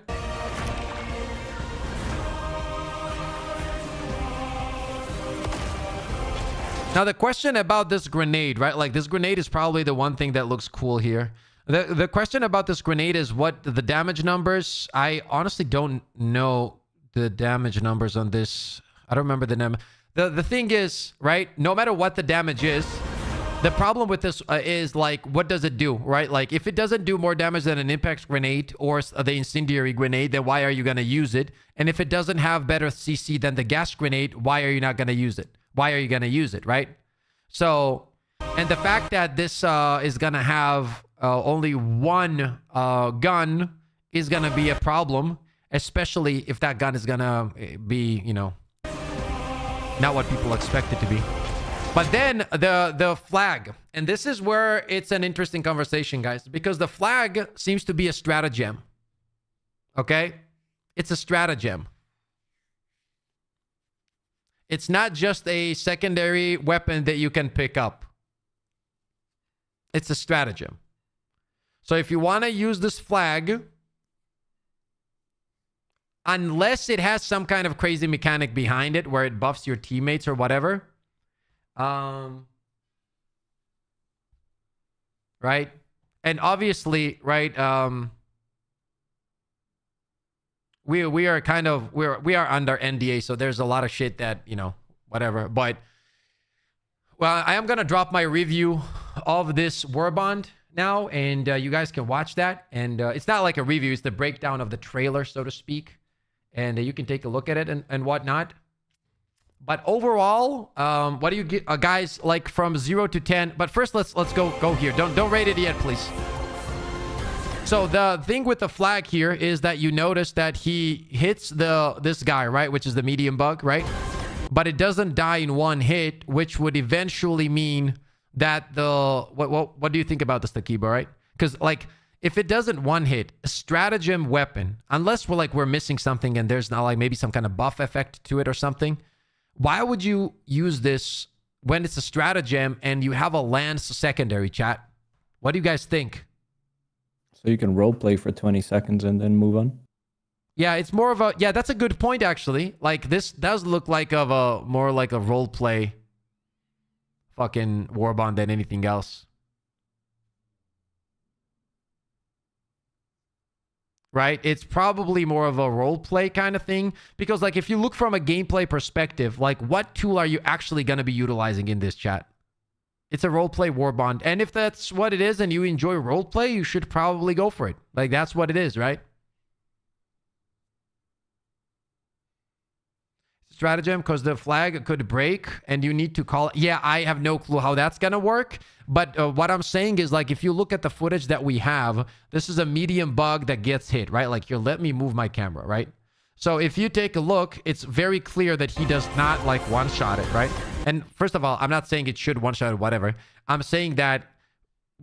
Now, the question about this grenade, right? Like, this grenade is probably the one thing that looks cool here. The question about this grenade is what the damage numbers. I honestly don't know the damage numbers on this. I don't remember the name. The thing is, right? No matter what the damage is, the problem with this is, like, what does it do, right? Like, if it doesn't do more damage than an impact grenade or the incendiary grenade, then why are you going to use it? And if it doesn't have better CC than the gas grenade, why are you not going to use it? Why are you going to use it, right? So, and the fact that this is going to have only 1 gun is going to be a problem, especially if that gun is going to be, you know, not what people expect it to be. But then the flag, and this is where it's an interesting conversation, guys, because the flag seems to be a stratagem. Okay? It's a stratagem. It's not just a secondary weapon that you can pick up. It's a stratagem. So if you want to use this flag, unless it has some kind of crazy mechanic behind it where it buffs your teammates or whatever, right? And obviously, right, we are kind of, we are under NDA, so there's a lot of shit that, you know, whatever. But, well, I am going to drop my review of this Warbond now, and you guys can watch that. And it's not like a review; it's the breakdown of the trailer, so to speak. And you can take a look at it and whatnot. But overall, what do you get, guys? Like from 0 to 10. But first, let's go here. Don't rate it yet, please. So the thing with the flag here is that you notice that he hits this guy, right, which is the medium bug, right? But it doesn't die in one hit, which would eventually mean that what do you think about this, Takiba, right? Because like if it doesn't one hit, a stratagem weapon, unless we're missing something and there's not like maybe some kind of buff effect to it or something, why would you use this when it's a stratagem and you have a lance secondary, chat? What do you guys think? So you can roleplay for 20 seconds and then move on. Yeah, it's more of a... Yeah, that's a good point, actually. Like, this does look like more like a roleplay fucking Warbond than anything else. Right? It's probably more of a roleplay kind of thing. Because, like, if you look from a gameplay perspective, like, what tool are you actually going to be utilizing in this, chat? It's a roleplay Warbond. And if that's what it is and you enjoy roleplay, you should probably go for it. Like, that's what it is, right? Stratagem, because the flag could break and you need to call it. Yeah, I have no clue how that's going to work. But what I'm saying is, like, if you look at the footage that we have, this is a medium bug that gets hit, right? Like, here, let me move my camera, right? So if you take a look, it's very clear that he does not, like, one-shot it, right? And first of all, I'm not saying it should one-shot it, whatever. I'm saying that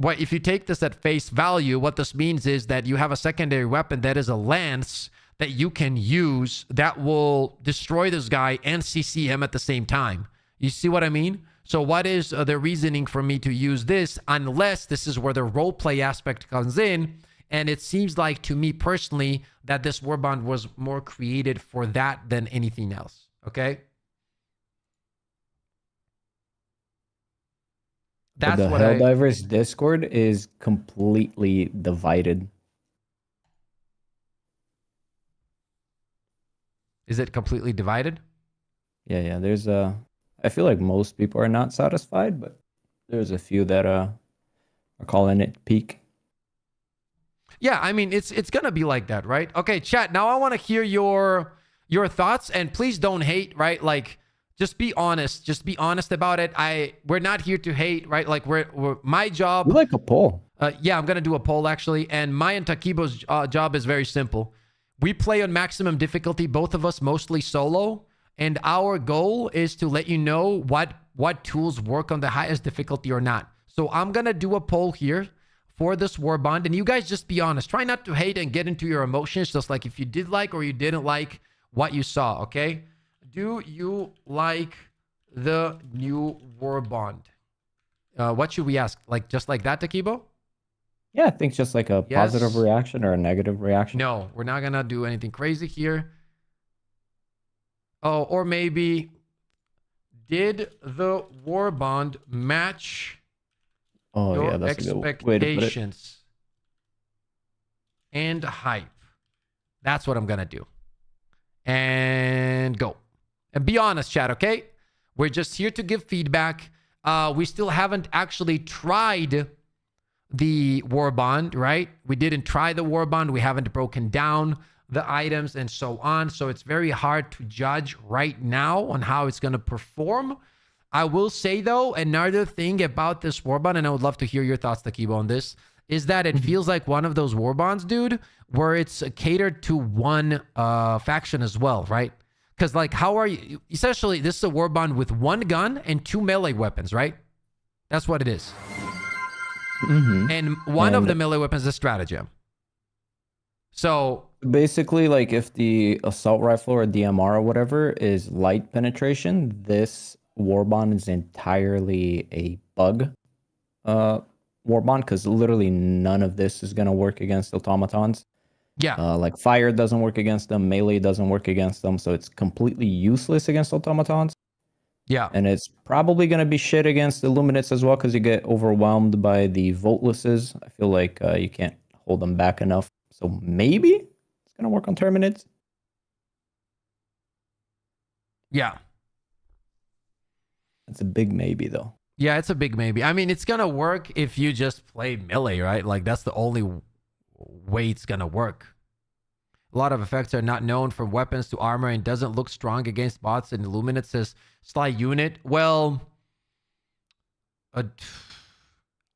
if you take this at face value, what this means is that you have a secondary weapon that is a lance that you can use that will destroy this guy and CC him at the same time. You see what I mean? So what is the reasoning for me to use this, unless this is where the roleplay aspect comes in? And it seems like, to me personally, that this Warbond was more created for that than anything else. Okay? That's the what Helldivers Discord is completely divided. Is it completely divided? Yeah. There's I feel like most people are not satisfied, but there's a few that are calling it peak. Yeah, I mean, it's gonna be like that, right? Okay, chat. Now I want to hear your thoughts, and please don't hate, right? Like, just be honest. Just be honest about it. We're not here to hate, right? Like, we're my job. We like a poll. Yeah, I'm gonna do a poll actually, and my and Takibo's job is very simple. We play on maximum difficulty, both of us mostly solo, and our goal is to let you know what tools work on the highest difficulty or not. So I'm gonna do a poll here for this Warbond, and you guys just be honest. Try not to hate and get into your emotions, just like if you did like or you didn't like what you saw, okay? Do you like the new Warbond? What should we ask? Like, just like that, Takibo? Yeah, I think just like a positive reaction or a negative reaction. No, we're not gonna do anything crazy here. Oh, or maybe, did the Warbond match your that's a good way to put it. expectations and hype? That's what I'm gonna do. And go. And be honest, chat, okay? We're just here to give feedback. We still haven't actually tried the Warbond, right? We didn't try the Warbond. We haven't broken down the items and so on. So it's very hard to judge right now on how it's going to perform. I will say, though, another thing about this Warbond, and I would love to hear your thoughts, Takibo, on this, is that it feels like one of those Warbonds, dude, where it's catered to one faction as well, right? Because, like, how are you? Essentially, this is a Warbond with one gun and 2 melee weapons, right? That's what it is. And one of the melee weapons is a stratagem. So basically, like, if the assault rifle or DMR or whatever is light penetration, this Warbond is entirely a bug Warbond, because literally none of this is going to work against automatons. Yeah. Like, fire doesn't work against them, melee doesn't work against them, so it's completely useless against automatons. Yeah. And it's probably going to be shit against Illuminates as well, because you get overwhelmed by the Voltlesses. I feel like you can't hold them back enough. So maybe it's going to work on Terminids. Yeah. It's a big maybe, though. Yeah, it's a big maybe. I mean, it's gonna work if you just play melee, right? Like that's the only way it's gonna work. A lot of effects are not known, from weapons to armor, and doesn't look strong against bots. And Illuminate says Sly unit. Well,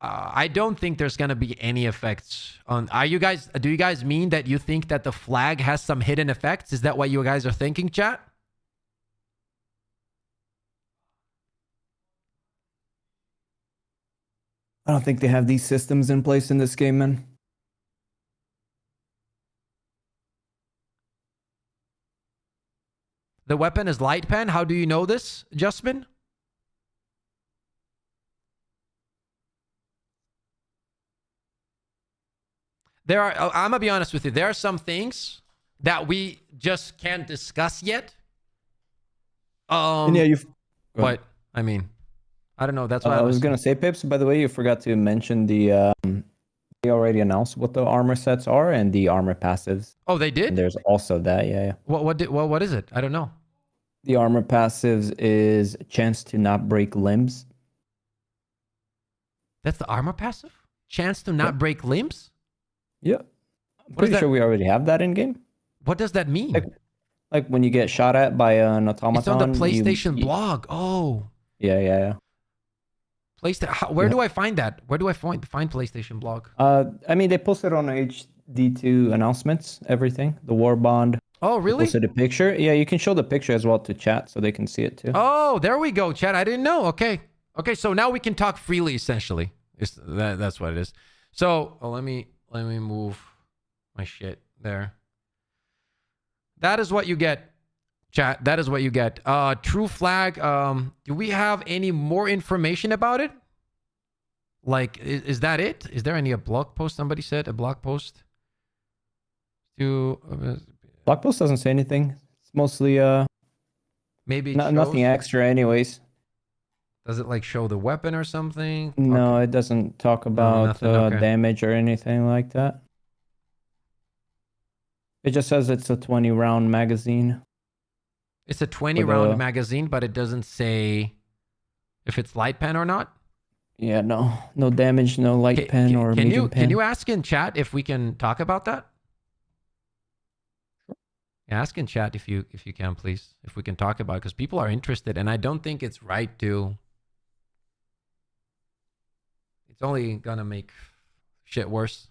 I don't think there's gonna be any effects on. Do you guys mean that you think that the flag has some hidden effects? Is that what you guys are thinking, chat? I don't think they have these systems in place in this game, man. The weapon is light pen. How do you know this, Justman? There are, I'm gonna be honest with you, there are some things that we just can't discuss yet. And yeah, but I mean, I don't know. That's why I was gonna say, Pips. By the way, you forgot to mention the. They already announced what the armor sets are and the armor passives. Oh, they did. And there's also that, yeah. What is it? I don't know. The armor passives is chance to not break limbs. That's the armor passive? Chance to not break limbs? Yeah. I'm pretty sure we already have that in game. What does that mean? Like when you get shot at by an automaton. It's on the PlayStation blog. Oh. Yeah. Where do I find that? Where do I find PlayStation blog? I mean, they posted on HD2 announcements, everything. The Warbond. Oh, really? Posted a picture. Yeah, you can show the picture as well to chat so they can see it too. Oh, there we go, chat. I didn't know. Okay, so now we can talk freely, essentially. That's what it is. So let me move my shit there. That is what you get, chat. That is what you get. True flag. Do we have any more information about it? Like, is that it? Is there any blog post? Somebody said a blog post. Blog post doesn't say anything. It's mostly maybe nothing extra, anyways. Does it like show the weapon or something? No, it doesn't talk about damage or anything like that. It just says it's a 20-round magazine. It's a 20-round magazine, but it doesn't say if it's light pen or not. Yeah, no damage, no light pen or medium pen. Can you ask in chat if we can talk about that? Yeah, ask in chat if you can, please, if we can talk about it, because people are interested, and I don't think it's right to. It's only gonna make shit worse.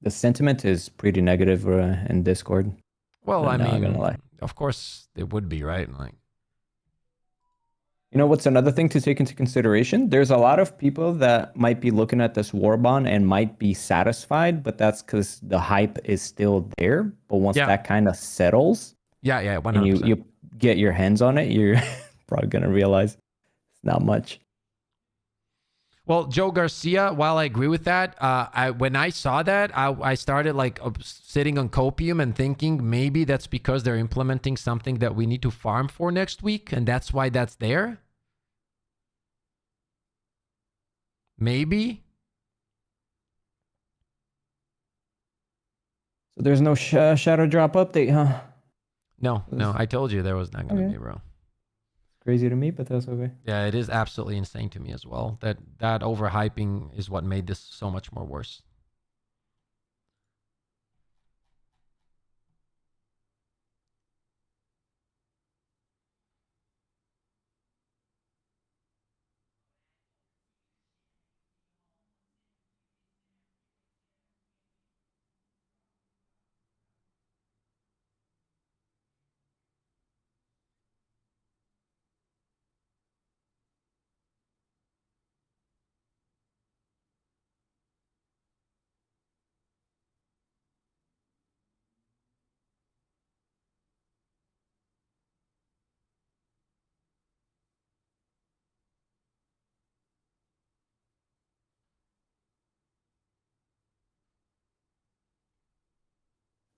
The sentiment is pretty negative in Discord. Well, I'm not gonna lie. Of course it would be, right? Like, you know what's another thing to take into consideration? There's a lot of people that might be looking at this Warbond and might be satisfied, but that's because the hype is still there. But once that kind of settles, 100%. and you get your hands on it, you're probably gonna realize it's not much. Well, Joe Garcia, while I agree with that, when I saw that, I started like sitting on Copium and thinking maybe that's because they're implementing something that we need to farm for next week, and that's why that's there. Maybe. So there's no shadow drop update, huh? No, I told you there was not going to be, bro. Crazy to me, but that's okay. Yeah, it is absolutely insane to me as well. That overhyping is what made this so much more worse.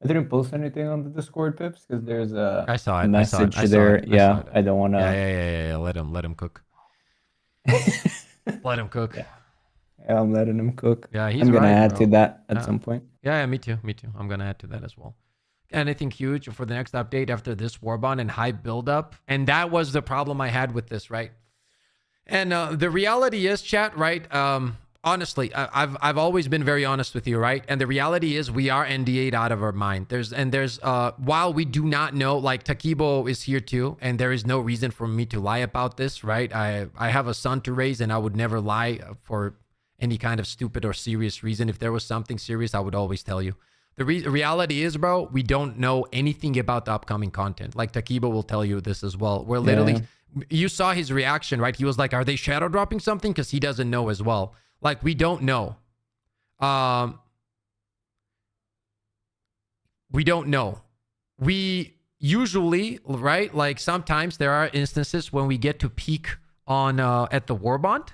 I didn't post anything on the Discord, Pips, because there's a I saw it. message I saw there. it. Yeah, I don't want to. Yeah. Let him cook. Let him cook. Yeah, I'm letting him cook. Yeah, I'm gonna add to that at some point. Yeah, me too. I'm gonna add to that as well. anything huge for the next update after this Warbond and hype buildup. And that was the problem I had with this, right? And the reality is, chat, right? Honestly, I've always been very honest with you, right? And the reality is we are NDA'd out of our mind. There's while we do not know, like Takibo is here too, and there is no reason for me to lie about this, right? I have a son to raise, and I would never lie for any kind of stupid or serious reason. If there was something serious, I would always tell you. The reality is, bro, we don't know anything about the upcoming content. Like Takibo will tell you this as well. We're literally, you saw his reaction, right? He was like, are they shadow dropping something? Because he doesn't know as well. Like, we don't know. We don't know. We usually, right? Like, sometimes there are instances when we get to peek on at the Warbond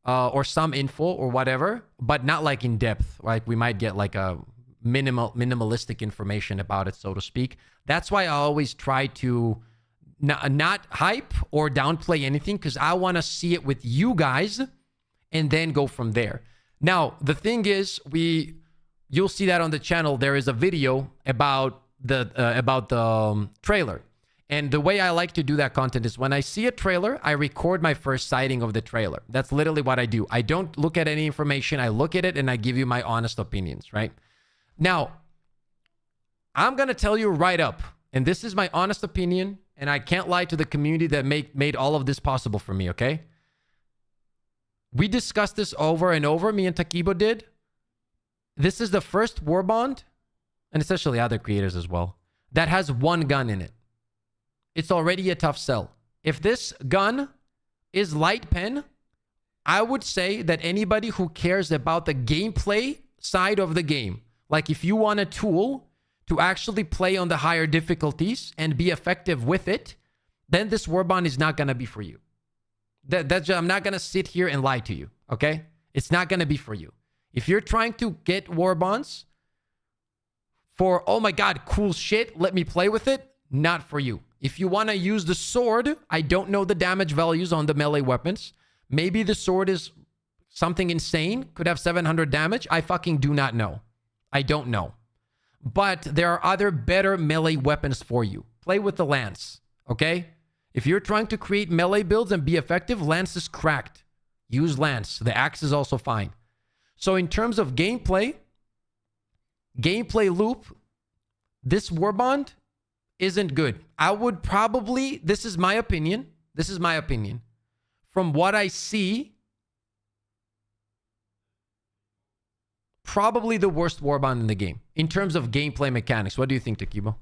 or some info or whatever, but not like in depth. Like, we might get like a minimalistic information about it, so to speak. That's why I always try to not hype or downplay anything, because I want to see it with you guys and then go from there. Now, the thing is, you'll see that on the channel. There is a video about the trailer. And the way I like to do that content is when I see a trailer, I record my first sighting of the trailer. That's literally what I do. I don't look at any information. I look at it and I give you my honest opinions, right? Now, I'm going to tell you right up, and this is my honest opinion, and I can't lie to the community that made all of this possible for me, okay? We discussed this over and over, me and Takibo did. This is the first Warbond, and especially other creators as well, that has one gun in it. It's already a tough sell. If this gun is light pen, I would say that anybody who cares about the gameplay side of the game, like if you want a tool to actually play on the higher difficulties and be effective with it, then this Warbond is not going to be for you. I'm not going to sit here and lie to you, okay? It's not going to be for you. If you're trying to get Warbonds for, oh my God, cool shit, let me play with it, not for you. If you want to use the sword, I don't know the damage values on the melee weapons. Maybe the sword is something insane, could have 700 damage. I fucking do not know. I don't know. But there are other better melee weapons for you. Play with the lance, okay? If you're trying to create melee builds and be effective, lance is cracked. Use lance. The axe is also fine. So in terms of gameplay loop, this Warbond isn't good. I would probably, this is my opinion. From what I see, probably the worst Warbond in the game in terms of gameplay mechanics. What do you think, Takibo?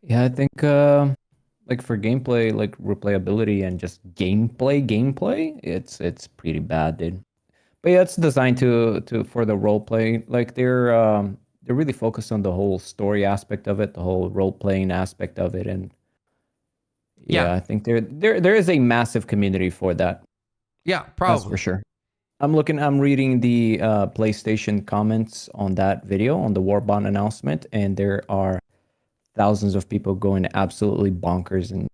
Yeah, I think like for gameplay, like replayability and just gameplay, it's pretty bad, dude. But yeah, it's designed for the role play. Like they're really focused on the whole story aspect of it, the whole role playing aspect of it, and yeah, I think there is a massive community for that. Yeah, probably. That's for sure. I'm reading the PlayStation comments on that video, on the Warbond announcement, and there are thousands of people going absolutely bonkers and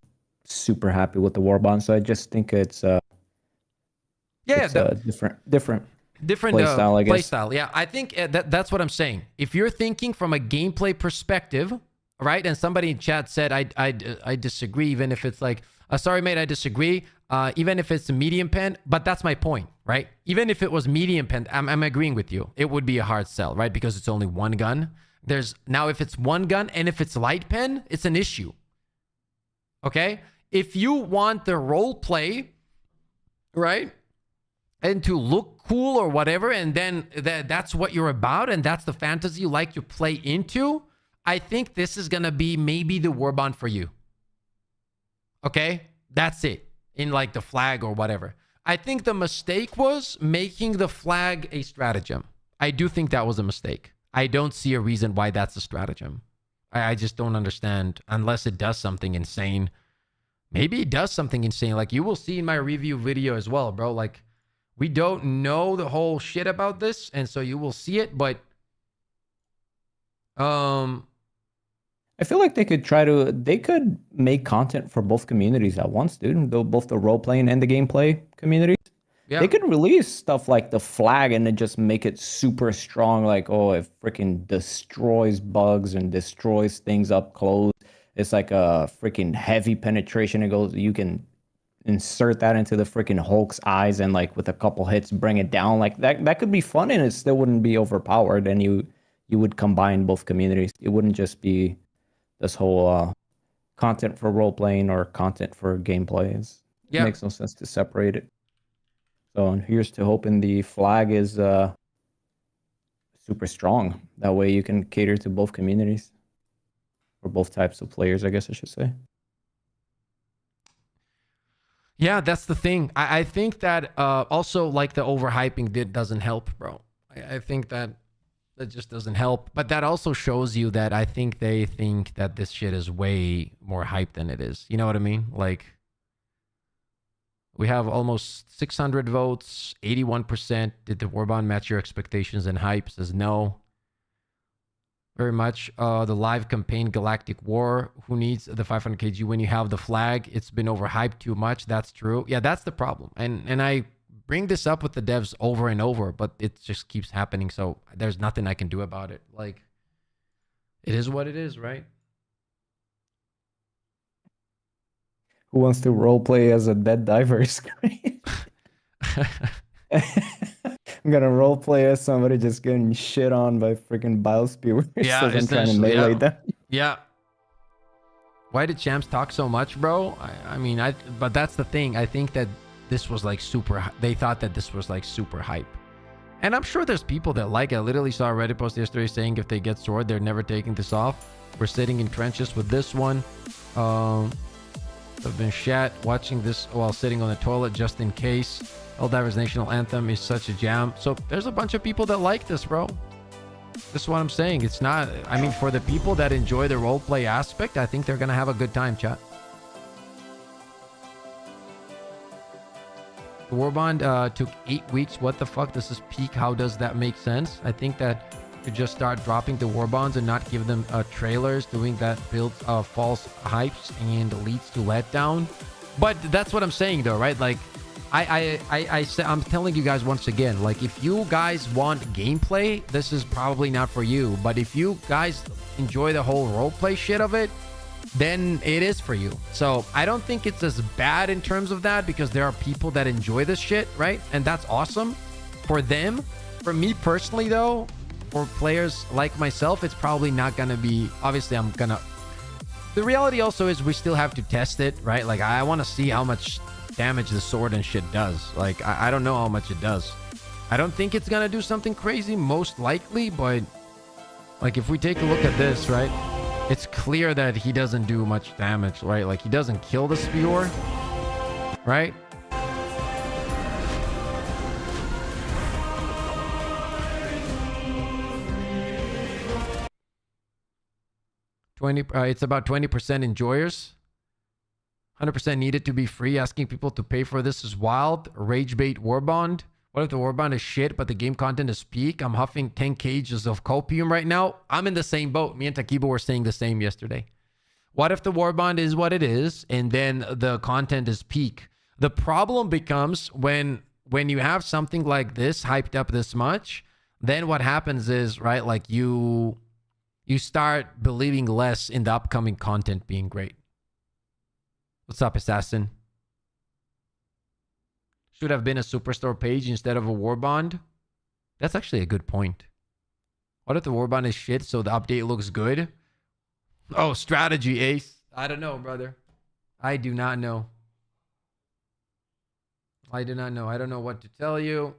super happy with the Warbond. So I just think it's a different play style, I guess. Play style. Yeah, I think that's what I'm saying. If you're thinking from a gameplay perspective, right? And somebody in chat said I disagree, even if it's like, sorry mate, I disagree. Even if it's a medium pen, but that's my point, right? Even if it was medium pen, I'm agreeing with you. It would be a hard sell, right? Because it's only one gun. Now if it's one gun and if it's light pen, it's an issue. Okay? If you want the role play, right? And to look cool or whatever, and then that's what you're about, and that's the fantasy you like to play into, I think this is going to be maybe the Warbond for you. Okay? That's it. In like the flag or whatever. I think the mistake was making the flag a stratagem. I do think that was a mistake. I don't see a reason why that's a stratagem. I just don't understand, unless it does something insane. Maybe it does something insane. Like you will see in my review video as well, bro. Like we don't know the whole shit about this, and so you will see it, but I feel like they could make content for both communities at once, dude. Both the role playing and the gameplay communities. They could release stuff like the flag and then just make it super strong. Like, oh, it freaking destroys bugs and destroys things up close. It's like a freaking heavy penetration. It goes, you can insert that into the freaking Hulk's eyes and like with a couple hits bring it down. Like that could be fun and it still wouldn't be overpowered. And you would combine both communities. It wouldn't just be this whole content for role playing or content for gameplay. It makes no sense to separate it. So here's to hoping the flag is super strong. That way you can cater to both communities. Or both types of players, I guess I should say. Yeah, that's the thing. I think that also like the overhyping doesn't help, bro. I think that just doesn't help. But that also shows you that I think they think that this shit is way more hype than it is. You know what I mean? Like, we have almost 600 votes, 81%. Did the Warbond match your expectations and hype? Says no. Very much. The live campaign Galactic War. Who needs the 500 kg when you have the flag? It's been overhyped too much. That's true. Yeah, that's the problem. And I bring this up with the devs over and over, but it just keeps happening. So there's nothing I can do about it. Like, it is what it is, right? Who wants to roleplay as a dead diver? I'm gonna roleplay as somebody just getting shit on by freaking bile spewers. Yeah, as I'm trying to melee them. Yeah. Why did champs talk so much, bro? I mean, but that's the thing. I think that this was like they thought that this was like super hype. And I'm sure there's people that like it. I literally saw a Reddit post yesterday saying if they get sword, they're never taking this off. We're sitting in trenches with this one. I've been shat watching this while sitting on the toilet just in case. Helldivers National Anthem is such a jam. So there's a bunch of people that like this, bro. This is what I'm saying. It's not, I mean, for the people that enjoy the roleplay aspect, I think they're going to have a good time, chat. The Warbond took 8 weeks. What the fuck? This is peak. How does that make sense? I think that you just start dropping the Warbonds and not give them trailers. Doing that builds false hypes and leads to letdown. But that's what I'm saying, though, right? Like, I'm telling you guys once again, like, if you guys want gameplay, this is probably not for you. But if you guys enjoy the whole roleplay shit of it, then it is for you. So I don't think it's as bad in terms of that, because there are people that enjoy this shit, right? And that's awesome for them. For me personally, though, for players like myself, it's probably not gonna be, obviously the reality also is we still have to test it, right? Like, I want to see how much damage the sword and shit does. Like, I don't know how much it does. I don't think it's gonna do something crazy, most likely, but like, if we take a look at this, right, it's clear that he doesn't do much damage, right? Like, he doesn't kill the spewer, right? It's about 20% enjoyers. 100% needed to be free. Asking people to pay for this is wild. Rage bait Warbond. What if the Warbond is shit, but the game content is peak? I'm huffing 10 cages of Copium right now. I'm in the same boat. Me and Takiba were saying the same yesterday. What if the Warbond is what it is, and then the content is peak? The problem becomes when you have something like this hyped up this much, then what happens is, right, like you start believing less in the upcoming content being great. What's up, Assassin? Should have been a Superstore page instead of a Warbond. That's actually a good point. What if the Warbond is shit, so the update looks good? Oh, strategy, Ace. I don't know, brother. I do not know. I do not know. I don't know what to tell you.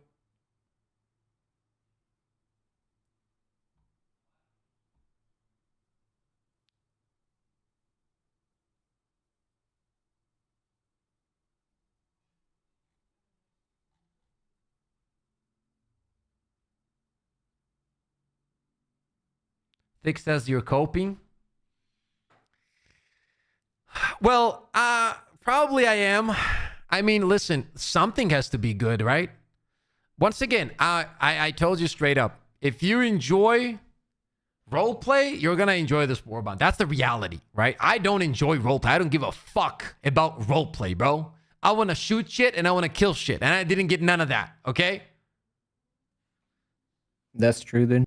Thick says you're coping. Well, probably I am. I mean, listen, something has to be good, right? Once again, I told you straight up, if you enjoy roleplay, you're going to enjoy this Warbond. That's the reality, right? I don't enjoy roleplay. I don't give a fuck about roleplay, bro. I want to shoot shit and I want to kill shit. And I didn't get none of that. Okay. That's true then.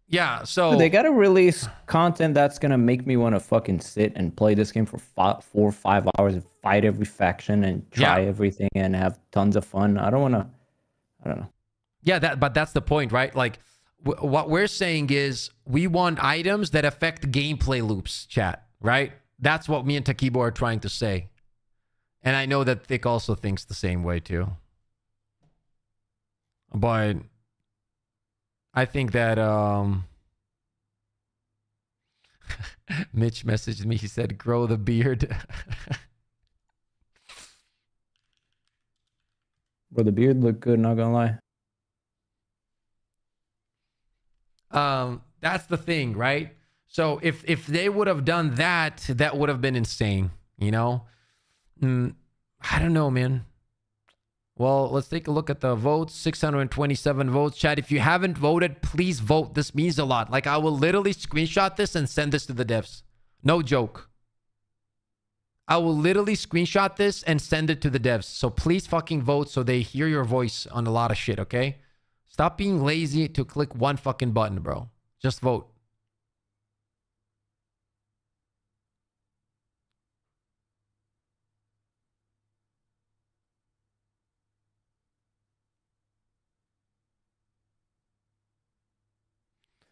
Yeah. So They gotta release content that's gonna make me want to fucking sit and play this game for 4 or 5 hours and fight every faction and try everything and have tons of fun. I don't know. Yeah, but that's the point, right? Like what we're saying is we want items that affect gameplay loops, chat, right? That's what me and Takibo are trying to say. And I know that Thick also thinks the same way too. But I think that Mitch messaged me. He said, grow the beard. Bro, the beard looked good, not gonna lie. That's the thing, right? So if they would have done that, that would have been insane, you know? I don't know, man. Well, let's take a look at the votes. 627 votes. Chat, if you haven't voted, please vote. This means a lot. Like, I will literally screenshot this and send this to the devs. No joke. I will literally screenshot this and send it to the devs. So please fucking vote so they hear your voice on a lot of shit, okay? Stop being lazy to click one fucking button, bro. Just vote.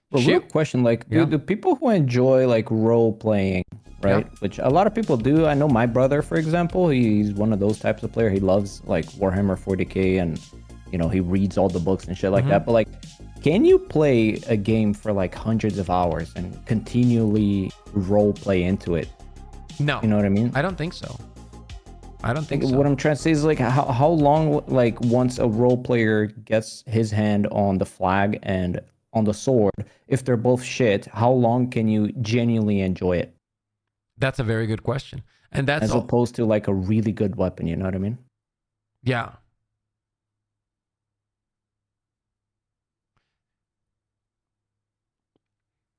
But real question, like, do people who enjoy like role playing, right? Which a lot of people do. I know my brother, for example, he's one of those types of player. He loves like Warhammer 40k, and you know he reads all the books and shit like that. But like, can you play a game for like hundreds of hours and continually role play into it? No, you know what I mean. I don't think so. I don't think so. What I'm trying to say is like how long, like once a role player gets his hand on the flag and on the sword, if they're both shit, how long can you genuinely enjoy it? That's a very good question. And that's as opposed to like a really good weapon, you know what I mean? Yeah.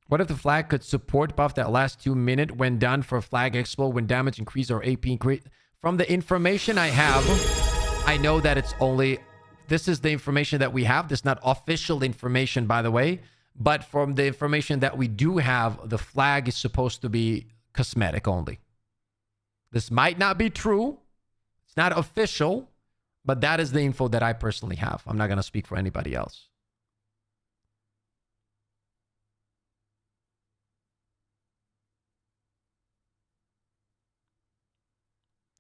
What if the flag could support buff that last 2 minutes when done for flag explode when damage increase or AP increase? From the information I have, I know that it's only... This is the information that we have. This is not official information, by the way. But from the information that we do have, the flag is supposed to be cosmetic only. This might not be true. It's not official. But that is the info that I personally have. I'm not going to speak for anybody else.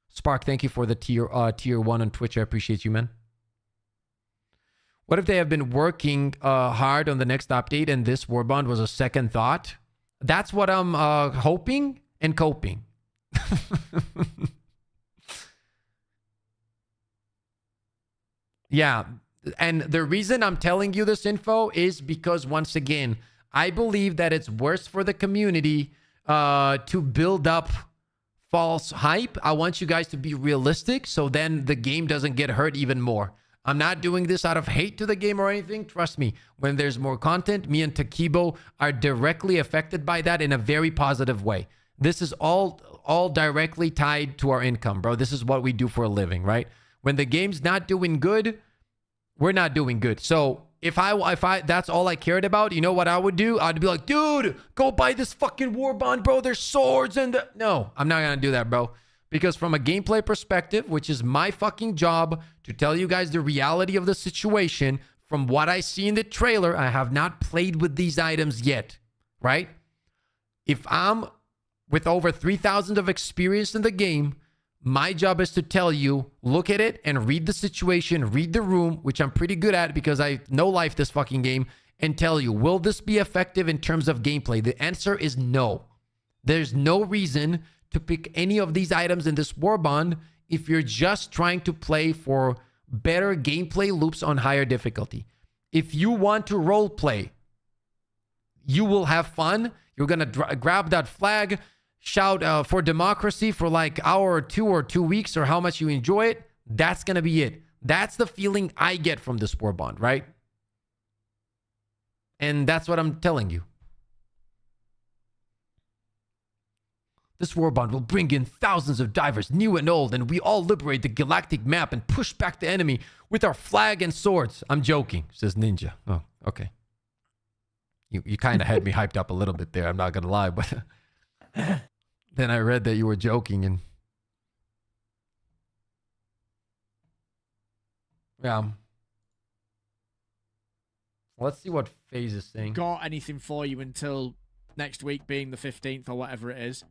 Spark, thank you for the tier 1 on Twitch. I appreciate you, man. What if they have been working hard on the next update and this Warbond was a second thought? That's what I'm hoping and coping. Yeah. And the reason I'm telling you this info is because, once again, I believe that it's worse for the community to build up false hype. I want you guys to be realistic so then the game doesn't get hurt even more. I'm not doing this out of hate to the game or anything. Trust me, when there's more content, me and Takibo are directly affected by that in a very positive way. This is all directly tied to our income, bro. This is what we do for a living, right? When the game's not doing good, we're not doing good. So if I that's all I cared about, you know what I would do? I'd be like, dude, go buy this fucking Warbond, bro. There's swords and no, I'm not gonna do that, bro. Because from a gameplay perspective, which is my fucking job to tell you guys the reality of the situation, from what I see in the trailer, I have not played with these items yet, right? If I'm with over 3,000 of experience in the game, my job is to tell you, look at it and read the situation, read the room, which I'm pretty good at because I know life this fucking game, and tell you, will this be effective in terms of gameplay? The answer is no. There's no reason to pick any of these items in this Warbond if you're just trying to play for better gameplay loops on higher difficulty. If you want to role play, you will have fun. You're going to grab that flag, shout for democracy for like hour or 2 weeks or how much you enjoy it. That's going to be it. That's the feeling I get from this Warbond, right? And that's what I'm telling you. This warbond will bring in thousands of divers, new and old, and we all liberate the galactic map and push back the enemy with our flag and swords. I'm joking, says Ninja. Oh, okay. You kind of had me hyped up a little bit there, I'm not going to lie, but then I read that you were joking and... Yeah. Let's see what FaZe is saying. Got anything for you until next week being the 15th or whatever it is.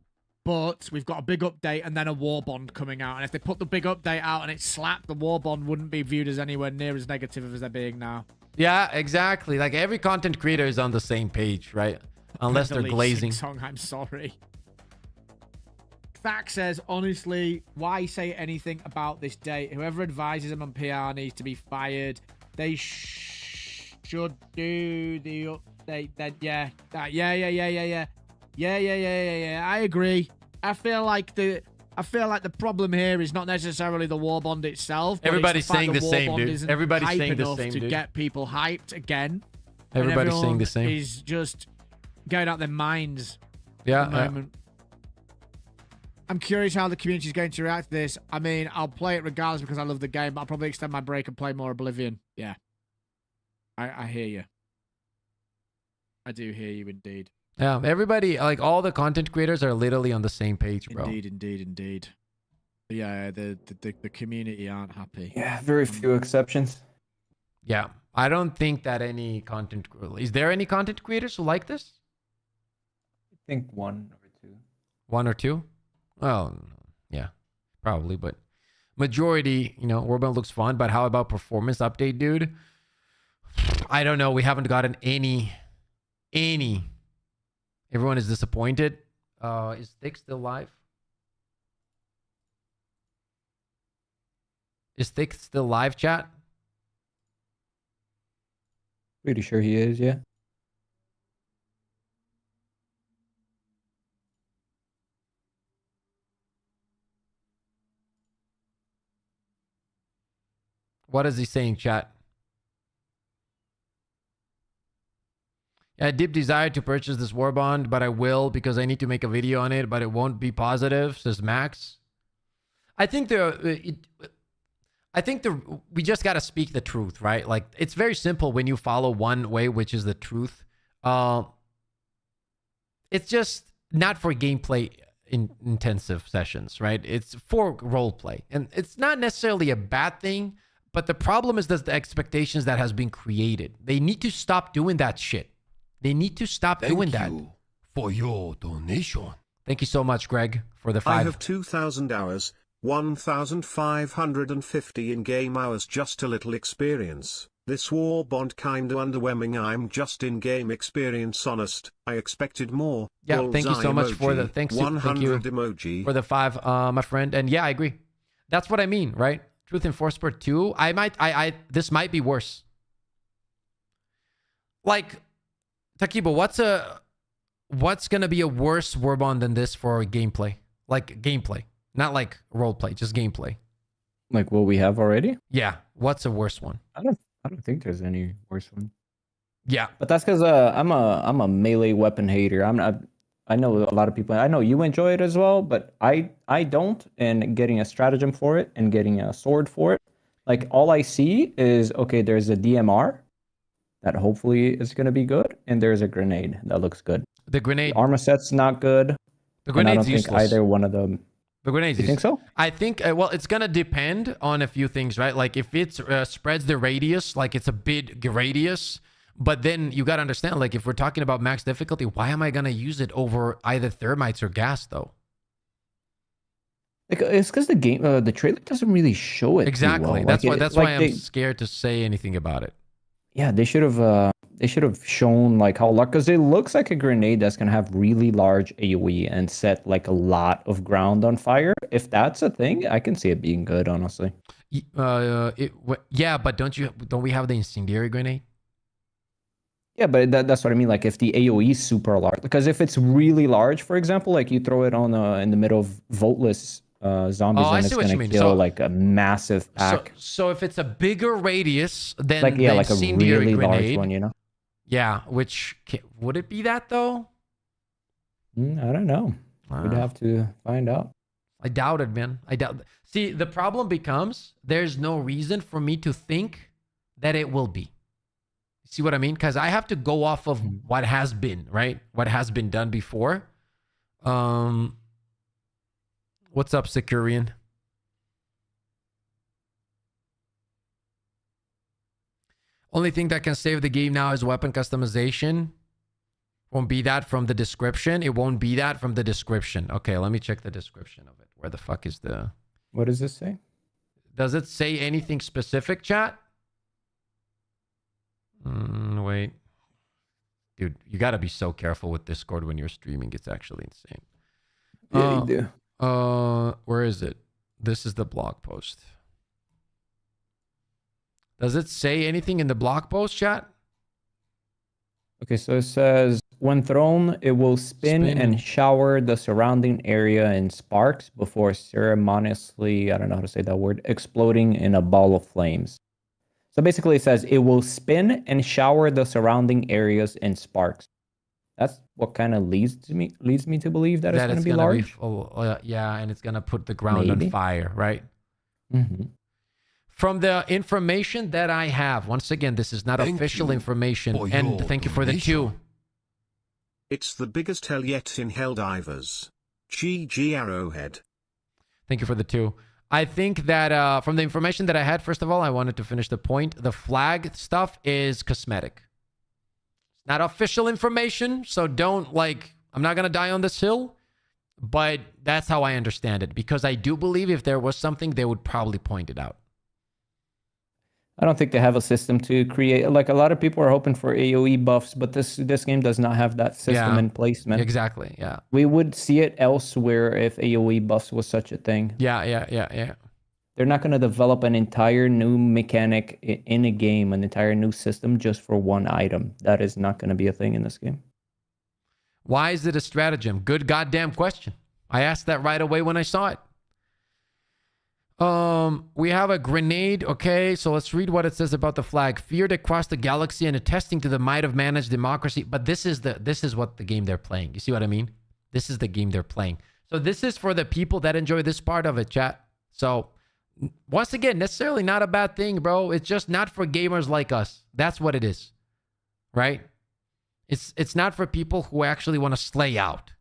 But we've got a big update and then a Warbond coming out. And if they put the big update out and it slapped, the Warbond wouldn't be viewed as anywhere near as negative as they're being now. Yeah, exactly. Like every content creator is on the same page, right? Unless they're glazing. Song, I'm sorry. Thack says, honestly, why say anything about this date? Whoever advises them on PR needs to be fired. They should do the update then. Yeah. Yeah. I agree. I feel like the problem here is not necessarily the Warbond itself. Everybody's saying the same, dude. Everybody's saying the same, to dude. get people hyped again. Everybody's saying the same. Is just going out their minds. Yeah. At the moment. I'm curious how the community is going to react to this. I mean, I'll play it regardless because I love the game, but I'll probably extend my break and play more Oblivion. Yeah. I hear you. I do hear you indeed. Yeah, everybody, like all the content creators are literally on the same page, bro. Indeed. Yeah, the community aren't happy. Yeah, very few exceptions. Yeah, I don't think that any content... Is there any content creators who like this? I think one or two. One or two? Well, yeah, probably, but majority, Warbond looks fun, but how about performance update, dude? I don't know. We haven't gotten any. Everyone is disappointed. Is Thick still live? Is Thick still live, chat? Pretty sure he is, yeah. What is he saying, chat? I deep desire to purchase this Warbond, but I will because I need to make a video on it, but it won't be positive, says Max. I think we just got to speak the truth, right? Like, it's very simple when you follow one way, which is the truth. It's just not for gameplay intensive sessions, right? It's for role play. And it's not necessarily a bad thing, but the problem is that the expectations that has been created. They need to stop doing that shit. They need to stop doing that. Thank you for your donation. Thank you so much, Greg, for the 5. I have 2,000 hours, 1,550 in-game hours, just a little experience. This Warbond kinda underwhelming. I'm just in-game experience honest. I expected more. Yeah, thank you so much for the thank you emoji for the 5, my friend. And yeah, I agree. That's what I mean, right? Truth Enforcer 2. This might be worse. Like, Takiba, what's gonna be a worse Warbond than this for gameplay? Like gameplay, not like roleplay, just gameplay. Like what we have already? Yeah. What's a worse one? I don't think there's any worse one. Yeah, but that's because I'm a melee weapon hater. I know a lot of people. I know you enjoy it as well, but I don't. And getting a stratagem for it and getting a sword for it, like all I see is okay. There's a DMR. That hopefully is going to be good, and there's a grenade that looks good. The grenade armor set's not good. The grenade's I don't think useless. either one of them. The grenade's You think so? I think well, it's gonna depend on a few things, right? Like if it spreads the radius, like it's a big radius, but then you gotta understand, like if we're talking about max difficulty, why am I gonna use it over either thermites or gas though? Like, it's because the game, the trailer doesn't really show it exactly. Too well. That's why I'm scared to say anything about it. Yeah, they should have shown like how luck, because it looks like a grenade that's gonna have really large AoE and set like a lot of ground on fire. If that's a thing, I can see it being good, honestly. Yeah, but don't we have the incendiary grenade? Yeah, but that's what I mean. Like if the AoE is super large, because if it's really large, for example, like you throw it on in the middle of voteless zombies, and it's gonna kill like a massive pack. So if it's a bigger radius than like the like a incendiary really grenade, large one, you know? Yeah, which would it be that though? I don't know. We'd have to find out. I doubt it, man. I doubt. See, the problem becomes there's no reason for me to think that it will be. See what I mean? Because I have to go off of what has been, right? What has been done before. What's up, Securian? Only thing that can save the game now is weapon customization. Won't be that from the description. It won't be that from the description. Okay, let me check the description of it. Where the fuck is the... What does this say? Does it say anything specific, chat? Wait. Dude, you gotta be so careful with Discord when you're streaming. It's actually insane. Yeah, you do. Where is it? This is the blog post. Does it say anything in the blog post, chat? Okay, so it says, when thrown, it will spin and shower the surrounding area in sparks before ceremoniously, I don't know how to say that word, exploding in a ball of flames. So basically it says, it will spin and shower the surrounding areas in sparks. That's what kind of leads me to believe that it's going to be large. Yeah, and it's going to put the ground on fire, right? Mm-hmm. From the information that I have, once again, this is not official information, and thank you for the 2. It's the biggest hell yet in Helldivers. GG Arrowhead. Thank you for the 2. I think that from the information that I had, first of all, I wanted to finish the point. The flag stuff is cosmetic. It's not official information, so don't, like, I'm not going to die on this hill, but that's how I understand it, because I do believe if there was something, they would probably point it out. I don't think they have a system to create, like a lot of people are hoping for AoE buffs, but this game does not have that system in place, man. Exactly, yeah. We would see it elsewhere if AoE buffs was such a thing. Yeah. They're not going to develop an entire new mechanic in a game, an entire new system just for one item. That is not going to be a thing in this game. Why is it a stratagem? Good goddamn question. I asked that right away when I saw it. We have a grenade. Okay, so let's read what it says about the flag. Feared across the galaxy and attesting to the might of managed democracy. But this is what the game they're playing. You see what I mean? This is the game they're playing. So this is for the people that enjoy this part of it, chat. So once again, necessarily not a bad thing, bro. It's just not for gamers like us. That's what it is, right? It's not for people who actually want to slay out.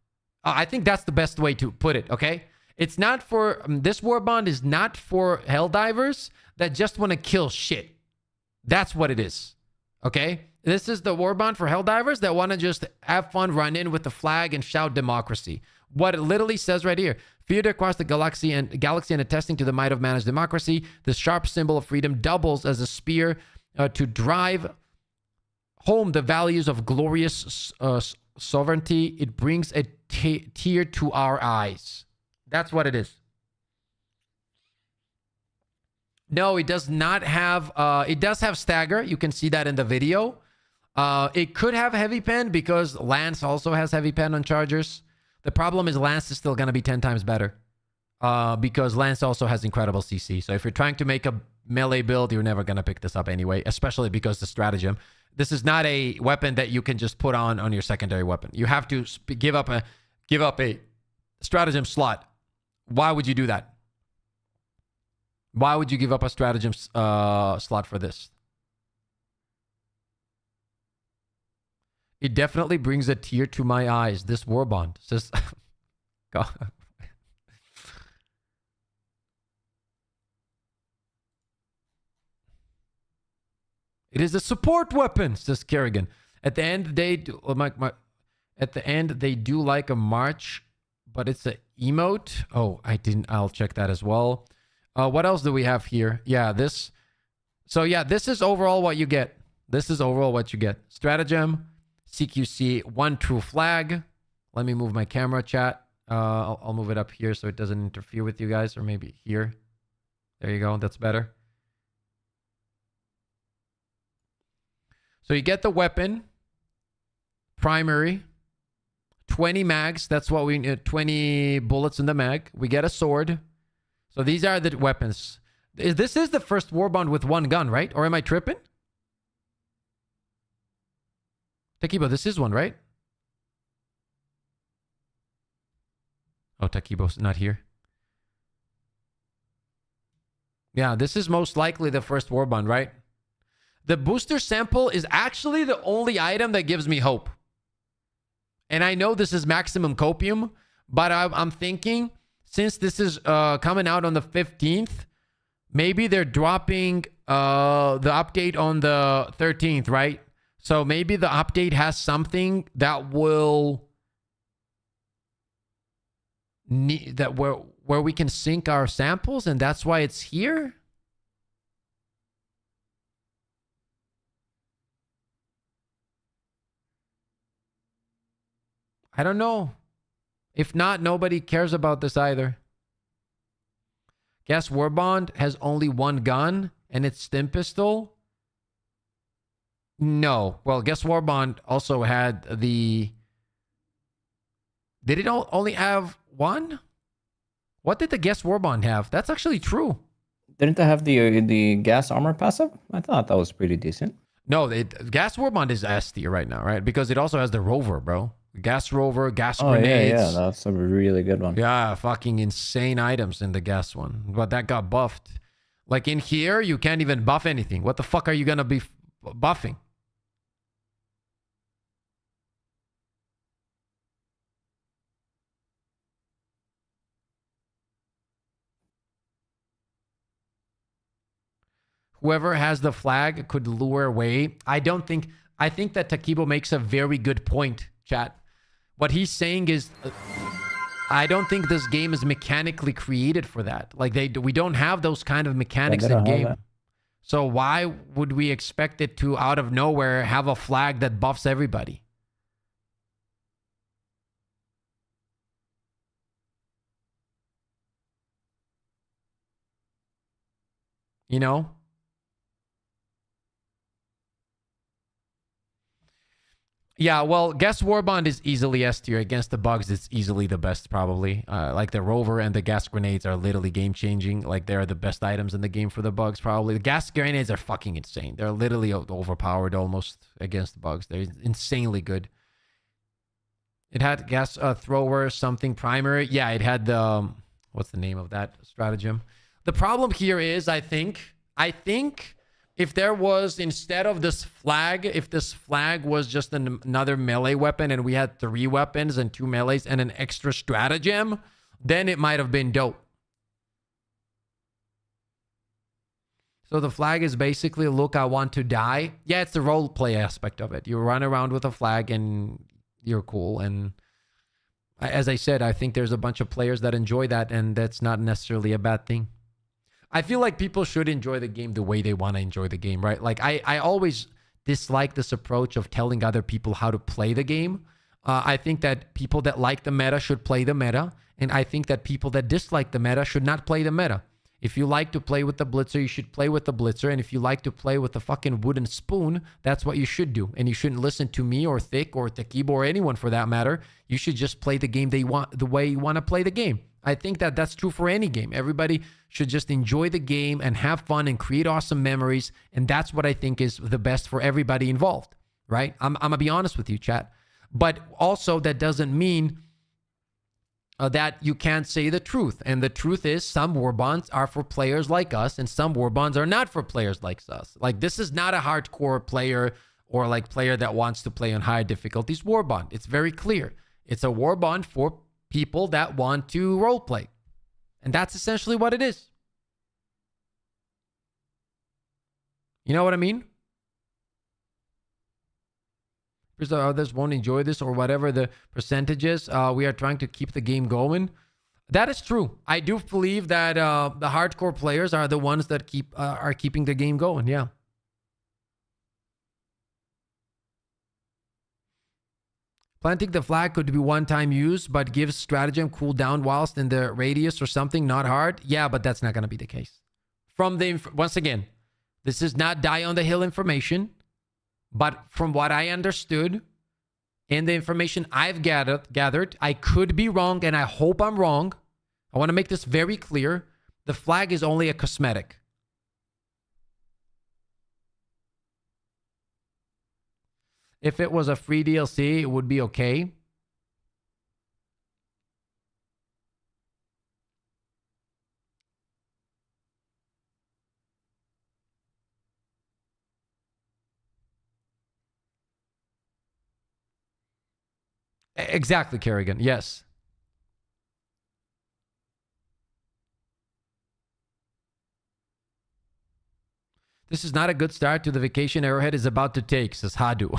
I think that's the best way to put it. Okay. It's not for, this Warbond is not for Helldivers that just want to kill shit. That's what it is. Okay? This is the Warbond for Helldivers that want to just have fun, run in with the flag and shout democracy. What it literally says right here. Feared across the galaxy and attesting to the might of managed democracy, the sharp symbol of freedom doubles as a spear to drive home the values of glorious sovereignty. It brings a tear to our eyes. That's what it is. No, it does not have... it does have stagger. You can see that in the video. It could have heavy pen because Lance also has heavy pen on Chargers. The problem is Lance is still going to be 10 times better. Because Lance also has incredible CC. So if you're trying to make a melee build, you're never going to pick this up anyway. Especially because the stratagem. This is not a weapon that you can just put on your secondary weapon. You have to give up a stratagem slot. Why would you do that? Why would you give up a stratagem slot for this? It definitely brings a tear to my eyes. This Warbond says, God. It is a support weapon, says Kerrigan. At the end, they do. At the end, they do like a march. But it's a emote. Oh, I'll check that as well. What else do we have here? Yeah, this. So yeah, this is overall what you get. This is overall what you get. Stratagem, CQC, one true flag. Let me move my camera, chat. I'll move it up here so it doesn't interfere with you guys, or maybe here. There you go. That's better. So you get the weapon, primary. 20 mags, that's what we need, 20 bullets in the mag. We get a sword. So these are the weapons. This is the first Warbond with one gun, right? Or am I tripping? Tekibo, this is one, right? Oh, Takibo's not here. Yeah, this is most likely the first Warbond, right? The booster sample is actually the only item that gives me hope. And I know this is maximum copium, but I'm thinking since this is coming out on the 15th, maybe they're dropping the update on the 13th, right? So maybe the update has something that will need that where we can sync our samples, and that's why it's here. I don't know. If not, nobody cares about this either. Guess Warbond has only one gun, and it's Stim Pistol. No. Well, guess Warbond also had the... Did it only have one? What did the Guess Warbond have? That's actually true. Didn't they have the gas armor passive? I thought that was pretty decent. No, Gas Warbond is S tier right now, right? Because it also has the rover, bro. Gas rover, gas grenades. Yeah, that's a really good one. Yeah, fucking insane items in the gas one. But that got buffed. Like in here, you can't even buff anything. What the fuck are you gonna be buffing? Whoever has the flag could lure away. I think that Takibo makes a very good point, chat. What he's saying is, I don't think this game is mechanically created for that. Like we don't have those kind of mechanics in game. So why would we expect it to, out of nowhere, have a flag that buffs everybody? You know? Yeah, well, Guess Warbond is easily S tier. Against the bugs, it's easily the best, probably. Like the rover and the gas grenades are literally game-changing. Like, they're the best items in the game for the bugs, probably. The gas grenades are fucking insane. They're literally overpowered almost against the bugs. They're insanely good. It had gas thrower, something primary. Yeah, it had the... what's the name of that stratagem? The problem here is, I think... if there was, instead of this flag, if this flag was just another melee weapon and we had 3 weapons and 2 melees and an extra stratagem, then it might have been dope. So the flag is basically, look, I want to die. Yeah, it's the roleplay aspect of it. You run around with a flag and you're cool. And as I said, I think there's a bunch of players that enjoy that, and that's not necessarily a bad thing. I feel like people should enjoy the game the way they want to enjoy the game, right? Like, I always dislike this approach of telling other people how to play the game. I think that people that like the meta should play the meta, and I think that people that dislike the meta should not play the meta. If you like to play with the blitzer, you should play with the blitzer, and if you like to play with the fucking wooden spoon, that's what you should do. And you shouldn't listen to me or Thick or Takibo or anyone for that matter. You should just play the game the way you want to play the game. I think that that's true for any game. Everybody should just enjoy the game and have fun and create awesome memories. And that's what I think is the best for everybody involved, right? I'm going to be honest with you, chat. But also that doesn't mean that you can't say the truth. And the truth is some Warbonds are for players like us and some Warbonds are not for players like us. Like, this is not a hardcore player or like player that wants to play on high difficulties Warbond. It's very clear. It's a Warbond for people that want to roleplay. And that's essentially what it is. You know what I mean? Because others won't enjoy this or whatever the percentages. We are trying to keep the game going. That is true. I do believe that the hardcore players are the ones that are keeping the game going. Yeah. Planting the flag could be one-time use, but gives stratagem cooldown whilst in the radius or something. Not hard. Yeah, but that's not going to be the case. Once again, this is not die on the hill information, but from what I understood and the information I've gathered, I could be wrong, and I hope I'm wrong. I want to make this very clear. The flag is only a cosmetic. If it was a free DLC, it would be okay. Exactly, Kerrigan. Yes. This is not a good start to the vacation Arrowhead is about to take, says Hadu.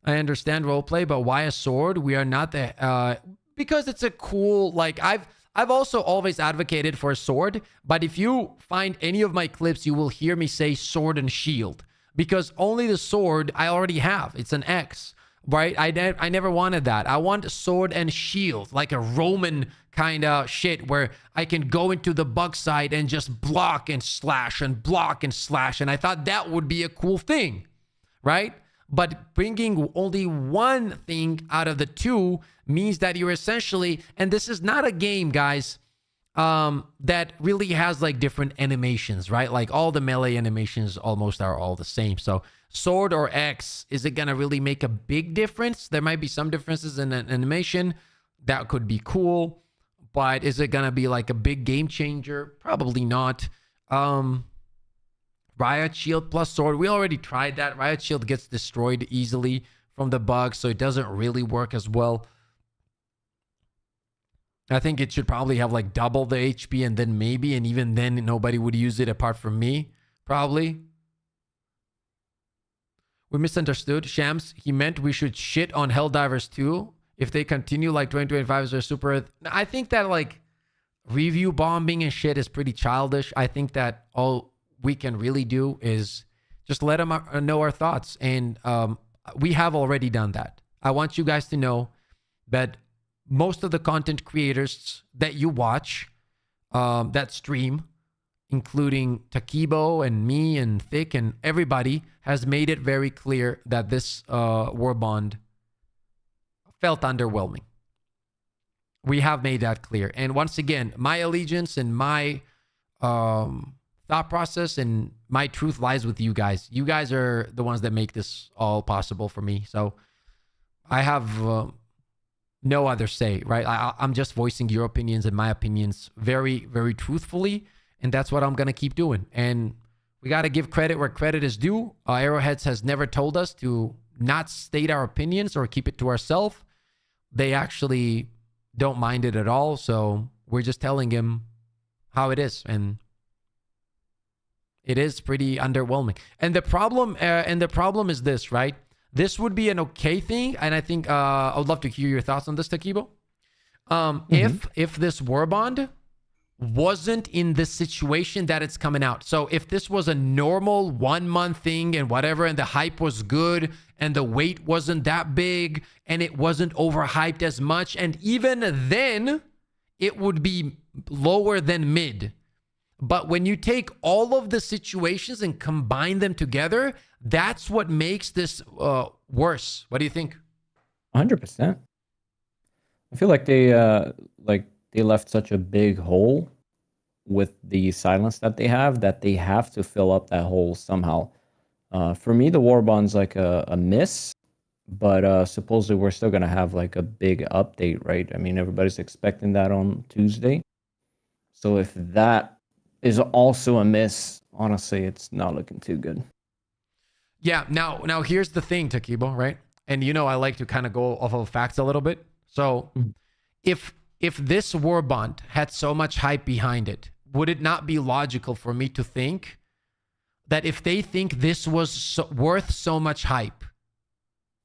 I understand roleplay, but why a sword? We are not the because it's a cool, like, I've also always advocated for a sword, but if you find any of my clips, you will hear me say sword and shield, because only the sword I already have. It's an X, right? I never wanted that. I want a sword and shield, like a Roman kind of shit where I can go into the bug side and just block and slash and block and slash. And I thought that would be a cool thing, right? But bringing only one thing out of the two means that you're essentially, and this is not a game, guys, that really has like different animations, right? Like all the melee animations almost are all the same. So sword or X, is it going to really make a big difference? There might be some differences in an animation. That could be cool. But is it going to be like a big game changer? Probably not. Riot Shield plus sword. We already tried that. Riot Shield gets destroyed easily from the bug, so it doesn't really work as well. I think it should probably have like double the HP and then maybe, and even then nobody would use it apart from me, probably. We misunderstood. Shams, he meant we should shit on Helldivers 2 if they continue like 2025 as their super. I think that like review bombing and shit is pretty childish. I think that all we can really do is just let them know our thoughts. And we have already done that. I want you guys to know that most of the content creators that you watch that stream, including Takibo and me and Thick and everybody, has made it very clear that this Warbond felt underwhelming. We have made that clear. And once again, my allegiance and my thought process and my truth lies with you guys. You guys are the ones that make this all possible for me. So I have no other say, right? I'm just voicing your opinions and my opinions very, very truthfully. And that's what I'm going to keep doing. And we got to give credit where credit is due. Arrowheads has never told us to not state our opinions or keep it to ourselves. They actually don't mind it at all. So we're just telling him how it is. And it is pretty underwhelming. And the problem is this, right? This would be an okay thing. And I think I would love to hear your thoughts on this, Takibo. If this Warbond wasn't in the situation that it's coming out. So if this was a normal 1 month thing and whatever, and the hype was good and the weight wasn't that big and it wasn't overhyped as much, and even then it would be lower than mid. But when you take all of the situations and combine them together, that's what makes this worse. What do you think? 100%. I feel like they left such a big hole with the silence that they have to fill up that hole somehow. For me, the Warbond's like a miss, but supposedly we're still gonna have like a big update, right? I mean, everybody's expecting that on Tuesday. So if that is also a miss, honestly, it's not looking too good. Yeah. Now here's the thing, Takibo, right? And you know, I like to kind of go off of facts a little bit. So if this Warbond had so much hype behind it, would it not be logical for me to think that if they think this was worth so much hype,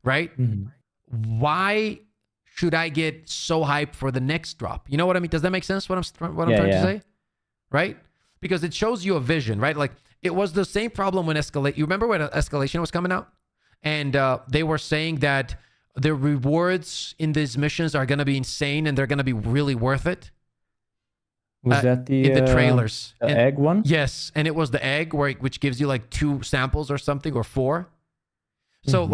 right? Why should I get so hyped for the next drop? You know what I mean? Does that make sense? What I'm trying to say, right? Because it shows you a vision, right? Like it was the same problem when Escalate. You remember when Escalation was coming out, and they were saying that the rewards in these missions are going to be insane and they're going to be really worth it. Was that in the trailers? The egg one? Yes, and it was the egg which gives you like 2 samples or something, or 4. So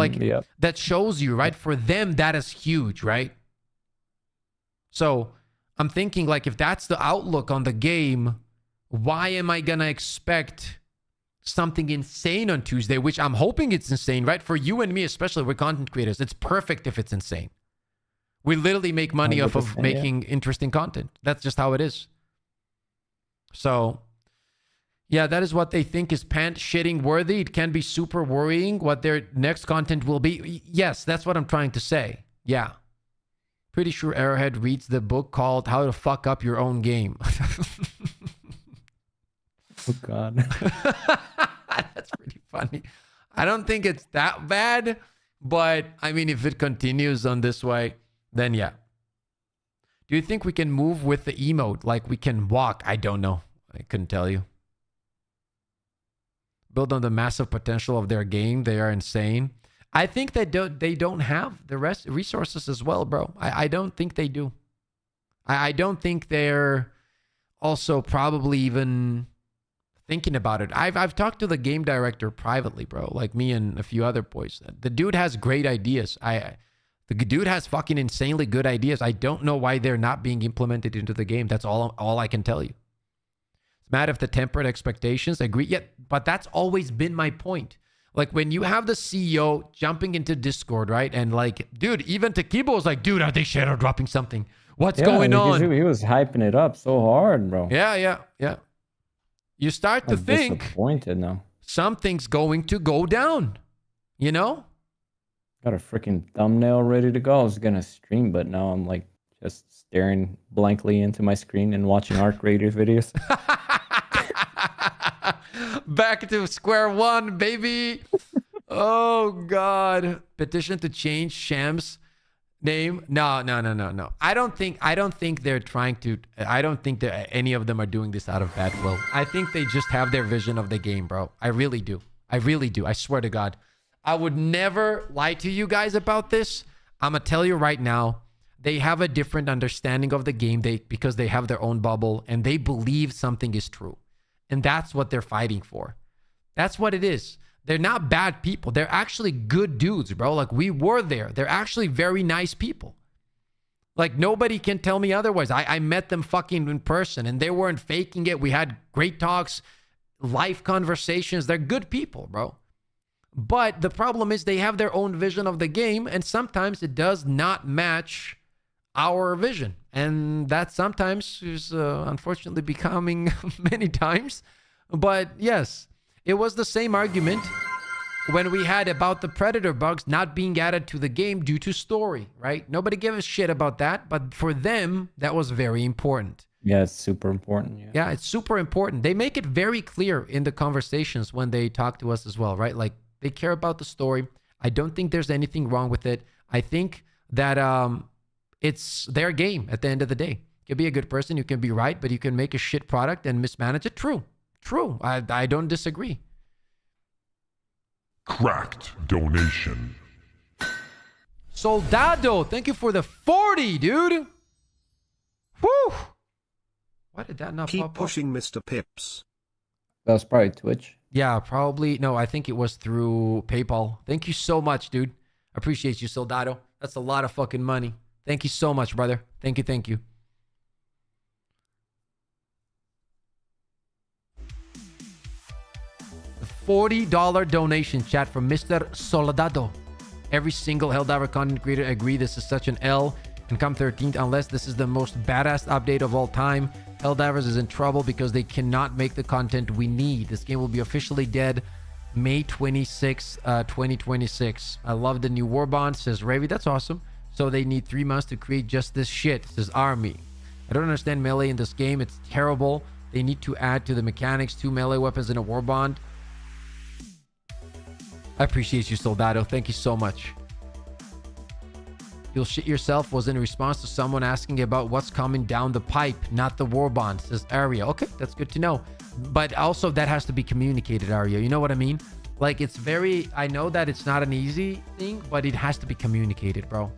that shows you, right? For them, that is huge, right? So I'm thinking like if that's the outlook on the game, why am I gonna expect something insane on Tuesday, which I'm hoping it's insane, right? For you and me, especially, we're content creators. It's perfect if it's insane. We literally make money off of making interesting content. That's just how it is. So Yeah, that is what they think is pant shitting worthy. It can be super worrying what their next content will be. Yes, that's what I'm trying to say. Yeah. Pretty sure Arrowhead reads the book called How to Fuck Up Your Own Game. Oh, God. That's pretty funny. I don't think it's that bad, but I mean, if it continues on this way, then yeah. Do you think we can move with the emote? Like we can walk? I don't know. I couldn't tell you. Build on the massive potential of their game. They are insane. I think they don't have the resources as well, bro. I don't think they do. I don't think they're also probably even thinking about it. I've talked to the game director privately, bro, like me and a few other boys. The dude has great ideas. The dude has fucking insanely good ideas. I don't know why they're not being implemented into the game. That's all I can tell you. It's mad if the tempered expectations agree. Yeah, but that's always been my point. Like when you have the CEO jumping into Discord, right? And like, dude, even Takibo was like, dude, are they shadow dropping something? What's going on? He was hyping it up so hard, bro. Yeah. You start to think disappointed now. Something's going to go down, you know? Got a freaking thumbnail ready to go. I was gonna stream, but now I'm like just staring blankly into my screen and watching Arc Raider videos. Back to square one, baby. Oh God. Petition to change Sham's name. No. I don't think they're trying to. I don't think that any of them are doing this out of bad will. I think they just have their vision of the game, bro. I really do. I swear to God. I would never lie to you guys about this. I'm gonna tell you right now. They have a different understanding of the game because they have their own bubble and they believe something is true. And that's what they're fighting for. That's what it is. They're not bad people. They're actually good dudes, bro. Like we were there. They're actually very nice people. Like nobody can tell me otherwise. I met them fucking in person and they weren't faking it. We had great talks, life conversations. They're good people, bro. But the problem is they have their own vision of the game and sometimes it does not match our vision. And that sometimes is unfortunately becoming many times. But yes, it was the same argument when we had about the Predator bugs not being added to the game due to story, right? Nobody gave a shit about that. But for them, that was very important. Yeah, it's super important. Yeah, it's super important. They make it very clear in the conversations when they talk to us as well, right? Like they care about the story. I don't think there's anything wrong with it. I think that it's their game at the end of the day. You can be a good person, you can be right, but you can make a shit product and mismanage it. True. I don't disagree. Cracked donation. Soldado, thank you for the 40, dude. Whew. Why did that not keep pop pushing, Mr. Pips? That was probably Twitch. Yeah, probably. No, I think it was through PayPal. Thank you so much, dude. Appreciate you, Soldado. That's a lot of fucking money. Thank you so much, brother. Thank you. The $40 donation, chat, from Mr. Soldado. Every single Helldiver content creator agree this is such an L and come 13th unless this is the most badass update of all time. Helldivers is in trouble because they cannot make the content we need. This game will be officially dead May 26, 2026. I love the new Warbond, says Ravi. That's awesome. So they need 3 months to create just this shit, says Army. I don't understand melee in this game. It's terrible. They need to add to the mechanics 2 melee weapons in a Warbond. I appreciate you, Soldado. Thank you so much. You'll shit yourself was in response to someone asking about what's coming down the pipe, not the Warbond, says Arya. Okay, that's good to know. But also that has to be communicated, Arya. You know what I mean? Like it's very, I know that it's not an easy thing, but it has to be communicated, bro.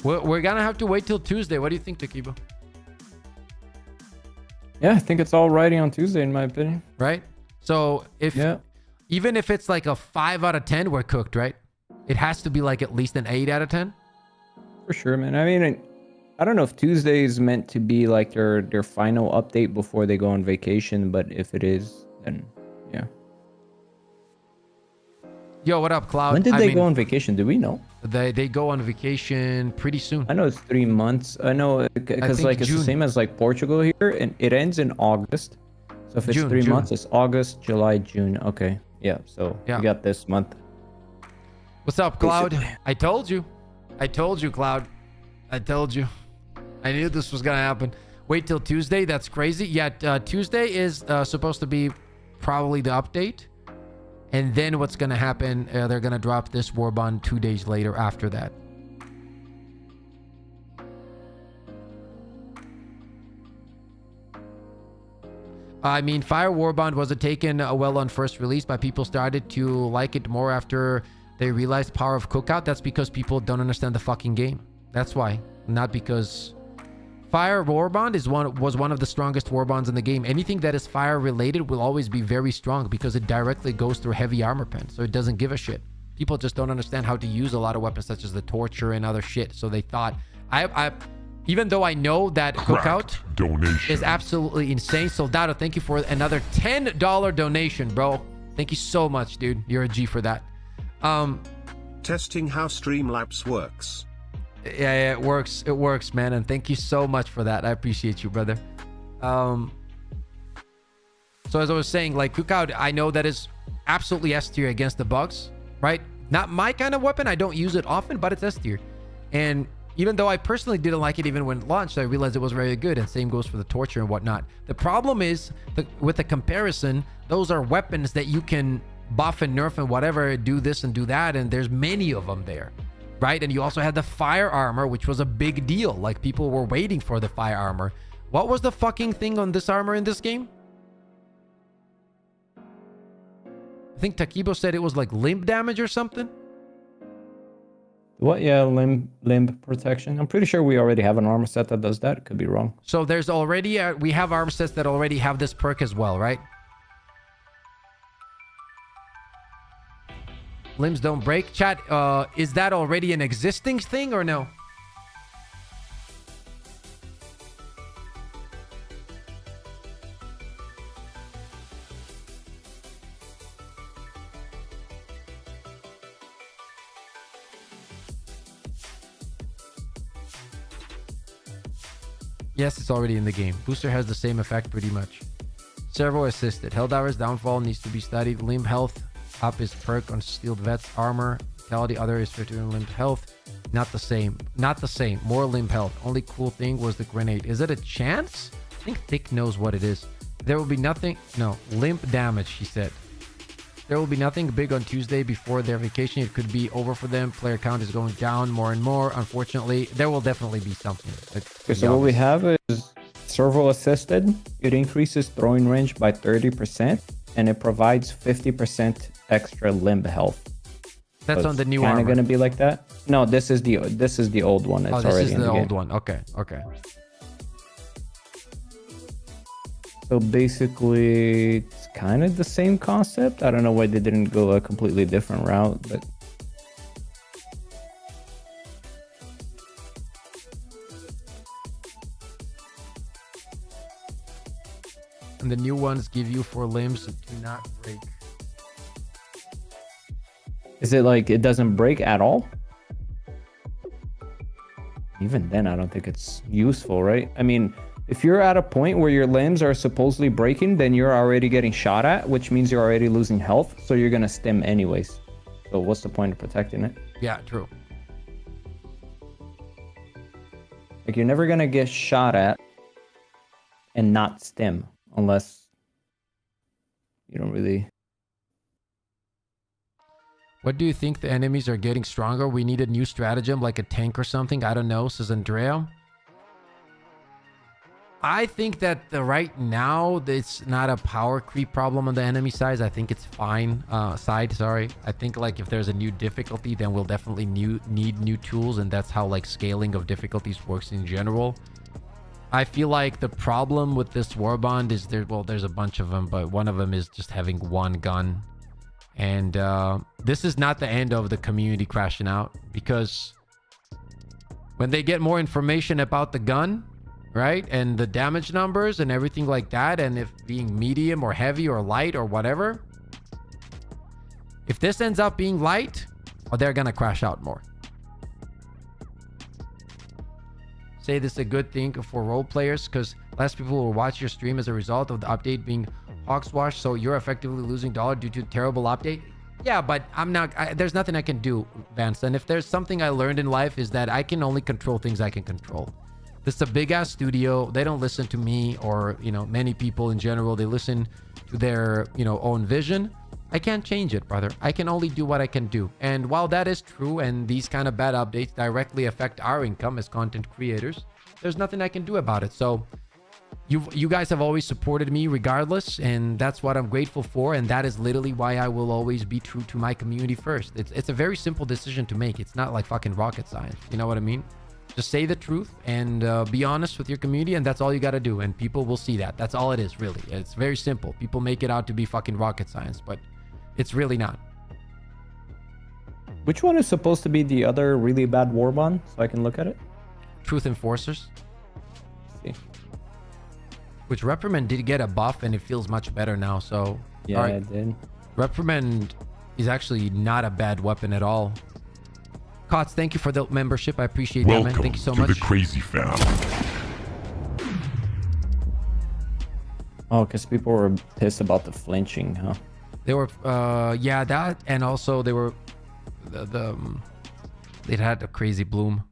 We're gonna have to wait till Tuesday. What do you think, Takibo? Yeah, I think it's all righty on Tuesday, in my opinion. Right? So even if it's like a 5 out of 10, we're cooked, right? It has to be like at least an 8 out of 10. For sure, man. I mean, I don't know if Tuesday is meant to be like their final update before they go on vacation, but if it is, then yeah. Yo, what up, Cloud? When did they go on vacation? Do we know? They go on vacation pretty soon. I know it's 3 months. I know because like it's the same as like Portugal here, and it ends in August. So if it's June, 3 June. months, it's August, July, June. Okay. Yeah. So Yeah. you got this month. What's up, Cloud? I told you. I told you, Cloud. I told you. I knew this was gonna happen. Wait till Tuesday. That's crazy. Yeah, Tuesday is supposed to be probably the update. And then what's gonna happen, they're gonna drop this Warbond 2 days later after that. I mean, Fire Warbond wasn't taken well on first release, but people started to like it more after they realized power of Cookout. That's because people don't understand the fucking game. That's why. Not because... Fire Warbond was one of the strongest Warbonds in the game. Anything that is fire related will always be very strong because it directly goes through heavy armor pen. So it doesn't give a shit. People just don't understand how to use a lot of weapons such as the torture and other shit. So they thought... Even though I know that Cookout is absolutely insane. Soldado, thank you for another $10 donation, bro. Thank you so much, dude. You're a G for that. Testing how Streamlabs works. Yeah, it works. It works, man. And thank you so much for that. I appreciate you, brother. So as I was saying, like Cookout, I know that is absolutely S tier against the bugs, right? Not my kind of weapon. I don't use it often, but it's S tier. And even though I personally didn't like it even when it launched, I realized it was very good. And same goes for the torture and whatnot. The problem is with the comparison, those are weapons that you can buff and nerf and whatever, do this and do that. And there's many of them there, right? And you also had the fire armor, which was a big deal. Like people were waiting for the fire armor. What was the fucking thing on this armor in this game? I think Takibo said it was like limb damage or something. What? Yeah, limb protection. I'm pretty sure we already have an armor set that does that. Could be wrong. So there's already we have armor sets that already have this perk as well, right? Limbs don't break. Chat, is that already an existing thing or no? Yes, it's already in the game. Booster has the same effect pretty much. Servo assisted. Helldivers downfall needs to be studied. Limb health up is perk on Steeled Vet's armor. Vitality other is 15 limb health. Not the same. Not the same. More limb health. Only cool thing was the grenade. Is it a chance? I think Thick knows what it is. There will be nothing. No. Limb damage, she said. There will be nothing big on Tuesday before their vacation. It could be over for them. Player count is going down more and more. Unfortunately, there will definitely be something. Okay, so what we have is servo assisted. It increases throwing range by 30% and it provides 50% extra limb health. That's so on the new armor. Kind of armor. gonna be like that. No, this is the old one. It's this already is in the game. old one. Okay, okay. So basically, it's kind of the same concept. I don't know why they didn't go a completely different route, but And the new ones give you 4 limbs that do not break. is it like it doesn't break at all? Even then, I don't think it's useful, right? I mean, if you're at a point where your limbs are supposedly breaking, then you're already getting shot at, which means you're already losing health, so you're gonna stim anyways. So what's the point of protecting it? Yeah, true. Like, you're never gonna get shot at and not stim unless you don't really... What do you think the enemies are getting stronger? We need a new stratagem like a tank or something. I don't know, says Andrea. I think that right now it's not a power creep problem on the enemy side. I think it's fine. Sorry. I think like if there's a new difficulty, then we'll definitely need new tools, and that's how like scaling of difficulties works in general. I feel like the problem with this Warbond is there's a bunch of them, but one of them is just having one gun. And this is not the end of the community crashing out, because when they get more information about the gun, right, and the damage numbers and everything like that, and if being medium or heavy or light or whatever, if this ends up being light, they're gonna crash out more. Say this is a good thing for role players, because less people will watch your stream as a result of the update being Hawkswash, so you're effectively losing dollar due to terrible update. Yeah, but I'm not, there's nothing I can do, Vance. And if there's something I learned in life is that I can only control things I can control. This is a big ass studio. They don't listen to me or, you know, many people in general. They listen to their, you know, own vision. I can't change it, brother. I can only do what I can do. And while that is true and these kind of bad updates directly affect our income as content creators, there's nothing I can do about it. So you guys have always supported me regardless, and that's what I'm grateful for, and that is literally why I will always be true to my community first. It's a very simple decision to make. It's not like fucking rocket science. You know what I mean? Just say the truth and be honest with your community, and that's all you got to do, and people will see that. That's all it is, really. It's very simple. People make it out to be fucking rocket science, but it's really not. Which one is supposed to be the other really bad Warbond, so I can look at it? Truth Enforcers. Let's see. Which Reprimand did get a buff, and it feels much better now, so... Yeah, right. It did. Reprimand is actually not a bad weapon at all. Cots, thank you for the membership. I appreciate that, man. Thank you so much. Welcome to the Crazy Fam. Oh, because people were pissed about the flinching, huh? They were, yeah, that, and also they were, it had a crazy bloom.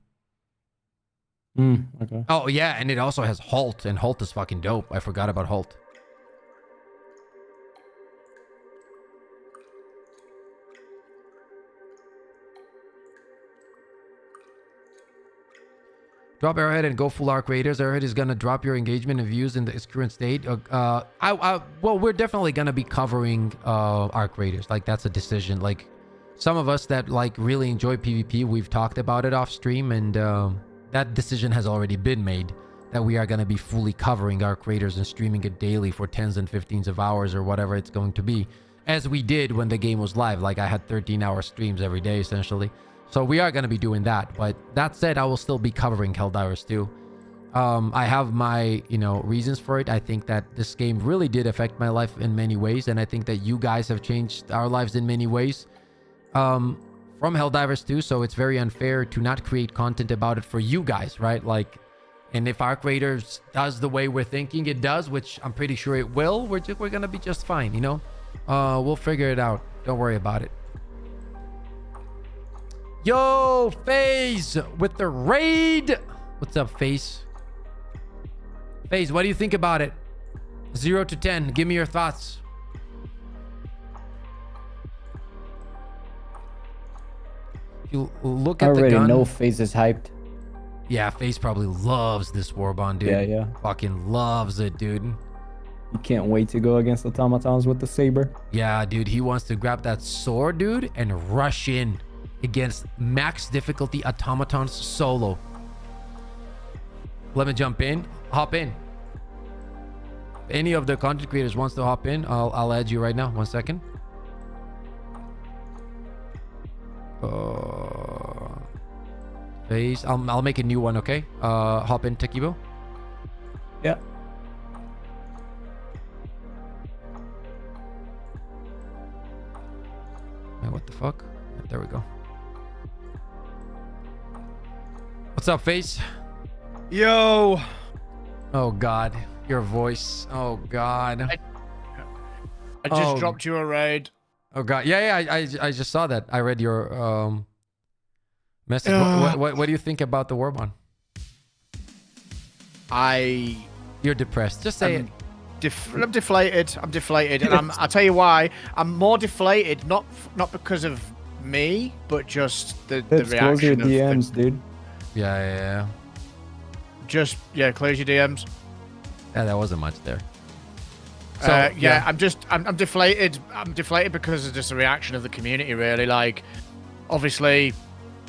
Okay. Oh, yeah, and it also has Halt, and Halt is fucking dope. I forgot about Halt. Drop Arrowhead and go full Arc Raiders. Arrowhead is gonna drop your engagement and views in its current state. Well, we're definitely gonna be covering Arc Raiders. Like, that's a decision. Like, some of us that like really enjoy PvP, we've talked about it off stream, and that decision has already been made that we are gonna be fully covering Arc Raiders and streaming it daily for 10s and 15s of hours or whatever it's going to be, as we did when the game was live. Like, I had 13-hour streams every day essentially. So we are going to be doing that. But that said, I will still be covering Helldivers too. I have my, you know, reasons for it. I think that this game really did affect my life in many ways. And I think that you guys have changed our lives in many ways from Helldivers too. So it's very unfair to not create content about it for you guys, right? Like, and if Arc Raiders does the way we're thinking it does, which I'm pretty sure it will, we're going to be just fine, you know? We'll figure it out. Don't worry about it. Yo, FaZe with the raid. What's up, FaZe? FaZe, what do you think about it? 0 to 10. Give me your thoughts. If you look at the gun. I already know FaZe is hyped. Yeah, FaZe probably loves this Warbond, dude. Yeah. Fucking loves it, dude. He can't wait to go against automatons with the saber. Yeah, dude. He wants to grab that sword, dude, and rush in against max difficulty automatons solo. Let me jump in. Hop in. If any of the content creators wants to hop in, I'll add you right now. 1 second. FaZe. I'll make a new one, okay? Hop in, Tekibo. Yeah. Wait, what the fuck? There we go. What's up, FaZe? Yo. Oh God, your voice. Oh God. I just dropped you a raid. Oh God, yeah. I just saw that. I read your message. What do you think about the Warbond? You're depressed. Just say it. I'm deflated. And I'll tell you why. I'm more deflated, not because of me, but just the reaction. Close your DMs, dude. Yeah. Just close your DMs. Yeah, there wasn't much there. So yeah, I'm deflated. I'm deflated because of just the reaction of the community. Really, like, obviously,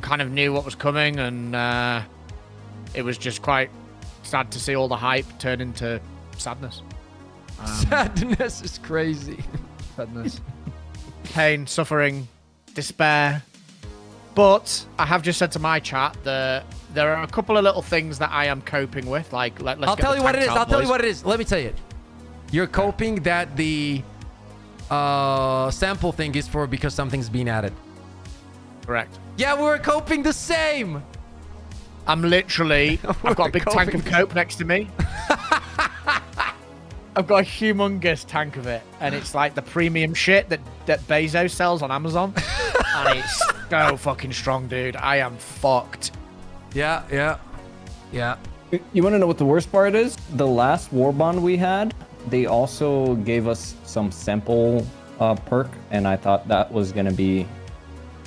kind of knew what was coming, and it was just quite sad to see all the hype turn into sadness. Sadness is crazy. Sadness, pain, suffering, despair. But I have just said to my chat that there are a couple of little things that I am coping with. Like, I'll tell you what it is. I'll tell you what it is. Let me tell you. You're coping that the sample thing is for because something's being added. Correct. Yeah, we're coping the same. I'm literally. I've got a big tank of cope next to me. I've got a humongous tank of it, and it's like the premium shit that Bezos sells on Amazon, and it's so fucking strong, dude. I am fucked. Yeah. You want to know what the worst part is? The last Warbond we had, they also gave us some sample perk, and I thought that was gonna be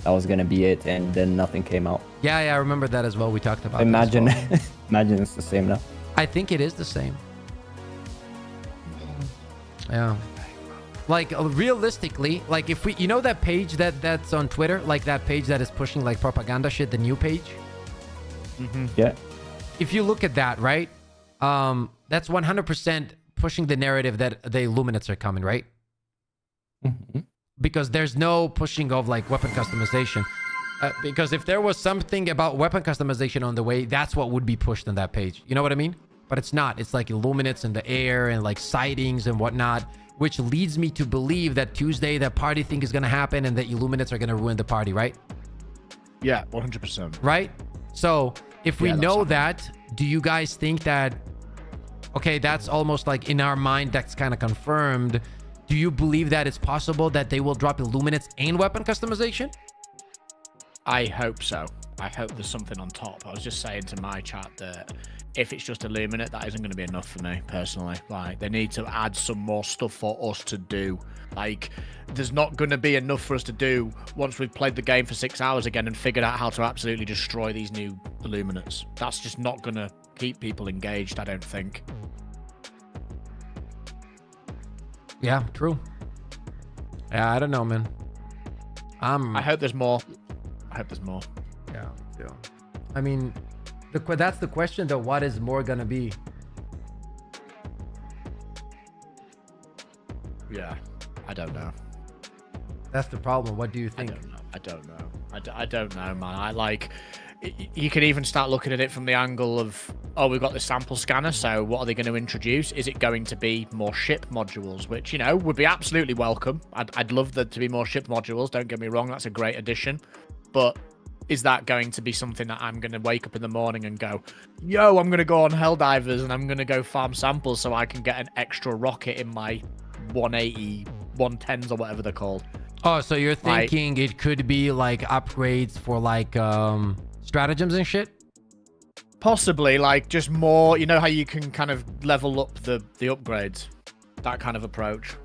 it, and then nothing came out. Yeah, I remember that as well. We talked about. Imagine, that as well. imagine it's the same now. I think it is the same. Yeah. Like realistically, like if we, you know that page that's on Twitter, like that page that is pushing like propaganda shit, the new page. Yeah. If you look at that, right, that's 100% pushing the narrative that the Illuminates are coming, right? Because there's no pushing of like weapon customization. Because if there was something about weapon customization on the way, that's what would be pushed on that page. You know what I mean? But it's not. It's like Illuminates in the air and like sightings and whatnot, which leads me to believe that Tuesday, that party thing is going to happen and that Illuminates are going to ruin the party, right? Yeah, 100%. Right? So if we know that, do you guys think that, okay, that's almost like in our mind, that's kind of confirmed. Do you believe that it's possible that they will drop Illuminates and weapon customization? I hope so. I hope there's something on top. I was just saying to my chat that if it's just Illuminate, that isn't going to be enough for me personally. Like, they need to add some more stuff for us to do. Like, there's not going to be enough for us to do once we've played the game for 6 hours again and figured out how to absolutely destroy these new Illuminates. That's just not going to keep people engaged, I don't think. Yeah, true. Yeah, I don't know, man. I hope there's more. I hope there's more. Yeah. I mean, that's the question, though. What is more gonna be? Yeah, I don't know. That's the problem. What do you think? I don't know, man. I like. You can even start looking at it from the angle of, oh, we've got the sample scanner, so what are they going to introduce? Is it going to be more ship modules, which, you know, would be absolutely welcome. I'd love there to be more ship modules, don't get me wrong, that's a great addition. But is that going to be something that I'm going to wake up in the morning and go, yo, I'm going to go on Helldivers and I'm going to go farm samples so I can get an extra rocket in my 180, 110s or whatever they're called? Oh, so you're thinking it could be like upgrades for like stratagems and shit? Possibly, like just more, you know how you can kind of level up the upgrades, that kind of approach.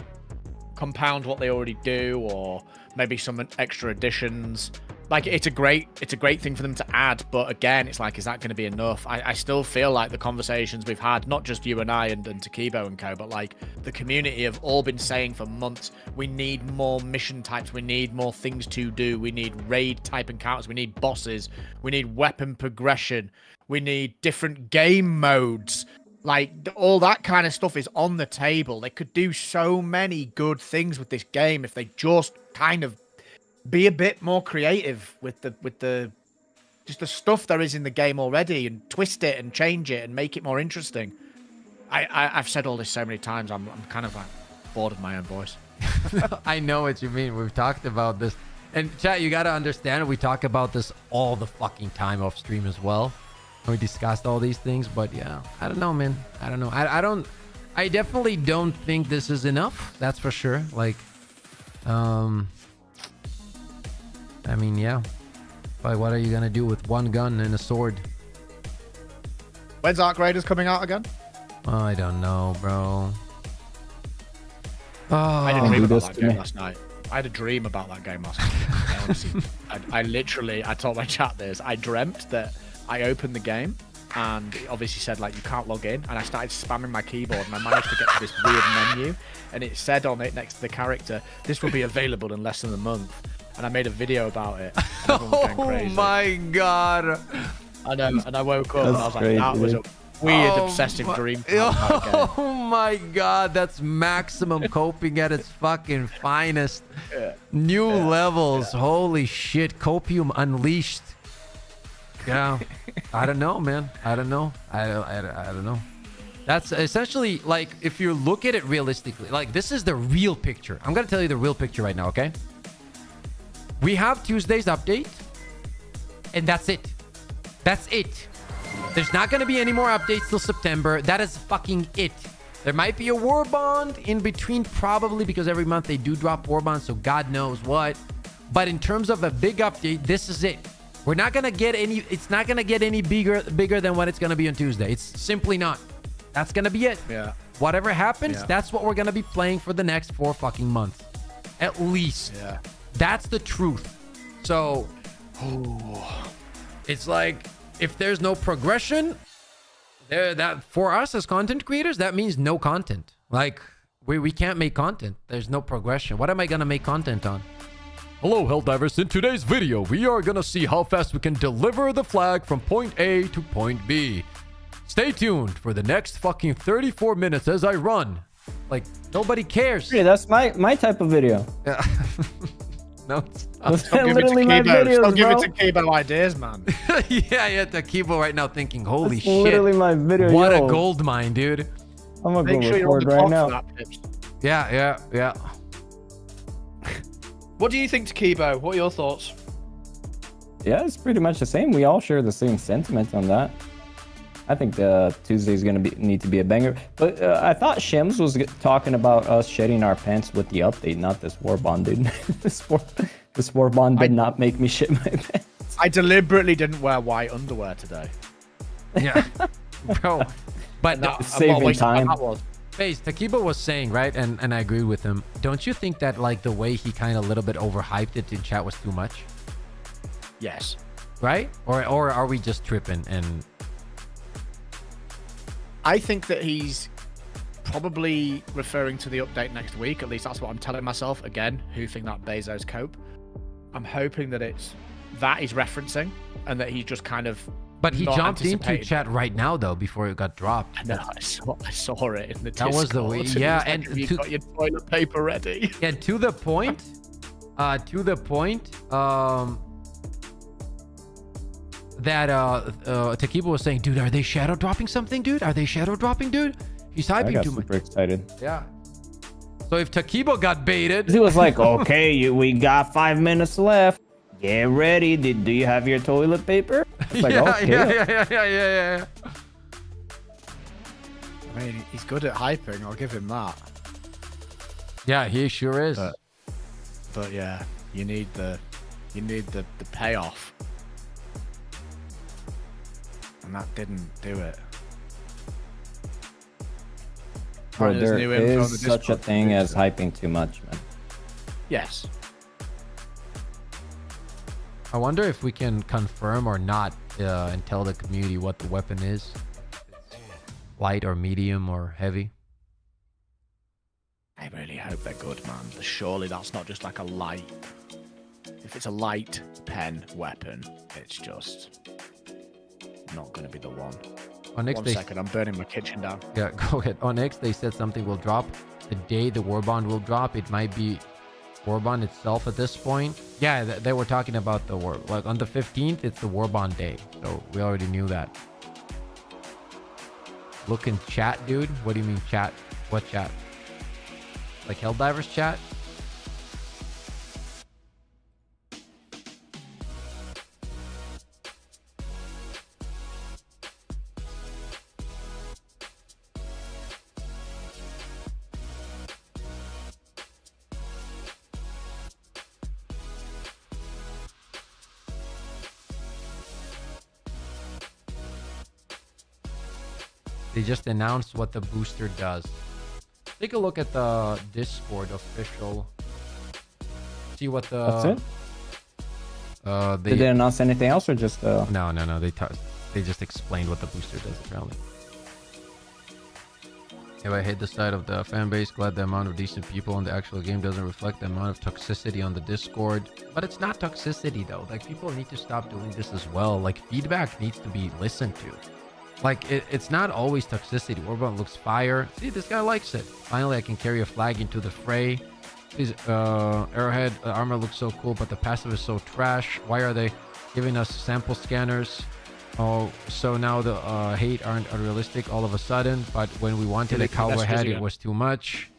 Compound what they already do, or maybe some extra additions. Like, it's a great thing for them to add, but again, it's like, is that going to be enough? I still feel like the conversations we've had, not just you and I and Takibo and co, but like the community have all been saying for months, we need more mission types, we need more things to do, we need raid type encounters, we need bosses, we need weapon progression, we need different game modes. Like, all that kind of stuff is on the table. They could do so many good things with this game if they just kind of be a bit more creative with the just the stuff there is in the game already, and twist it and change it and make it more interesting. I've said all this so many times, I'm kind of like bored of my own voice. I know what you mean. We've talked about this, and chat, you got to understand, we talk about this all the fucking time off stream as well. We discussed all these things, but yeah, I don't know, man. I don't know. I definitely don't think this is enough. That's for sure. Like, I mean, yeah. But what are you gonna do with one gun and a sword? When's Arc Raiders coming out again? Oh, I don't know, bro. Oh, I didn't dream about that game last night. I had a dream about that game last night. Honestly, I told my chat this. I dreamt that I opened the game and it obviously said like you can't log in, and I started spamming my keyboard and I managed to get to this weird menu, and it said on it next to the character, this will be available in less than a month. And I made a video about it. Oh my god! I know, and I woke up and I was like, that was a weird obsessive dream. Oh my god, that's maximum coping at its fucking finest. New levels, holy shit! Copium unleashed. Yeah, I don't know, man. I don't know. I don't know. That's essentially like, if you look at it realistically, like this is the real picture. I'm gonna tell you the real picture right now, okay? We have Tuesday's update, and that's it. That's it. There's not going to be any more updates till September. That is fucking it. There might be a Warbond in between, probably, because every month they do drop Warbond, so God knows what. But in terms of a big update, this is it. We're not gonna get any. It's not gonna get any bigger than what it's gonna be on Tuesday. It's simply not. That's gonna be it. Yeah. Whatever happens, that's what we're gonna be playing for the next 4 fucking months, at least. Yeah. That's the truth. So, it's like if there's no progression, that for us as content creators, that means no content. Like we can't make content. There's no progression. What am I gonna make content on? Hello, Helldivers. In today's video, we are gonna see how fast we can deliver the flag from point A to point B. Stay tuned for the next fucking 34 minutes as I run. Like, nobody cares. Hey, that's my type of video. Yeah. No, it's not. Don't give it to Kibo. Don't give it to Kibo ideas, man. Yeah, to Kibo right now thinking, holy That's shit. literally my video. What Yo. a gold mine, dude. I'm gonna Make go sure you're on record the right top now. for that, Pips. Yeah. What do you think, Takibo? What are your thoughts? Yeah, it's pretty much the same. We all share the same sentiment on that. I think Tuesday's gonna need to be a banger. But I thought Shims was talking about us shedding our pants with the update, not this Warbond, dude. this Warbond did not make me shit my pants. I deliberately didn't wear white underwear today. Yeah, bro. But saving time. Face, Takiba was saying, right, and I agree with him. Don't you think that like the way he kind of a little bit overhyped it in chat was too much? Yes. Right? Or are we just tripping? And I think that he's probably referring to the update next week. At least that's what I'm telling myself. Again, who think that Bezos cope? I'm hoping that it's that he's referencing and that he's just kind of. But he not jumped into anticipating. chat right now though before it got dropped. I know. I saw it in the That Discord. was the way. It Yeah, was like, and have you got your toilet paper ready? And to the point. That Takiba was saying, dude, are they shadow dropping something, dude? Are they shadow dropping, dude? He's I hyping got too much. super excited. Yeah. So if Takiba got baited, He was like, okay, we got 5 minutes left. Get ready. Do you have your toilet paper? I was like, okay. yeah. I mean, he's good at hyping. I'll give him that. Yeah, he sure is. But yeah, you need the payoff, and that didn't do it. Bro, There's there new info on is the such a Discord. thing as hyping too much, man. Yes. I wonder if we can confirm or not and tell the community what the weapon is. Light or medium or heavy. I really hope they're good, man. Surely that's not just like a light. If it's a light pen weapon, it's just not going to be the one. On X, One second, I'm burning my kitchen down. Yeah, go ahead. On X, they said something will drop the day the Warbond will drop. It might be Warbond itself at this point. Yeah, they were talking about the war. Like on the 15th, it's the Warbond day. So we already knew that. Look in chat, dude. What do you mean chat? What chat? Like Helldivers chat? They just announced what the booster does. Take a look at the Discord official. See what the... That's it? Did they announce anything else or just... No. They just explained what the booster does apparently. If I hate the side of the fan base, glad the amount of decent people in the actual game doesn't reflect the amount of toxicity on the Discord. But it's not toxicity though. Like people need to stop doing this as well. Like feedback needs to be listened to. Like, it's not always toxicity. Warbond looks fire. See, this guy likes it. Finally, I can carry a flag into the fray. Please, Arrowhead armor looks so cool, but the passive is so trash. Why are they giving us sample scanners? Oh, so now the hate aren't unrealistic all of a sudden. But when we wanted a cowboy head, it was too much.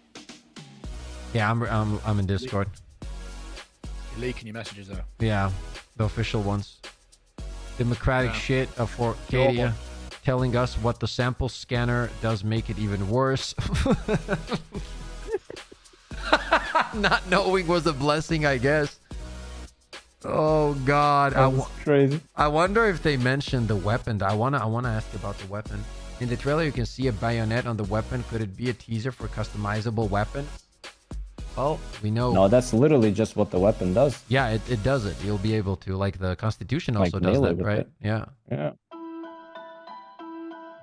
Yeah, I'm in Discord. You're leaking your messages though. Yeah, the official ones. Democratic shit for Katia. telling us what the sample scanner does make it even worse. Not knowing was a blessing, I guess. Oh God, crazy. I wonder if they mentioned the weapon. I wanna ask about the weapon. In the trailer, you can see a bayonet on the weapon. Could it be a teaser for customizable weapon? Well, we know. No, that's literally just what the weapon does. Yeah, it does it. You'll be able to, like the Constitution also Like does melee that, with right? it. Yeah. Yeah.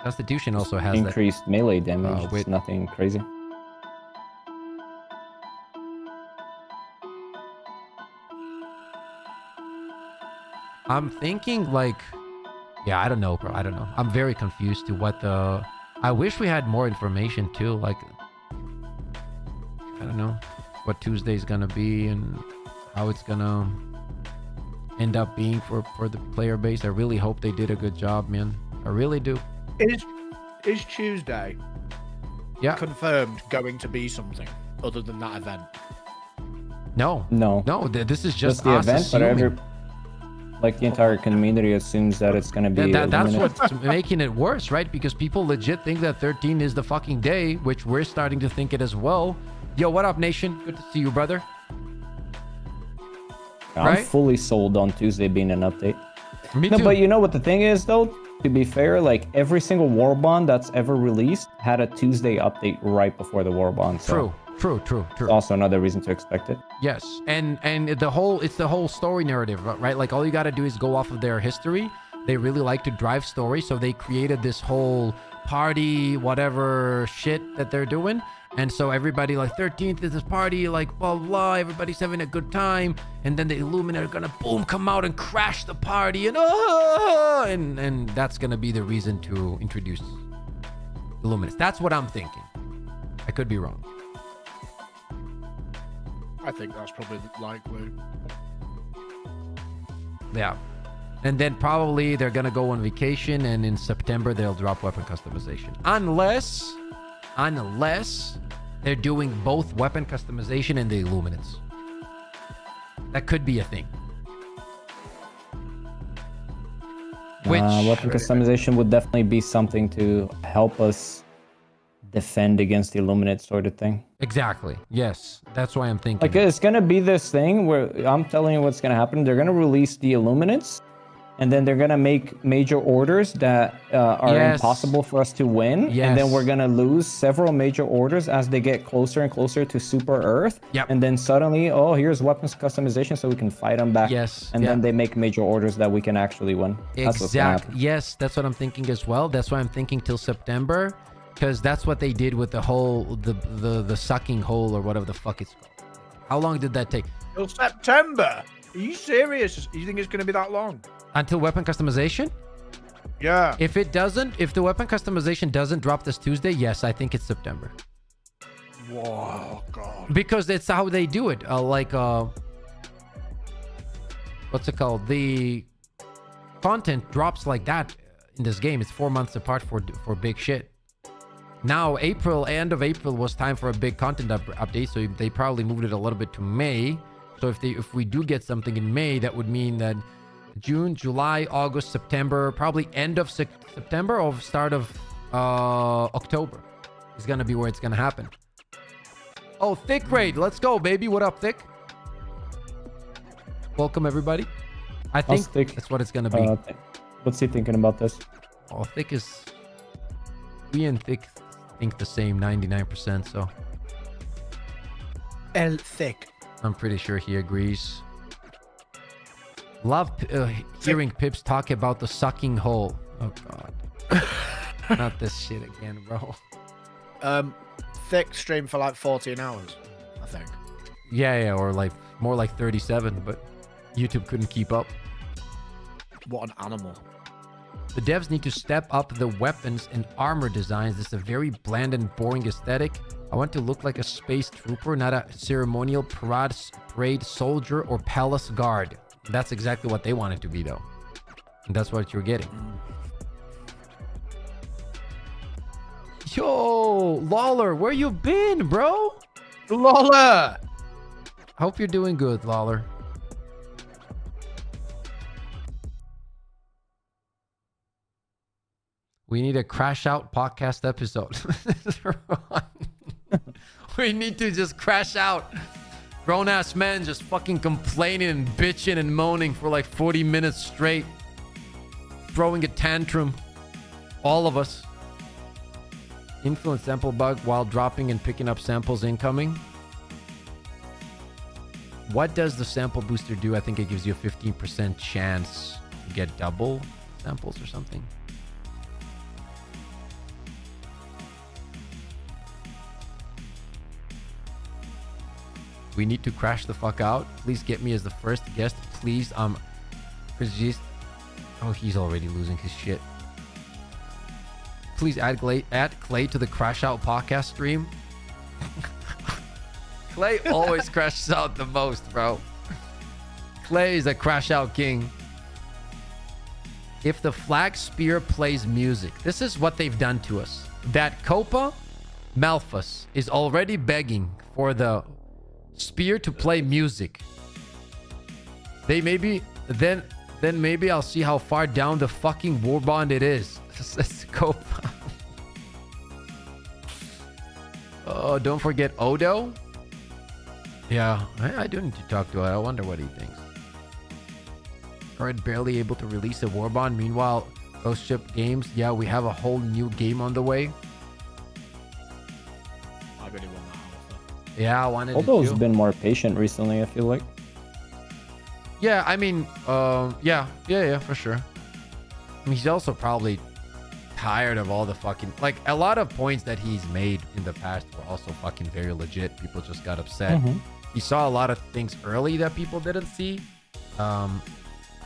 Constitution also has Increased melee damage. with It's nothing crazy. I'm thinking like, yeah, I don't know, bro. I don't know. I'm very confused to what the. I wish we had more information too. Like, I don't know what Tuesday's gonna be and how it's gonna end up being for the player base. I really hope they did a good job, man. I really do. Is Tuesday confirmed going to be something other than that event? No. This is just the us event, assuming. but like the entire community assumes that it's gonna be. That's Illuminate. what's making it worse, right? Because people legit think that 13 is the fucking day, which we're starting to think it as well. Yo, what up, nation? Good to see you, brother. I'm fully sold on Tuesday being an update. Me no, too. but you know what the thing is, though? To be fair, like every single Warbond that's ever released had a Tuesday update right before the Warbond. So True. Also another reason to expect it. Yes, and it's the whole story narrative, right? Like all you got to do is go off of their history. They really like to drive story, so they created this whole party, whatever shit that they're doing. And so everybody like 13th is this party, like blah blah. Everybody's having a good time, and then the Illuminati are gonna boom come out and crash the party, and that's gonna be the reason to introduce Illuminati. That's what I'm thinking. I could be wrong. I think that's probably likely. Yeah. And then probably they're gonna go on vacation, and in September they'll drop weapon customization. Unless they're doing both weapon customization and the Illuminates. That could be a thing. Weapon customization would definitely be something to help us defend against the Illuminate sort of thing. Exactly. Yes. That's why I'm thinking. Like it's gonna be this thing where I'm telling you what's gonna happen. They're gonna release the Illuminates, and then they're gonna make major orders that are impossible for us to win. And then we're gonna lose several major orders as they get closer and closer to Super Earth. Yep. And then suddenly, oh, here's weapons customization, so we can fight them back. Yes. And then they make major orders that we can actually win. That's what's gonna happen. Yes, that's what I'm thinking as well. That's why I'm thinking till September, because that's what they did with the whole the sucking hole or whatever the fuck it's called. How long did that take? Till September? Are you serious? You think it's going to be that long? Until weapon customization? Yeah. If the weapon customization doesn't drop this Tuesday, yes, I think it's September. Whoa, God. Because that's how they do it. What's it called? The content drops like that in this game. It's 4 months apart for big shit. Now, end of April was time for a big content update, so they probably moved it a little bit to May. So if we do get something in May, that would mean that June, July, August, September, probably end of September or start of October is gonna be where it's gonna happen. Oh, Thick Raid, let's go, baby. What up, Thick? Welcome, everybody. I think that's what it's gonna be. What's he thinking about this? Oh, Thick is... We and Thick think the same 99%, so... El Thick. I'm pretty sure he agrees. Love hearing Pips talk about the sucking hole. Oh, God. Not this shit again, bro. Thick streamed for like 14 hours, I think. Yeah, or like more like 37, but YouTube couldn't keep up. What an animal. The devs need to step up the weapons and armor designs. This is a very bland and boring aesthetic. I want to look like a space trooper, not a ceremonial parade soldier or palace guard. That's exactly what they want it to be, though. And that's what you're getting. Yo, Lawler, where you been, bro? Lawler! Hope you're doing good, Lawler. We need a crash out podcast episode. We need to just crash out. Grown ass men just fucking complaining and bitching and moaning for like 40 minutes straight. Throwing a tantrum. All of us. Influence sample bug while dropping and picking up samples incoming. What does the sample booster do? I think it gives you a 15% chance to get double samples or something. We need to crash the fuck out. Please get me as the first guest. Please, Chris. Oh, he's already losing his shit. Please add Clay to the Crash Out podcast stream. Clay always crashes out the most, bro. Clay is a crash out king. If the flag spear plays music, this is what they've done to us. That Copa Malphus is already begging for the spear to play music. Then maybe I'll see how far down the fucking Warbond it is. Let's go. Oh, don't forget Odo. Yeah, I do need to talk to it. I wonder what he thinks. Current barely able to release a Warbond. Meanwhile, Ghost Ship Games. Yeah, we have a whole new game on the way. I really want that. Yeah, I wanted to. Odo's been more patient recently, I feel like. Yeah, I mean, yeah, for sure. I mean, he's also probably tired of all the fucking, like, a lot of points that he's made in the past were also fucking very legit. People just got upset. He saw a lot of things early that people didn't see.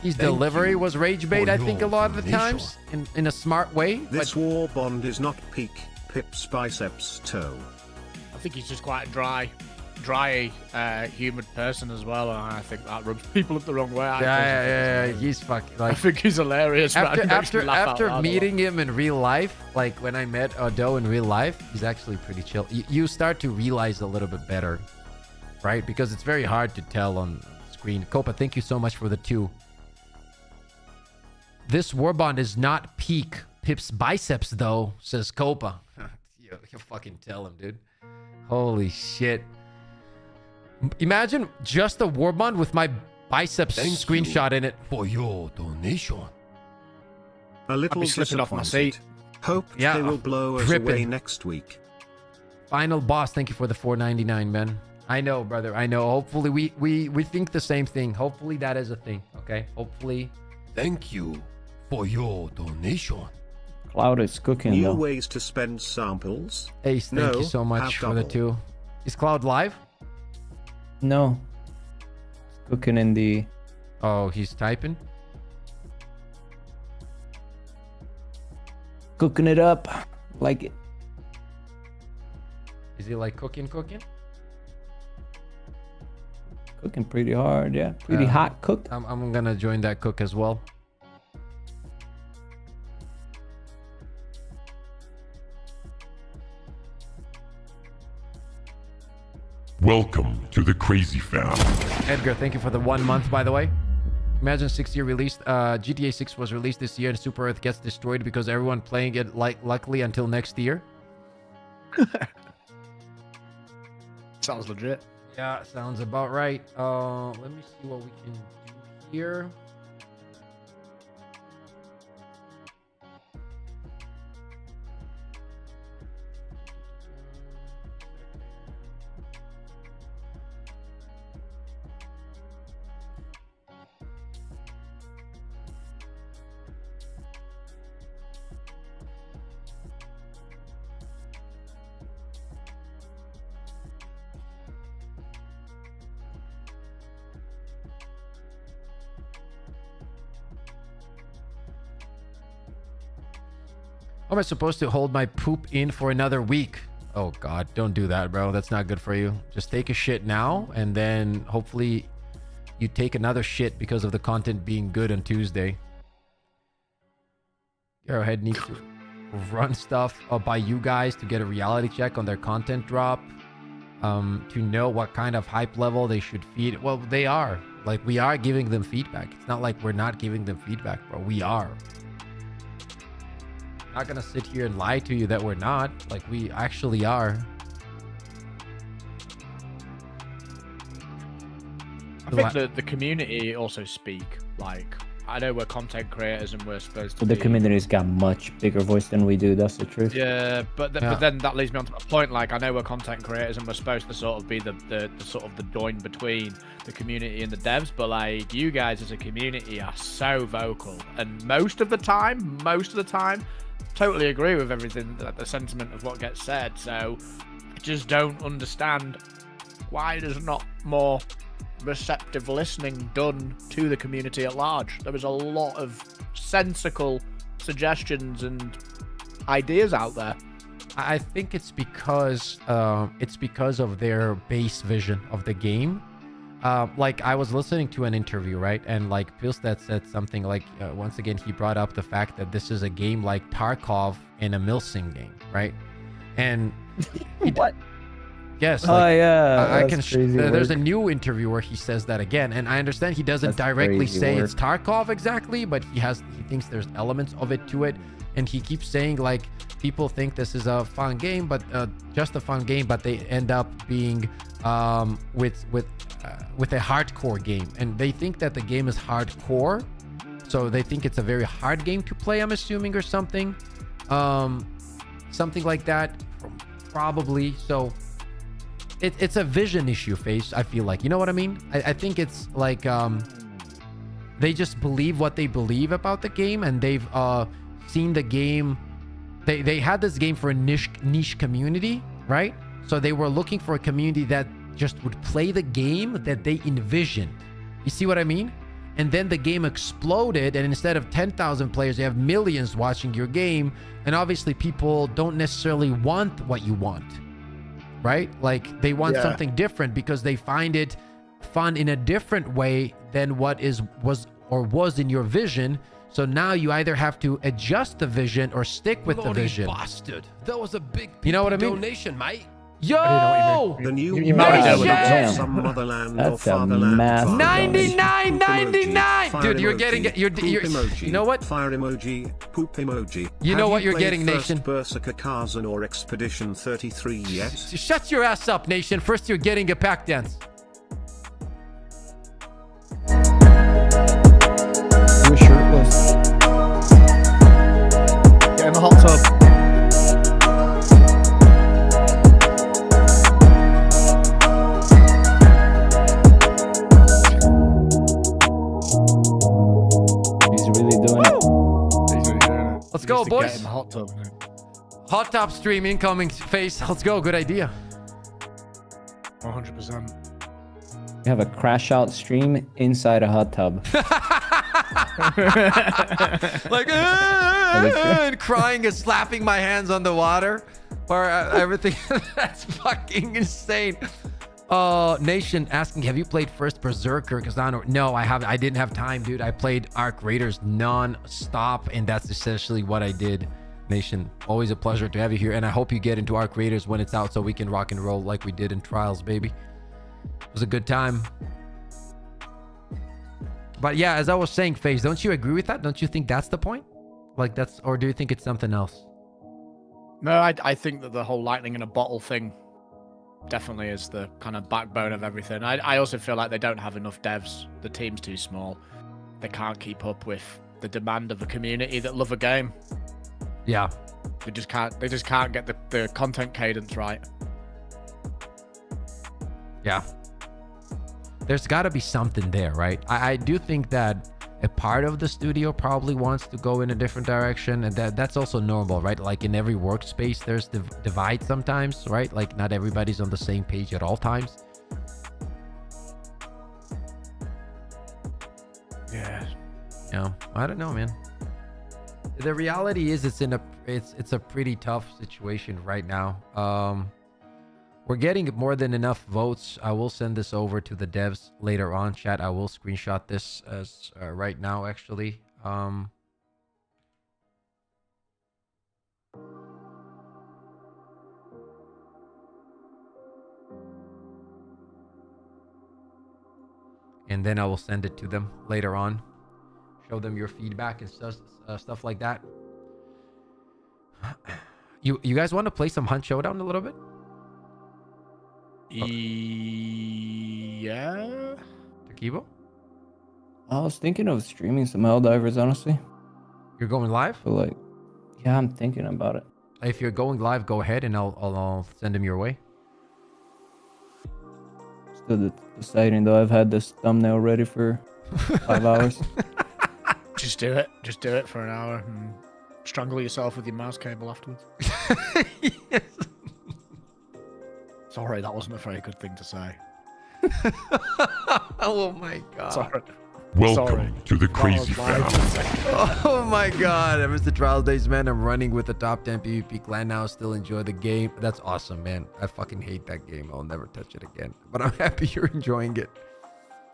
His delivery was rage bait, I think, a lot of the times in a smart way. This Warbond is not peak Pip's biceps toe. I think he's just quite a dry, humid person as well, and I think that rubs people up the wrong way. Yeah, he's fucking like. I think he's hilarious. After meeting him in real life, like when I met Odo in real life, he's actually pretty chill. You start to realize a little bit better, right? Because it's very hard to tell on screen. Copa, thank you so much for the 2. This Warbond is not peak Pip's biceps though, says Copa. You fucking tell him, dude. Holy shit. Imagine just a Warbond with my biceps screenshot in it. For your donation. A little slipping off my seat. Hope they will blow us away next week. Final boss, thank you for the $4.99, man. I know, brother. I know. Hopefully we think the same thing. Hopefully that is a thing. Okay. Hopefully. Thank you for your donation. Cloud is cooking. New though. ways to spend samples. Ace, thank you so much for the 2. Is Cloud live? No. It's cooking in the. Oh, he's typing. Cooking it up. Like it. Is he like cooking? Cooking pretty hard, yeah. Pretty hot cook. I'm gonna join that cook as well. Welcome to the Crazy Fam. Edgar, thank you for the 1 month, by the way. Imagine 6-year release. GTA 6 was released this year and Super Earth gets destroyed because everyone playing it, like, luckily until next year. Sounds legit. Yeah, sounds about right. Let me see what we can do here. How am I supposed to hold my poop in for another week? Oh God, don't do that, bro. That's not good for you. Just take a shit now, and then hopefully you take another shit because of the content being good on Tuesday. Arrowhead needs to run stuff by you guys to get a reality check on their content drop, to know what kind of hype level they should feed. Well, they are. Like, we are giving them feedback. It's not like we're not giving them feedback, bro. We are. not gonna sit here and lie to you that we're not. Like, we actually are. I think the community also speak. Like, I know we're content creators and we're supposed to The be... community's got much bigger voice than we do. That's the truth. Yeah, but then that leads me on to my point. Like, I know we're content creators and we're supposed to sort of be the sort of the join between the community and the devs. But like, you guys as a community are so vocal, and most of the time, totally agree with everything, the sentiment of what gets said. So I just don't understand why there's not more receptive listening done to the community at large. There was a lot of sensical suggestions and ideas out there. I think it's because of their base vision of the game. Like, I was listening to an interview, right? And like Pilstead said something like, once again, he brought up the fact that this is a game like Tarkov in a Milsim game, right? And what? Yes. Like, I can. There's a new interview where he says that again, and I understand he doesn't directly say it's Tarkov exactly, but he thinks there's elements of it to it, and he keeps saying like people think this is a fun game, but just a fun game, but they end up being with a hardcore game, and they think that the game is hardcore, so they think it's a very hard game to play. I'm assuming, or something like that, probably. So. It's a vision issue, Face. I feel like, you know what I mean? I think it's like they just believe what they believe about the game, and they've seen the game. They had this game for a niche community, right? So they were looking for a community that just would play the game that they envisioned. You see what I mean? And then the game exploded, and instead of 10,000 players, you have millions watching your game, and obviously people don't necessarily want what you want. Right? Like, they want something different because they find it fun in a different way than what was in your vision. So now you either have to adjust the vision or stick with the vision. Bastard. That was a big You know what I mean? donation, mate. Yo! The new You might know what Damn. some motherland That's or a fatherland. massive fatherland. 99.99. Fire Dude, you're emoji, getting you're poop emoji, you know what? Fire emoji, poop emoji. You know Have what you're played getting, First Nation? Berserker Kazan or Expedition 33 yet? Shut your ass up, Nation. First, you're getting a pack dance. You're shirtless. Get in the hot tub. Let's go, boys. Get in the hot tub. Hot top stream incoming, Face. Let's go. Good idea. 100%. We have a crash out stream inside a hot tub. Like, and crying and slapping my hands on the water, or everything. That's fucking insane. Nation asking, have you played first Berserker? No, I haven't. I didn't have time, dude. I played Arc Raiders non-stop, and that's essentially what I did. Nation, always a pleasure to have you here, and I hope you get into Arc Raiders when it's out so we can rock and roll like we did in Trials, baby. It was a good time. But yeah, as I was saying, FaZe, don't you agree with that? Don't you think that's the point? Like, that's, or do you think it's something else? No, I think that the whole lightning in a bottle thing definitely is the kind of backbone of everything. I also feel like they don't have enough devs. The team's too small. They can't keep up with the demand of the community that love a game. Yeah. They just can't get the content cadence right. Yeah. There's got to be something there, right? I do think that a part of the studio probably wants to go in a different direction, and that's also normal, right? Like in every workspace, there's the divide sometimes, right? Like not everybody's on the same page at all times. Yeah. Yeah, I don't know, man. The reality is it's a pretty tough situation right now. We're getting more than enough votes. I will send this over to the devs later on, chat. I will screenshot this as right now, actually. And then I will send it to them later on. Show them your feedback and stuff like that. You guys want to play some Hunt Showdown a little bit? Yeah. Takibo? I was thinking of streaming some Helldivers, honestly. You're going live? But like, yeah, I'm thinking about it. If you're going live, go ahead and I'll send him your way. Still deciding though. I've had this thumbnail ready for 5 hours. Just do it. Just do it for an hour and strangle yourself with your mouse cable afterwards. Yes. Sorry, that wasn't a very good thing to say. Oh my god. Sorry. Welcome to the Crazy Fam. Oh my god, Mr. Trials Days, man. I'm running with the top 10 PvP clan now. Still enjoy the game. That's awesome, man. I fucking hate that game. I'll never touch it again. But I'm happy you're enjoying it.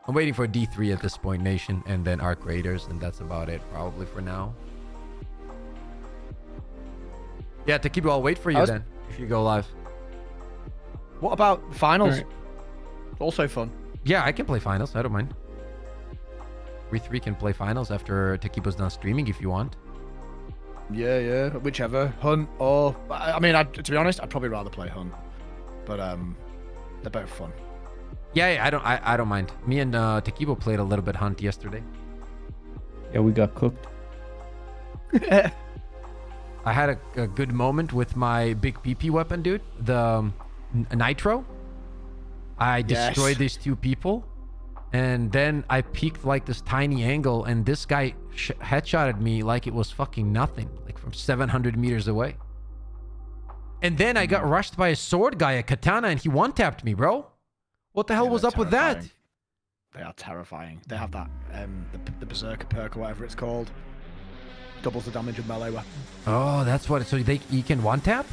I'm waiting for D3 at this point, Nation, and then Arc Raiders, and that's about it, probably for now. Yeah, Takibo, I'll wait for you then, if you go live. What about finals? Right. Also fun. Yeah, I can play finals. I don't mind. We three can play finals after Takibo's done streaming if you want. Yeah, whichever. Hunt or... I mean, to be honest, I'd probably rather play Hunt. But they're both fun. Yeah, I don't mind. Me and Takibo played a little bit Hunt yesterday. Yeah, we got cooked. I had a good moment with my big PP weapon, dude. The Nitro. I destroyed these two people. And then I peeked like this tiny angle, and this guy headshotted me like it was fucking nothing, like from 700 meters away. And then I got rushed by a sword guy, a katana, and he one-tapped me, bro. What the hell was up with that? They are terrifying. They have that, the Berserker perk or whatever it's called. Doubles the damage of melee weapon. Oh, that's what. So you can one-tap?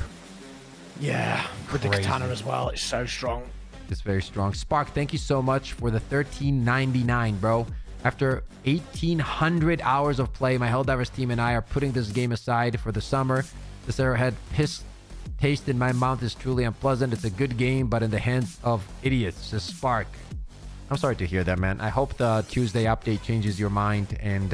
Yeah, with the katana as well. It's so strong. It's very strong. Spark, thank you so much for the $13.99, bro. After 1,800 hours of play, my Helldivers team and I are putting this game aside for the summer. This Arrowhead piss taste in my mouth is truly unpleasant. It's a good game, but in the hands of idiots. Says Spark. I'm sorry to hear that, man. I hope the Tuesday update changes your mind and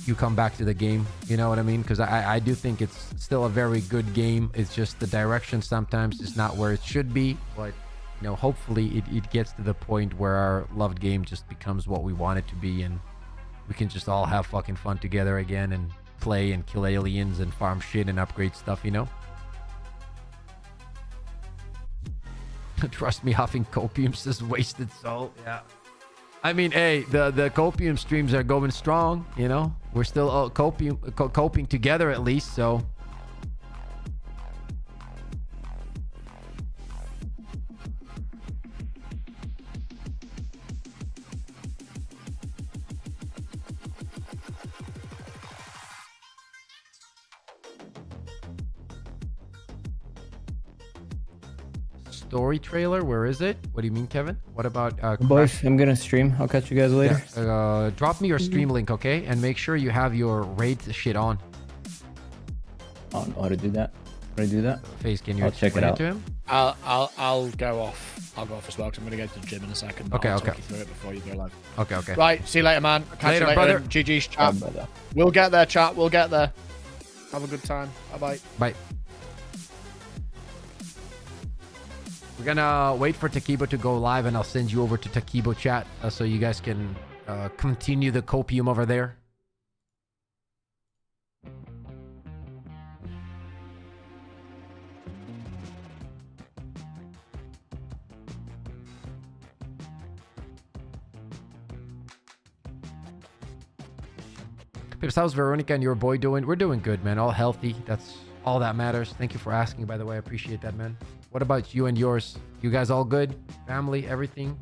you come back to the game. You know what I mean? Because I do think it's still a very good game. It's just the direction sometimes is not where it should be. But, you know, hopefully it gets to the point where our loved game just becomes what we want it to be. And we can just all have fucking fun together again and play and kill aliens and farm shit and upgrade stuff, you know? Trust me, huffing copium says wasted soul. Yeah. I mean, hey, the copium streams are going strong, you know? We're still coping together at least, so... Story trailer, where is it? What do you mean, Kevin? What about boys? I'm gonna stream. I'll catch you guys later. Yeah. Drop me your stream link, okay? And make sure you have your raid shit on. Oh, how to do that? How to do that? Face, can you check it out? To him? I'll go off. I'll go off as well because I'm gonna go to the gym in a second. Okay, I'll okay. talk you through it before you go live. Okay. Right. See you later, man. Catch you later, brother. GG's chat. We'll get there, chat. We'll get there. Have a good time. Bye. Bye. We're gonna wait for Takibo to go live, and I'll send you over to Takibo chat so you guys can continue the copium over there. Pips, how's Veronica and your boy doing? We're doing good, man. All healthy. That's all that matters. Thank you for asking, by the way. I appreciate that, man. What about you and yours? You guys all good? Family, everything?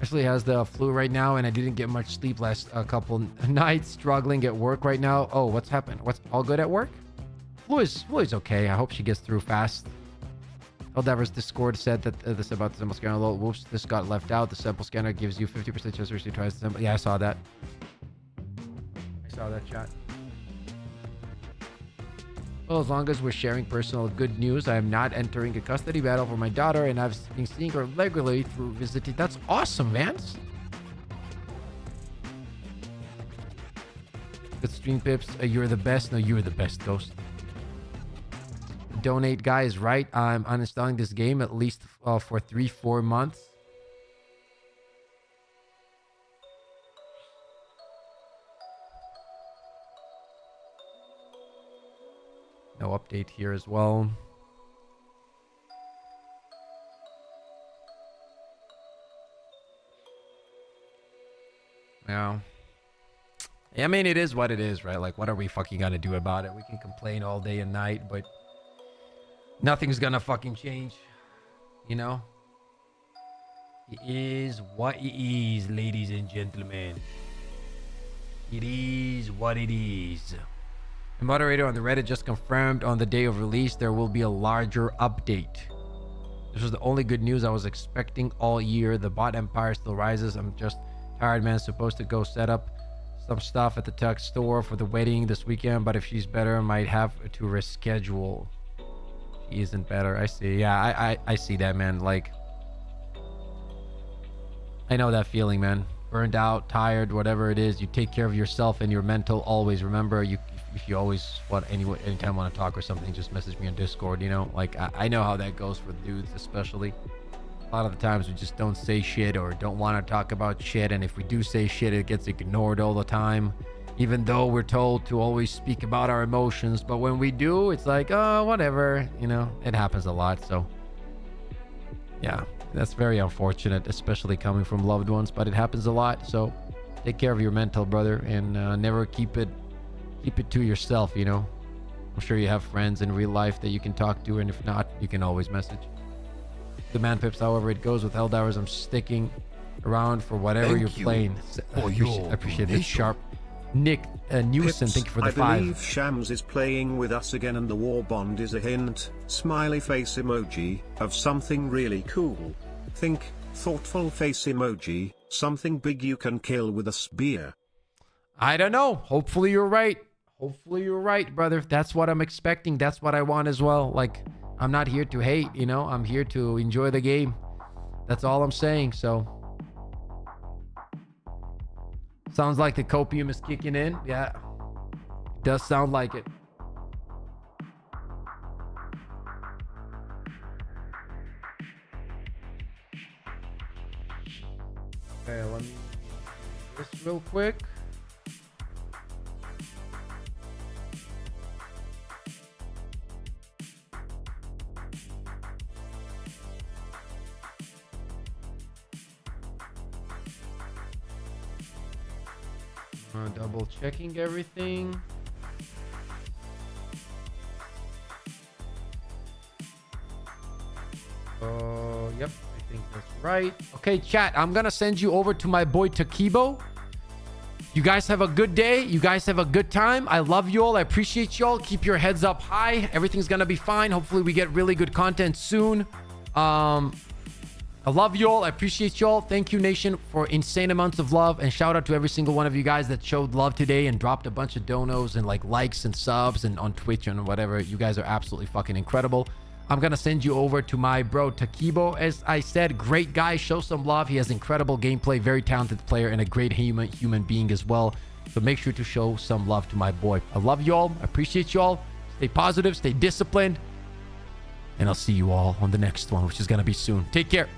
Actually has the flu right now, and I didn't get much sleep last couple nights. Struggling at work right now. Oh, what's happened? What's all good at work? Flu is okay. I hope she gets through fast. Helldivers Discord said that this about the sample scanner. Whoops, this got left out. The sample scanner gives you 50% chance to receive twice the sample. Yeah, I saw that. I saw that, chat. Well, as long as we're sharing personal good news, I am not entering a custody battle for my daughter, and I've been seeing her regularly through visiting. That's awesome, Vance. Good stream, Pips. You're the best. No, you're the best, Ghost. Donate guy is right. I'm uninstalling this game at least for 3-4 months. No update here as well. Yeah. I mean, it is what it is, right? Like, what are we fucking gonna do about it? We can complain all day and night, but nothing's gonna fucking change, you know? It is what it is, ladies and gentlemen. It is what it is. The moderator on the Reddit just confirmed on the day of release there will be a larger update. This was the only good news I was expecting all year. The bot empire still rises. I'm just tired, man. Supposed to go set up some stuff at the tech store for the wedding this weekend, but if she's better, I might have to reschedule. She isn't better. I see. Yeah, I see that, man. Like, I know that feeling, man. Burned out, tired, whatever it is. You take care of yourself and your mental always. Remember, if you always want anytime want to talk or something, just message me on Discord, you know? Like, I know how that goes for dudes, especially. A lot of the times we just don't say shit or don't want to talk about shit, and if we do say shit, it gets ignored all the time, even though we're told to always speak about our emotions. But when we do, it's like, oh, whatever, you know? It happens a lot, so yeah, that's very unfortunate, especially coming from loved ones, but it happens a lot. So take care of your mental, brother, and never keep it to yourself, you know? I'm sure you have friends in real life that you can talk to, and if not, you can always message. The man, Pips, however it goes with Helldivers, I'm sticking around for whatever you're playing. I appreciate this. Sharp Nick Newson, thank you for the 5. I believe Shams is playing with us again, and the Warbond is a hint, smiley face emoji, of something really cool. Think, thoughtful face emoji, something big you can kill with a spear. I don't know. Hopefully you're right. Hopefully you're right, brother. That's what I'm expecting. That's what I want as well. Like, I'm not here to hate, you know? I'm here to enjoy the game. That's all I'm saying, so. Sounds like the copium is kicking in. Yeah. Does sound like it. Okay, let me do this real quick. Double checking everything. Yep, I think that's right. Okay, chat, I'm gonna send you over to my boy Takibo. You guys have a good day. You guys have a good time. I love you all. I appreciate you all. Keep your heads up high. Everything's gonna be fine. Hopefully we get really good content soon. I love you all. I appreciate you all. Thank you, nation, for insane amounts of love, and shout out to every single one of you guys that showed love today and dropped a bunch of donos and like likes and subs and on Twitch and whatever. You guys are absolutely fucking incredible. I'm gonna send you over to my bro Takibo. As I said, great guy. Show some love. He has incredible gameplay, very talented player, and a great human being as well. So make sure to show some love to my boy. I love you all. I appreciate you all. Stay positive, stay disciplined, and I'll see you all on the next one, which is gonna be soon. Take care.